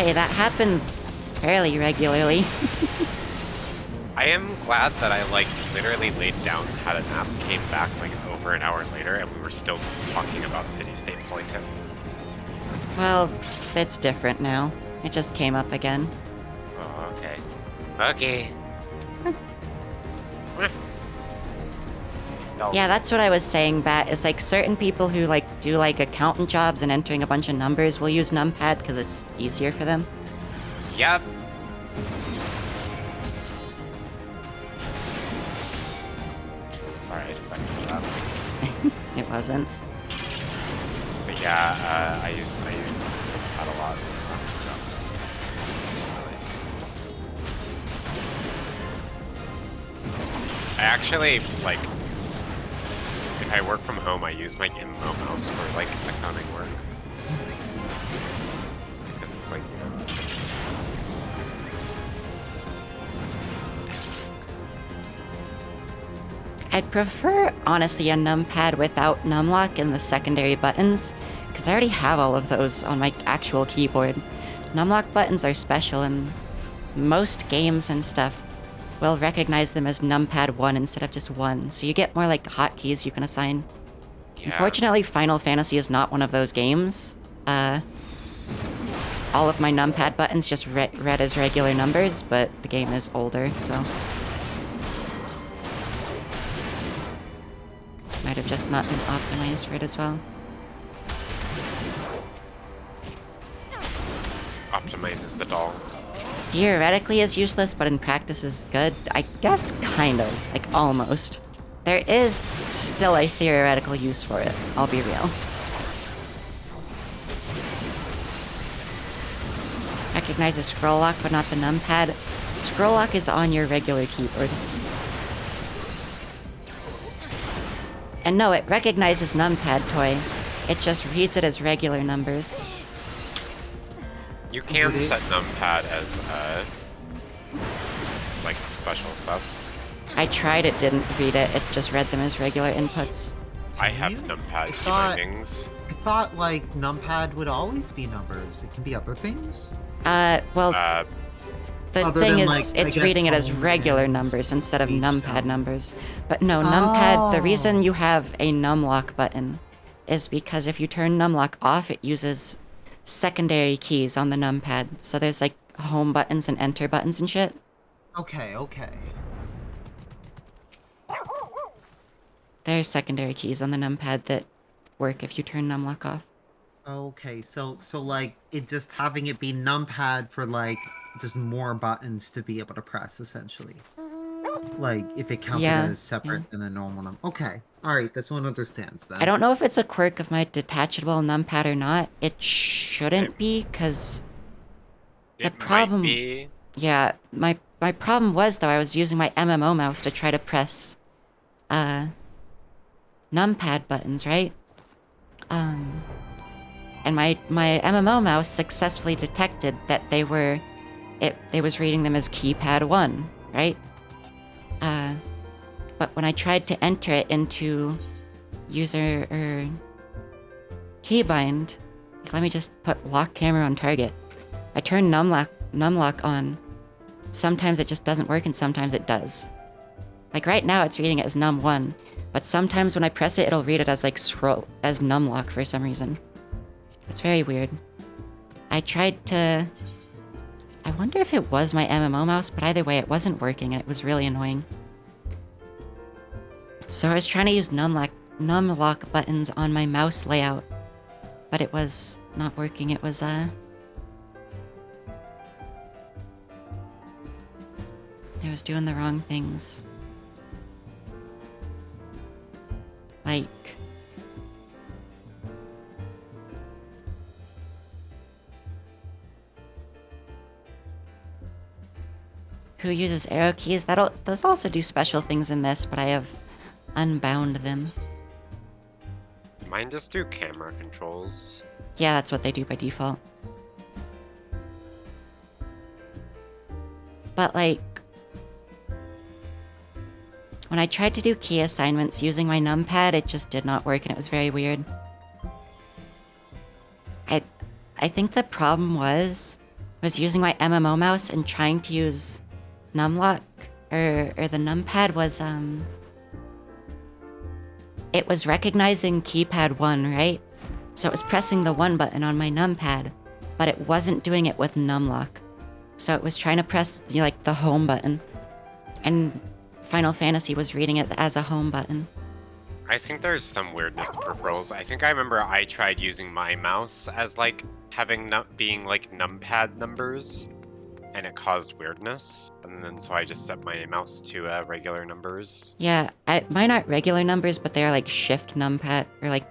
Hey, that happens fairly regularly. I am glad that I like literally laid down, had a nap, came back like over an hour later, and we were still talking about city-state Polytip. Well, it's different now. It just came up again. Oh, okay. Okay. Yeah, that's what I was saying, Bat, is like certain people who like do like accountant jobs and entering a bunch of numbers will use numpad because it's easier for them. Yep. Sorry, I fucked that up. It wasn't. But yeah, I use that a lot in classic jobs. It's just nice. I actually like. If I work from home, I use my MMO mouse for like accounting work. Because it's like, you know, it's I'd prefer, honestly, a numpad without numlock and the secondary buttons, because I already have all of those on my actual keyboard. Numlock buttons are special, and most games and stuff will recognize them as numpad 1 instead of just 1, so you get more like hotkeys you can assign. Yeah. Unfortunately, Final Fantasy is not one of those games. All of my numpad buttons just read as regular numbers, but the game is older, so... Might have just not been optimized for it as well. optimizes the doll. Theoretically is useless, but in practice is good. I guess kind of. Like, almost. There is still a theoretical use for it, I'll be real. Recognizes scroll lock, but not the numpad. Scroll lock is on your regular keyboard. And no, it recognizes numpad toy. It just reads it as regular numbers. You can set numpad as, like, special stuff. I tried, it didn't read it. It just read them as regular inputs. I have numpad key bindings. I thought, like, numpad would always be numbers. It can be other things? Well, the other thing than, is, like, I it's guess reading it as regular numbers instead of numpad numbers. But no, numpad, the reason you have a numlock button is because if you turn numlock off, it uses secondary keys on the numpad. So there's, like, home buttons and enter buttons and shit. Okay, okay. There's secondary keys on the numpad that work if you turn numlock off. Okay, so like, it just having it be numpad for, like, just more buttons to be able to press, essentially. Like, if it counted as separate than the normal num. Okay, alright, this one understands then. I don't know if it's a quirk of my detachable numpad or not. It shouldn't be, because the problem... Might be. Yeah, my problem was, though, I was using my MMO mouse to try to press, numpad buttons, right? And my MMO mouse successfully detected that they were... It was reading them as keypad 1, right? But when I tried to enter it into user or keybind, let me just put lock camera on target. I turn numlock on. Sometimes it just doesn't work and sometimes it does. Like right now it's reading it as num1, but sometimes when I press it, it'll read it as like scroll, as numlock for some reason. It's very weird. I tried to... I wonder if it was my MMO mouse, but either way it wasn't working and it was really annoying. So I was trying to use numlock buttons on my mouse layout, but it was not working. It was, it was doing the wrong things. Like... Who uses arrow keys? Those also do special things in this, but I have unbound them. Mine just do camera controls. Yeah, that's what they do by default. But like... when I tried to do key assignments using my numpad, it just did not work and it was very weird. I think the problem was... was using my MMO mouse and trying to use numlock, or the numpad was, it was recognizing keypad 1, right? So it was pressing the 1 button on my numpad, but it wasn't doing it with numlock. So it was trying to press, like, the home button. And Final Fantasy was reading it as a home button. I think there's some weirdness to peripherals. I think I remember I tried using my mouse as like having being like numpad numbers, and it caused weirdness. And then so I just set my mouse to regular numbers. Yeah, mine aren't regular numbers, but they're like shift numpad, or like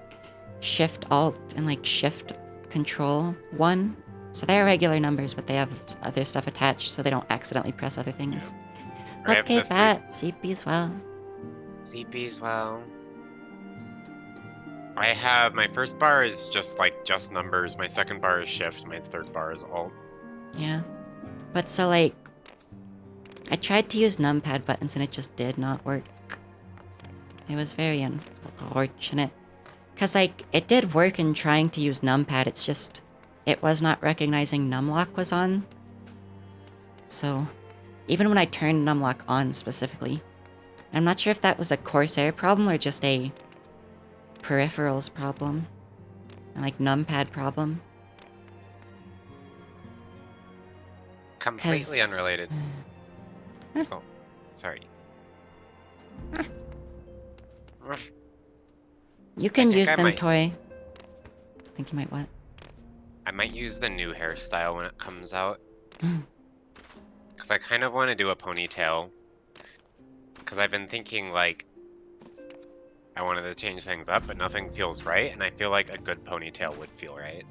shift alt and like shift control 1. So they're regular numbers, but they have other stuff attached so they don't accidentally press other things. I have Okay, the that. CP's well. CP's well. I have my first bar is just numbers, my second bar is shift, my third bar is alt. Yeah. But so like, I tried to use numpad buttons and it just did not work. It was very unfortunate. Cause like, it did work in trying to use numpad, it's just, it was not recognizing numlock was on. So, even when I turned numlock on specifically, I'm not sure if that was a Corsair problem or just a peripherals problem. And like numpad problem. Completely unrelated. Oh, sorry. You can use I them, might- Toy. I think you might what? I might use the new hairstyle when it comes out. Because I kind of want to do a ponytail. Because I've been thinking, like, I wanted to change things up, but nothing feels right, and I feel like a good ponytail would feel right.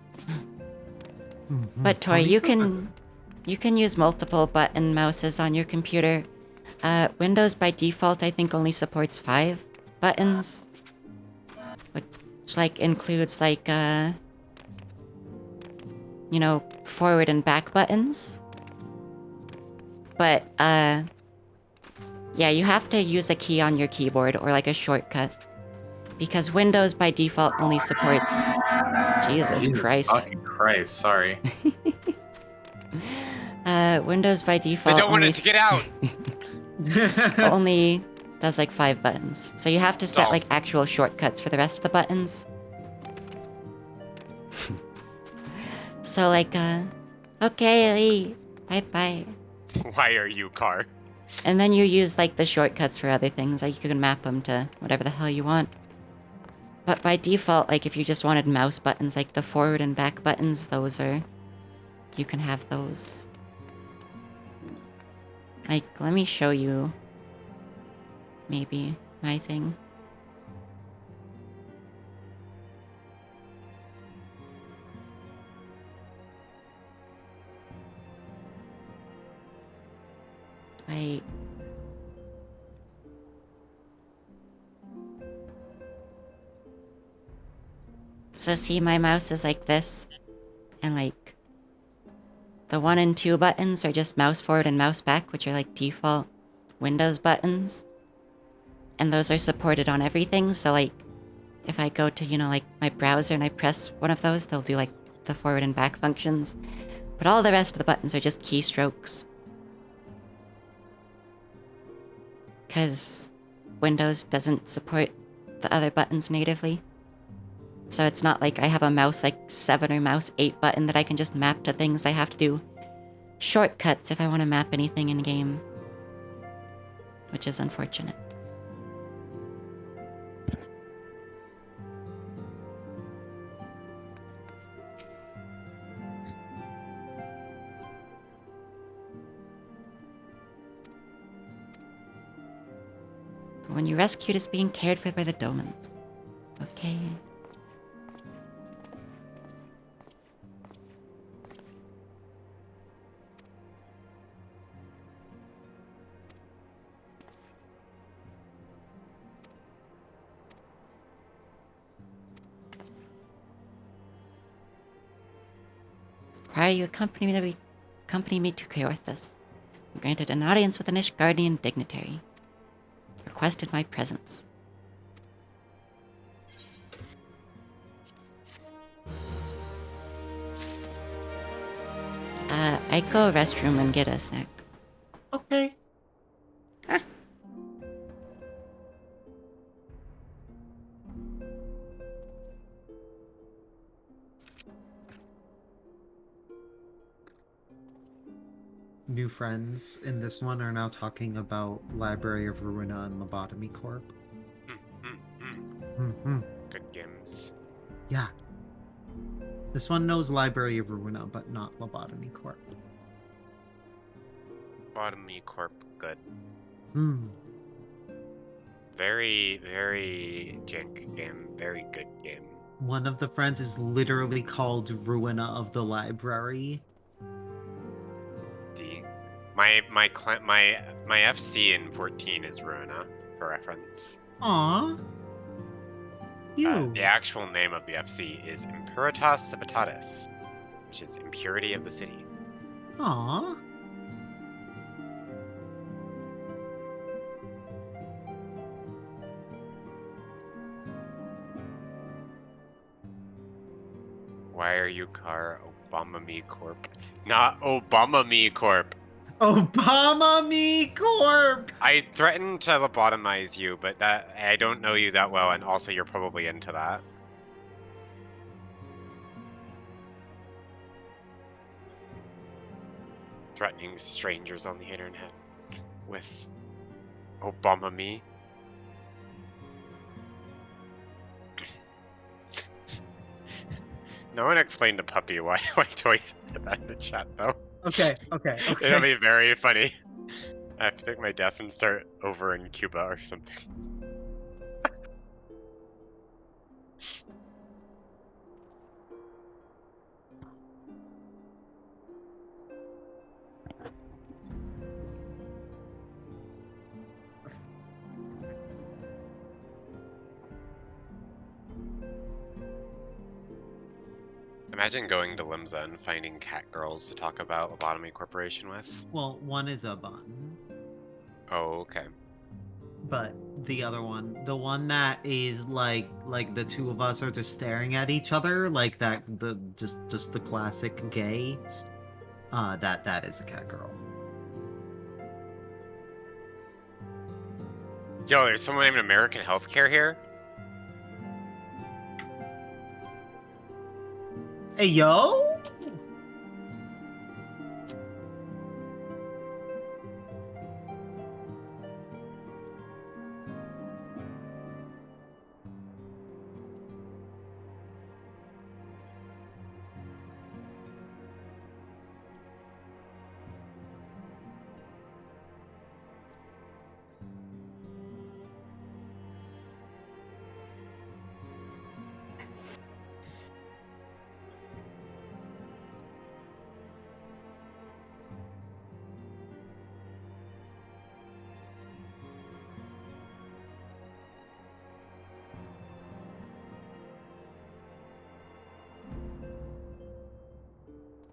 But Toy, you can use multiple button mouses on your computer. Windows by default, I think, only supports 5 buttons, which like includes like you know, forward and back buttons. But yeah, you have to use a key on your keyboard or like a shortcut, because Windows by default only supports. Jesus Christ. Fucking Christ, sorry. Windows by default. I don't want it to get out! Only does like 5 buttons. So you have to set like actual shortcuts for the rest of the buttons. So like, okay, Ellie, bye-bye. Why are you, car? And then you use like the shortcuts for other things, like you can map them to whatever the hell you want. But by default, like if you just wanted mouse buttons, like the forward and back buttons, those are, you can have those. Like, let me show you, maybe, my thing. So see, my mouse is like this, and like, the 1 and 2 buttons are just mouse forward and mouse back, which are like default Windows buttons. And those are supported on everything, so like, if I go to, you know, like my browser and I press one of those, they'll do like the forward and back functions. But all the rest of the buttons are just keystrokes. Because Windows doesn't support the other buttons natively. So it's not like I have a mouse like 7 or mouse 8 button that I can just map to things. I have to do shortcuts if I want to map anything in game. Which is unfortunate. When you're rescued, it's being cared for by the Domans. Okay. Require you accompany me to Keorthus. I'm granted an audience with an Ishgardian dignitary. Requested my presence. I go restroom and get a snack. Okay. New friends in this one are now talking about Library of Ruina and Lobotomy Corp. Good games. Yeah. This one knows Library of Ruina, but not Lobotomy Corp. Lobotomy Corp, good. Hmm. Very, very jank game. Very good game. One of the friends is literally called Ruina of the Library. D. My FC in 14 is Ruina, for reference. Aww. The actual name of the FC is Imperitas Civitatis, which is impurity of the city. Aww. Why are you car Obama Me Corp? Not Obama Me Corp. Obama Me Corp! I threatened to lobotomize you, but that I don't know you that well, and also you're probably into that. Threatening strangers on the internet with Obama Me. No one explained to Puppy why Toys put that in the chat though. Okay. It'll be very funny. I have to take my death and start over in Cuba or something. Imagine going to Limsa and finding cat girls to talk about Lobotomy Corporation with. Well, one is a bun. Oh, okay. But the other one, the one that is like the two of us are just staring at each other, like that, just the classic gay. That is a cat girl. Yo, there's someone named American Healthcare here. Hey, yo!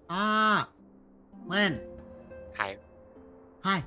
Ah! Len! Hi. Hi.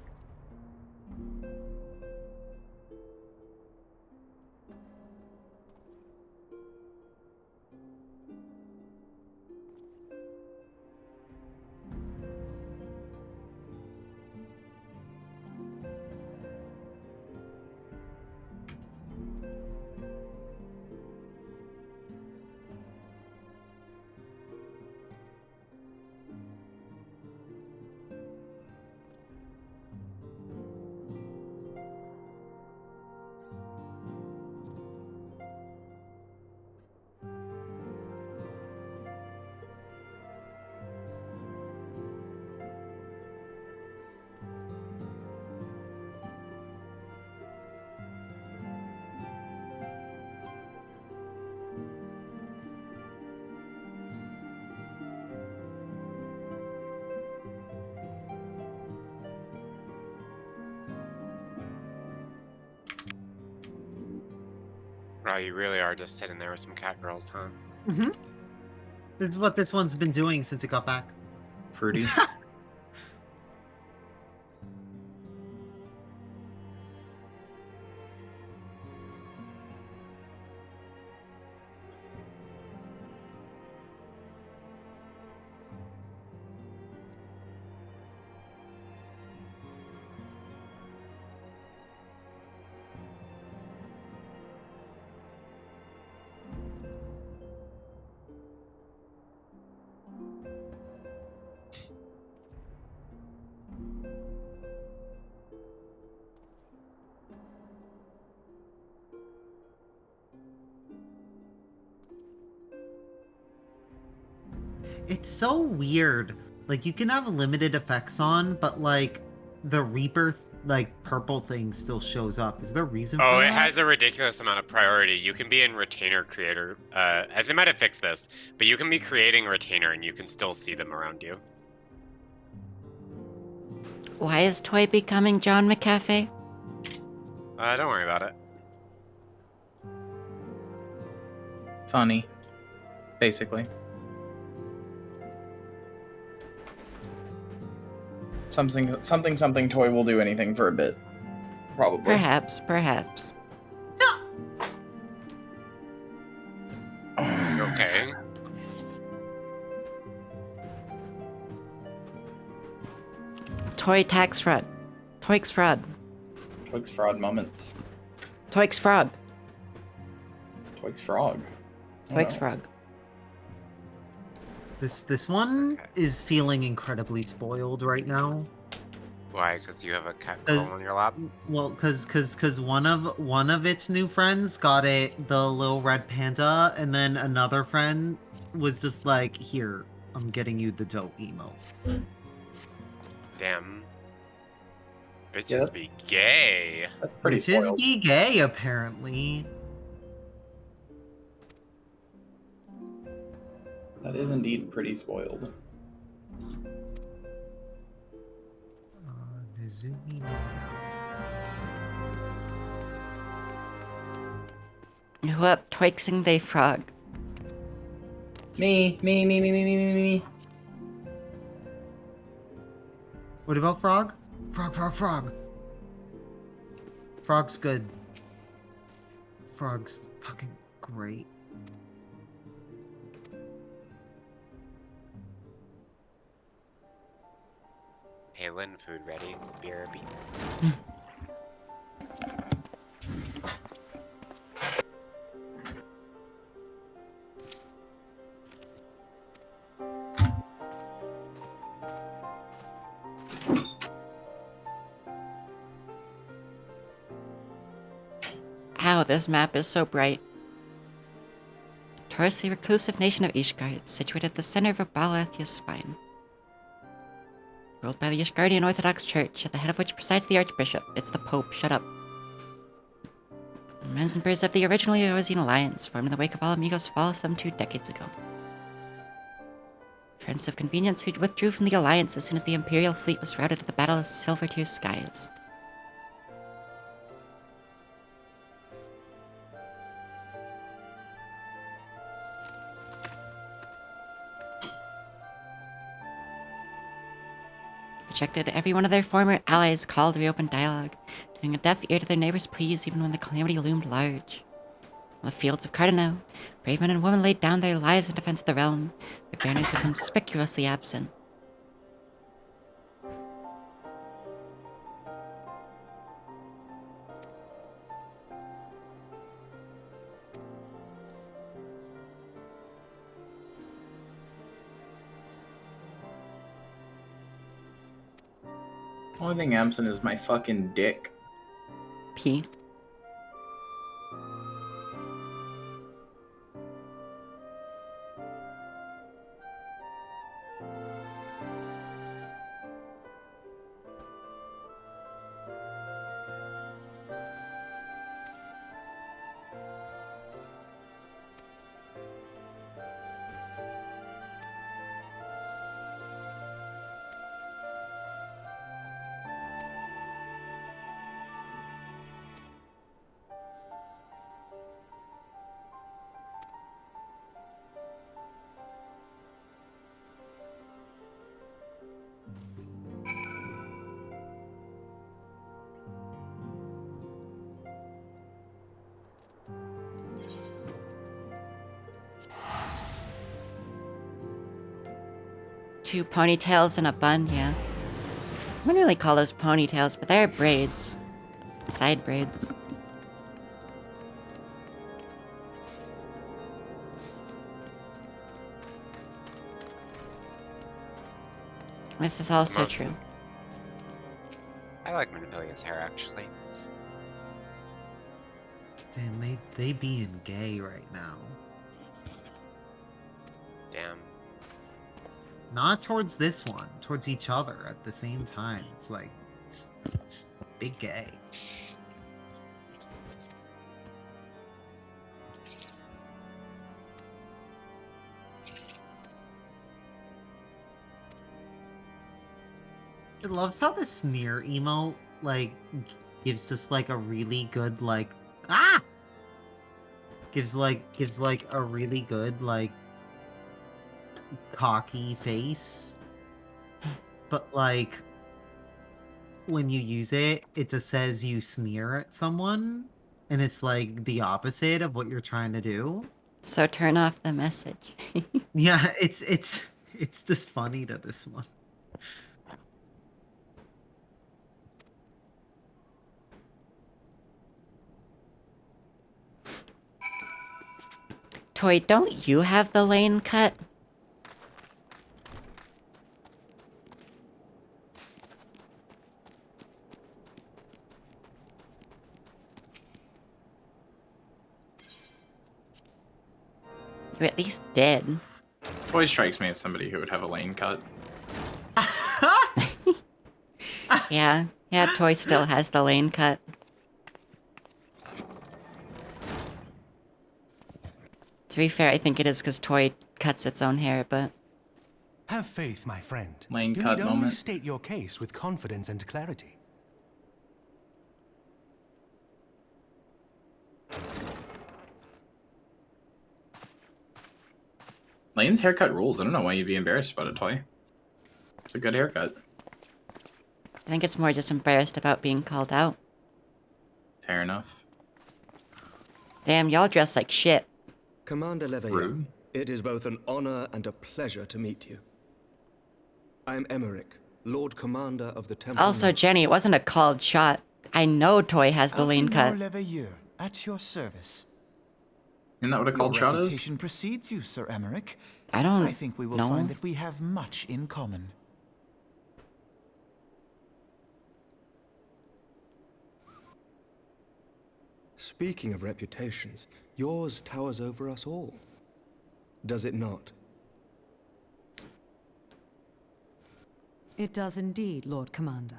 Wow, you really are just sitting there with some cat girls, huh? Mm-hmm. This is what this one's been doing since it got back. Fruity. It's so weird. Like, you can have limited effects on, but, like, the Reaper, like, purple thing still shows up. Is there a reason Oh, for it that? has a ridiculous amount of priority. You can be in Retainer Creator. As they might have fixed this, but you can be creating a Retainer and you can still see them around you. Why is Toy becoming John McAfee? Don't worry about it. Funny, basically. Something toy will do anything for a bit. Probably. Perhaps. Okay. Toy tax fraud. Toix fraud. Toix fraud moments. Toix frog. Toix frog. Toix frog. This one is feeling incredibly spoiled right now. Why? Because you have a cat girl on your lap? Well, because one of its new friends got the little red panda, and then another friend was just like, "Here, I'm getting you the dope emote." Damn. Bitches Yeah, be gay. That's pretty Bitches spoiled. be gay, apparently. That is indeed pretty spoiled. Who up Toixing they frog? Me. What about Frog? Frog. Frog's good. Frog's fucking great. Hey, Lynn, food ready. BRB. Ow, this map is so bright. Towards the reclusive nation of Ishgard, situated at the center of Balathia's spine. Ruled by the Ishgardian Orthodox Church, at the head of which presides the Archbishop. It's the Pope, shut up. Members of the original Eorzean Alliance, formed in the wake of All Amigos' fall some 2 decades ago. Friends of Convenience who withdrew from the Alliance as soon as the Imperial fleet was routed at the Battle of Silvertear Skies. Rejected every one of their former allies' call to reopen dialogue, turning a deaf ear to their neighbors' pleas even when the calamity loomed large. On the fields of Cardinal, brave men and women laid down their lives in defense of the realm, their banners become conspicuously absent. Only thing absent is my fucking dick. P. Two ponytails and a bun, yeah. I wouldn't really call those ponytails, but they're braids. Side braids. This is also true. I like Manipilia's hair, actually. Damn, they being gay right now. Damn. Not towards this one, towards each other at the same time. It's like, it's big gay. It loves how the sneer emote, like, gives us, like, a really good, like, ah! Gives like a really good, like, cocky face. But, like, when you use it, it just says you sneer at someone, and it's, like, the opposite of what you're trying to do. So turn off the message. Yeah, it's just funny to this one. Toy, don't you have the lane cut? You at least did. Toy strikes me as somebody who would have a lane cut. Yeah, Toy still has the lane cut. To be fair, I think it is because Toy cuts its own hair, but... Have faith, my friend. Lane You cut need only moment. state your case with confidence and clarity. Lane's haircut rules. I don't know why you'd be embarrassed about it, Toy. It's a good haircut. I think it's more just embarrassed about being called out. Fair enough. Damn, y'all dress like shit. Commander Leveilleur, it is both an honor and a pleasure to meet you. I am Emmerich, Lord Commander of the Temple. Also, Jenny, it wasn't a called shot. I know Toy has the lane cut. Leveilleur, at your service. Isn't that what a called Your shot is? reputation precedes you, Sir Emmerich. I think we will know. find that we have much in common. Speaking of reputations, yours towers over us all. Does it not? It does indeed, Lord Commander.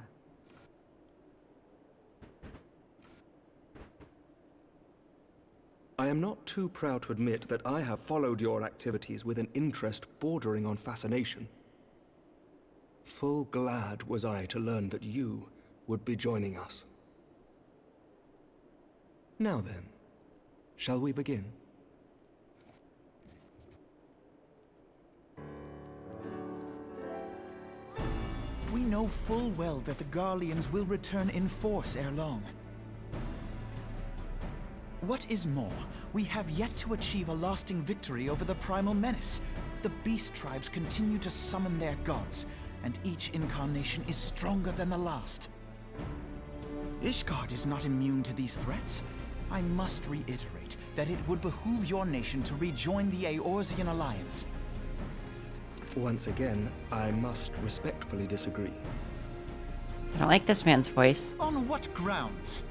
I am not too proud to admit that I have followed your activities with an interest bordering on fascination. Full glad was I to learn that you would be joining us. Now then, shall we begin? We know full well that the Garleans will return in force ere long. What is more, we have yet to achieve a lasting victory over the primal menace. The beast tribes continue to summon their gods, and each incarnation is stronger than the last. Ishgard is not immune to these threats. I must reiterate that it would behoove your nation to rejoin the Eorzean Alliance. Once again, I must respectfully disagree. I don't like this man's voice. On what grounds?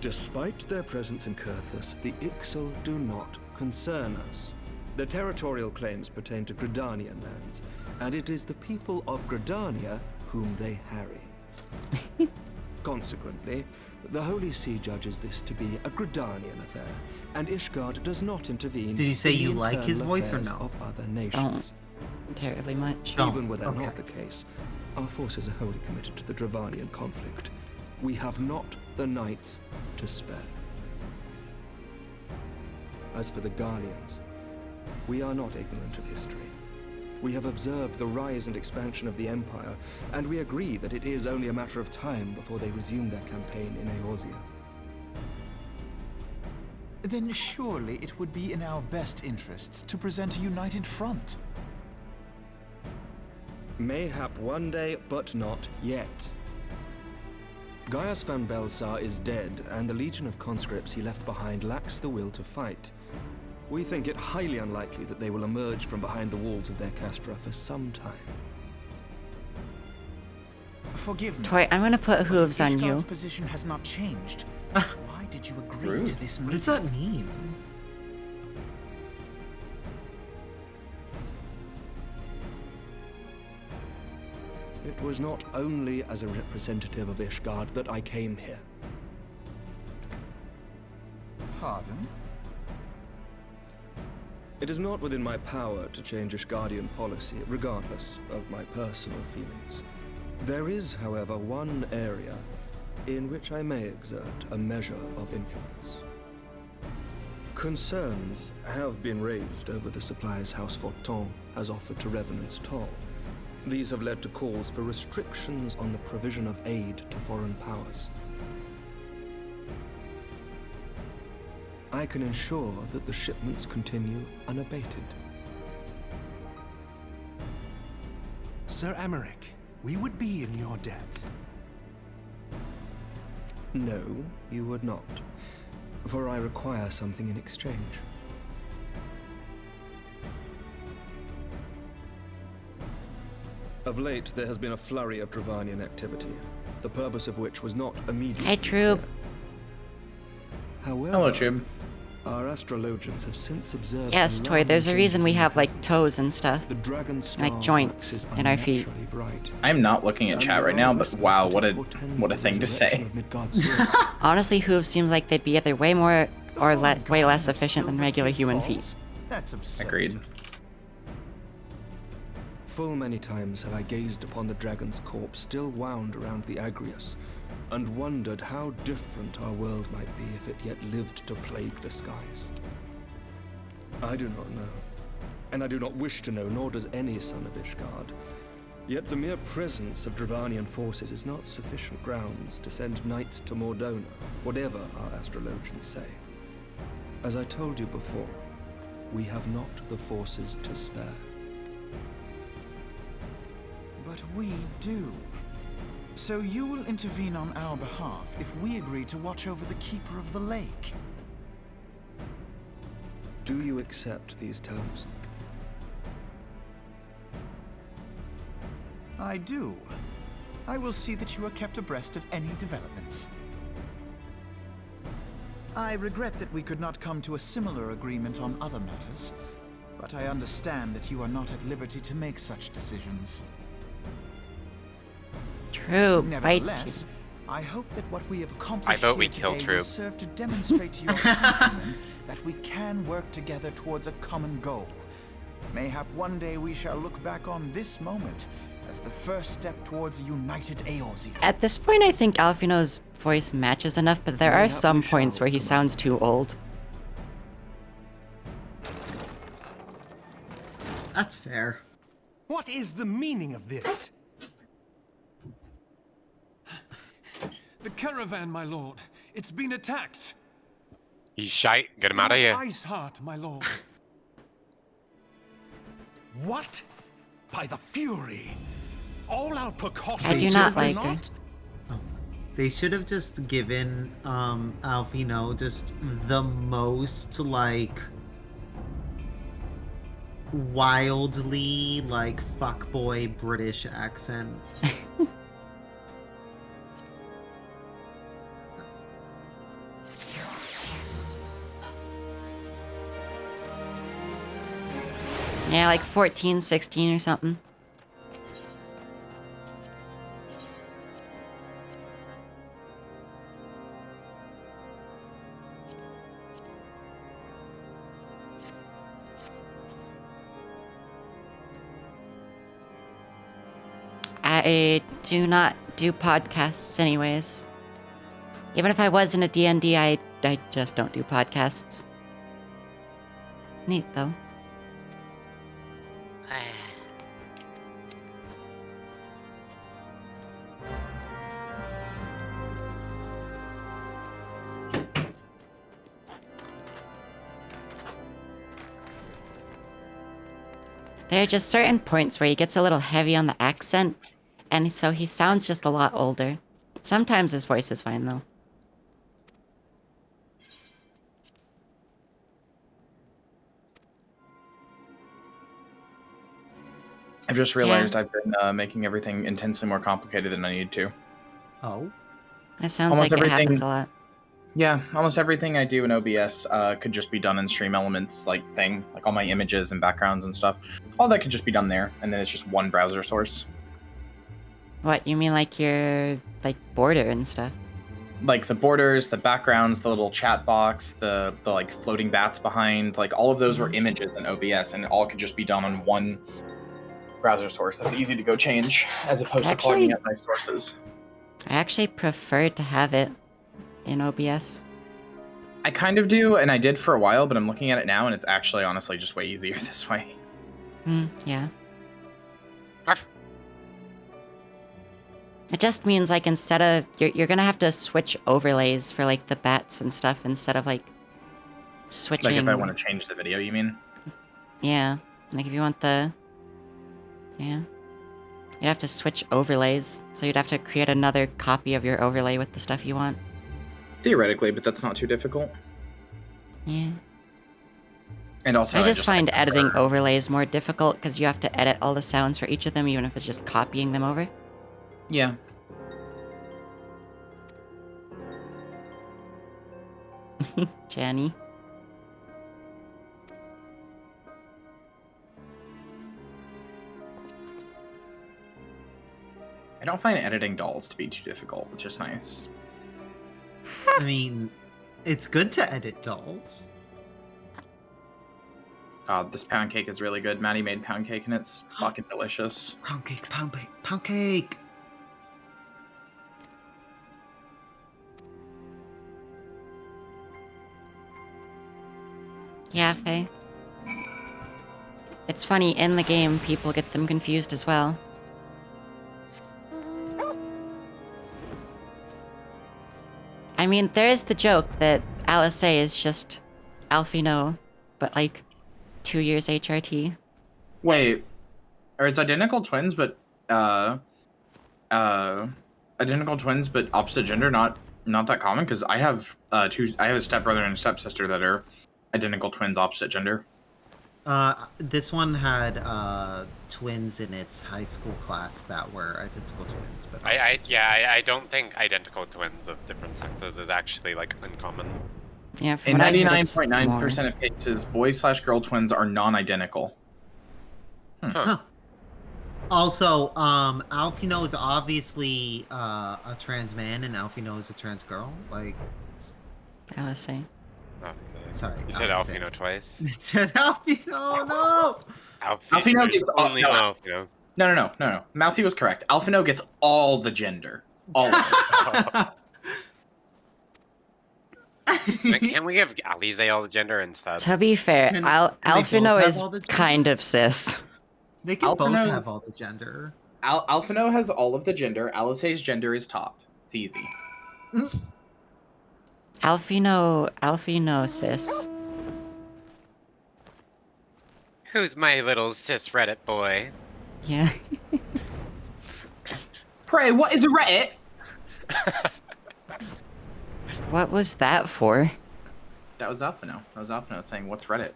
Despite their presence in Kurthus, the Ixal do not concern us. Their territorial claims pertain to Gridanian lands, and it is the people of Gridania whom they harry. Consequently, the Holy See judges this to be a Gridanian affair, and Ishgard does not intervene. Did you say in the you like his internal voice or affairs no? Of other nations. Terribly much. Even were that not the case, our forces are wholly committed to the Dravanian conflict. We have not the knights to spare. As for the Garleans, we are not ignorant of history. We have observed the rise and expansion of the Empire, and we agree that it is only a matter of time before they resume their campaign in Eorzea. Then surely it would be in our best interests to present a united front. Mayhap one day, but not yet. Gaius van Belsar is dead, and the legion of conscripts he left behind lacks the will to fight. We think it highly unlikely that they will emerge from behind the walls of their castra for some time. Forgive me. Toy, I'm gonna put hooves on you. Ishgard's position has not changed. Why did you agree to this meeting? What does that mean? It was not only as a representative of Ishgard that I came here. Pardon? It is not within my power to change Ishgardian policy, regardless of my personal feelings. There is, however, one area in which I may exert a measure of influence. Concerns have been raised over the supplies House Fortin has offered to Revenant's Toll. These have led to calls for restrictions on the provision of aid to foreign powers. I can ensure that the shipments continue unabated. Sir Emmerich, we would be in your debt. No, you would not, for I require something in exchange. Of late, there has been a flurry of Dravanian activity, the purpose of which was not immediately Hey, Troop. However, Hello, Jim. Our astrologians have since observed. Yes, Toy, there's a reason we have, like, toes and stuff. The dragon star like joints in our feet. bright. I'm not looking at chat right now, but wow, what a thing to say. Honestly, hooves seems like they'd be either way more or way less efficient than regular human feet. That's absurd. Agreed. Full many times have I gazed upon the dragon's corpse still wound around the Agrius, and wondered how different our world might be if it yet lived to plague the skies. I do not know, and I do not wish to know, nor does any son of Ishgard. Yet the mere presence of Dravanian forces is not sufficient grounds to send knights to Mordona, whatever our astrologians say. As I told you before, we have not the forces to spare. But we do. So you will intervene on our behalf if we agree to watch over the Keeper of the Lake. Do you accept these terms? I do. I will see that you are kept abreast of any developments. I regret that we could not come to a similar agreement on other matters, but I understand that you are not at liberty to make such decisions. True, Nevertheless, I hope that what we have accomplished I vote we here kill today Troop. will serve to demonstrate to your countrymen that we can work together towards a common goal. Mayhap one day we shall look back on this moment as the first step towards a united Eorzea. At this point, I think Alfino's voice matches enough, but there are some points where he sounds too old. That's fair. What is the meaning of this? The caravan, my lord. It's been attacked. He's shite. Get him out of here. Ice Heart, my lord. What? By the Fury! All our precautions. I do not like her. They should have just given Alfino just the most like wildly like fuckboy British accent. Yeah, like 14, 16 or something. I do not do podcasts anyways. Even if I was in a D&D, I just don't do podcasts. Neat, though. There are just certain points where he gets a little heavy on the accent, and so he sounds just a lot older. Sometimes his voice is fine, though. I've just realized I've been making everything intensely more complicated than I need to. Oh? It sounds like it happens a lot. Yeah, almost everything I do in OBS could just be done in Stream Elements like thing, like all my images and backgrounds and stuff. All that could just be done there, and then it's just one browser source. What, you mean like your, like, border and stuff? Like the borders, the backgrounds, the little chat box, the like floating bats behind, like all of those were images in OBS, and it all could just be done on one browser source. That's easy to go change, as opposed to clogging up my sources. I actually prefer to have it in OBS. I kind of do, and I did for a while, but I'm looking at it now, and it's actually honestly just way easier this way. Yeah. It just means, like, instead of... You're gonna have to switch overlays for, like, the bats and stuff instead of, like, switching... Like if I want to change the video, you mean? Yeah. Like, if you want the... Yeah. You'd have to switch overlays, so you'd have to create another copy of your overlay with the stuff you want. Theoretically, but that's not too difficult. Yeah. And also, I just find editing overlays more difficult because you have to edit all the sounds for each of them, even if it's just copying them over. Yeah. Jenny. I don't find editing dolls to be too difficult, which is nice. I mean, it's good to edit dolls. God, this pound cake is really good. Maddie made pound cake and it's fucking delicious. Pound cake, pound cake, pound cake! Yeah, Faye. It's funny, in the game, people get them confused as well. I mean, there is the joke that Alice is just Alfino, but like 2 years HRT. Wait, or it's identical twins, but identical twins, but opposite gender, not that common. Because I have I have a stepbrother and a stepsister that are identical twins, opposite gender. This one had twins in its high school class that were identical twins, but I don't think identical twins of different sexes is actually like uncommon. Yeah, in 99.9% of cases, boy/girl twins are non-identical. Huh. Also, Alfino is obviously a trans man, and Alfino is a trans girl. Like, Alice. Sorry, You said Alfino twice. It said Alfino, no! Alfino gets only Alfino. No. Mousy was correct. Alfino gets all the gender. All of it. Can't we give Alize all the gender instead? To be fair, Alfino is kind of cis. They can both have all the gender. Alfino has all of the gender. Alice's gender is top. It's easy. Alfino cis. Who's my little cis Reddit boy? Yeah. Pray, what is Reddit? What was that for? That was Alfino. That was Alfino saying, what's Reddit?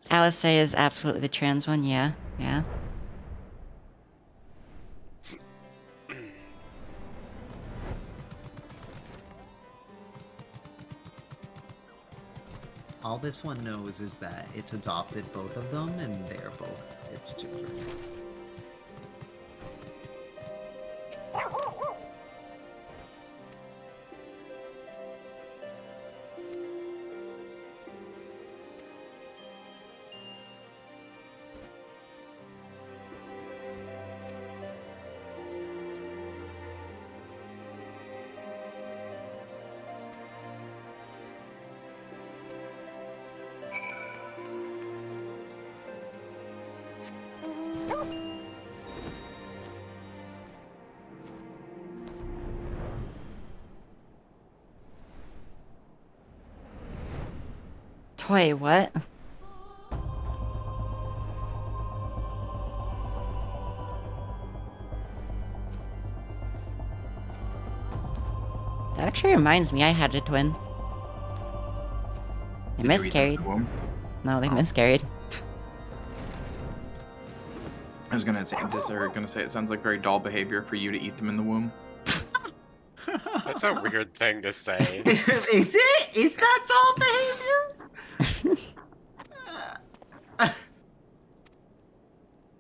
Alice is absolutely the trans one, yeah. All this one knows is that it's adopted both of them, and they're both its children. Toy, what? That actually reminds me, I had a twin. They miscarried. No, they miscarried. I was gonna say it sounds like very doll behavior for you to eat them in the womb. That's a weird thing to say. Is it? Is that doll behavior?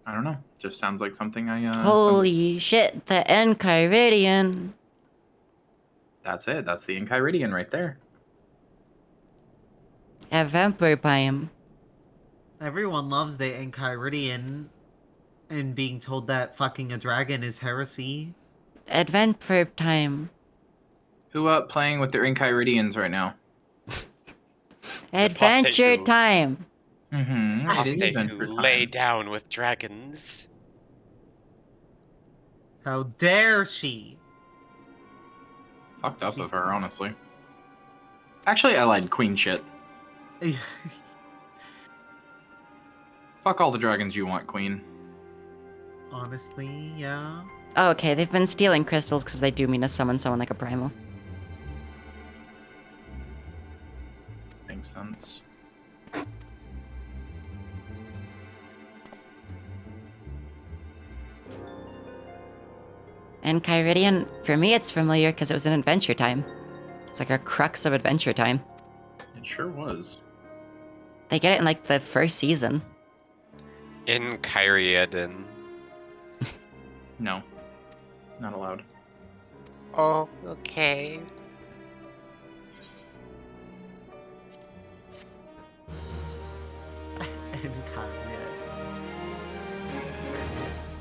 I don't know. Just sounds like something I. Holy shit, the Enchiridion. That's it. That's the Enchiridion right there. A vampire biome. Everyone loves the Enchiridion and being told that fucking a dragon is heresy. Adventure time. Who playing with their Enchiridions right now? Adventure time. Mm-hmm. Apostate who lay down with dragons. How dare she? Fucked up of her, honestly. Actually, I lied. Queen shit. Fuck all the dragons you want, Queen. Honestly, yeah. Oh, okay, they've been stealing crystals because they do mean to summon someone like a primal. Makes sense. And Kyridian, for me, it's familiar because it was in Adventure Time. It's like a crux of Adventure Time. It sure was. They get it in like the first season. In Kyriadin. No. Not allowed. Oh, okay.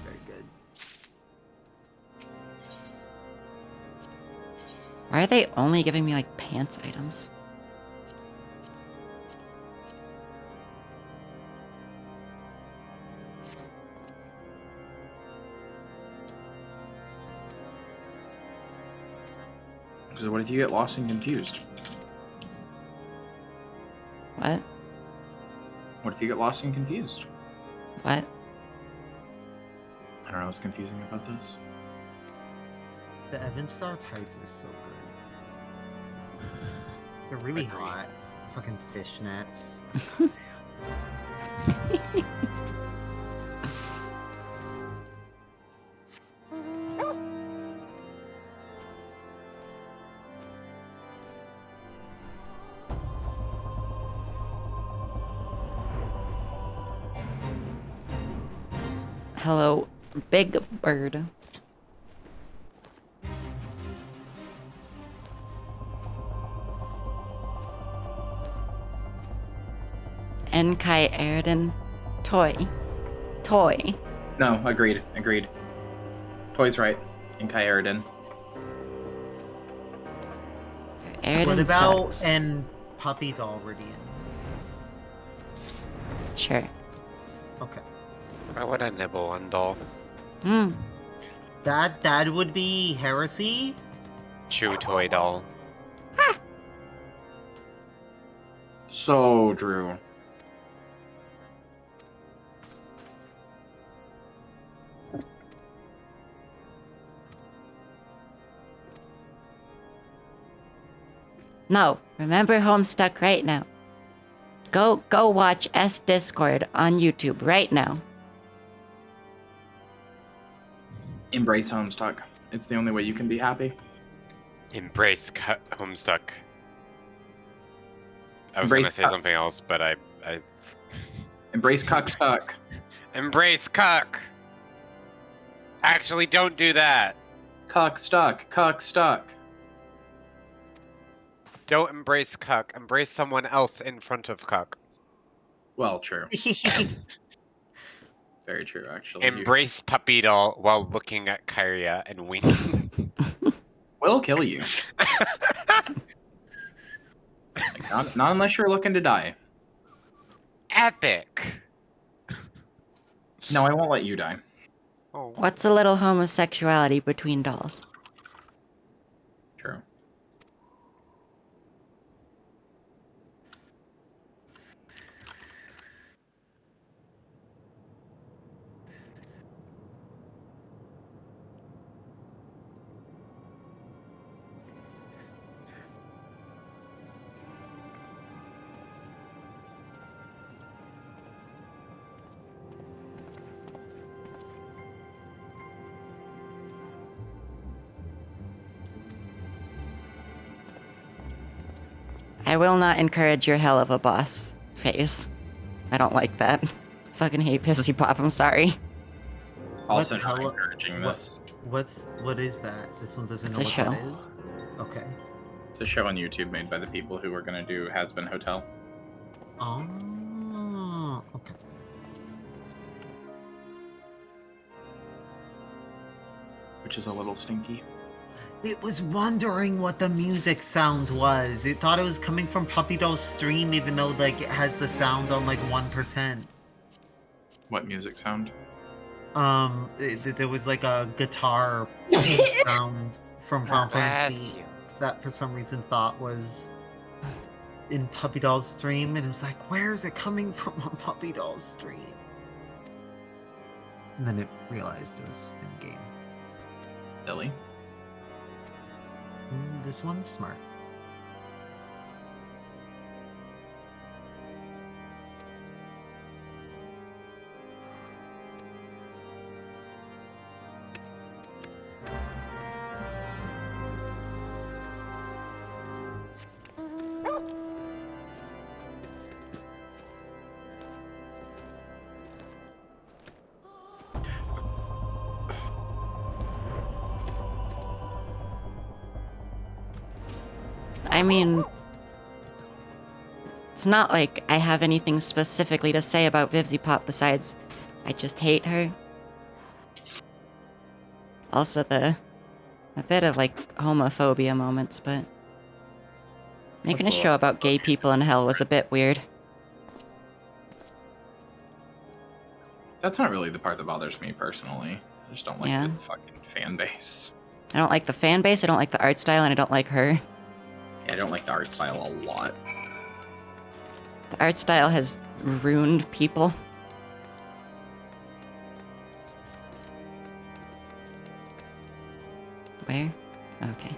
Very good. Why are they only giving me like pants items? Because what if you get lost and confused? What? What if you get lost and confused? What? I don't know what's confusing about this. The Evenstar tights are so good. They're really hot. Fucking fishnets. God damn. Hello, Big Bird. Enkai Erden. Toy. No, agreed. Toy's right. In Kyriadin. What about and Puppy Doll Ridian? Sure. Okay. I would have nibble on doll. Hmm. That would be heresy? Chew toy doll. So, Drew. No, remember Homestuck right now. Go watch S Discord on YouTube right now. Embrace Homestuck. It's the only way you can be happy. Embrace Homestuck. I was gonna say something else, but I Embrace Cuckstuck. Embrace Cuck! Actually, don't do that! Cuckstuck. Don't embrace Cuck. Embrace someone else in front of Cuck. Well, true. Very true, actually. Embrace Puppy Doll while looking at Kyria and winking. We'll kill you. Like, not unless you're looking to die. Epic! No, I won't let you die. Oh. What's a little homosexuality between dolls? True. I will not encourage your hell of a boss phase. I don't like that. Fucking hate Pissy Pop, I'm sorry. Also What's not hella- encouraging what- this. What is that? This one doesn't It's know a what show. that is? Okay. It's a show on YouTube made by the people who were gonna do Has Been Hotel. Oh, okay. Which is a little stinky. It was wondering what the music sound was. It thought it was coming from Puppy Doll's stream, even though like it has the sound on like 1%. What music sound? There was like a guitar sound from Final Fantasy that for some reason thought was in Puppy Doll's stream, and it was like, where is it coming from on Puppy Doll's stream? And then it realized it was in game. Silly. This one's smart. I mean, it's not like I have anything specifically to say about Vivzy Pop besides I just hate her. Also a bit of like homophobia moments, but making a show about gay people in hell was a bit weird. That's not really the part that bothers me personally. I just don't like Yeah. the fucking fan base. I don't like the fan base, I don't like the art style, and I don't like her. Yeah, I don't like the art style a lot. The art style has ruined people. Where? Okay.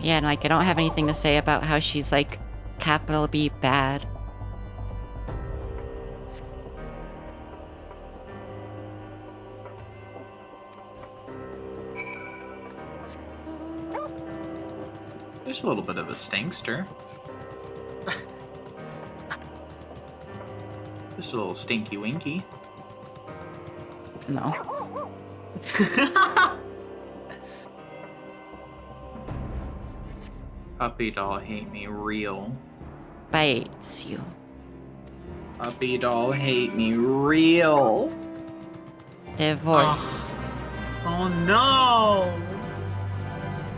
Yeah, and like I don't have anything to say about how she's like capital B bad. There's a little bit of a stinkster. Just a little stinky winky. No. Puppy doll hate me real. Bites you. Puppy doll hate me real. Divorce. Oh no!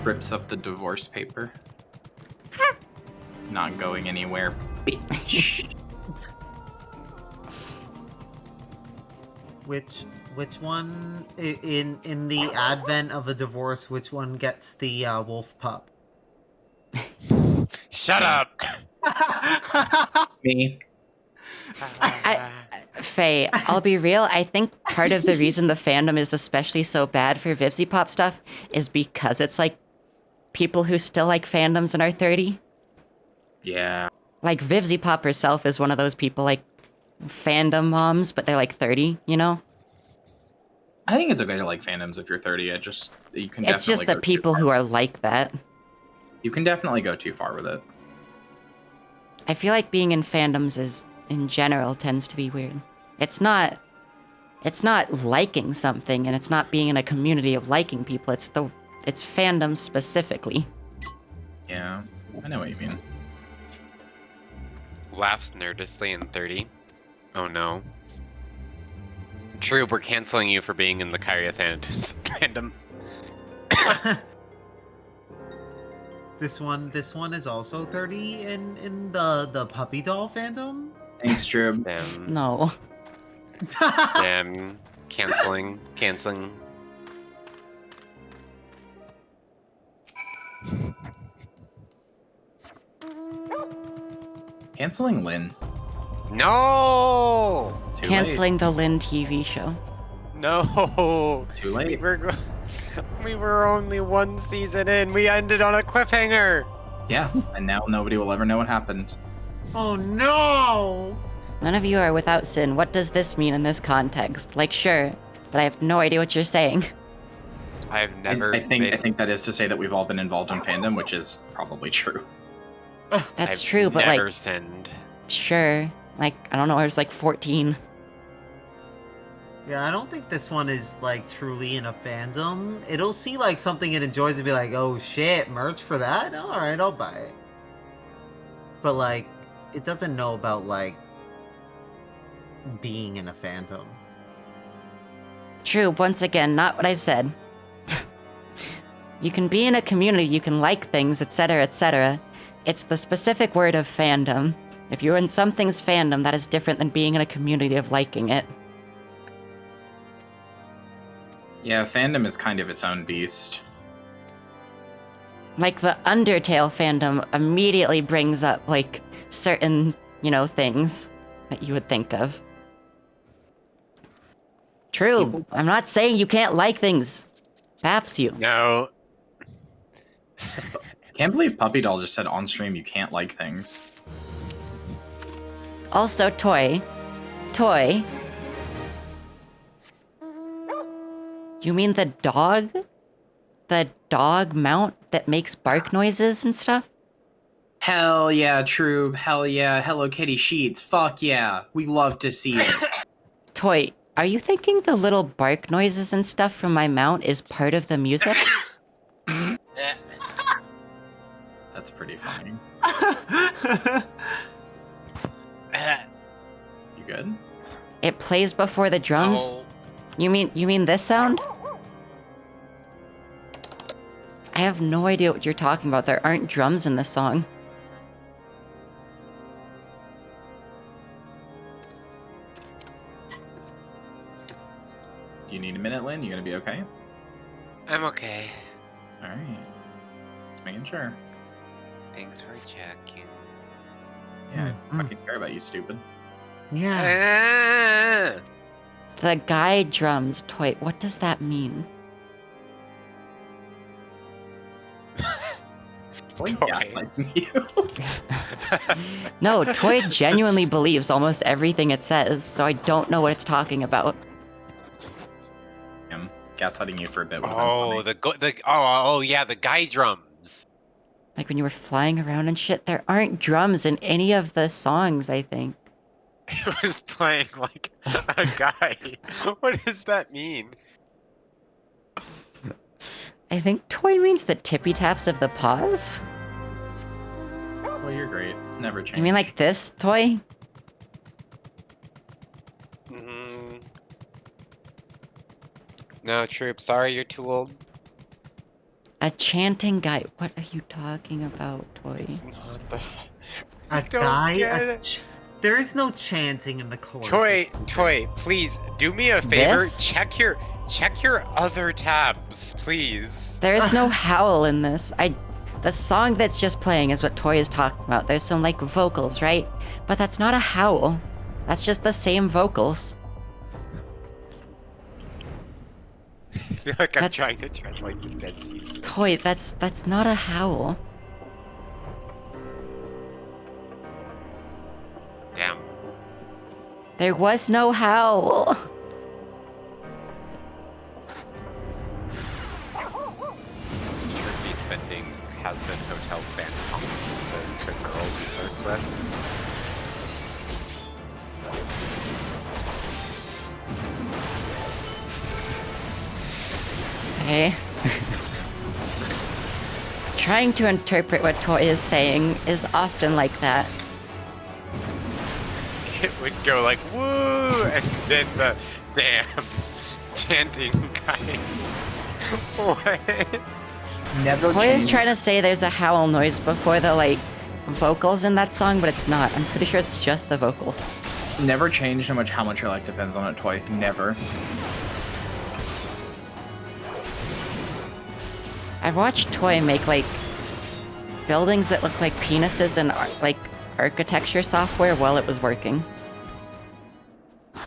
Rips up the divorce paper. Not going anywhere, bitch. Which one in the advent of a divorce? Which one gets the wolf pup? Shut up. Me. Faye, I'll be real. I think part of the reason the fandom is especially so bad for Vivzy Pop stuff is because it's like people who still like fandoms and are 30. Yeah. Like Vivzy Pop herself is one of those people, like fandom moms, but they're like 30, you know? I think it's okay to like fandoms if you're 30. You can definitely It's just go the people who are like that. You can definitely go too far with it. I feel like being in fandoms is, in general, tends to be weird. It's not liking something, and it's not being in a community of liking people. It's fandom specifically. Yeah, I know what you mean. Laughs nervously in 30. Oh no. True, we're canceling you for being in the Kyria fandom. This one is also 30 in the puppy doll fandom. Thanks, Trib. Damn. No. Damn. Canceling. Canceling Lynn. No! Too Canceling the Lynn TV show. No! Too late. We were only one season in. We ended on a cliffhanger. Yeah, and now nobody will ever know what happened. Oh no! None of you are without sin. What does this mean in this context? Like, sure, but I have no idea what you're saying. I've never. I think that is to say that we've all been involved in fandom, which is probably true. That's I've true, but never like, sinned. sure. Like, I don't know, I was like 14. Yeah, I don't think this one is like truly in a fandom. It'll see like something it enjoys and be like, oh shit, merch for that? Alright, I'll buy it. But like, it doesn't know about like being in a fandom. True, once again, not what I said. You can be in a community, you can like things, etc., etc. It's the specific word of fandom. If you're in something's fandom, that is different than being in a community of liking it. Yeah, fandom is kind of its own beast. Like, the Undertale fandom immediately brings up, like, certain, things that you would think of. True, I'm not saying you can't like things. Perhaps you. No. Can't believe Puppy Doll just said on stream you can't like things. Also, Toy. You mean the dog? The dog mount that makes bark noises and stuff? Hell yeah, True. Hell yeah, Hello Kitty sheets. Fuck yeah. We love to see it. Toy, are you thinking the little bark noises and stuff from my mount is part of the music? That's pretty funny. You good? It plays before the drums? Oh. You mean this sound? I have no idea what you're talking about. There aren't drums in this song. Do you need a minute, Lynn? You gonna be okay? I'm okay. Alright. Just making sure. Thanks for checking. Yeah, I fucking care about you, stupid. Yeah. The guy drums, Toy, what does that mean? No, Toy genuinely believes almost everything it says, so I don't know what it's talking about. I'm gaslighting you for a bit. Oh, the guy drums. Like when you were flying around and shit, there aren't drums in any of the songs, I think. It was playing like a guy. What does that mean? I think Toy means the tippy taps of the paws? Well, you're great. Never change. You mean like this, Toy? No, Troop, sorry, you're too old. A chanting guy. What are you talking about, Toy? It's not the... A guy? There is no chanting in the chorus. Toy, please, do me a favor. This? Check your other tabs, please. There is no howl in this. The song that's just playing is what Toy is talking about. There's some, like, vocals, right? But that's not a howl. That's just the same vocals. I feel like I'm trying to tread like the Dead Seas. Toy, that's not a howl. Damn. There was no howl. Should be spending has-been hotel fan points to girls he flirts with. Okay. Trying to interpret what Toy is saying is often like that. It would go like, woo! And then the damn chanting guys. What? Never Toy is change. trying to say there's a howl noise before the, like, vocals in that song, but it's not. I'm pretty sure it's just the vocals. Never change how much your life depends on it, Toy. Never. I've watched Toy make, like, buildings that look like penises and, like, architecture software while it was working.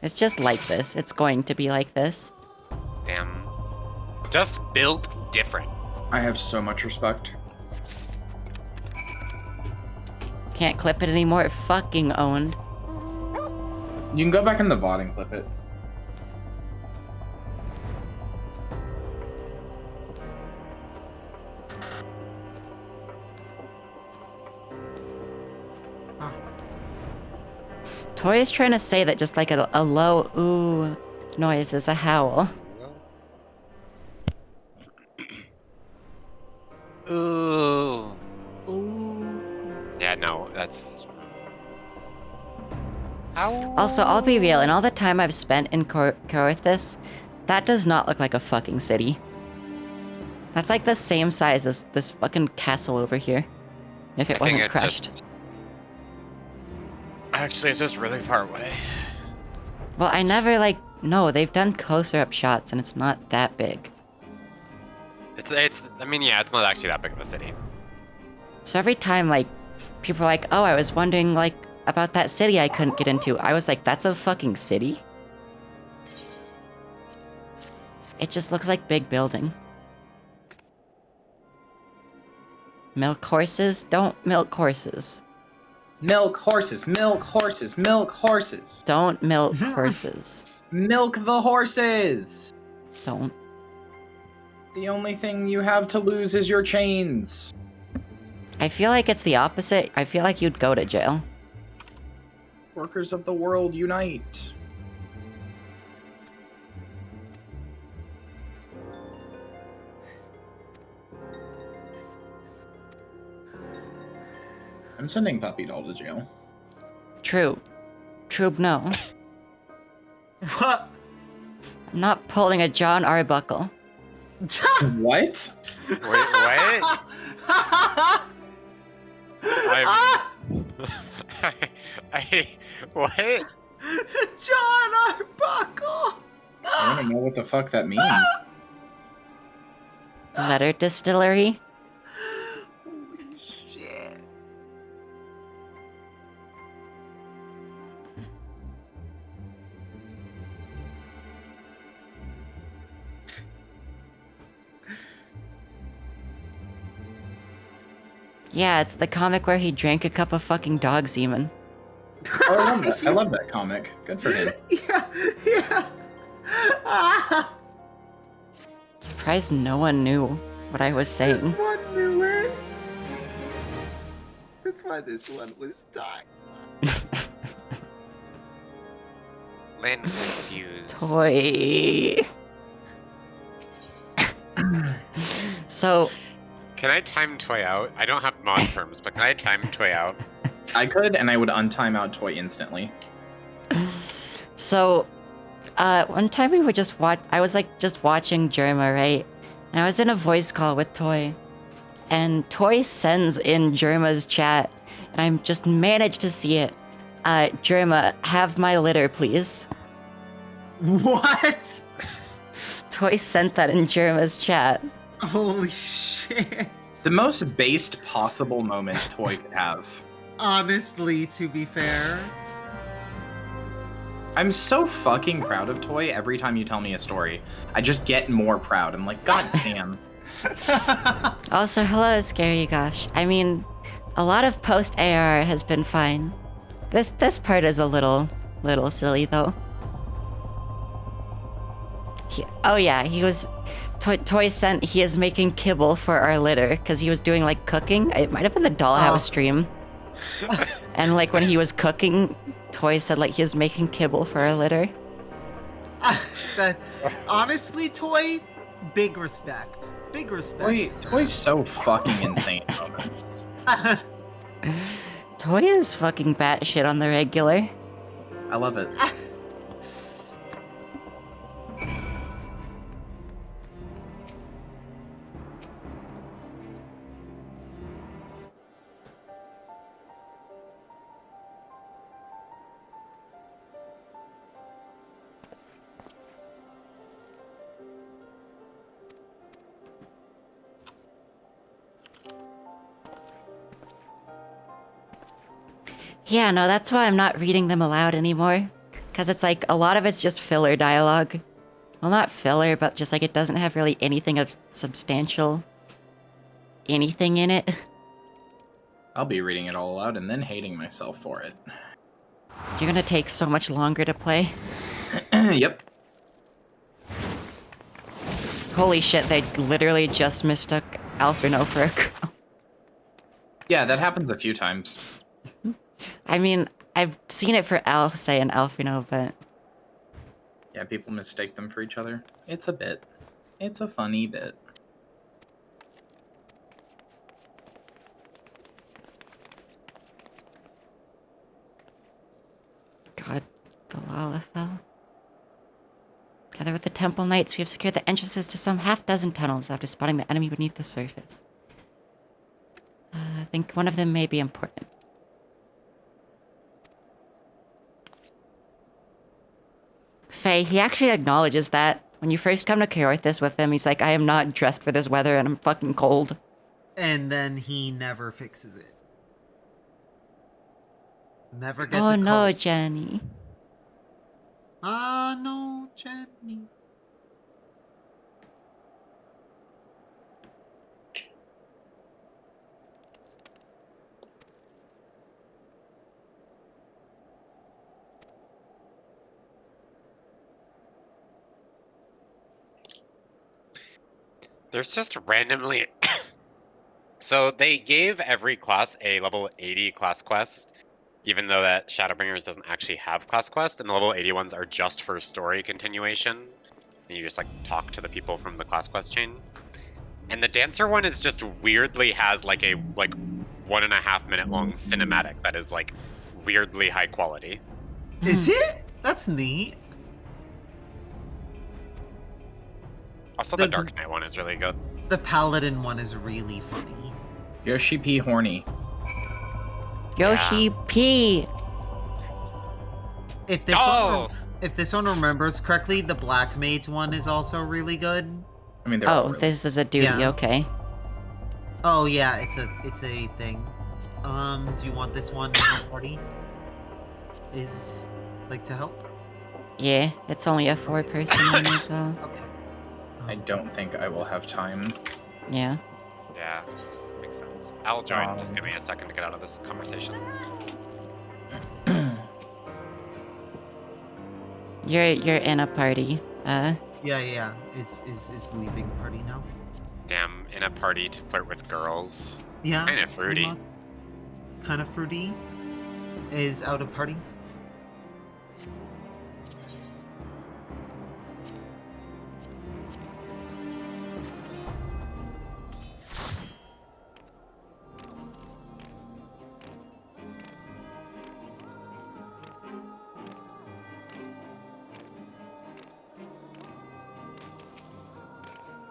It's just like this. It's going to be like this. Damn. Just built different. I have so much respect. Can't clip it anymore. Fucking owned. You can go back in the VOD and clip it. Toy is trying to say that just like a low ooh noise is a howl. Ooh. Yeah, no, that's... Also, I'll be real, in all the time I've spent in Coerthus, that does not look like a fucking city. That's like the same size as this fucking castle over here. If it wasn't crushed. Actually, it's just really far away. Well, I never no, they've done closer up shots and it's not that big. I mean, yeah, it's not actually that big of a city. So every time, people are like, oh, I was wondering, about that city I couldn't get into. I was like, that's a fucking city? It just looks like big building. Milk horses? Don't milk horses. Milk horses, milk horses, milk horses. Don't milk horses. Milk the horses! Don't. The only thing you have to lose is your chains. I feel like it's the opposite. I feel like you'd go to jail. Workers of the world, unite. I'm sending Puppy Doll to jail. True. True, no. What? I'm not pulling a John Arbuckle. What? Wait, what? What? John Arbuckle! I don't know what the fuck that means. Letter distillery? Holy shit. Yeah, it's the comic where he drank a cup of fucking dog semen. Oh, I love that. I love that comic. Good for him. Yeah. Surprised no one knew what I was saying. This one knew it. That's why this one was dying. Lynn confused. Toy. So... Can I time Toy out? I don't have mod terms, but can I time Toy out? I could, and I would untime out Toy instantly. So, one time we were just I was just watching Germa, right? And I was in a voice call with Toy. And Toy sends in Germa's chat, and I just managed to see it. Germa, have my litter, please. What? Toy sent that in Germa's chat. Holy shit. The most based possible moment Toy could have. Honestly, to be fair. I'm so fucking proud of Toy every time you tell me a story. I just get more proud. I'm like, god damn. Also, hello, Scary Gosh. I mean, a lot of post-ARR has been fine. This part is a little silly, though. Oh yeah, he was... Toy sent he is making kibble for our litter, because he was doing, cooking. It might have been the Dollhouse stream. And, when he was cooking, Toy said, he was making kibble for our litter. Honestly, Toy, big respect. Big respect. Toy's so fucking insane moments. Toy is fucking batshit on the regular. I love it. Yeah, no, that's why I'm not reading them aloud anymore. Because it's a lot of it's just filler dialogue. Well, not filler, but just it doesn't have really anything of substantial anything in it. I'll be reading it all aloud and then hating myself for it. You're gonna take so much longer to play. Yep. Holy shit, they literally just mistook Alphino for a girl. Yeah, that happens a few times. I mean, I've seen it for Alce and Alfino, but Yeah, people mistake them for each other. It's a bit. It's a funny bit. God, the Lalafell. Together with the Temple Knights, we have secured the entrances to some half-dozen tunnels after spotting the enemy beneath the surface. I think one of them may be important. Faye, he actually acknowledges that. When you first come to Kaorthus with him, he's like, I am not dressed for this weather and I'm fucking cold. And then he never fixes it. Never gets Oh it no, cold. Jenny. Ah, no, Jenny. There's just randomly... So they gave every class a level 80 class quest, even though that Shadowbringers doesn't actually have class quests, and the level 80 ones are just for story continuation. And you just like talk to the people from the class quest chain. And the dancer one is just weirdly has like a 1.5 minute long cinematic that is like weirdly high quality. Is it? That's neat. Also, the Dark Knight one is really good. The Paladin one is really funny. Yoshi P. Horny. Yoshi P. If this one remembers correctly, the Black Mage one is also really good. I mean, this is a duty. Yeah. Okay. Oh yeah, it's a thing. Do you want this one in the party? Is like to help? Yeah, it's only a 4-person one as well. I don't think I will have time. Yeah. Yeah, makes sense. I'll join. Just give me a second to get out of this conversation. You're in a party. Yeah. It's leaving party now. Damn, in a party to flirt with girls. Yeah. Kind of fruity. Kind of fruity. Is out of party.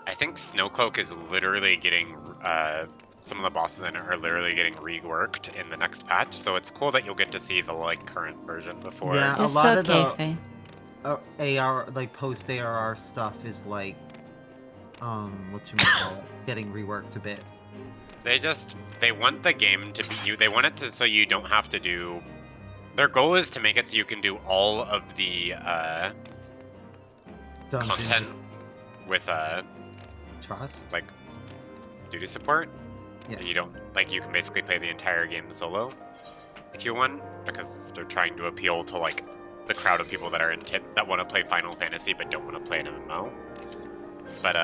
I think Snowcloak is literally getting, some of the bosses in it are literally getting reworked in the next patch, so it's cool that you'll get to see the, like, current version before. Yeah, a lot of the AR, like, post-ARR stuff is, like, getting reworked a bit. They want the game to be, they want it to so you don't have to do, their goal is to make it so you can do all of the, content with, Trust? Like, duty support. Yeah. And you don't, like, you can basically play the entire game solo if you want, because they're trying to appeal to, like, the crowd of people that are that want to play Final Fantasy but don't want to play an MMO. But,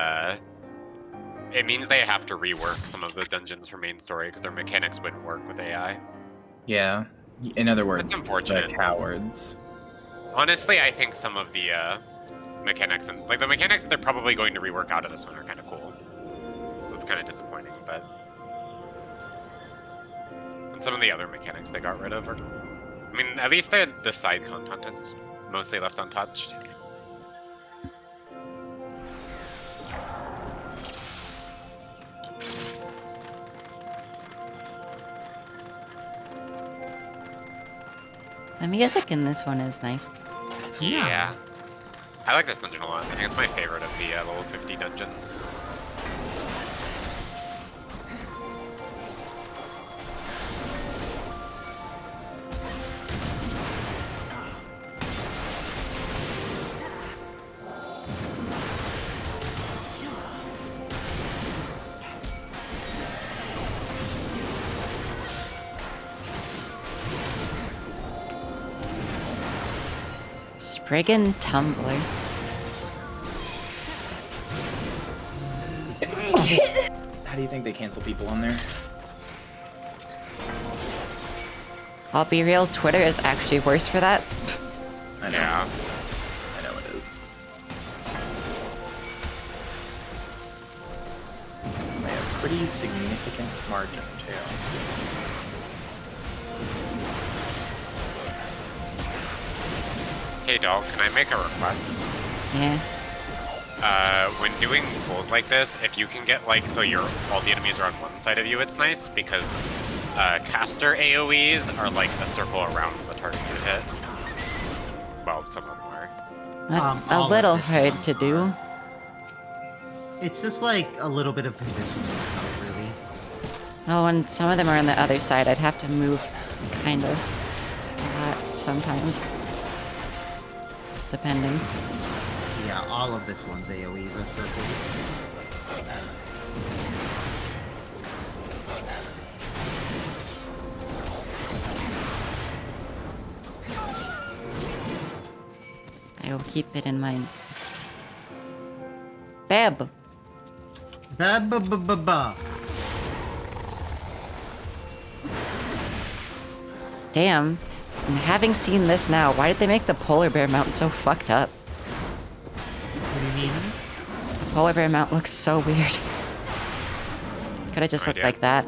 it means they have to rework some of the dungeons for main story because their mechanics wouldn't work with AI. Yeah. In other words, it's unfortunate. The cowards. Honestly, I think some of the, mechanics and like the mechanics that they're probably going to rework out of this one are kind of cool, so it's kind of disappointing. But and some of the other mechanics they got rid of are, I mean, at least the side content is mostly left untouched. The music in this one is nice. Yeah. I like this dungeon a lot. I think it's my favorite of the level 50 dungeons. Spriggan Tumbler. How do you think they cancel people on there? I'll be real, Twitter is actually worse for that. I know. Yeah. I know it is. By a pretty significant margin, too. Hey, dog, can I make a request? Yeah. When doing pulls like this, if you can get, like, so all the enemies are on one side of you, it's nice, because caster AoEs are like a circle around the target you hit. Well, some of them are. That's a all of little this hard one to do. It's just like a little bit of positioning yourself, really. Well, when some of them are on the other side, I'd have to move kind of a lot sometimes. Depending. Yeah, all of this one's AoEs are circles. I will keep it in mind. Bab! Ba-ba-ba-ba-ba. Damn. And having seen this now, why did they make the polar bear mount so fucked up? What do you mean? The polar bear mount looks so weird. Could have just looked like that.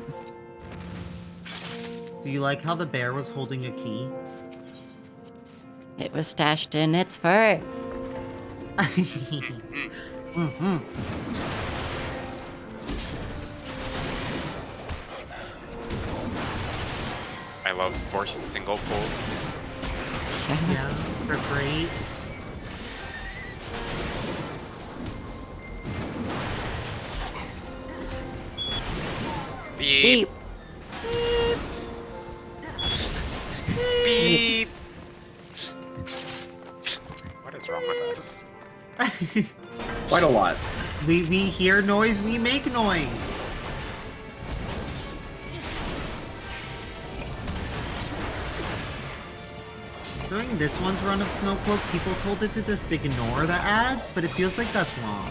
Do you like how the bear was holding a key? It was stashed in its fur. Mm-hmm. I love forced single pulls. Yeah, they're great. Beep. Beep. What is wrong with us? Quite a lot. We hear noise, we make noise. During this one's run of Snowcloak, people told it to just ignore the ads, but it feels like that's wrong.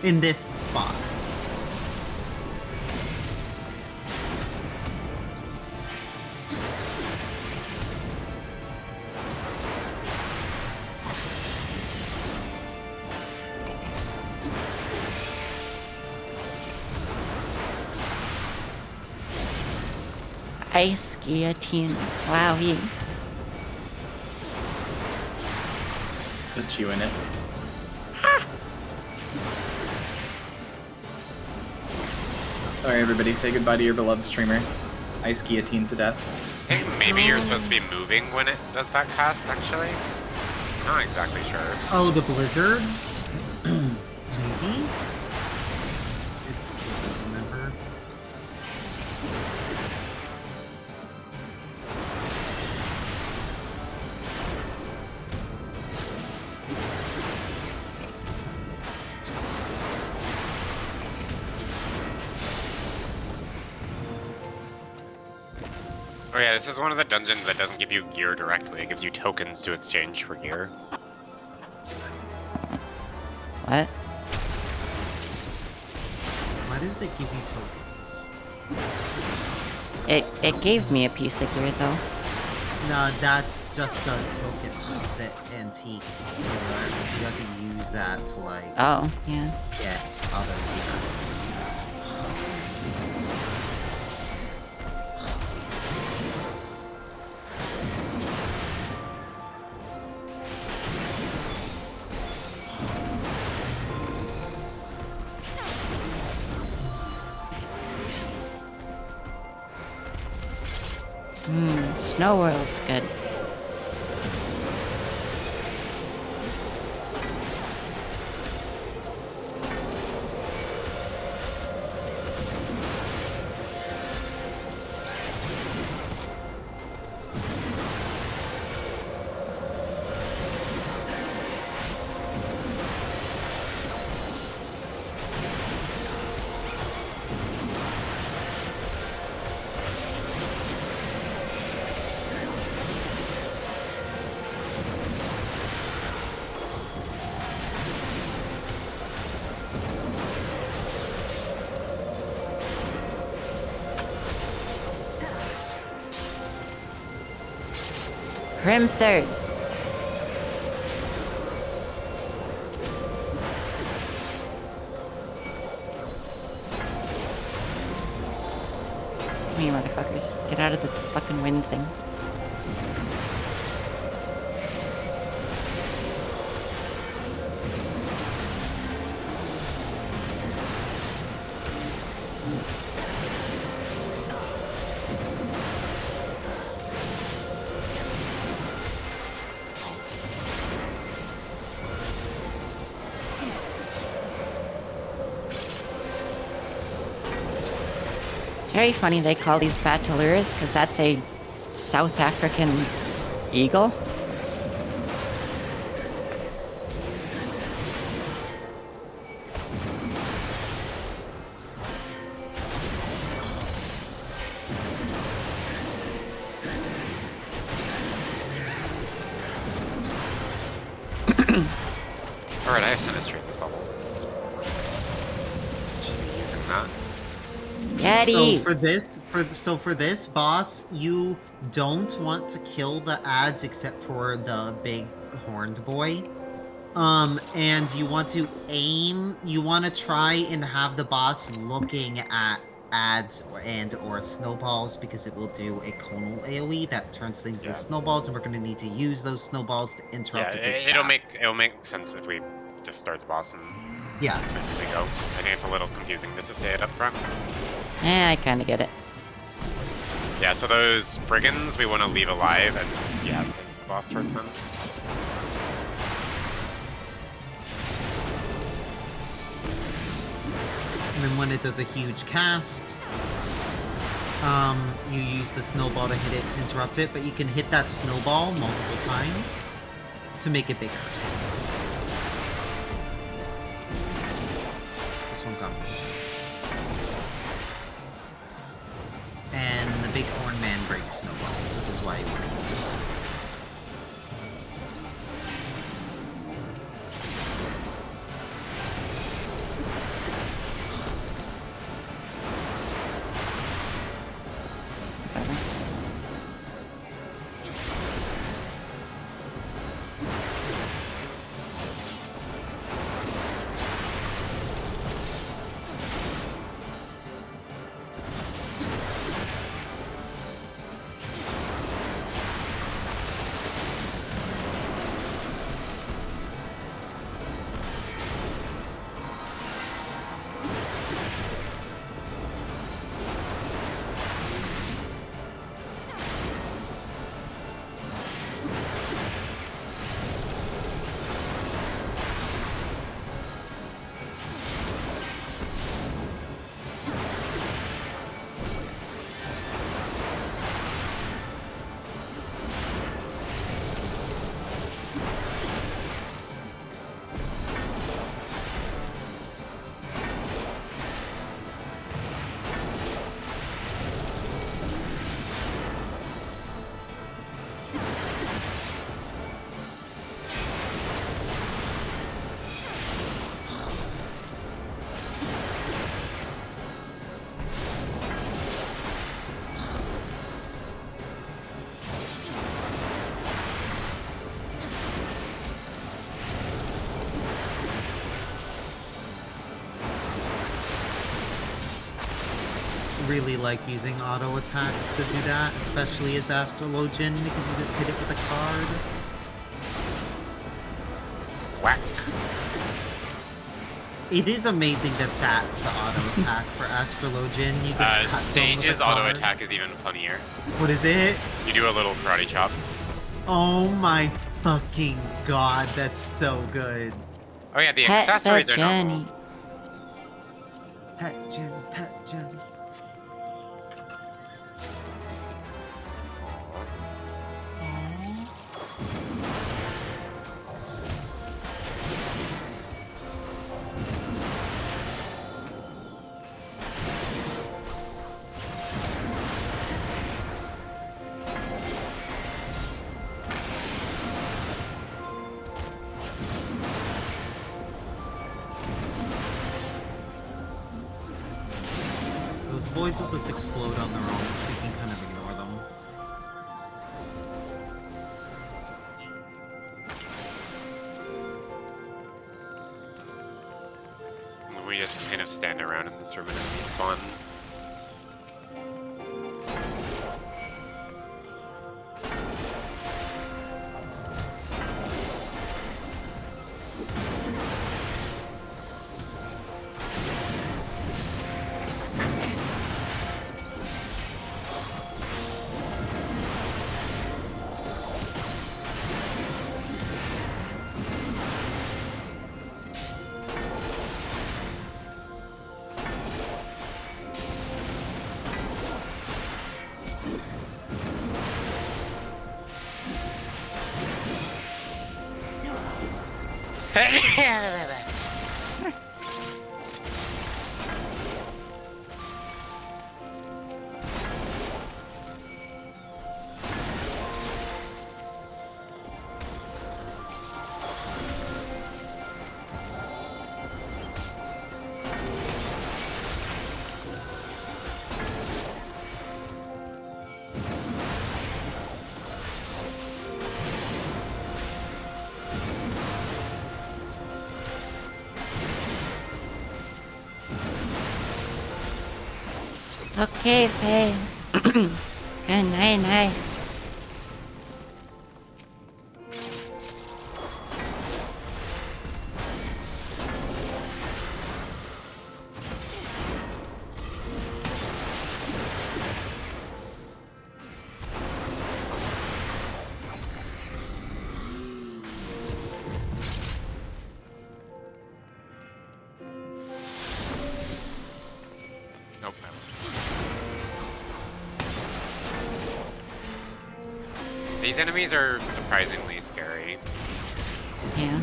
In this box. Ice guillotine. Wowie. Put you in it. Sorry, everybody. Say goodbye to your beloved streamer. Ice guillotine to death. I think maybe you're supposed to be moving when it does that cast, actually. Not exactly sure. Oh, the blizzard? Maybe? It doesn't remember. Oh yeah, this is one of the dungeons that doesn't give you gear directly. It gives you tokens to exchange for gear. What? Why does it give you tokens? It gave me a piece of gear though. No, that's just a token of the antique. So you have to use that to like Oh, yeah. get other gear. Snow World's good. Grim Thurs. Come here, motherfuckers. Get out of the fucking wind thing. It's very funny they call these batalures because that's a South African eagle. Alright, I have Sinistry at this level. Should be using that. Yeti. So for this boss, you don't want to kill the ads except for the big horned boy. And you want to aim. You want to try and have the boss looking at ads or snowballs because it will do a conal AoE that turns things into snowballs, and we're going to need to use those snowballs to interrupt the big it'll cast. make sense if we just start the boss and Yeah. just make it go. I think it's a little confusing just to say it up front. Yeah, I kind of get it. Yeah, so those brigands we want to leave alive and face the boss towards them. And then when it does a huge cast, you use the snowball to hit it to interrupt it, but you can hit that snowball multiple times to make it bigger. This one got frozen. And the big horn man breaks snowballs, which is why you want to use it. Really like using auto attacks to do that, especially as Astrologian, because you just hit it with a card. Whack. It is amazing that that's the auto attack for Astrologian. You just cut them Sage's with a auto card. attack is even funnier. What is it? You do a little karate chop. Oh my fucking god, that's so good. Oh yeah, the Pet accessories the are normal. Jenny. Pet Jenny, Pet Jenny. Those voids will just explode on their own, so you can kind of ignore them. just kind of stand around in this room and enemy spawn. Okay, Faye. Good night. Nope. These enemies are surprisingly scary. Yeah.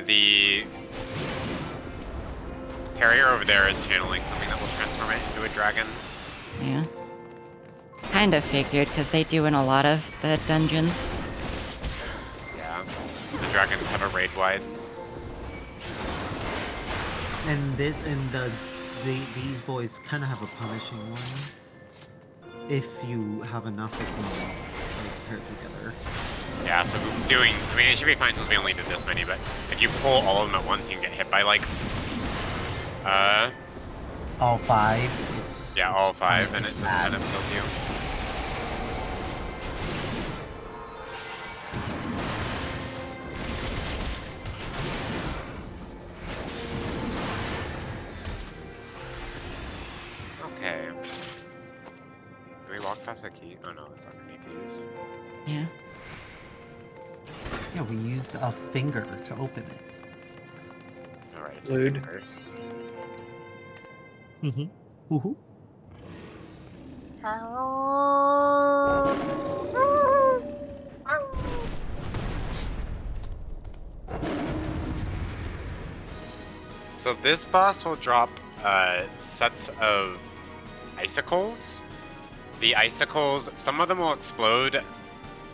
The carrier over there is channeling something that will transform it into a dragon. Yeah. Kind of figured, because they do in a lot of the dungeons. Yeah. The dragons have a raid wide. And these boys kind of have a punishing one. If you have enough of them like, paired together. Yeah, so I mean, it should be fine since we only did this many, but if you pull all of them at once, you can get hit by, like, all 5? Yeah, all 5, and it just kind of kills you. Okay. Do we walk past a key? Oh no, it's underneath these. Yeah. Yeah, we used a finger to open it. Alright, it's Lewd. a finger. Woohoo. So this boss will drop sets of icicles. The icicles, some of them will explode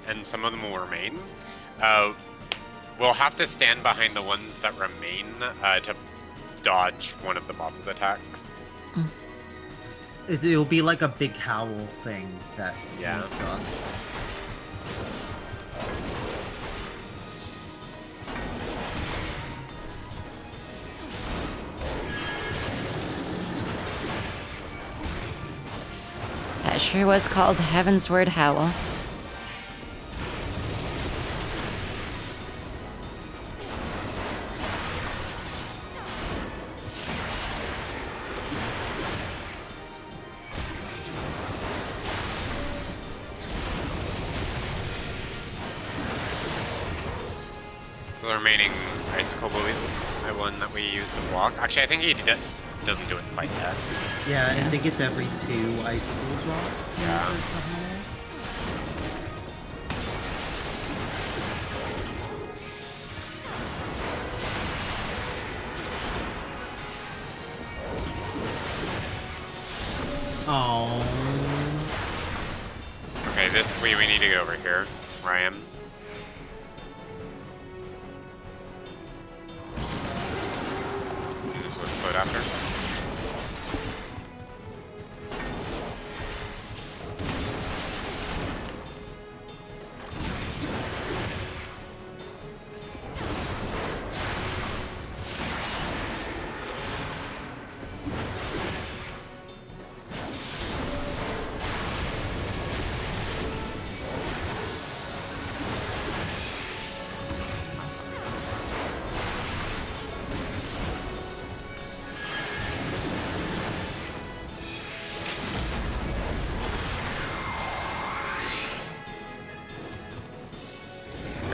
and some of them will remain. We'll have to stand behind the ones that remain to dodge one of the boss's attacks. It'll be like a big howl thing that Yeah. he's done. That sure was called Heaven's Word Howl. So the remaining icicle will be the one that we use to block. Actually, I think he doesn't do it quite yet. Yeah, I think it's every 2 icicle drops. Yeah. Oh. Okay, we need to go over here, where I am. This will explode after.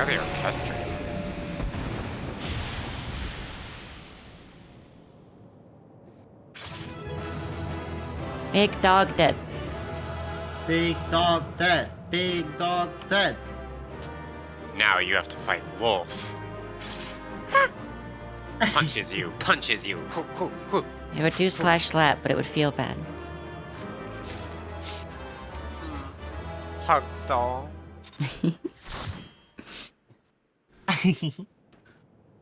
Oh, the orchestra. Big dog dead. Big dog dead. Big dog dead. Now you have to fight Wolf. Punches you. Punches you. Hoo, hoo, hoo. It would do slash slap, but it would feel bad. Hug stall.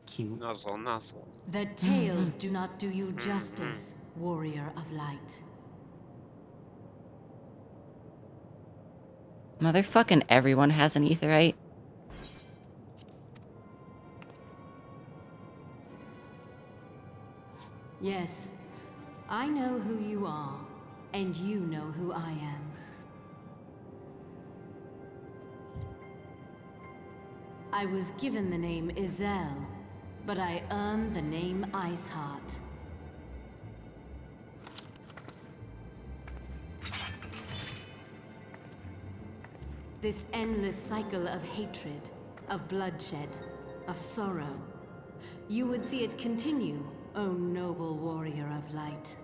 Cute. Nuzzle, nuzzle. The tales do not do you justice, warrior of light. Motherfucking everyone has an aetheryte. Yes, I know who you are, and you know who I am. I was given the name Izel, but I earned the name Iceheart. This endless cycle of hatred, of bloodshed, of sorrow. You would see it continue, O noble warrior of light.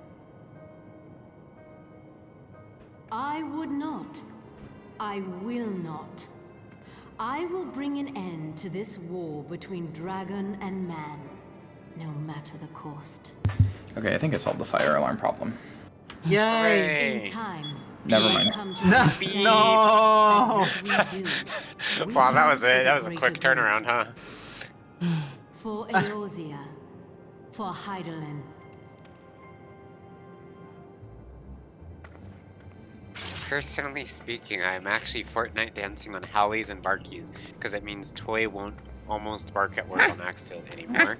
I would not. I will not. I will bring an end to this war between dragon and man, no matter the cost. Okay, I think I solved the fire alarm problem. Yay! In time, Never mind. come to No! understand No! what we do. Wow, that do was for it. the That was a greater quick good. turnaround, huh? For Eorzea. For Hydaelyn. Personally speaking, I'm actually Fortnite dancing on Howlies and Barkies, because it means Toy won't almost bark at work on accident anymore.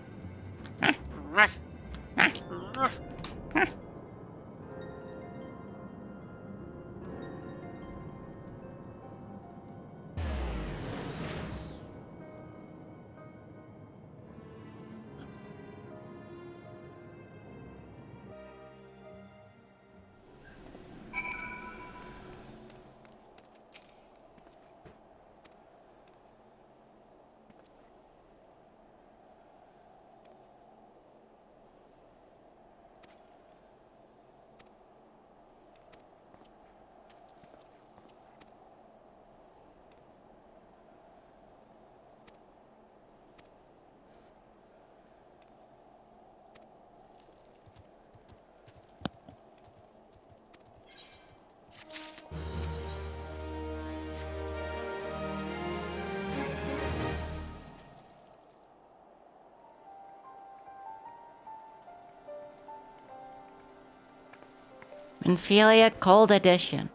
Ophelia Cold Edition.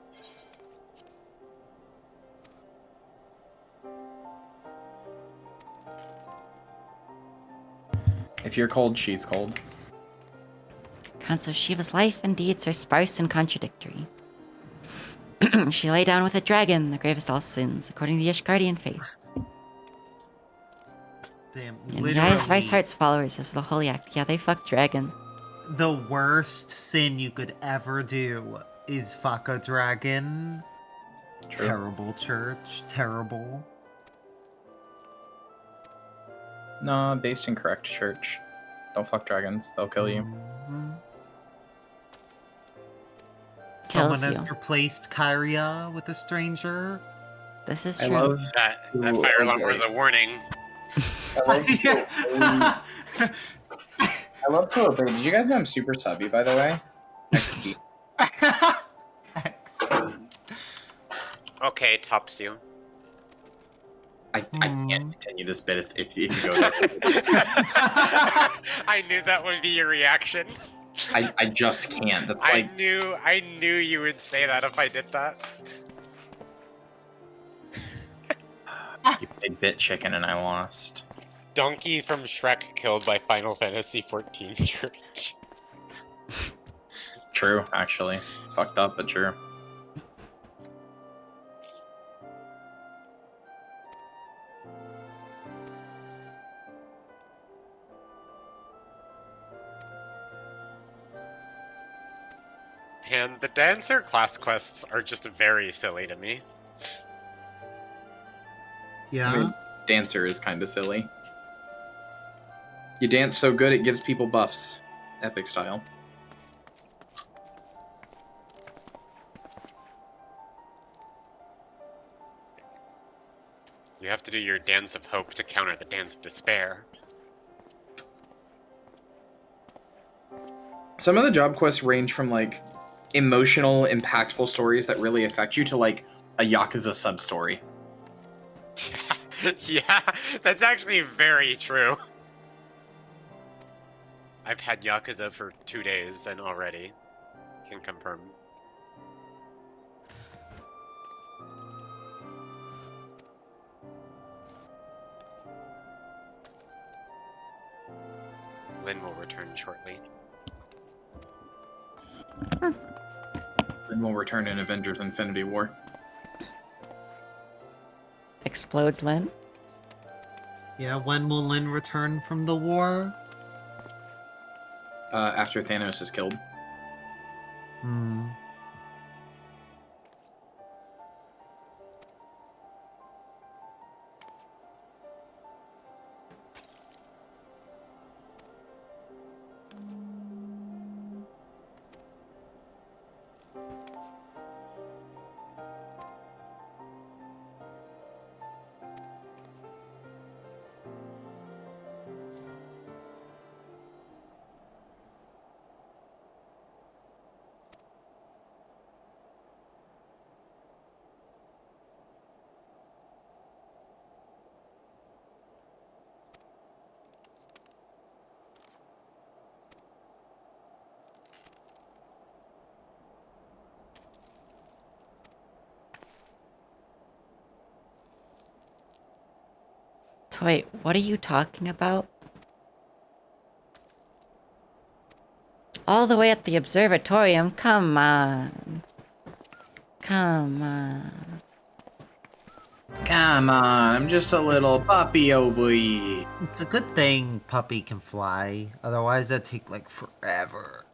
If you're cold, she's cold. Accounts of Shiva's life and deeds are sparse and contradictory. She lay down with a dragon, the gravest of all sins, according to the Ishgardian faith. Damn, In the eyes of literally, Iceheart's followers, this was a holy act. Yeah, they fuck dragon. the worst sin you could ever do is fuck a dragon. True. Terrible church. Terrible. No, based in correct church. Don't fuck dragons. They'll kill you. Mhm. Someone Kills has you. replaced Kyria with a stranger. This is I true. love That fire alarm was a warning. I love to obey. Did you guys know I'm super subby, by the way? XD. Okay, tops you. I can't continue this bit if you go there. I knew that would be your reaction. I just can't. That's like I knew you would say that if I did that. you played bit chicken and I lost. Donkey from Shrek killed by Final Fantasy XIV church. True, actually. Fucked up, but true. And the dancer class quests are just very silly to me. Yeah. I mean, dancer is kind of silly. You dance so good it gives people buffs. Epic style. You have to do your dance of hope to counter the dance of despair. Some of the job quests range from like emotional, impactful stories that really affect you to like a Yakuza sub-story. Yeah, that's actually very true. I've had Yakuza for 2 days and already can confirm. Lynn will return shortly. Then we'll return in Avengers Infinity War. Explodes Lynn? Yeah, when will Lynn return from the war? After Thanos is killed. Hmm. Wait, what are you talking about? All the way at the observatorium? Come on. Come on. Come on, I'm just a little puppy over here. It's a good thing Puppy can fly. Otherwise, that'd take like forever.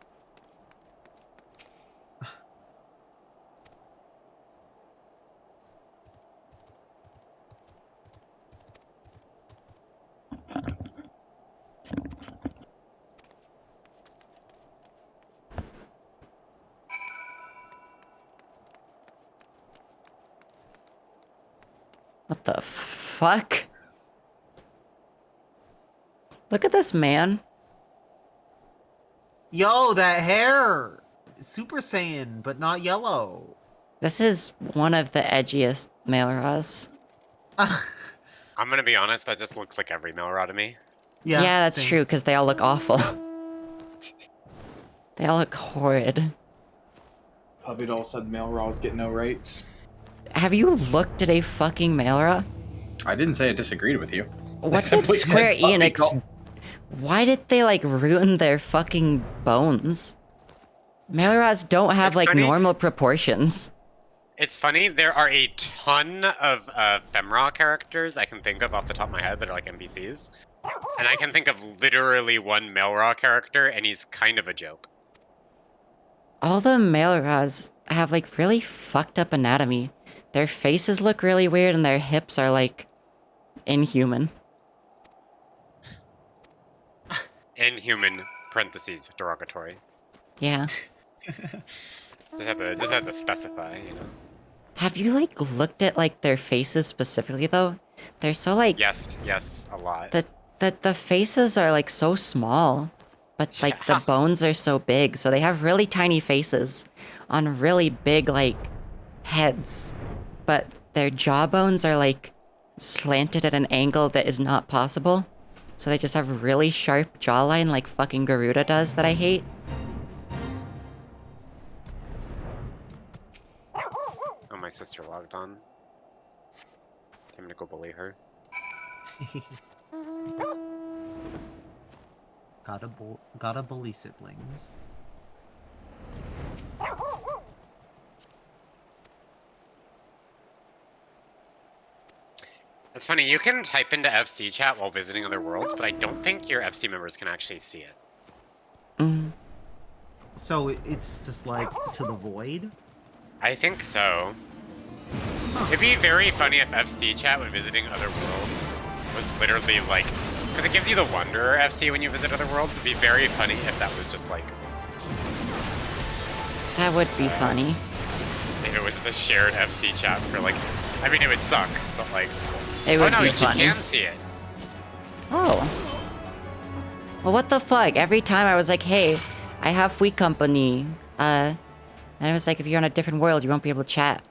What the fuck? Look at this man. Yo, that hair! Super Saiyan, but not yellow. This is one of the edgiest Mailras. I'm gonna be honest, that just looks like every Melra to me. Yeah, that's true, because they all look awful. They all look horrid. Puppy doll said male raws get no rates. Have you looked at a fucking Mailra? I didn't say I disagreed with you. What did Square Enix... Why did they, like, ruin their fucking bones? Mailras don't have, like, normal proportions. It's funny, there are a ton of Femra characters I can think of off the top of my head that are like NPCs. And I can think of literally one Melra character, and he's kind of a joke. All the Mailras have, like, really fucked up anatomy. Their faces look really weird, and their hips are, like, inhuman. Inhuman, parentheses, derogatory. Yeah. Just have to specify, you know. Have you, like, looked at, like, their faces specifically, though? They're so, like... Yes, a lot. The faces are, like, so small. But, like, the bones are so big. So they have really tiny faces on really big, like, heads. But their jawbones are, like, slanted at an angle that is not possible. So they just have really sharp jawline like fucking Garuda does that I hate. Oh, my sister logged on. I'm gonna go bully her. Gotta bully siblings. It's funny, you can type into FC chat while visiting other worlds, but I don't think your FC members can actually see it. Mm. So it's just like to the void? I think so. It'd be very funny if FC chat when visiting other worlds was literally like, because it gives you the Wanderer FC when you visit other worlds. It'd be very funny if that was just like. That would be funny. If it was just a shared FC chat for like, I mean, it would suck, but like. It would oh no, be you funny. can see it. Oh. Well, what the fuck? Every time I was like, hey, I have Wheat Company. And it was like, if you're on a different world, you won't be able to chat.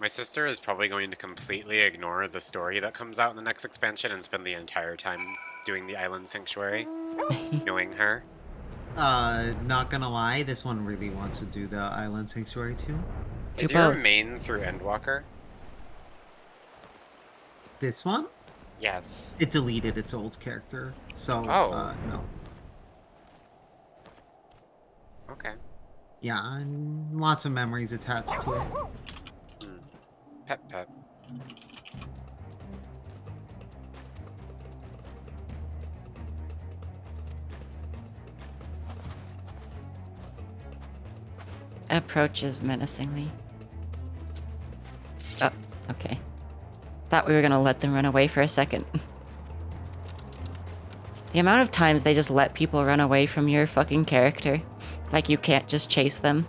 My sister is probably going to completely ignore the story that comes out in the next expansion and spend the entire time doing the Island Sanctuary, knowing her. Not gonna lie, this one really wants to do the Island Sanctuary too. Is your main through Endwalker? This one? Yes. It deleted its old character, so no. Okay. Yeah, and lots of memories attached to it. Pet. Approaches menacingly. Oh, okay. Thought we were gonna let them run away for a second. The amount of times they just let people run away from your fucking character. Like you can't just chase them.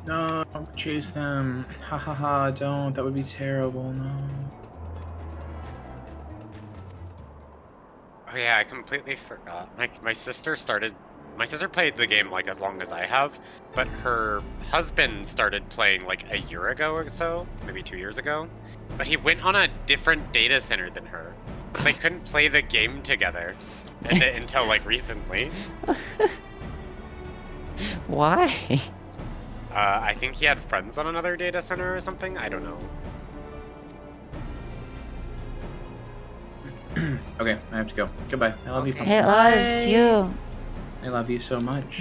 No, don't chase them. Ha ha ha, don't. That would be terrible, no. Oh yeah, I completely forgot. My sister played the game like as long as I have, but her husband started playing like a year ago or so, maybe 2 years ago. But he went on a different data center than her. They couldn't play the game together until like recently. Why? I think he had friends on another data center or something. I don't know. Okay, I have to go. Goodbye. I love you. It loves you. I love you so much.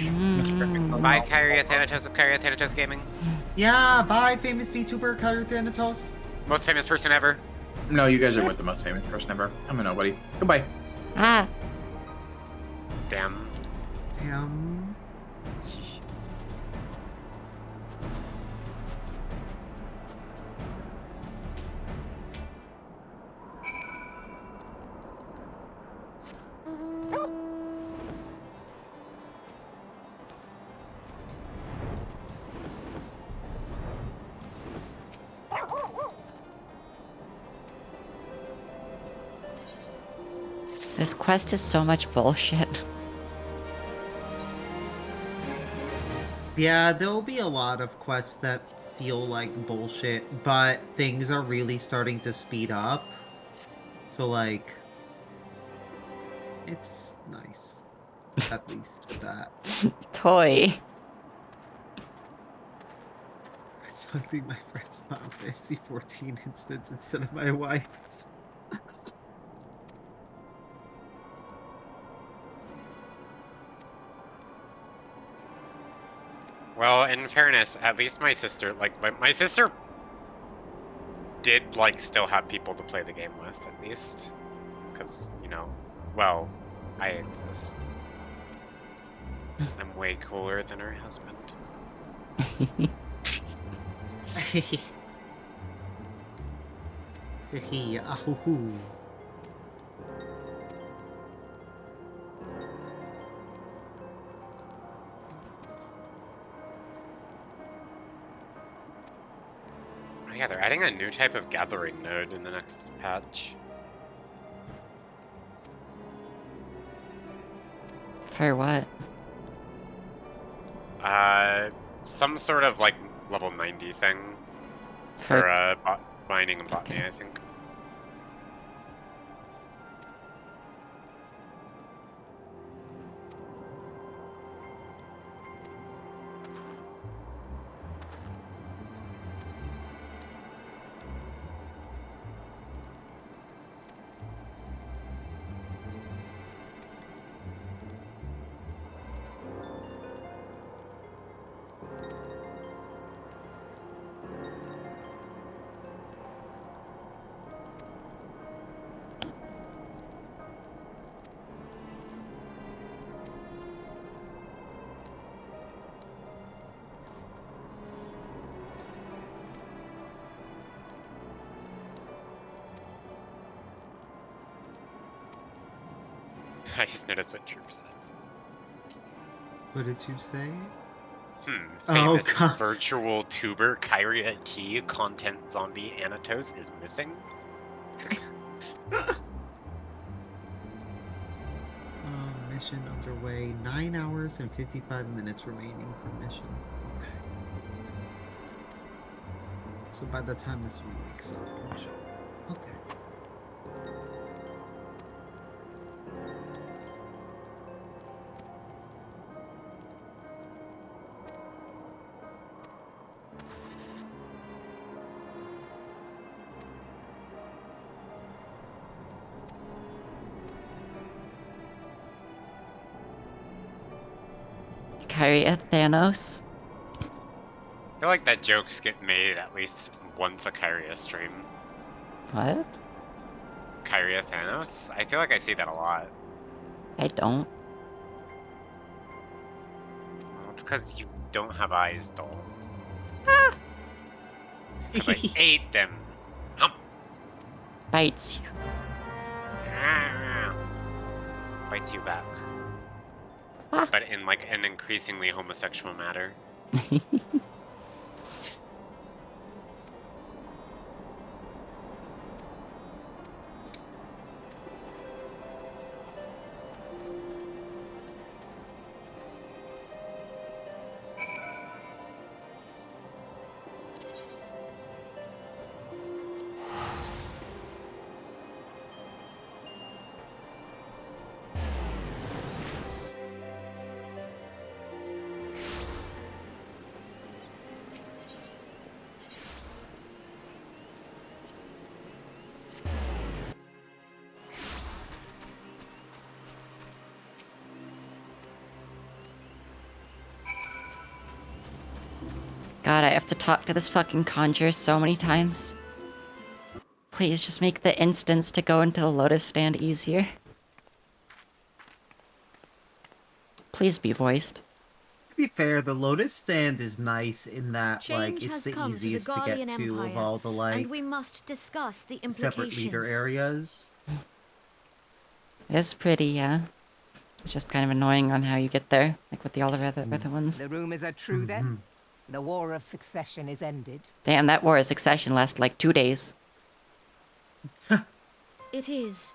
Bye, Kyria Thanatos of Kyria Thanatos Gaming. Yeah, bye, famous VTuber Kyrie Thanatos. Most famous person ever. No, you guys are with the most famous person ever. I'm a nobody. Goodbye. Ah. Damn. Damn. This quest is so much bullshit. Yeah, there'll be a lot of quests that feel like bullshit, but things are really starting to speed up. So, like, it's nice. At least with that. Toy. Selecting my friend's Final Fantasy 14 instance instead of my wife's. Well, in fairness, at least my sister, my sister did, still have people to play the game with, at least. Because, well, I exist. I'm way cooler than her husband. Ahoo. Oh yeah, they're adding a new type of gathering node in the next patch. For what? Some sort of level 90 thing for mining and botany, I think. I just noticed what Troop said. What did you say? Oh, Famous God. virtual tuber Kyria T content zombie Anatos is missing. Mission underway. 9 hours and 55 minutes remaining for mission. Okay. So by the time this one wakes up, I'm sure. Okay. Kyria Thanos. I feel like that jokes get made at least once a Kyria stream. What? Kyria Thanos? I feel like I see that a lot. I don't. Well, it's because you don't have eyes, doll. 'Cause I ate them. Hump. Bites you. Bites you back. But in like an increasingly homosexual manner. God, I have to talk to this fucking conjurer so many times. Please just make the instance to go into the lotus stand easier. Please be voiced. To be fair, the lotus stand is nice in that, like, Change it's has the come to the easiest to get Garlean to of Empire, all the, like, and we must discuss the separate leader implications. areas. It's pretty, yeah. It's just kind of annoying on how you get there, like with the all the other ones. The rumors are true then? The War of Succession is ended? Damn, that War of Succession lasted like 2 days. It is.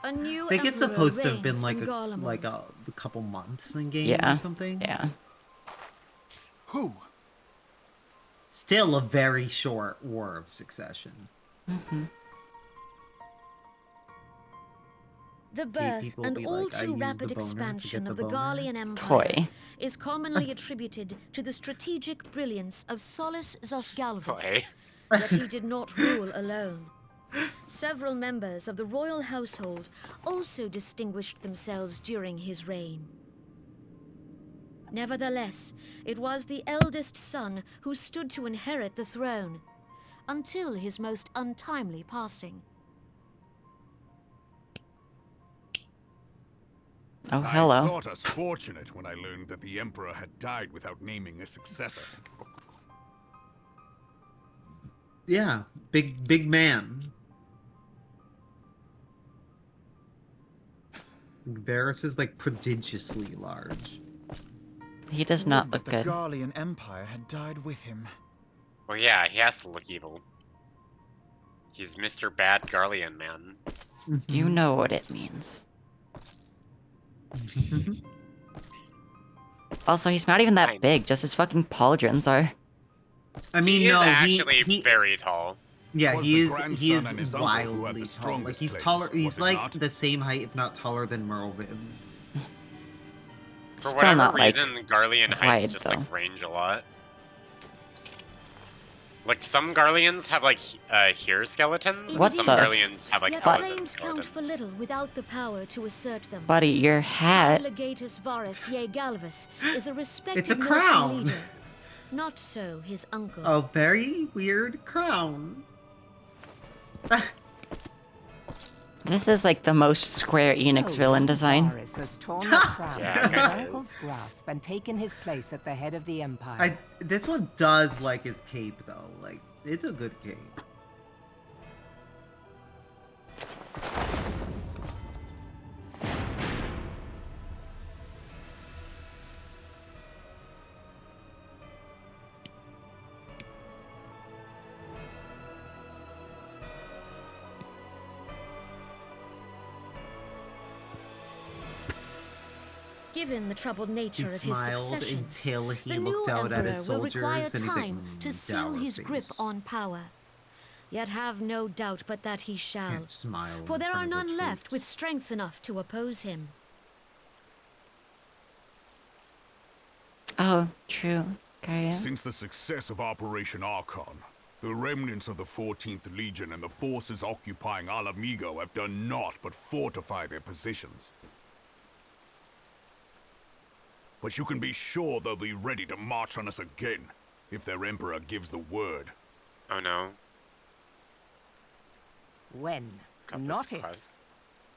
A new I think it's emperor supposed to have been reigns like in a Garlemald. couple months in game Yeah, or something. yeah. Who? Still a very short War of Succession. Mm-hmm. The birth people and be all like, "I too used rapid the boner to expansion get of the the boner." Garlean Empire Toy. is commonly attributed to the strategic brilliance of Solus Zosgalvus. Toy. Yet he did not rule alone. Several members of the royal household also distinguished themselves during his reign. Nevertheless, it was the eldest son who stood to inherit the throne, until his most untimely passing. Oh, hello. I thought us fortunate when I learned that the Emperor had died without naming a successor. Yeah, big man. Varys is like prodigiously large. He does not Would look that the good. Garlean Empire had died with him. Well, yeah, he has to look evil. He's Mr. Bad Garlean Man. You know what it means. Also, he's not even that big, just his fucking pauldrons are. I mean, He is no, actually he very tall. yeah, Was he the is grandson and his uncle who had wildly the tall. Like strongest he's claims, taller. was He's it like not? the same height, if not taller, than Merlvin. For Still whatever not, like, reason, Garlean heights wide, just though. like range a lot. Like some Garleans have like here skeletons, What and some the Garleans have like Yet Elizabeth claims count for skeletons. little without the power to assert them. Buddy, your hat. Legatus Varus Ye Galvus is a respected It's a military crown. leader. Not so his uncle. A very weird crown. This is like the most Square Enix villain design. Varus has torn the crown Yeah, from his kinda uncle's is. grasp and taken his place at the head of the Empire. This one does like his cape though. Like it's a good cape. Given the troubled nature He of his smiled succession, until he the looked new out at his emperor will require soldiers, and he's like, time to seal dour his grip face. on power. Yet have no doubt but that he shall, Can't smile for in there are front of the none left with troops. strength enough to oppose him. Oh, true. Gaia. Since the success of Operation Archon, the remnants of the 14th Legion and the forces occupying Alamigo have done naught but fortify their positions. But you can be sure they'll be ready to march on us again, if their Emperor gives the word. Oh no. When? Got this Not if. quest.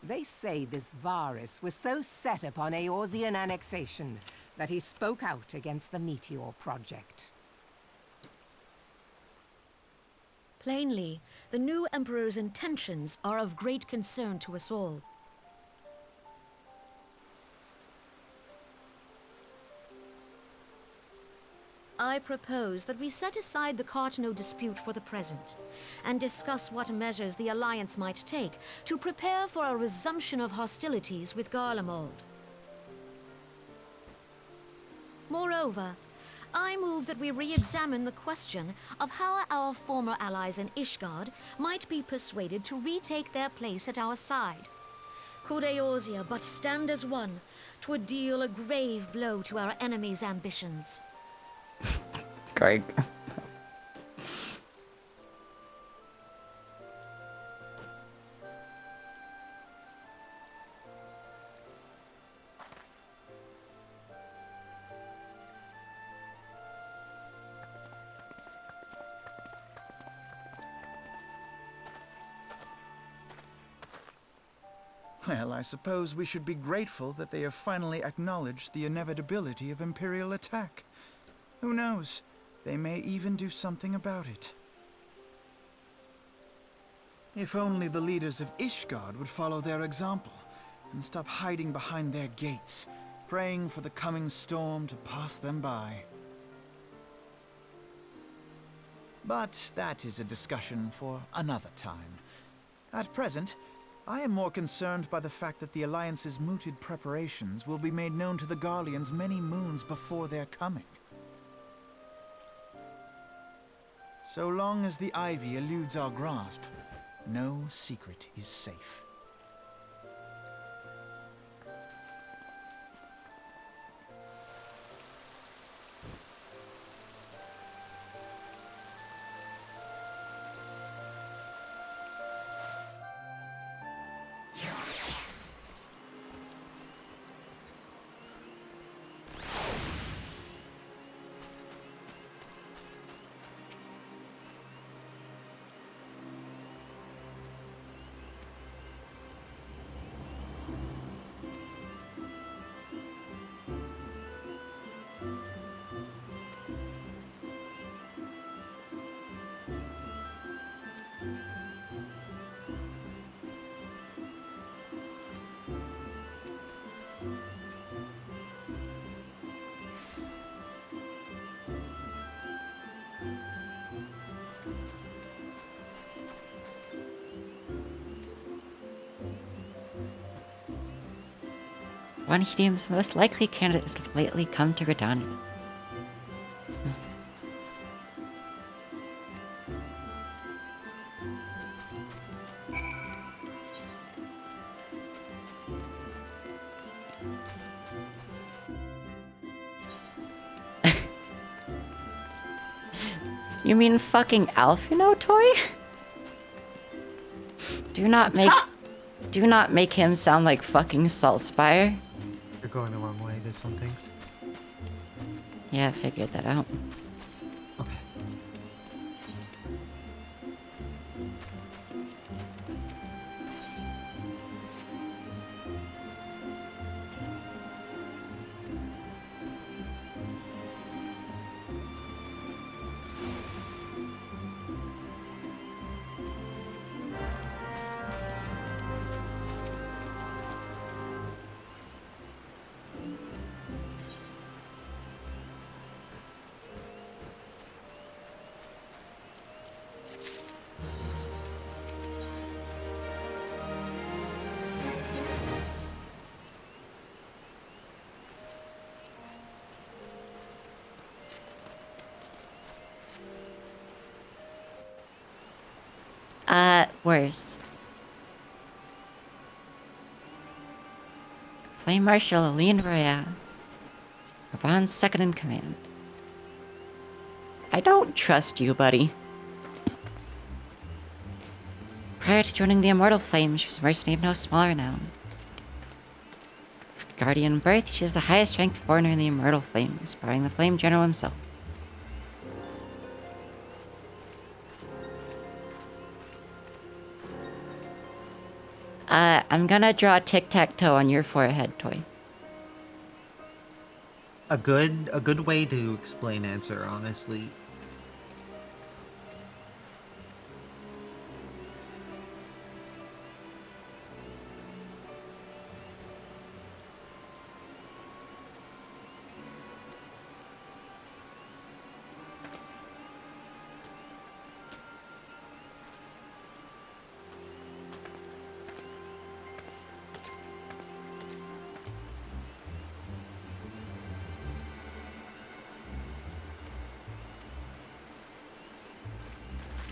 They say this Varus was so set upon Eorzean annexation that he spoke out against the Meteor Project. Plainly, the new emperor's intentions are of great concern to us all. I propose that we set aside the Cartano dispute for the present, and discuss what measures the Alliance might take to prepare for a resumption of hostilities with Garlemald. Moreover, I move that we re-examine the question of how our former allies in Ishgard might be persuaded to retake their place at our side. Could Eorzea but stand as one, 'twould deal a grave blow to our enemies' ambitions. Greg. Well, I suppose we should be grateful that they have finally acknowledged the inevitability of Imperial attack. Who knows? They may even do something about it. If only the leaders of Ishgard would follow their example and stop hiding behind their gates, praying for the coming storm to pass them by. But that is a discussion for another time. At present, I am more concerned by the fact that the Alliance's mooted preparations will be made known to the Garleans many moons before their coming. So long as the Ivy eludes our grasp, no secret is safe. One he deems most likely candidate has lately come to Gridania. You mean fucking Alphino toy? Do not make him sound like fucking Saltspire. You're going the wrong way, this one thinks. Yeah, I figured that out. Okay. worse. Flame Marshal Aline Roya, Raban's second in command. I don't trust you, buddy. Prior to joining the Immortal Flame, she was a mercenary of no small renown. Guardian birth, she is the highest ranked foreigner in the Immortal Flame, inspiring the Flame General himself. I'm gonna draw a tic-tac-toe on your forehead, Toy. A good way to explain answer, honestly.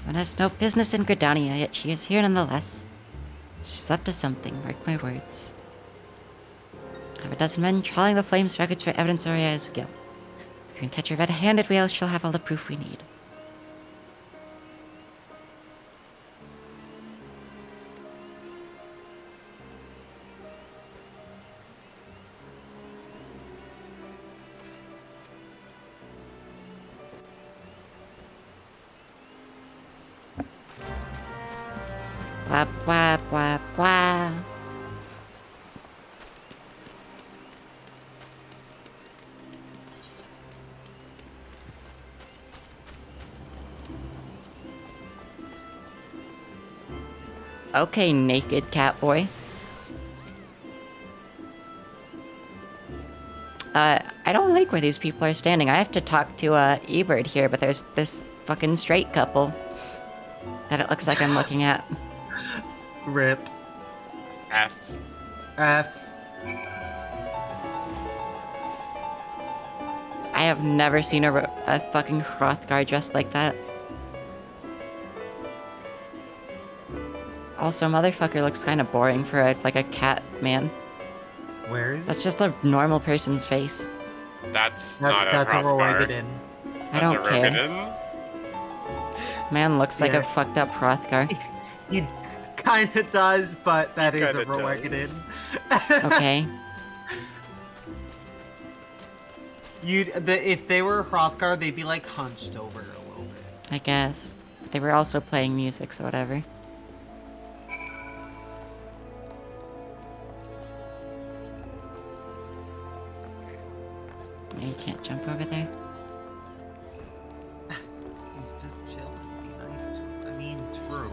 One has no business in Gridania, yet she is here nonetheless. She's up to something, mark my words. I have a dozen men trawling the Flame's records for evidence Oria's skill. If we can catch her red-handed, she'll have all the proof we need. Wap, wap, wap, wap. Okay, naked cat boy. I don't like where these people are standing. I have to talk to Ebert here, but there's this fucking straight couple that it looks like I'm looking at. Rip. F. F. I have never seen a fucking Hrothgar dressed like that. Also, motherfucker looks kind of boring for like a cat man. Where is That's just a normal person's face. That's not a That's a Hrothgar. Roegadin. I don't That's a care. Roegadin? Man looks like Yeah. a fucked up Hrothgar. He kinda does, but that is a Kinda Roegadin. Okay. If they were Hrothgar, they'd be like hunched over a little bit. I guess. But they were also playing music, so whatever. You can't jump over there. He's just chilling. Be nice to him. I mean, true.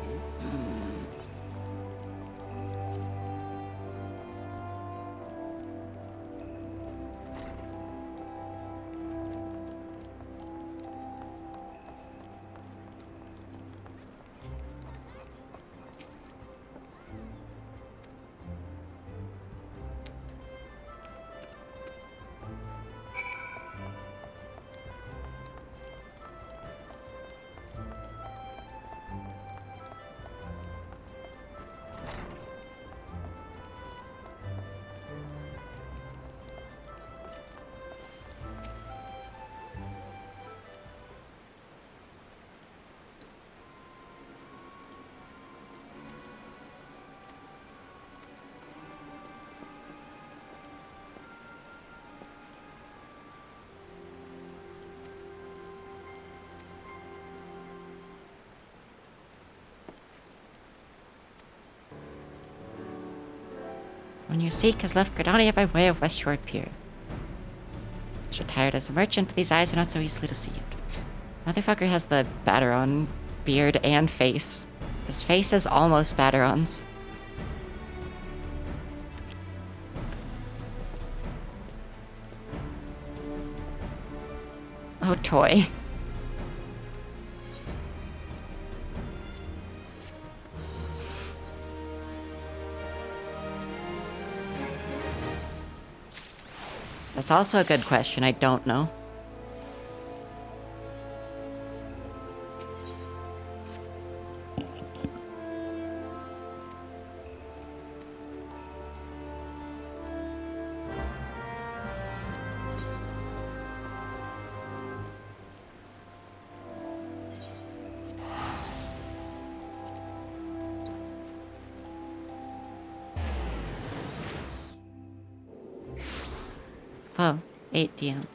When you seek has left Gridania by way of West Shore Pier. He's retired as a merchant, but these eyes are not so easily deceived. Motherfucker has the Batteron beard and face. His face is almost Batteron's. Oh, toy. That's also a good question. I don't know. 8 DM.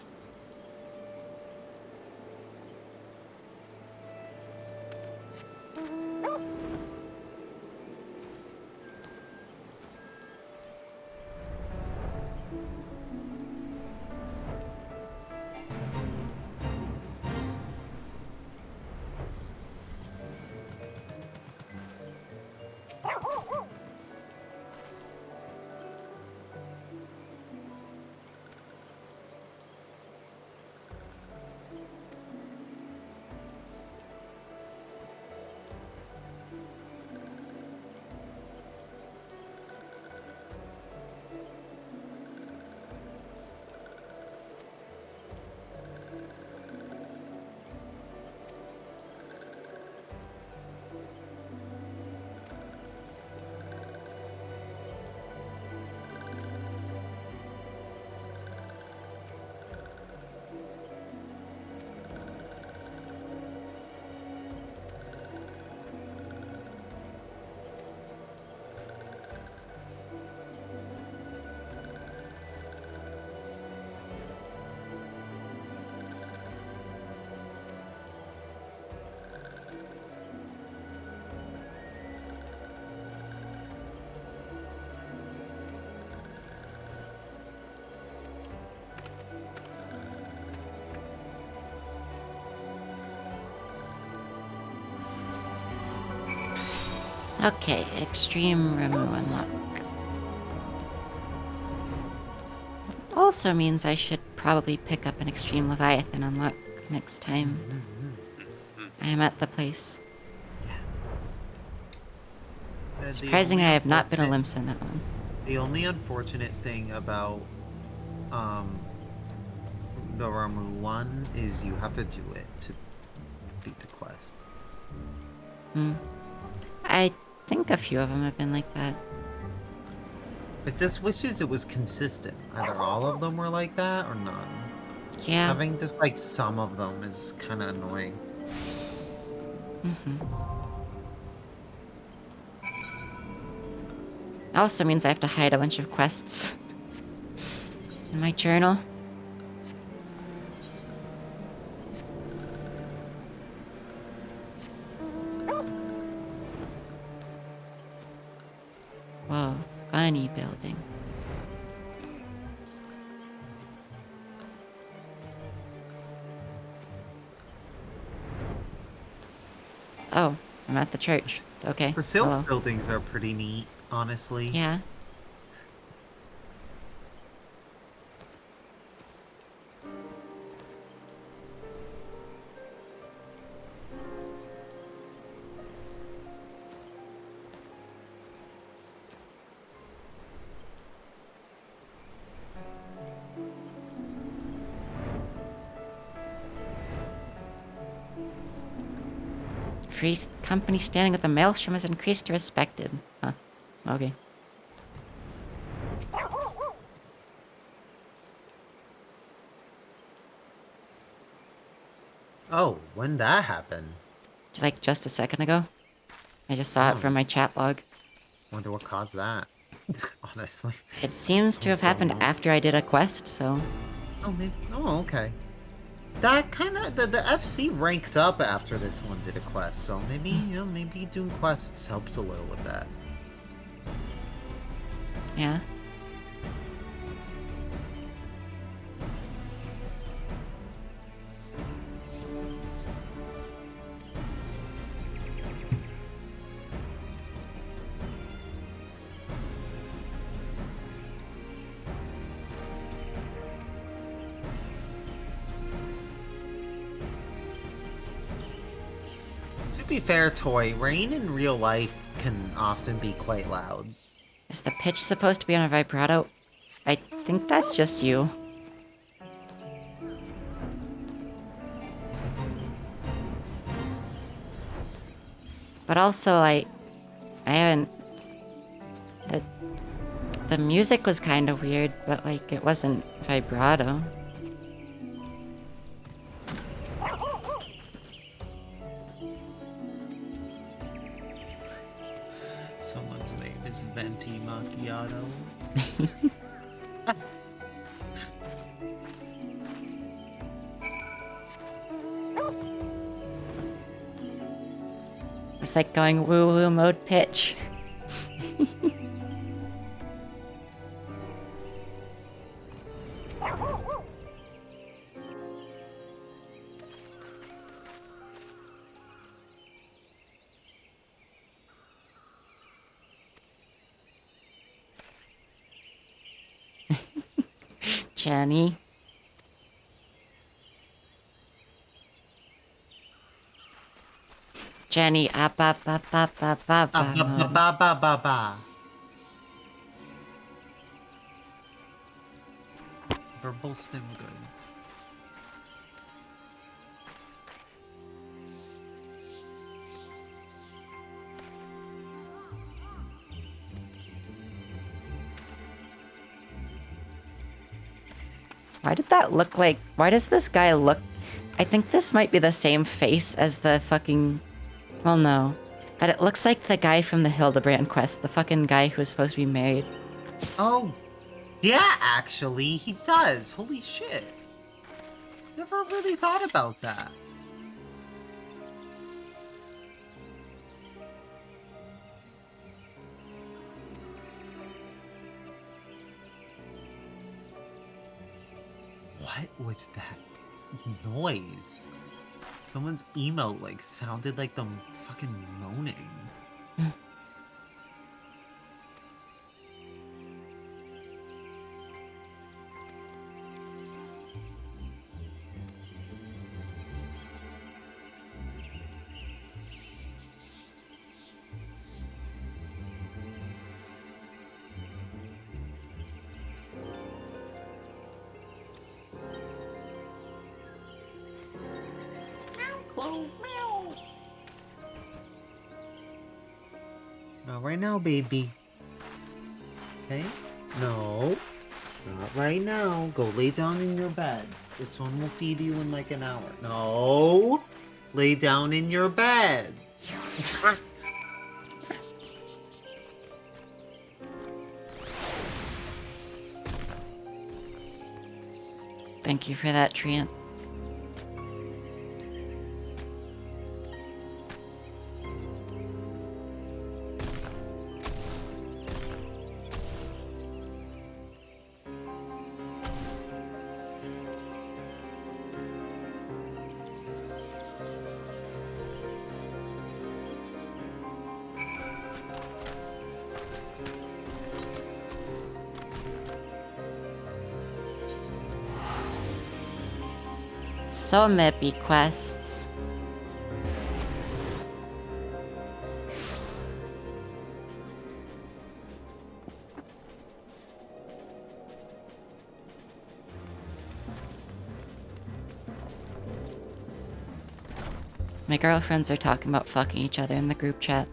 Okay, extreme remove unlock. Also means I should probably pick up an extreme Leviathan unlock next time I am at the place. Surprising I have not been a Limsa in that long. The only unfortunate thing about the Ramu one is you have to do it to beat the quest. I think a few of them have been like that. But this wishes it was consistent. Either all of them were like that or none. Yeah. Having just like some of them is kind of annoying. Also means I have to hide a bunch of quests in my journal. Whoa, funny building. Oh, I'm at the church. Okay. The Sylph hello. buildings are pretty neat, honestly. Yeah. Free company standing with the maelstrom has increased to respected. Huh. Okay. Oh, when that happened? Like just a second ago. I just saw it from my chat log. Wonder what caused that. Honestly. It seems to have happened after I did a quest, so. Oh, maybe. Oh, okay. That kind of the FC ranked up after this one did a quest, so maybe maybe doing quests helps a little with that. Yeah. To be fair, Toy, rain in real life can often be quite loud. Is the pitch supposed to be on a vibrato? I think that's just you. But also, like, I haven't... The music was kind of weird, but, like, it wasn't vibrato. Someone's name is Venti Macchiato. Game's like going woo-woo mode pitch. Jenny. Jenny, ba ba ba ba ba ba mode. Ba. Verbal stim good. Why did that look like... Why does this guy look... I think this might be the same face as the fucking... Well, no. But it looks like the guy from the Hildebrand quest. The fucking guy who was supposed to be married. Oh, yeah, actually, he does. Holy shit. Never really thought about that. What was that noise? Someone's emote, like, sounded like them fucking moaning. Not right now, baby. Okay? No. Not right now. Go lay down in your bed. This one will feed you in like an hour. No. Lay down in your bed. Thank you for that, Treant. So many quests. My girlfriends are talking about fucking each other in the group chat.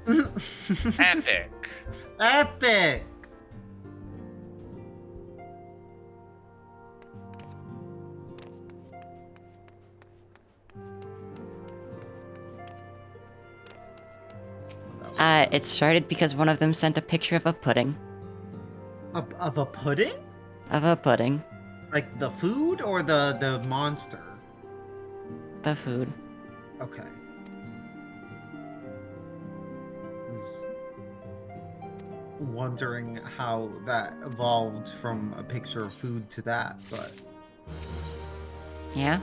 Epic. Epic. It started because one of them sent a picture of a pudding. Of a pudding? Of a pudding. Like the food or the monster? The food. Okay. Was wondering how that evolved from a picture of food to that, but... Yeah?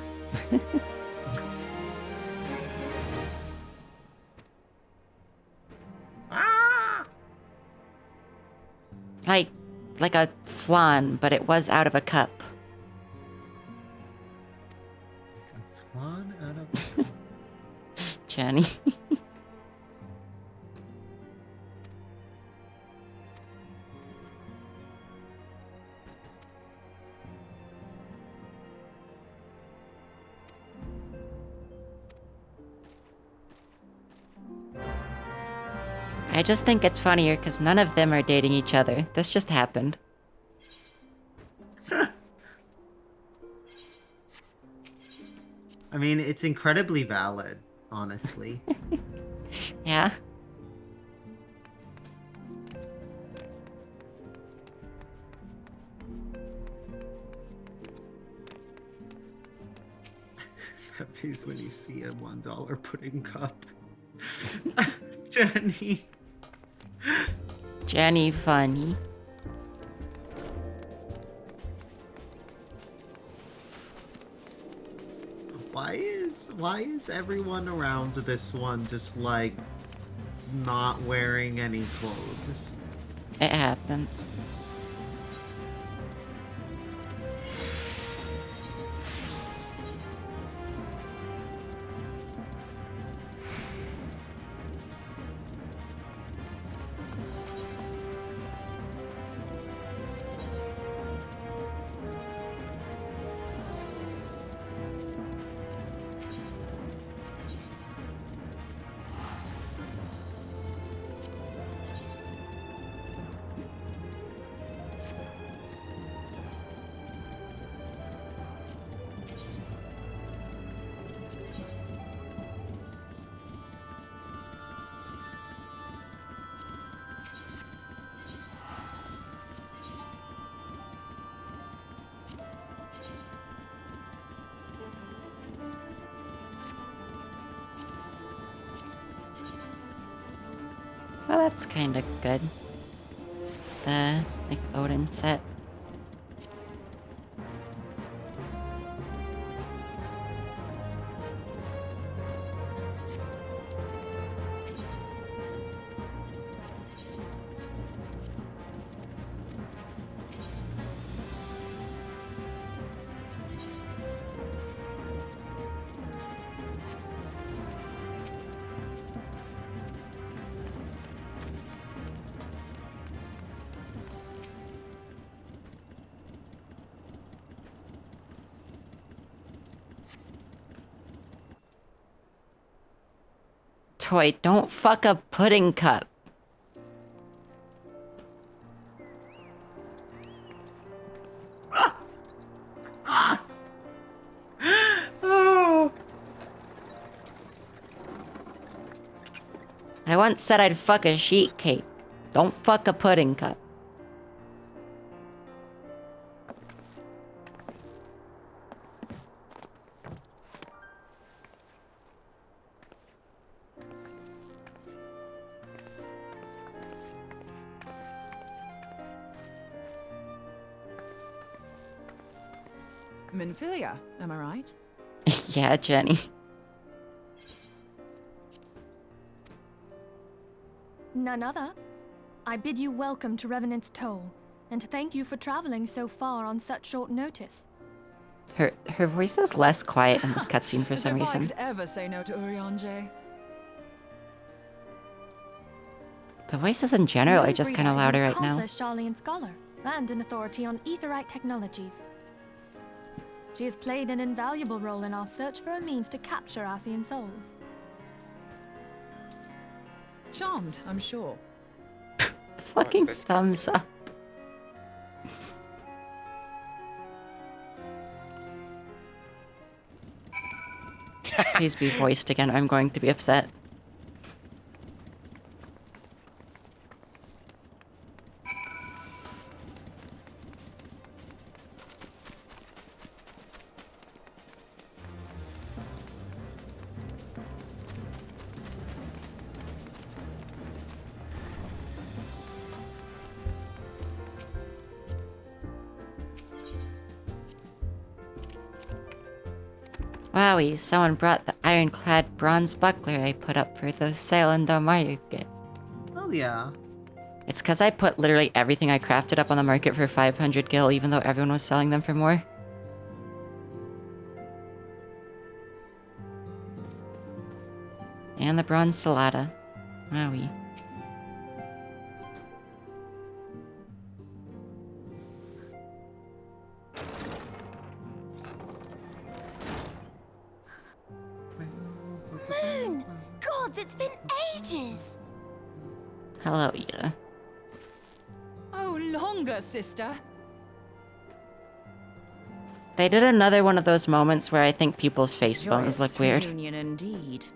Like a flan, but it was out of a cup. Flan out of a cup. Jenny. I just think it's funnier because none of them are dating each other. This just happened. I mean, it's incredibly valid, honestly. Yeah? That face when you see a $1 pudding cup. Jenny. Jenny funny. Why is everyone around this one just like not wearing any clothes? It happens. Well, that's kind of good. The, like, Odin set. Toy, don't fuck a pudding cup. Oh. I once said I'd fuck a sheet cake. Don't fuck a pudding cup. Minfilia, am I right? Yeah, Jenny. None other. I bid you welcome to Revenant's Toll, and thank you for traveling so far on such short notice. Her voice is less quiet in this cutscene for some If I reason. could ever say no to Urianger. The voices in general are just Breda kind of is louder an right now. accomplished Charlian scholar and an authority on aetherite technologies. She has played an invaluable role in our search for a means to capture Ascian souls. Charmed, I'm sure. Fucking thumbs up. Please be voiced again. I'm going to be upset. Wowie, someone brought the ironclad bronze buckler I put up for the sale in the market. Oh yeah. It's because I put literally everything I crafted up on the market for 500 gil, even though everyone was selling them for more. And the bronze salada. Wowie. Moon! Gods, it's been ages! Hello, Ida. Oh, longer, sister. They did another one of those moments where I think people's face bones look weird. Reunion indeed.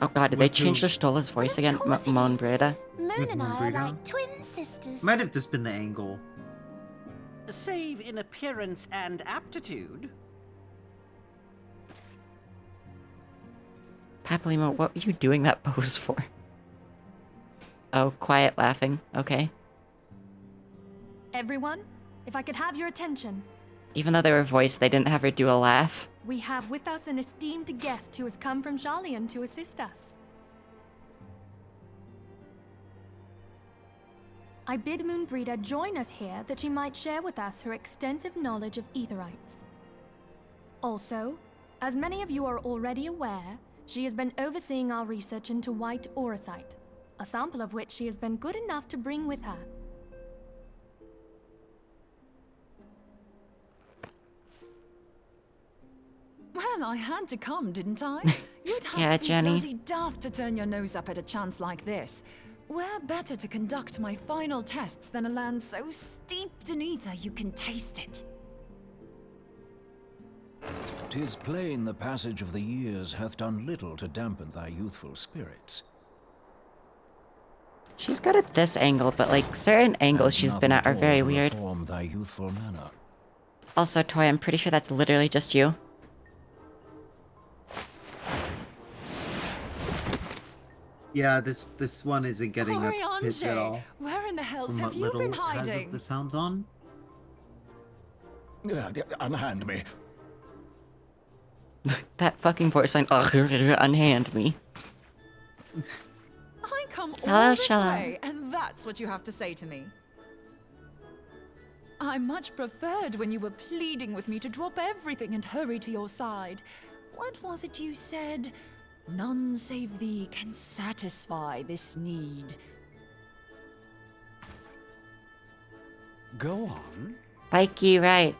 Oh god, did they With change who? the Stola's voice again? Moan Breda. Moon and I are Breda? like twin sisters. Might have just been the angle. Save in appearance and aptitude. Papalymo, what were you doing that pose for? Oh, quiet laughing. Okay. Everyone, if I could have your attention. Even though they were voiced, they didn't have her do a laugh. We have with us an esteemed guest who has come from Sharlayan to assist us. I bid Moonbreeder join us here that she might share with us her extensive knowledge of Aetherites. Also, as many of you are already aware, she has been overseeing our research into white auracite, a sample of which she has been good enough to bring with her. Well, I had to come, didn't I? You'd have Yeah, to be Jenny. bloody daft to turn your nose up at a chance like this. Where better to conduct my final tests than a land so steeped in ether you can taste it? 'Tis plain the passage of the years hath done little to dampen thy youthful spirits. She's good at this angle, but like certain angles she's been at are very weird. Reform thy youthful manner. Also, Toy, I'm pretty sure that's literally just you. Yeah, this one isn't getting a pitch at all. Where in the hells From have what you little been it has hiding? of the sound on. Unhand me. That fucking voice line, unhand me. I come Hello, all this Shala. way, and that's what you have to say to me. I much preferred when you were pleading with me to drop everything and hurry to your side. What was it you said? None save thee can satisfy this need. Go on. Bikey, right.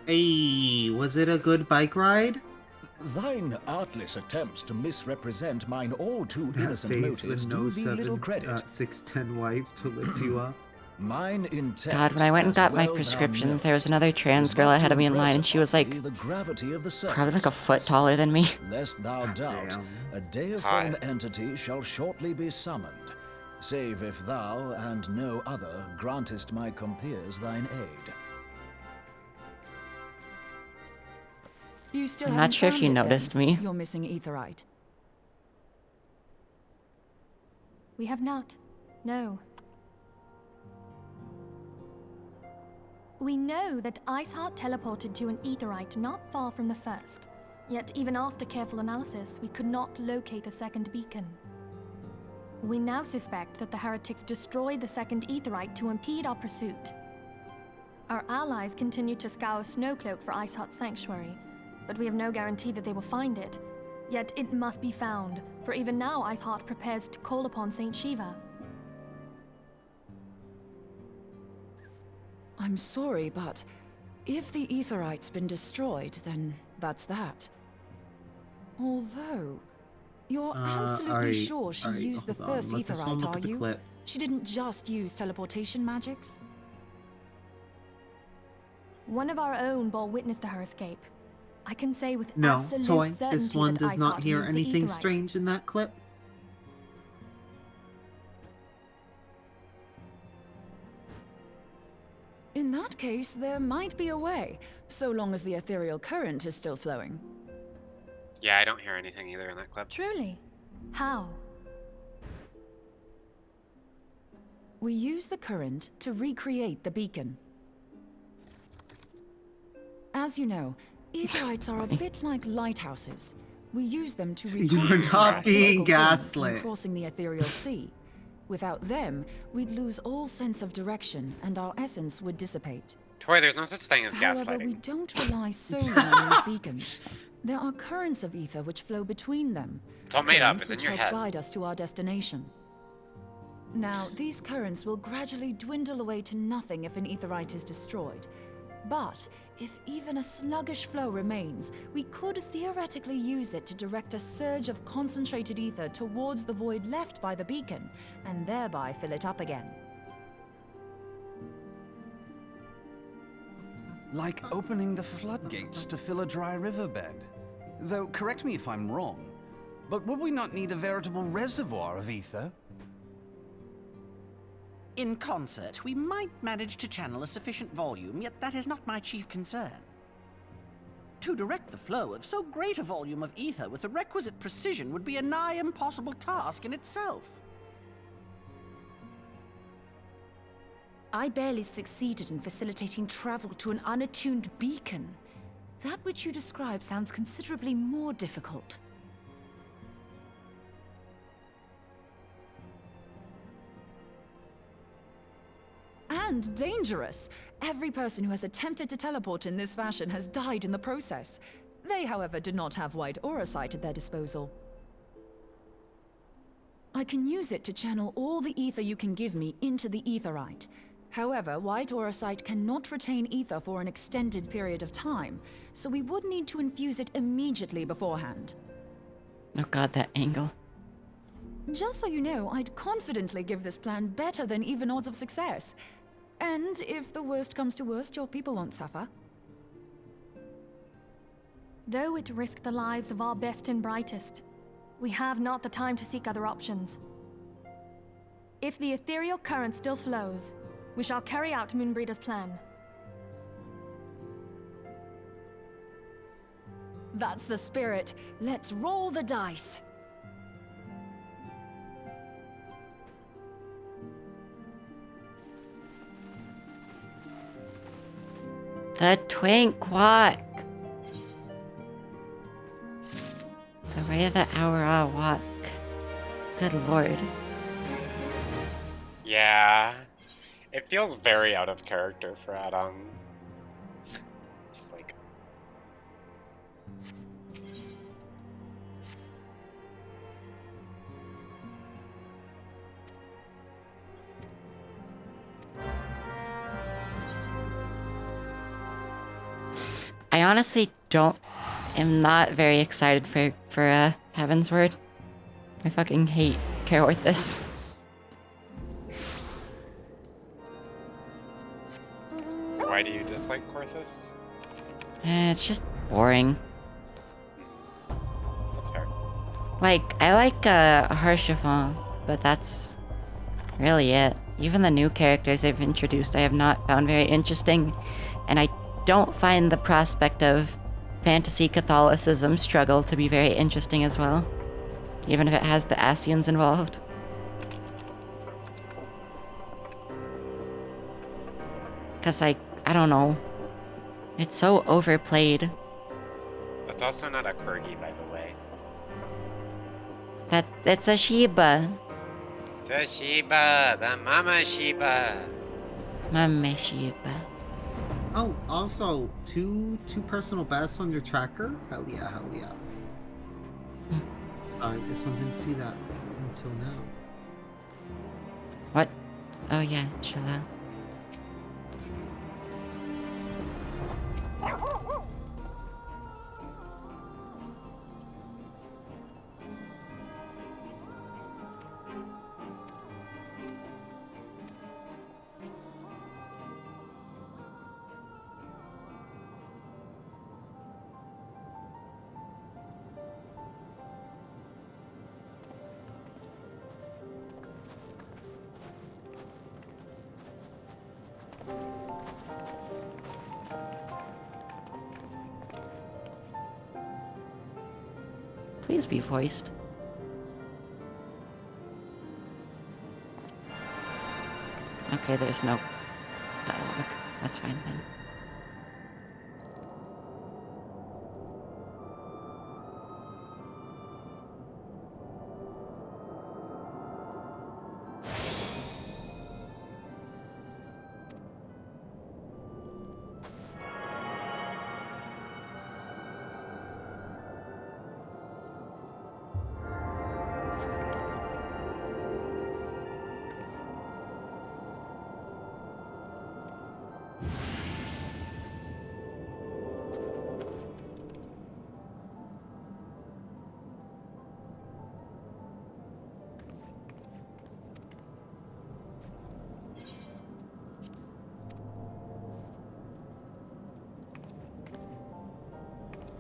Hey, was it a good bike ride? Thine artless attempts to misrepresent mine all too That innocent face motives with no do thee little credit. 6'10" wife to lift you up. Mine intent. God, when I went and as got my well thou prescriptions, knowest, there was another trans is girl not ahead to of me in line, and impress she was like upon thee the gravity of the probably like a foot circumstance. taller than me. Lest thou doubt, Damn. a deiform entity shall shortly be summoned, save if thou and no other grantest my compeers thine aid. You still I'm haven't not sure if found you it, then? noticed me. You're missing Aetherite. We have not. No. We know that Iceheart teleported to an Aetherite not far from the first. Yet even after careful analysis, we could not locate the second beacon. We now suspect that the heretics destroyed the second Aetherite to impede our pursuit. Our allies continue to scour Snowcloak for Iceheart's sanctuary, but we have no guarantee that they will find it. Yet it must be found, for even now Iceheart prepares to call upon Saint Shiva. I'm sorry, but if the Aetherite's been destroyed, then that's that. Although, you're absolutely sure she used the hold on, first let this one Aetherite, look are at the you? clip. She didn't just use teleportation magics? One of our own bore witness to her escape. I can say with No, absolute Toy, certainty this one that does not Iceheart hear used the anything Aetherite. strange in that clip. In that case, there might be a way, so long as the ethereal current is still flowing. Yeah, I don't hear anything either in that clip. Truly? How? We use the current to recreate the beacon. As you know, Aetherites are a bit like lighthouses. We use them to You're reconstitute not our being physical forms when gaslit. crossing the ethereal sea. Without them, we'd lose all sense of direction, and our essence would dissipate. Toy, there's no such thing as However, we gaslighting. don't rely solely on these beacons. There are currents of ether which flow between them. It's all made up, currents it's in which your help head. guide us to our destination. Now, these currents will gradually dwindle away to nothing if an Aetherite is destroyed. But if even a sluggish flow remains, we could theoretically use it to direct a surge of concentrated ether towards the void left by the beacon, and thereby fill it up again. Like opening the floodgates to fill a dry riverbed. Though, correct me if I'm wrong, but would we not need a veritable reservoir of ether? In concert, we might manage to channel a sufficient volume, yet that is not my chief concern. To direct the flow of so great a volume of ether with the requisite precision would be a nigh impossible task in itself. I barely succeeded in facilitating travel to an unattuned beacon. That which you describe sounds considerably more difficult. And dangerous. Every person who has attempted to teleport in this fashion has died in the process. They, however, did not have white aura sight at their disposal. I can use it to channel all the ether you can give me into the aetherite. However, white aura sight cannot retain ether for an extended period of time, so we would need to infuse it immediately beforehand. Oh god, that angle. Just so you know, I'd confidently give this plan better than even odds of success. And if the worst comes to worst, your people won't suffer. Though it risk the lives of our best and brightest, we have not the time to seek other options. If the ethereal current still flows, we shall carry out Moonbreeder's plan. That's the spirit. Let's roll the dice. The twink walk. The way the hour walk. Good lord. Yeah. It feels very out of character for Adam. Just like... I honestly am not very excited for Heaven's Word. I fucking hate Kaorthus. Why do you dislike Korthus? It's just boring. That's fair. Like, I like Harshavon, but that's really it. Even the new characters they've introduced I have not found very interesting, and I don't find the prospect of fantasy Catholicism struggle to be very interesting as well, even if it has the Asians involved. Because, like, I don't know. It's so overplayed. That's also not a corgi, by the way. That's a Sheba. It's a Sheba, the Mama Sheba. Mama Sheba. Oh, also, two personal bests on your tracker? Hell yeah, hell yeah. Sorry, this one didn't see that until now. What? Oh yeah, Shalal. Please be voiced. Okay, there's no dialogue. That's fine then.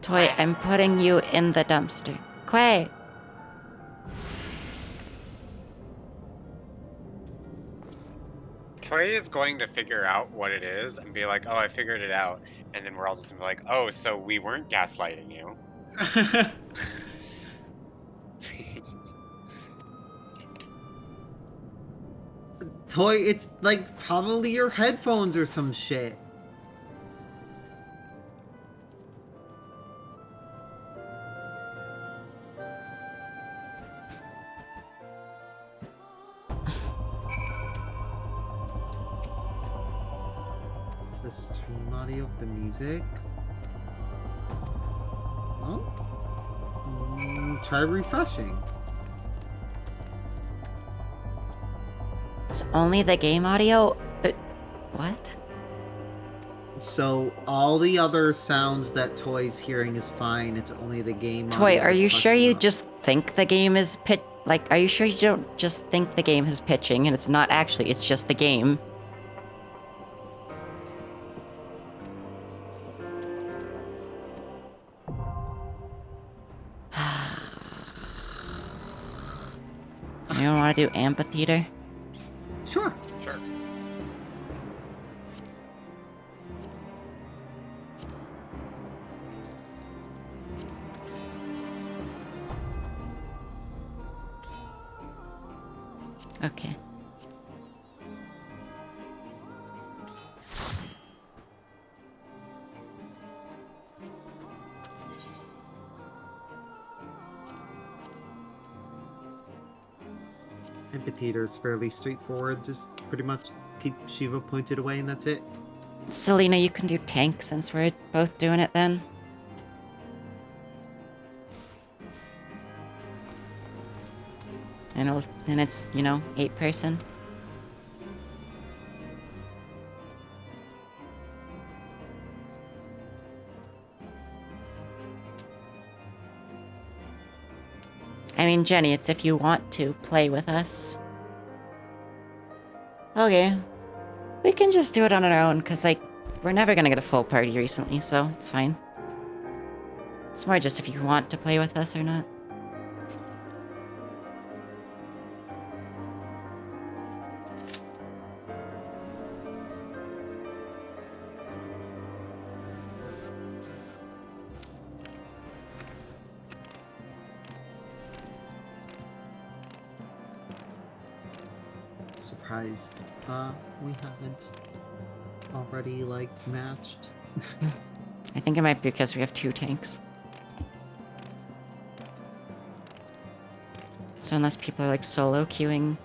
Toy, I'm putting you in the dumpster. Quay! Toy is going to figure out what it is and be like, "Oh, I figured it out," and then we're all just gonna be like, "Oh, so we weren't gaslighting you." Toy, it's like probably your headphones or some shit. It's the stream audio of the music. Oh? Try refreshing. It's only the game audio? What? So all the other sounds that Toy's hearing is fine. It's only the game Toy, audio are that's you sure fucking you up. just think the game is like, are you sure you don't just think the game is pitching and it's not actually, it's just the game? Anyone want to do amphitheater? Sure. Sure. Okay. Amphitheater is fairly straightforward. Just pretty much keep Shiva pointed away and that's it. Selena, you can do tank since we're both doing it then. And it's, 8-person. I mean, Jenny, it's if you want to play with us. Okay. We can just do it on our own, because, like, we're never gonna get a full party recently, so it's fine. It's more just if you want to play with us or not. Surprised we haven't already like matched. I think it might be because we have 2 tanks. So unless people are like solo queuing,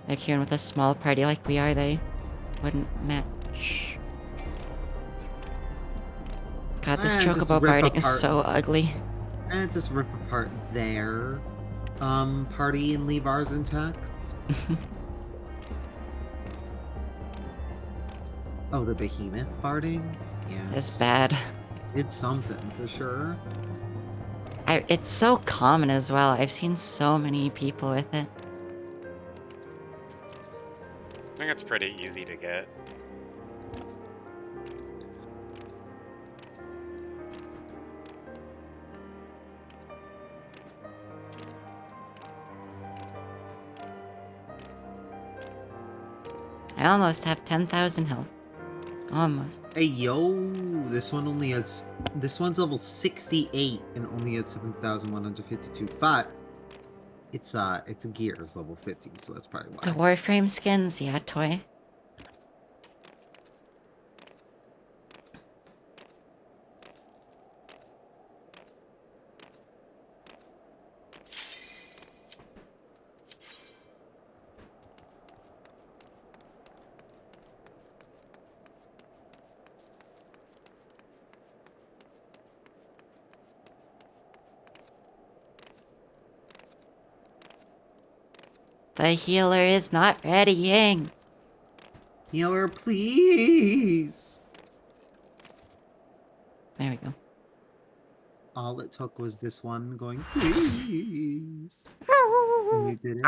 they're queuing with a small party like we are, they wouldn't match. God, this And just chocobo rip barding is apart- so ugly. And just rip apart their party and leave ours intact. Oh, the behemoth barding? Yeah. It's bad. It's something for sure. It's so common as well. I've seen so many people with it. I think it's pretty easy to get. I almost have 10,000 health. Almost. Hey yo, this one's level 68 and only has 7,152, but it's gears level 50, so that's probably why. The Warframe skins, yeah, Toy. The healer is not readying. Healer, please. There we go. All it took was this one going, please. And you did it.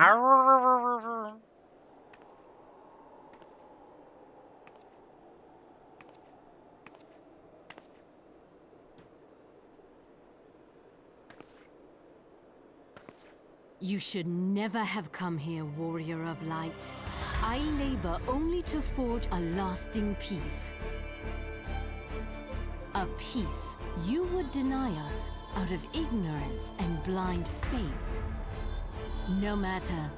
You should never have come here, warrior of light. I labor only to forge a lasting peace. A peace you would deny us out of ignorance and blind faith. No matter.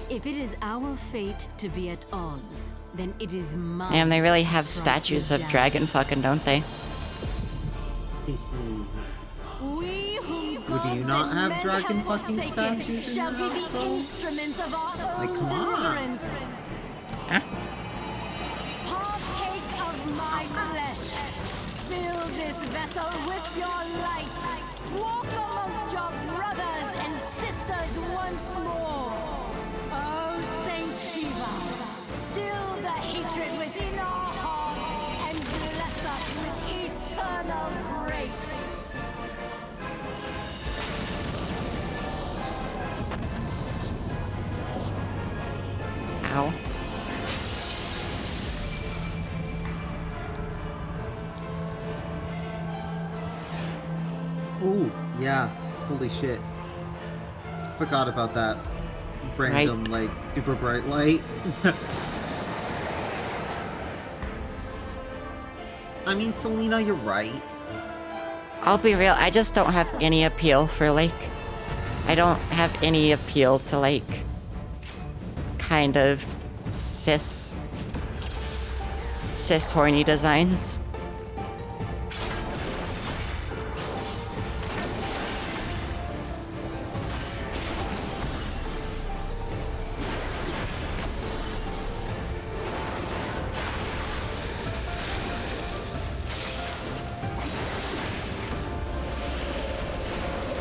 If it is our fate to be at odds, then it is mine. Damn, they really to have strike statues you of down. dragon fucking, don't they? We whom Would gods you not and have men dragon have fucking forsaken statues in shall your be house, the though? instruments of our own Like, come on. deliverance. Partake of my flesh. Fill this vessel with your light. Walk amongst your brothers and sisters once more. Oh, Saint Shiva, still the hatred within our hearts and bless us with eternal grace. Ow. Ooh, yeah. Holy shit. Forgot about that. Random, like, super bright light. I mean, Selena, you're right. I'll be real, I just don't have any appeal for, like... I don't have any appeal to, like... kind of... cis horny designs.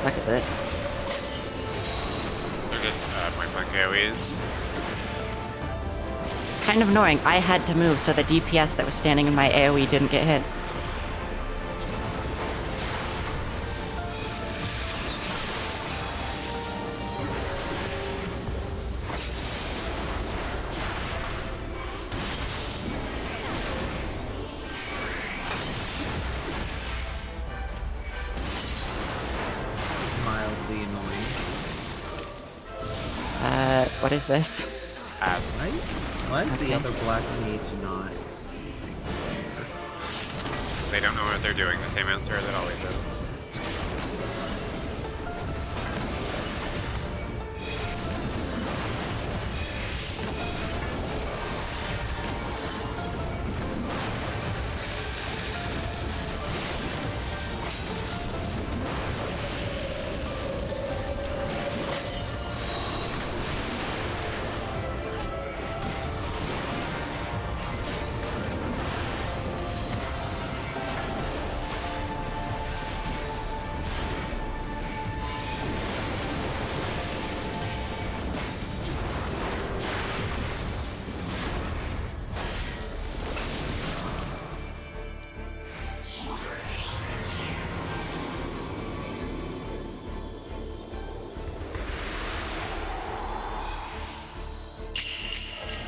What is this? They're just point-blank AoEs. It's kind of annoying. I had to move so the DPS that was standing in my AoE didn't get hit. Mildly annoying. What is this? Why is the Okay. other black mage not using They don't know what they're doing. The same answer as it always is.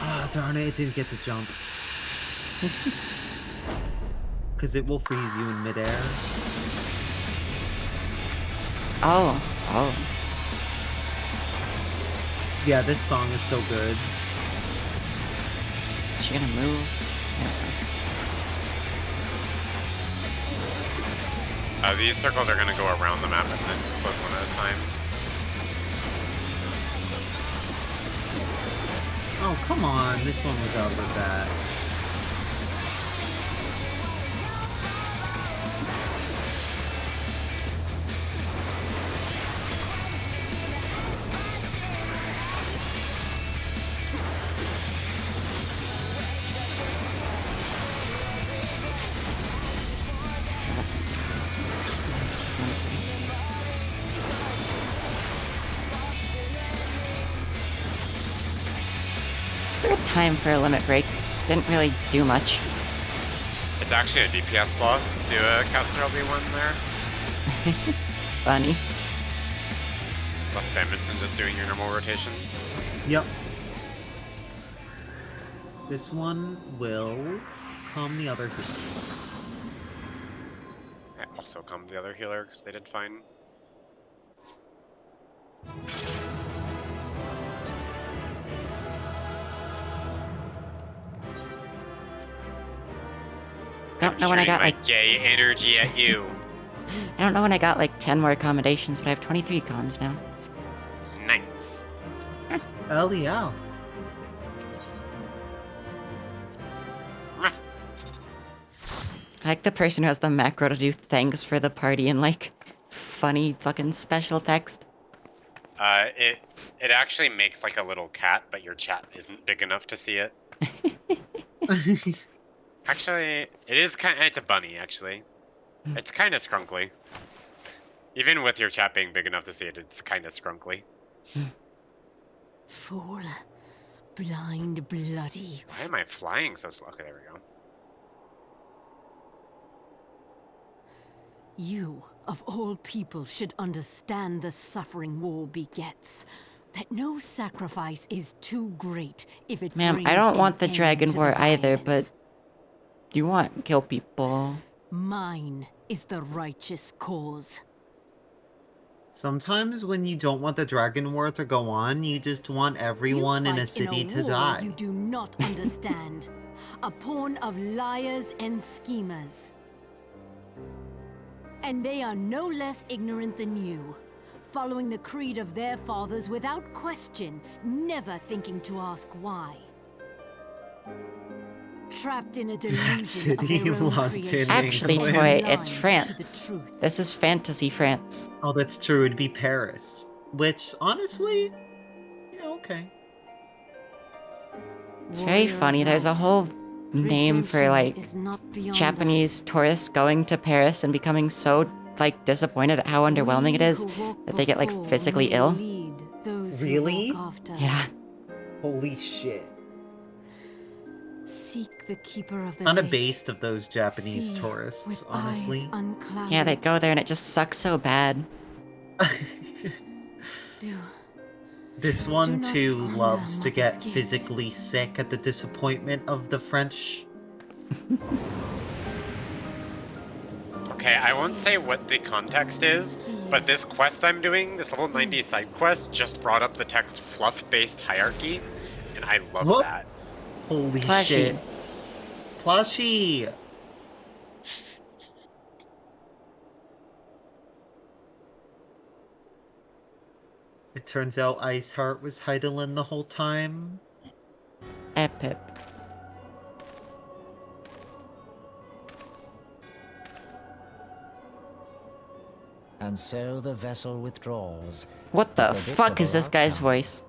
Ah, darn it, it didn't get to jump. Because it will freeze you in midair. Oh. Oh. Yeah, this song is so good. Is she gonna move? These circles are going to go around the map and then explode one at a time. Oh, come on. This one was out of the bat. Weird time for a limit break. Didn't really do much. It's actually a DPS loss to do a Caster LB1 there. Funny. Less damage than just doing your normal rotation. Yep. This one will calm the other healer. I also calmed the other healer because they did fine. don't know when I got my like gay energy at you. I don't know when I got like 10 more accommodations, but I have 23 cons now. Nice. Oh yeah. I like the person who has the macro to do thanks for the party in like funny fucking special text. It actually makes like a little cat, but your chat isn't big enough to see it. Actually, it is it's a bunny, actually. It's kind of scrunkly. Even with your chat being big enough to see it, it's kind of scrunkly. Fool. Blind bloody. Why am I flying so slow? Okay, there we go. You, of all people, should understand the suffering war begets. That no sacrifice is too great if it Ma'am, brings I don't an want the end dragon to war the either, violence. but you want kill people. Mine is the righteous cause. Sometimes when you don't want the Dragon War to go on, you just want everyone in a city to war die. you do not understand. A pawn of liars and schemers. And they are no less ignorant than you, following the creed of their fathers without question, never thinking to ask why. Trapped in a delusion of their own creation. Actually, and Toy, blind it's to the France. truth. This is fantasy France. Oh, that's true. It'd be Paris. Which, honestly, yeah, okay. It's very funny. There's a whole name for like is not beyond Japanese tourists going to Paris and becoming so like disappointed at how underwhelming it is that they get like physically ill. Really? Yeah. Holy shit. Seek the keeper of the Kind of lake. based of those Japanese See tourists, with honestly. eyes unclouded. Yeah, they go there and it just sucks so bad. This one not too squander loves to mother's get gift. physically sick at the disappointment of the French. Okay, I won't say what the context is, but this quest I'm doing, this level 90 side quest, just brought up the text fluff-based hierarchy, and I love Whoop. that. Holy Plushie. shit. Plushie! It turns out Iceheart was Heidelin the whole time. Epic. And so the vessel withdraws. What the fuck is this guy's voice?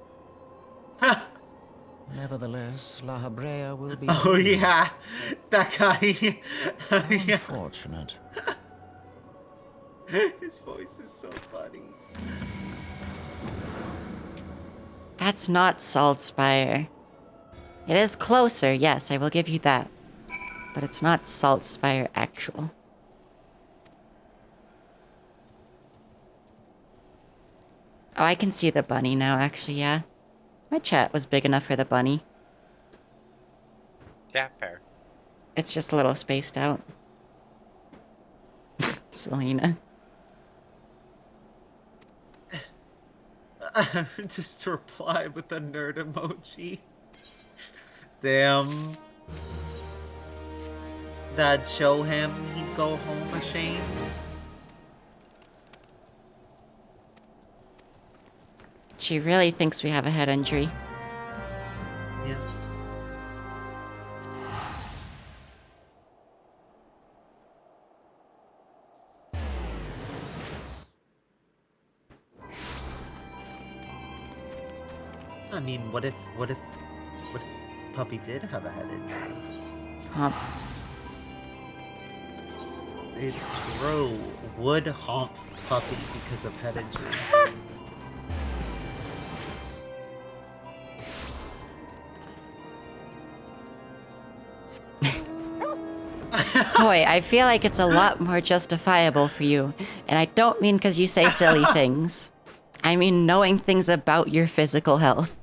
Nevertheless, La Habrea will be. Oh yeah, that guy. Unfortunate. His voice is so funny. That's not Saltspire. It is closer, yes, I will give you that. But it's not Saltspire actual. Oh, I can see the bunny now, actually, yeah. My chat was big enough for the bunny. Yeah, fair. It's just a little spaced out. Selena. Just reply with a nerd emoji. Damn. That'd show him he'd go home ashamed. She really thinks we have a head injury. Yeah. I mean, what if Puppy did have a head injury? It's true. Would haunt Puppy because of head injury. Toy, I feel like it's a lot more justifiable for you. And I don't mean because you say silly things. I mean knowing things about your physical health.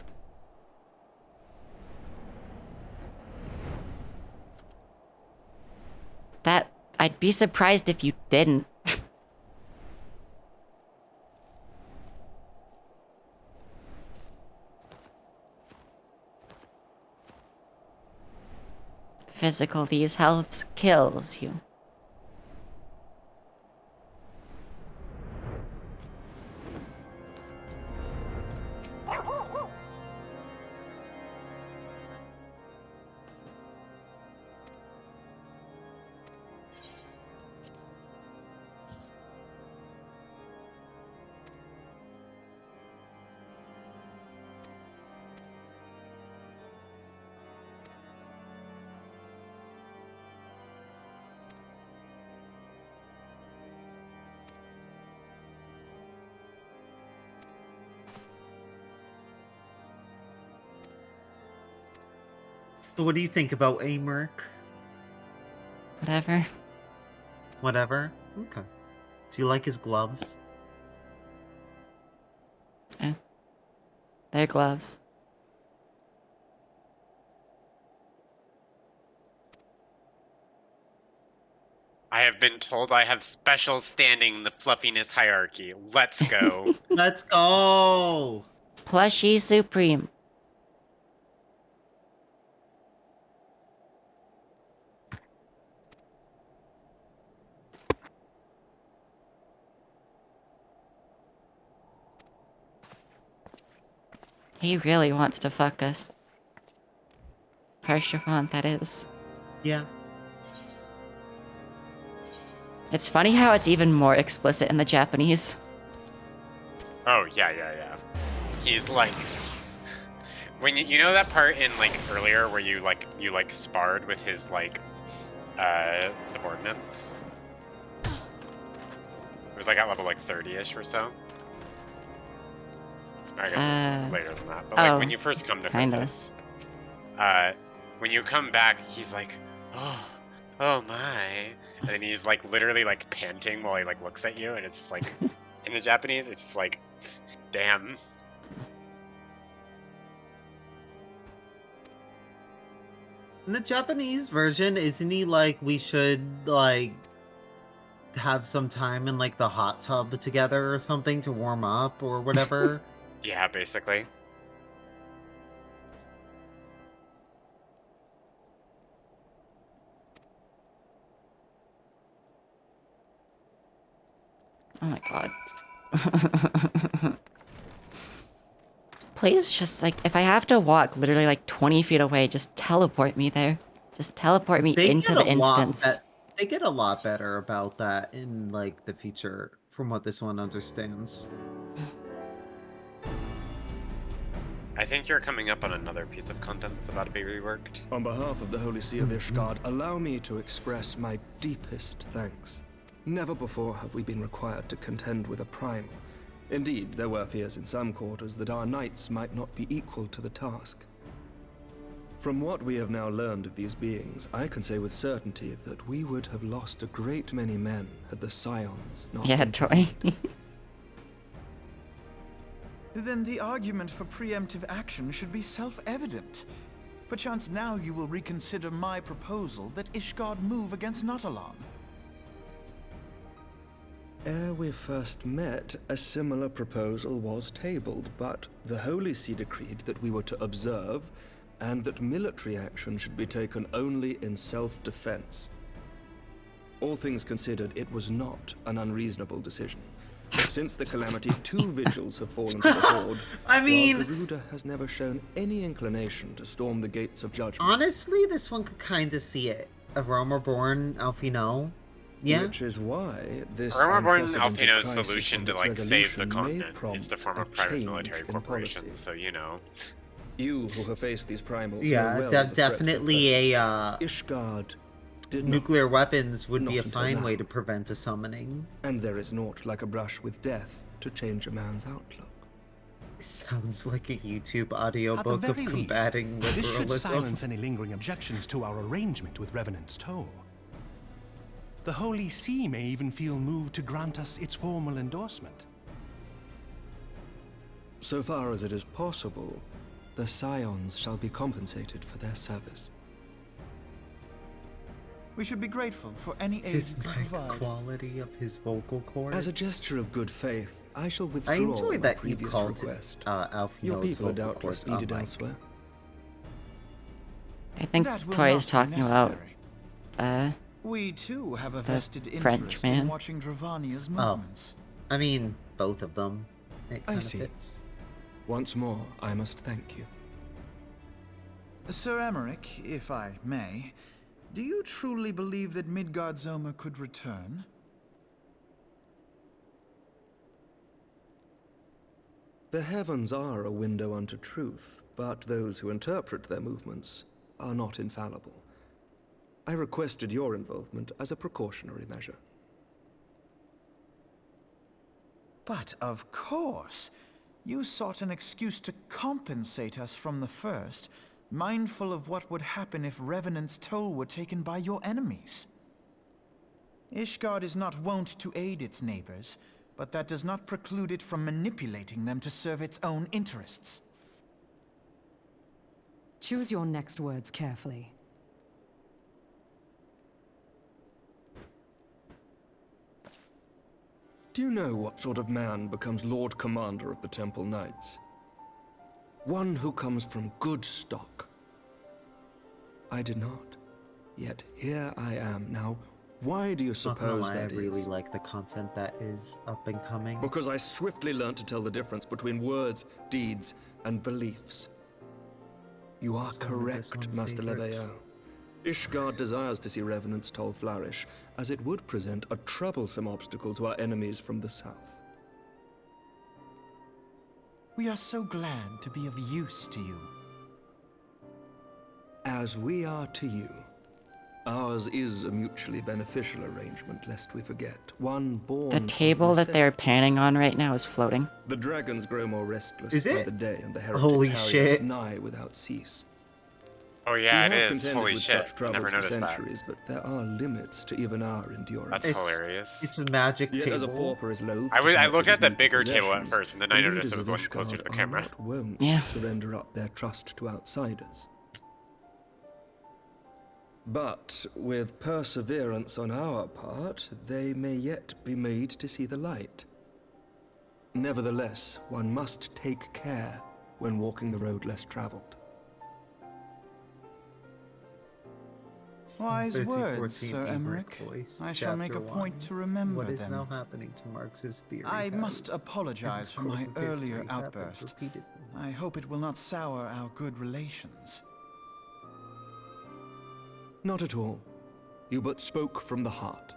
That, I'd be surprised if you didn't. physical these healths kills you. So what do you think about Amurk? Whatever. Whatever? Okay. Do you like his gloves? They're gloves. I have been told I have special standing in the fluffiness hierarchy. Let's go. Let's go! Plushie Supreme. He really wants to fuck us. Parshifant, that is. Yeah. It's funny how it's even more explicit in the Japanese. Oh, yeah. He's like... When you know that part in, like, earlier where you sparred with his, like, subordinates? It was, like, at level, like, 30-ish or so? I guess later than that. But, like, when you first come to Hurthus, when you come back, he's like, oh my. And then he's, like, literally, like, panting while he, like, looks at you, and it's just, like, in the Japanese, it's just, like, damn. In the Japanese version, isn't he like, we should, like, have some time in, like, the hot tub together or something to warm up or whatever? Yeah, basically. Oh my god. Please just, like, if I have to walk literally, like, 20 feet away, just teleport me there. Just teleport me into the instance. They get a lot better about that in, like, the future, from what this one understands. I think you're coming up on another piece of content that's about to be reworked. On behalf of the Holy See of Ishgard, allow me to express my deepest thanks. Never before have we been required to contend with a primal. Indeed, there were fears in some quarters that our knights might not be equal to the task. From what we have now learned of these beings, I can say with certainty that we would have lost a great many men had the Scions not Yeah, toy. Then the argument for preemptive action should be self-evident. Perchance now you will reconsider my proposal that Ishgard move against Natalan. Ere we first met, a similar proposal was tabled, but the Holy See decreed that we were to observe, and that military action should be taken only in self-defense. All things considered, it was not an unreasonable decision. Since the calamity, 2 vigils have fallen to the Horde, while Garuda has never shown any inclination to storm the gates of judgment. Honestly, this one could kind of see it. A Realm-Reborn Alfino. Yeah. Which is why this Realm-Reborn unprecedented Alfino's crisis solution and to, its like, save the resolution may continent is to form a prompt private change military in corporation, policy. so you know. You who have faced these primals Yeah, know well the threat definitely a Ishgard did nuclear weapons would be a not until fine now. way to prevent a summoning. And there is naught like a brush with death to change a man's outlook. Sounds like a YouTube At the audiobook of very combating least, this should liberalism. silence any lingering objections to our arrangement with Revenant's Toll. The Holy See may even feel moved to grant us its formal endorsement. So far as it is possible, the Scions shall be compensated for their service. We should be grateful for any aid His you can mic provide. quality of his vocal cords. As a gesture of good faith, I shall withdraw I enjoy my that you previous called request. Alfino's Your people vocal are doubtless cords needed unlike. elsewhere. I think That will Toy not is be talking about We too have a the vested French interest man. in watching Dravania's movements. I mean, both of them. It I kind of see. fits. Once more, I must thank you. Sir Emmerich, if I may, do you truly believe that Midgard Zoma could return? The heavens are a window unto truth, but those who interpret their movements are not infallible. I requested your involvement as a precautionary measure. But of course, you sought an excuse to compensate us from the first, mindful of what would happen if Revenant's toll were taken by your enemies. Ishgard is not wont to aid its neighbors, but that does not preclude it from manipulating them to serve its own interests. Choose your next words carefully. Do you know what sort of man becomes Lord Commander of the Temple Knights? One who comes from good stock. I did not. Yet here I am. Now, why do you Not gonna suppose lie, that I really is? like the content that is up and coming. Because I swiftly learned to tell the difference between words, deeds, and beliefs. You are It's one of this correct, one's Master favorites. Leveilleur. Ishgard desires to see Revenant's toll flourish, as it would present a troublesome obstacle to our enemies from the south. We are so glad to be of use to you. As we are to you. Ours is a mutually beneficial arrangement, lest we forget. One born The of table that they're necessity. panning on right now is floating. The dragons grow more restless Is by it? the day, and the heretics Holy harry us shit. nigh without cease. Oh yeah, we it have is. contended Holy with shit! such I troubles never for noticed that. centuries, but there are limits to even our endurance. That's hilarious. It's a magic Yet table. as a pauper is loath I to part looked with at the his bigger meager table at possessions, first, and then the I leaders noticed it was of the one closer to Ishgard the are camera. not wont Yeah. to render up their trust to outsiders. But with perseverance on our part, they may yet be made to see the light. Nevertheless, one must take care when walking the road less traveled. Wise 1314 words, Sir Aberg Emmerich. Voice, I shall make a Chapter point 1. to remember What is them. now happening to Marx's theory I must has, apologize in for the my course of earlier history, happened outburst. repeatedly. I hope it will not sour our good relations. Not at all. You but spoke from the heart.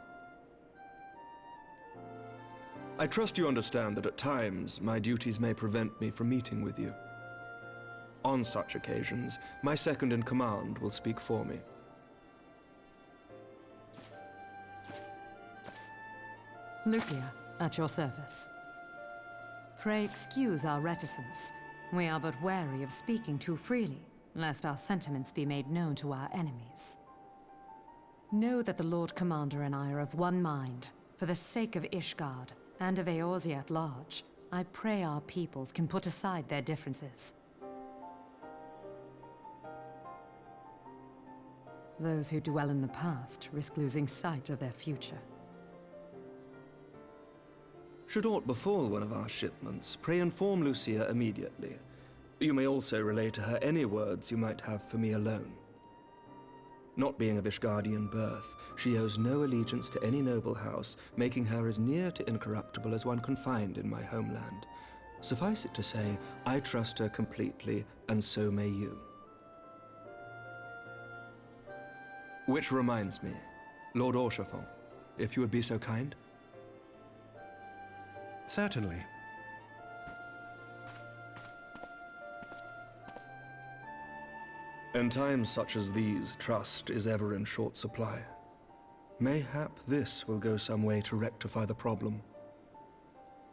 I trust you understand that at times my duties may prevent me from meeting with you. On such occasions, my second in command will speak for me. Lucia, at your service. Pray excuse our reticence. We are but wary of speaking too freely, lest our sentiments be made known to our enemies. Know that the Lord Commander and I are of one mind. For the sake of Ishgard, and of Eorzea at large, I pray our peoples can put aside their differences. Those who dwell in the past risk losing sight of their future. Should aught befall one of our shipments, pray inform Lucia immediately. You may also relay to her any words you might have for me alone. Not being of Ishgardian birth, she owes no allegiance to any noble house, making her as near to incorruptible as one can find in my homeland. Suffice it to say, I trust her completely, and so may you. Which reminds me, Lord Orchefort, if you would be so kind. Certainly. In times such as these, trust is ever in short supply. Mayhap this will go some way to rectify the problem.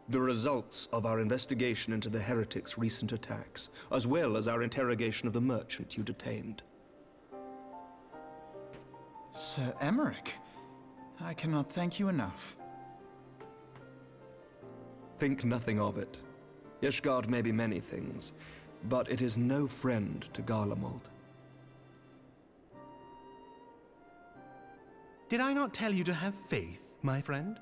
The results of our investigation into the heretics' recent attacks, as well as our interrogation of the merchant you detained. Sir Emmerich, I cannot thank you enough. Think nothing of it. Ishgard may be many things, but it is no friend to Garlemald. Did I not tell you to have faith, my friend?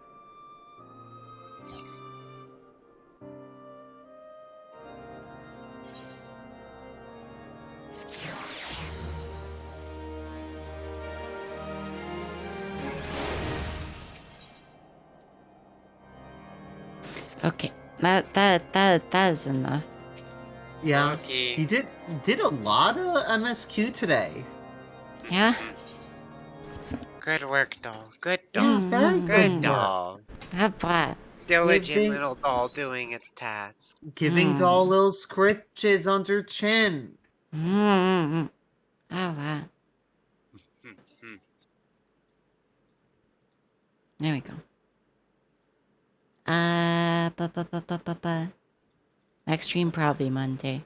Okay, that is enough. Yeah, Okay. he did a lot of MSQ today. Yeah. Good work, doll. Good Yeah, doll. very Good good work. doll. What? Diligent Giving little doll doing its task. giving doll little scritches on her chin. Oh, wow. There we go. Next stream probably Monday.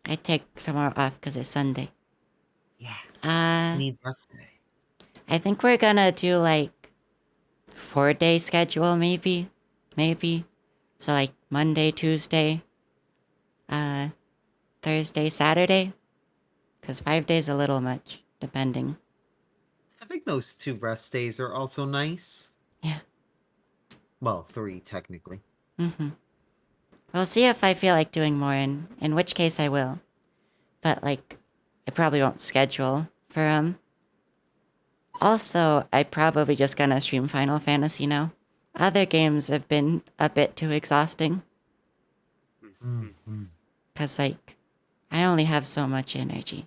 I take tomorrow off because it's Sunday. Yeah. Need rest day. I think we're gonna do like 4-day schedule maybe. So like Monday, Tuesday, Thursday, Saturday. Because 5 days a little much, depending. I think those 2 rest days are also nice. Yeah. Well, 3 technically. We'll see if I feel like doing more, in which case I will. But like, I probably won't schedule for Also, I probably just gonna stream Final Fantasy now. Other games have been a bit too exhausting. Cause like, I only have so much energy.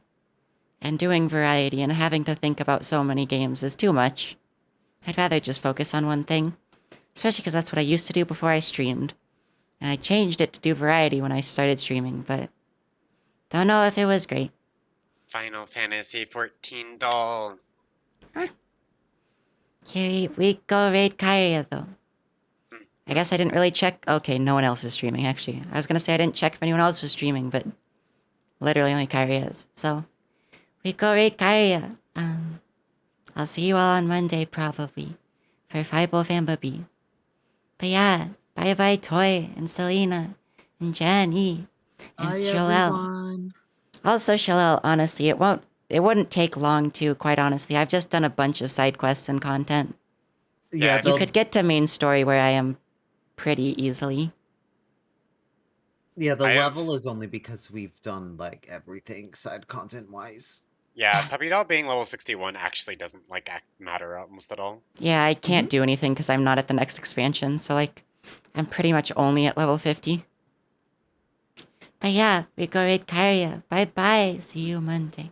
And doing variety and having to think about so many games is too much. I'd rather just focus on one thing. Especially because that's what I used to do before I streamed. And I changed it to do variety when I started streaming, but don't know if it was great. Final Fantasy 14 doll. Here we go raid Kaya though. I guess I didn't really check. Okay, no one else is streaming actually. I was gonna say I didn't check if anyone else was streaming, but literally only Kyrie is. So we go raid Kaya. I'll see you all on Monday probably for Fibo Fambaby. But yeah, bye bye Toy and Selena and Jenny and Bye, Shalel. everyone. Also Shalel, honestly, it wouldn't take long to, quite honestly. I've just done a bunch of side quests and content. Yeah, You could get to main story where I am pretty easily. Yeah, the level is only because we've done like everything side content wise. Yeah, Puppy Doll being level 61 actually doesn't like matter almost at all. Yeah, I can't do anything because I'm not at the next expansion, so like, I'm pretty much only at level 50. But yeah, we go raid Karya. Bye bye. See you Monday.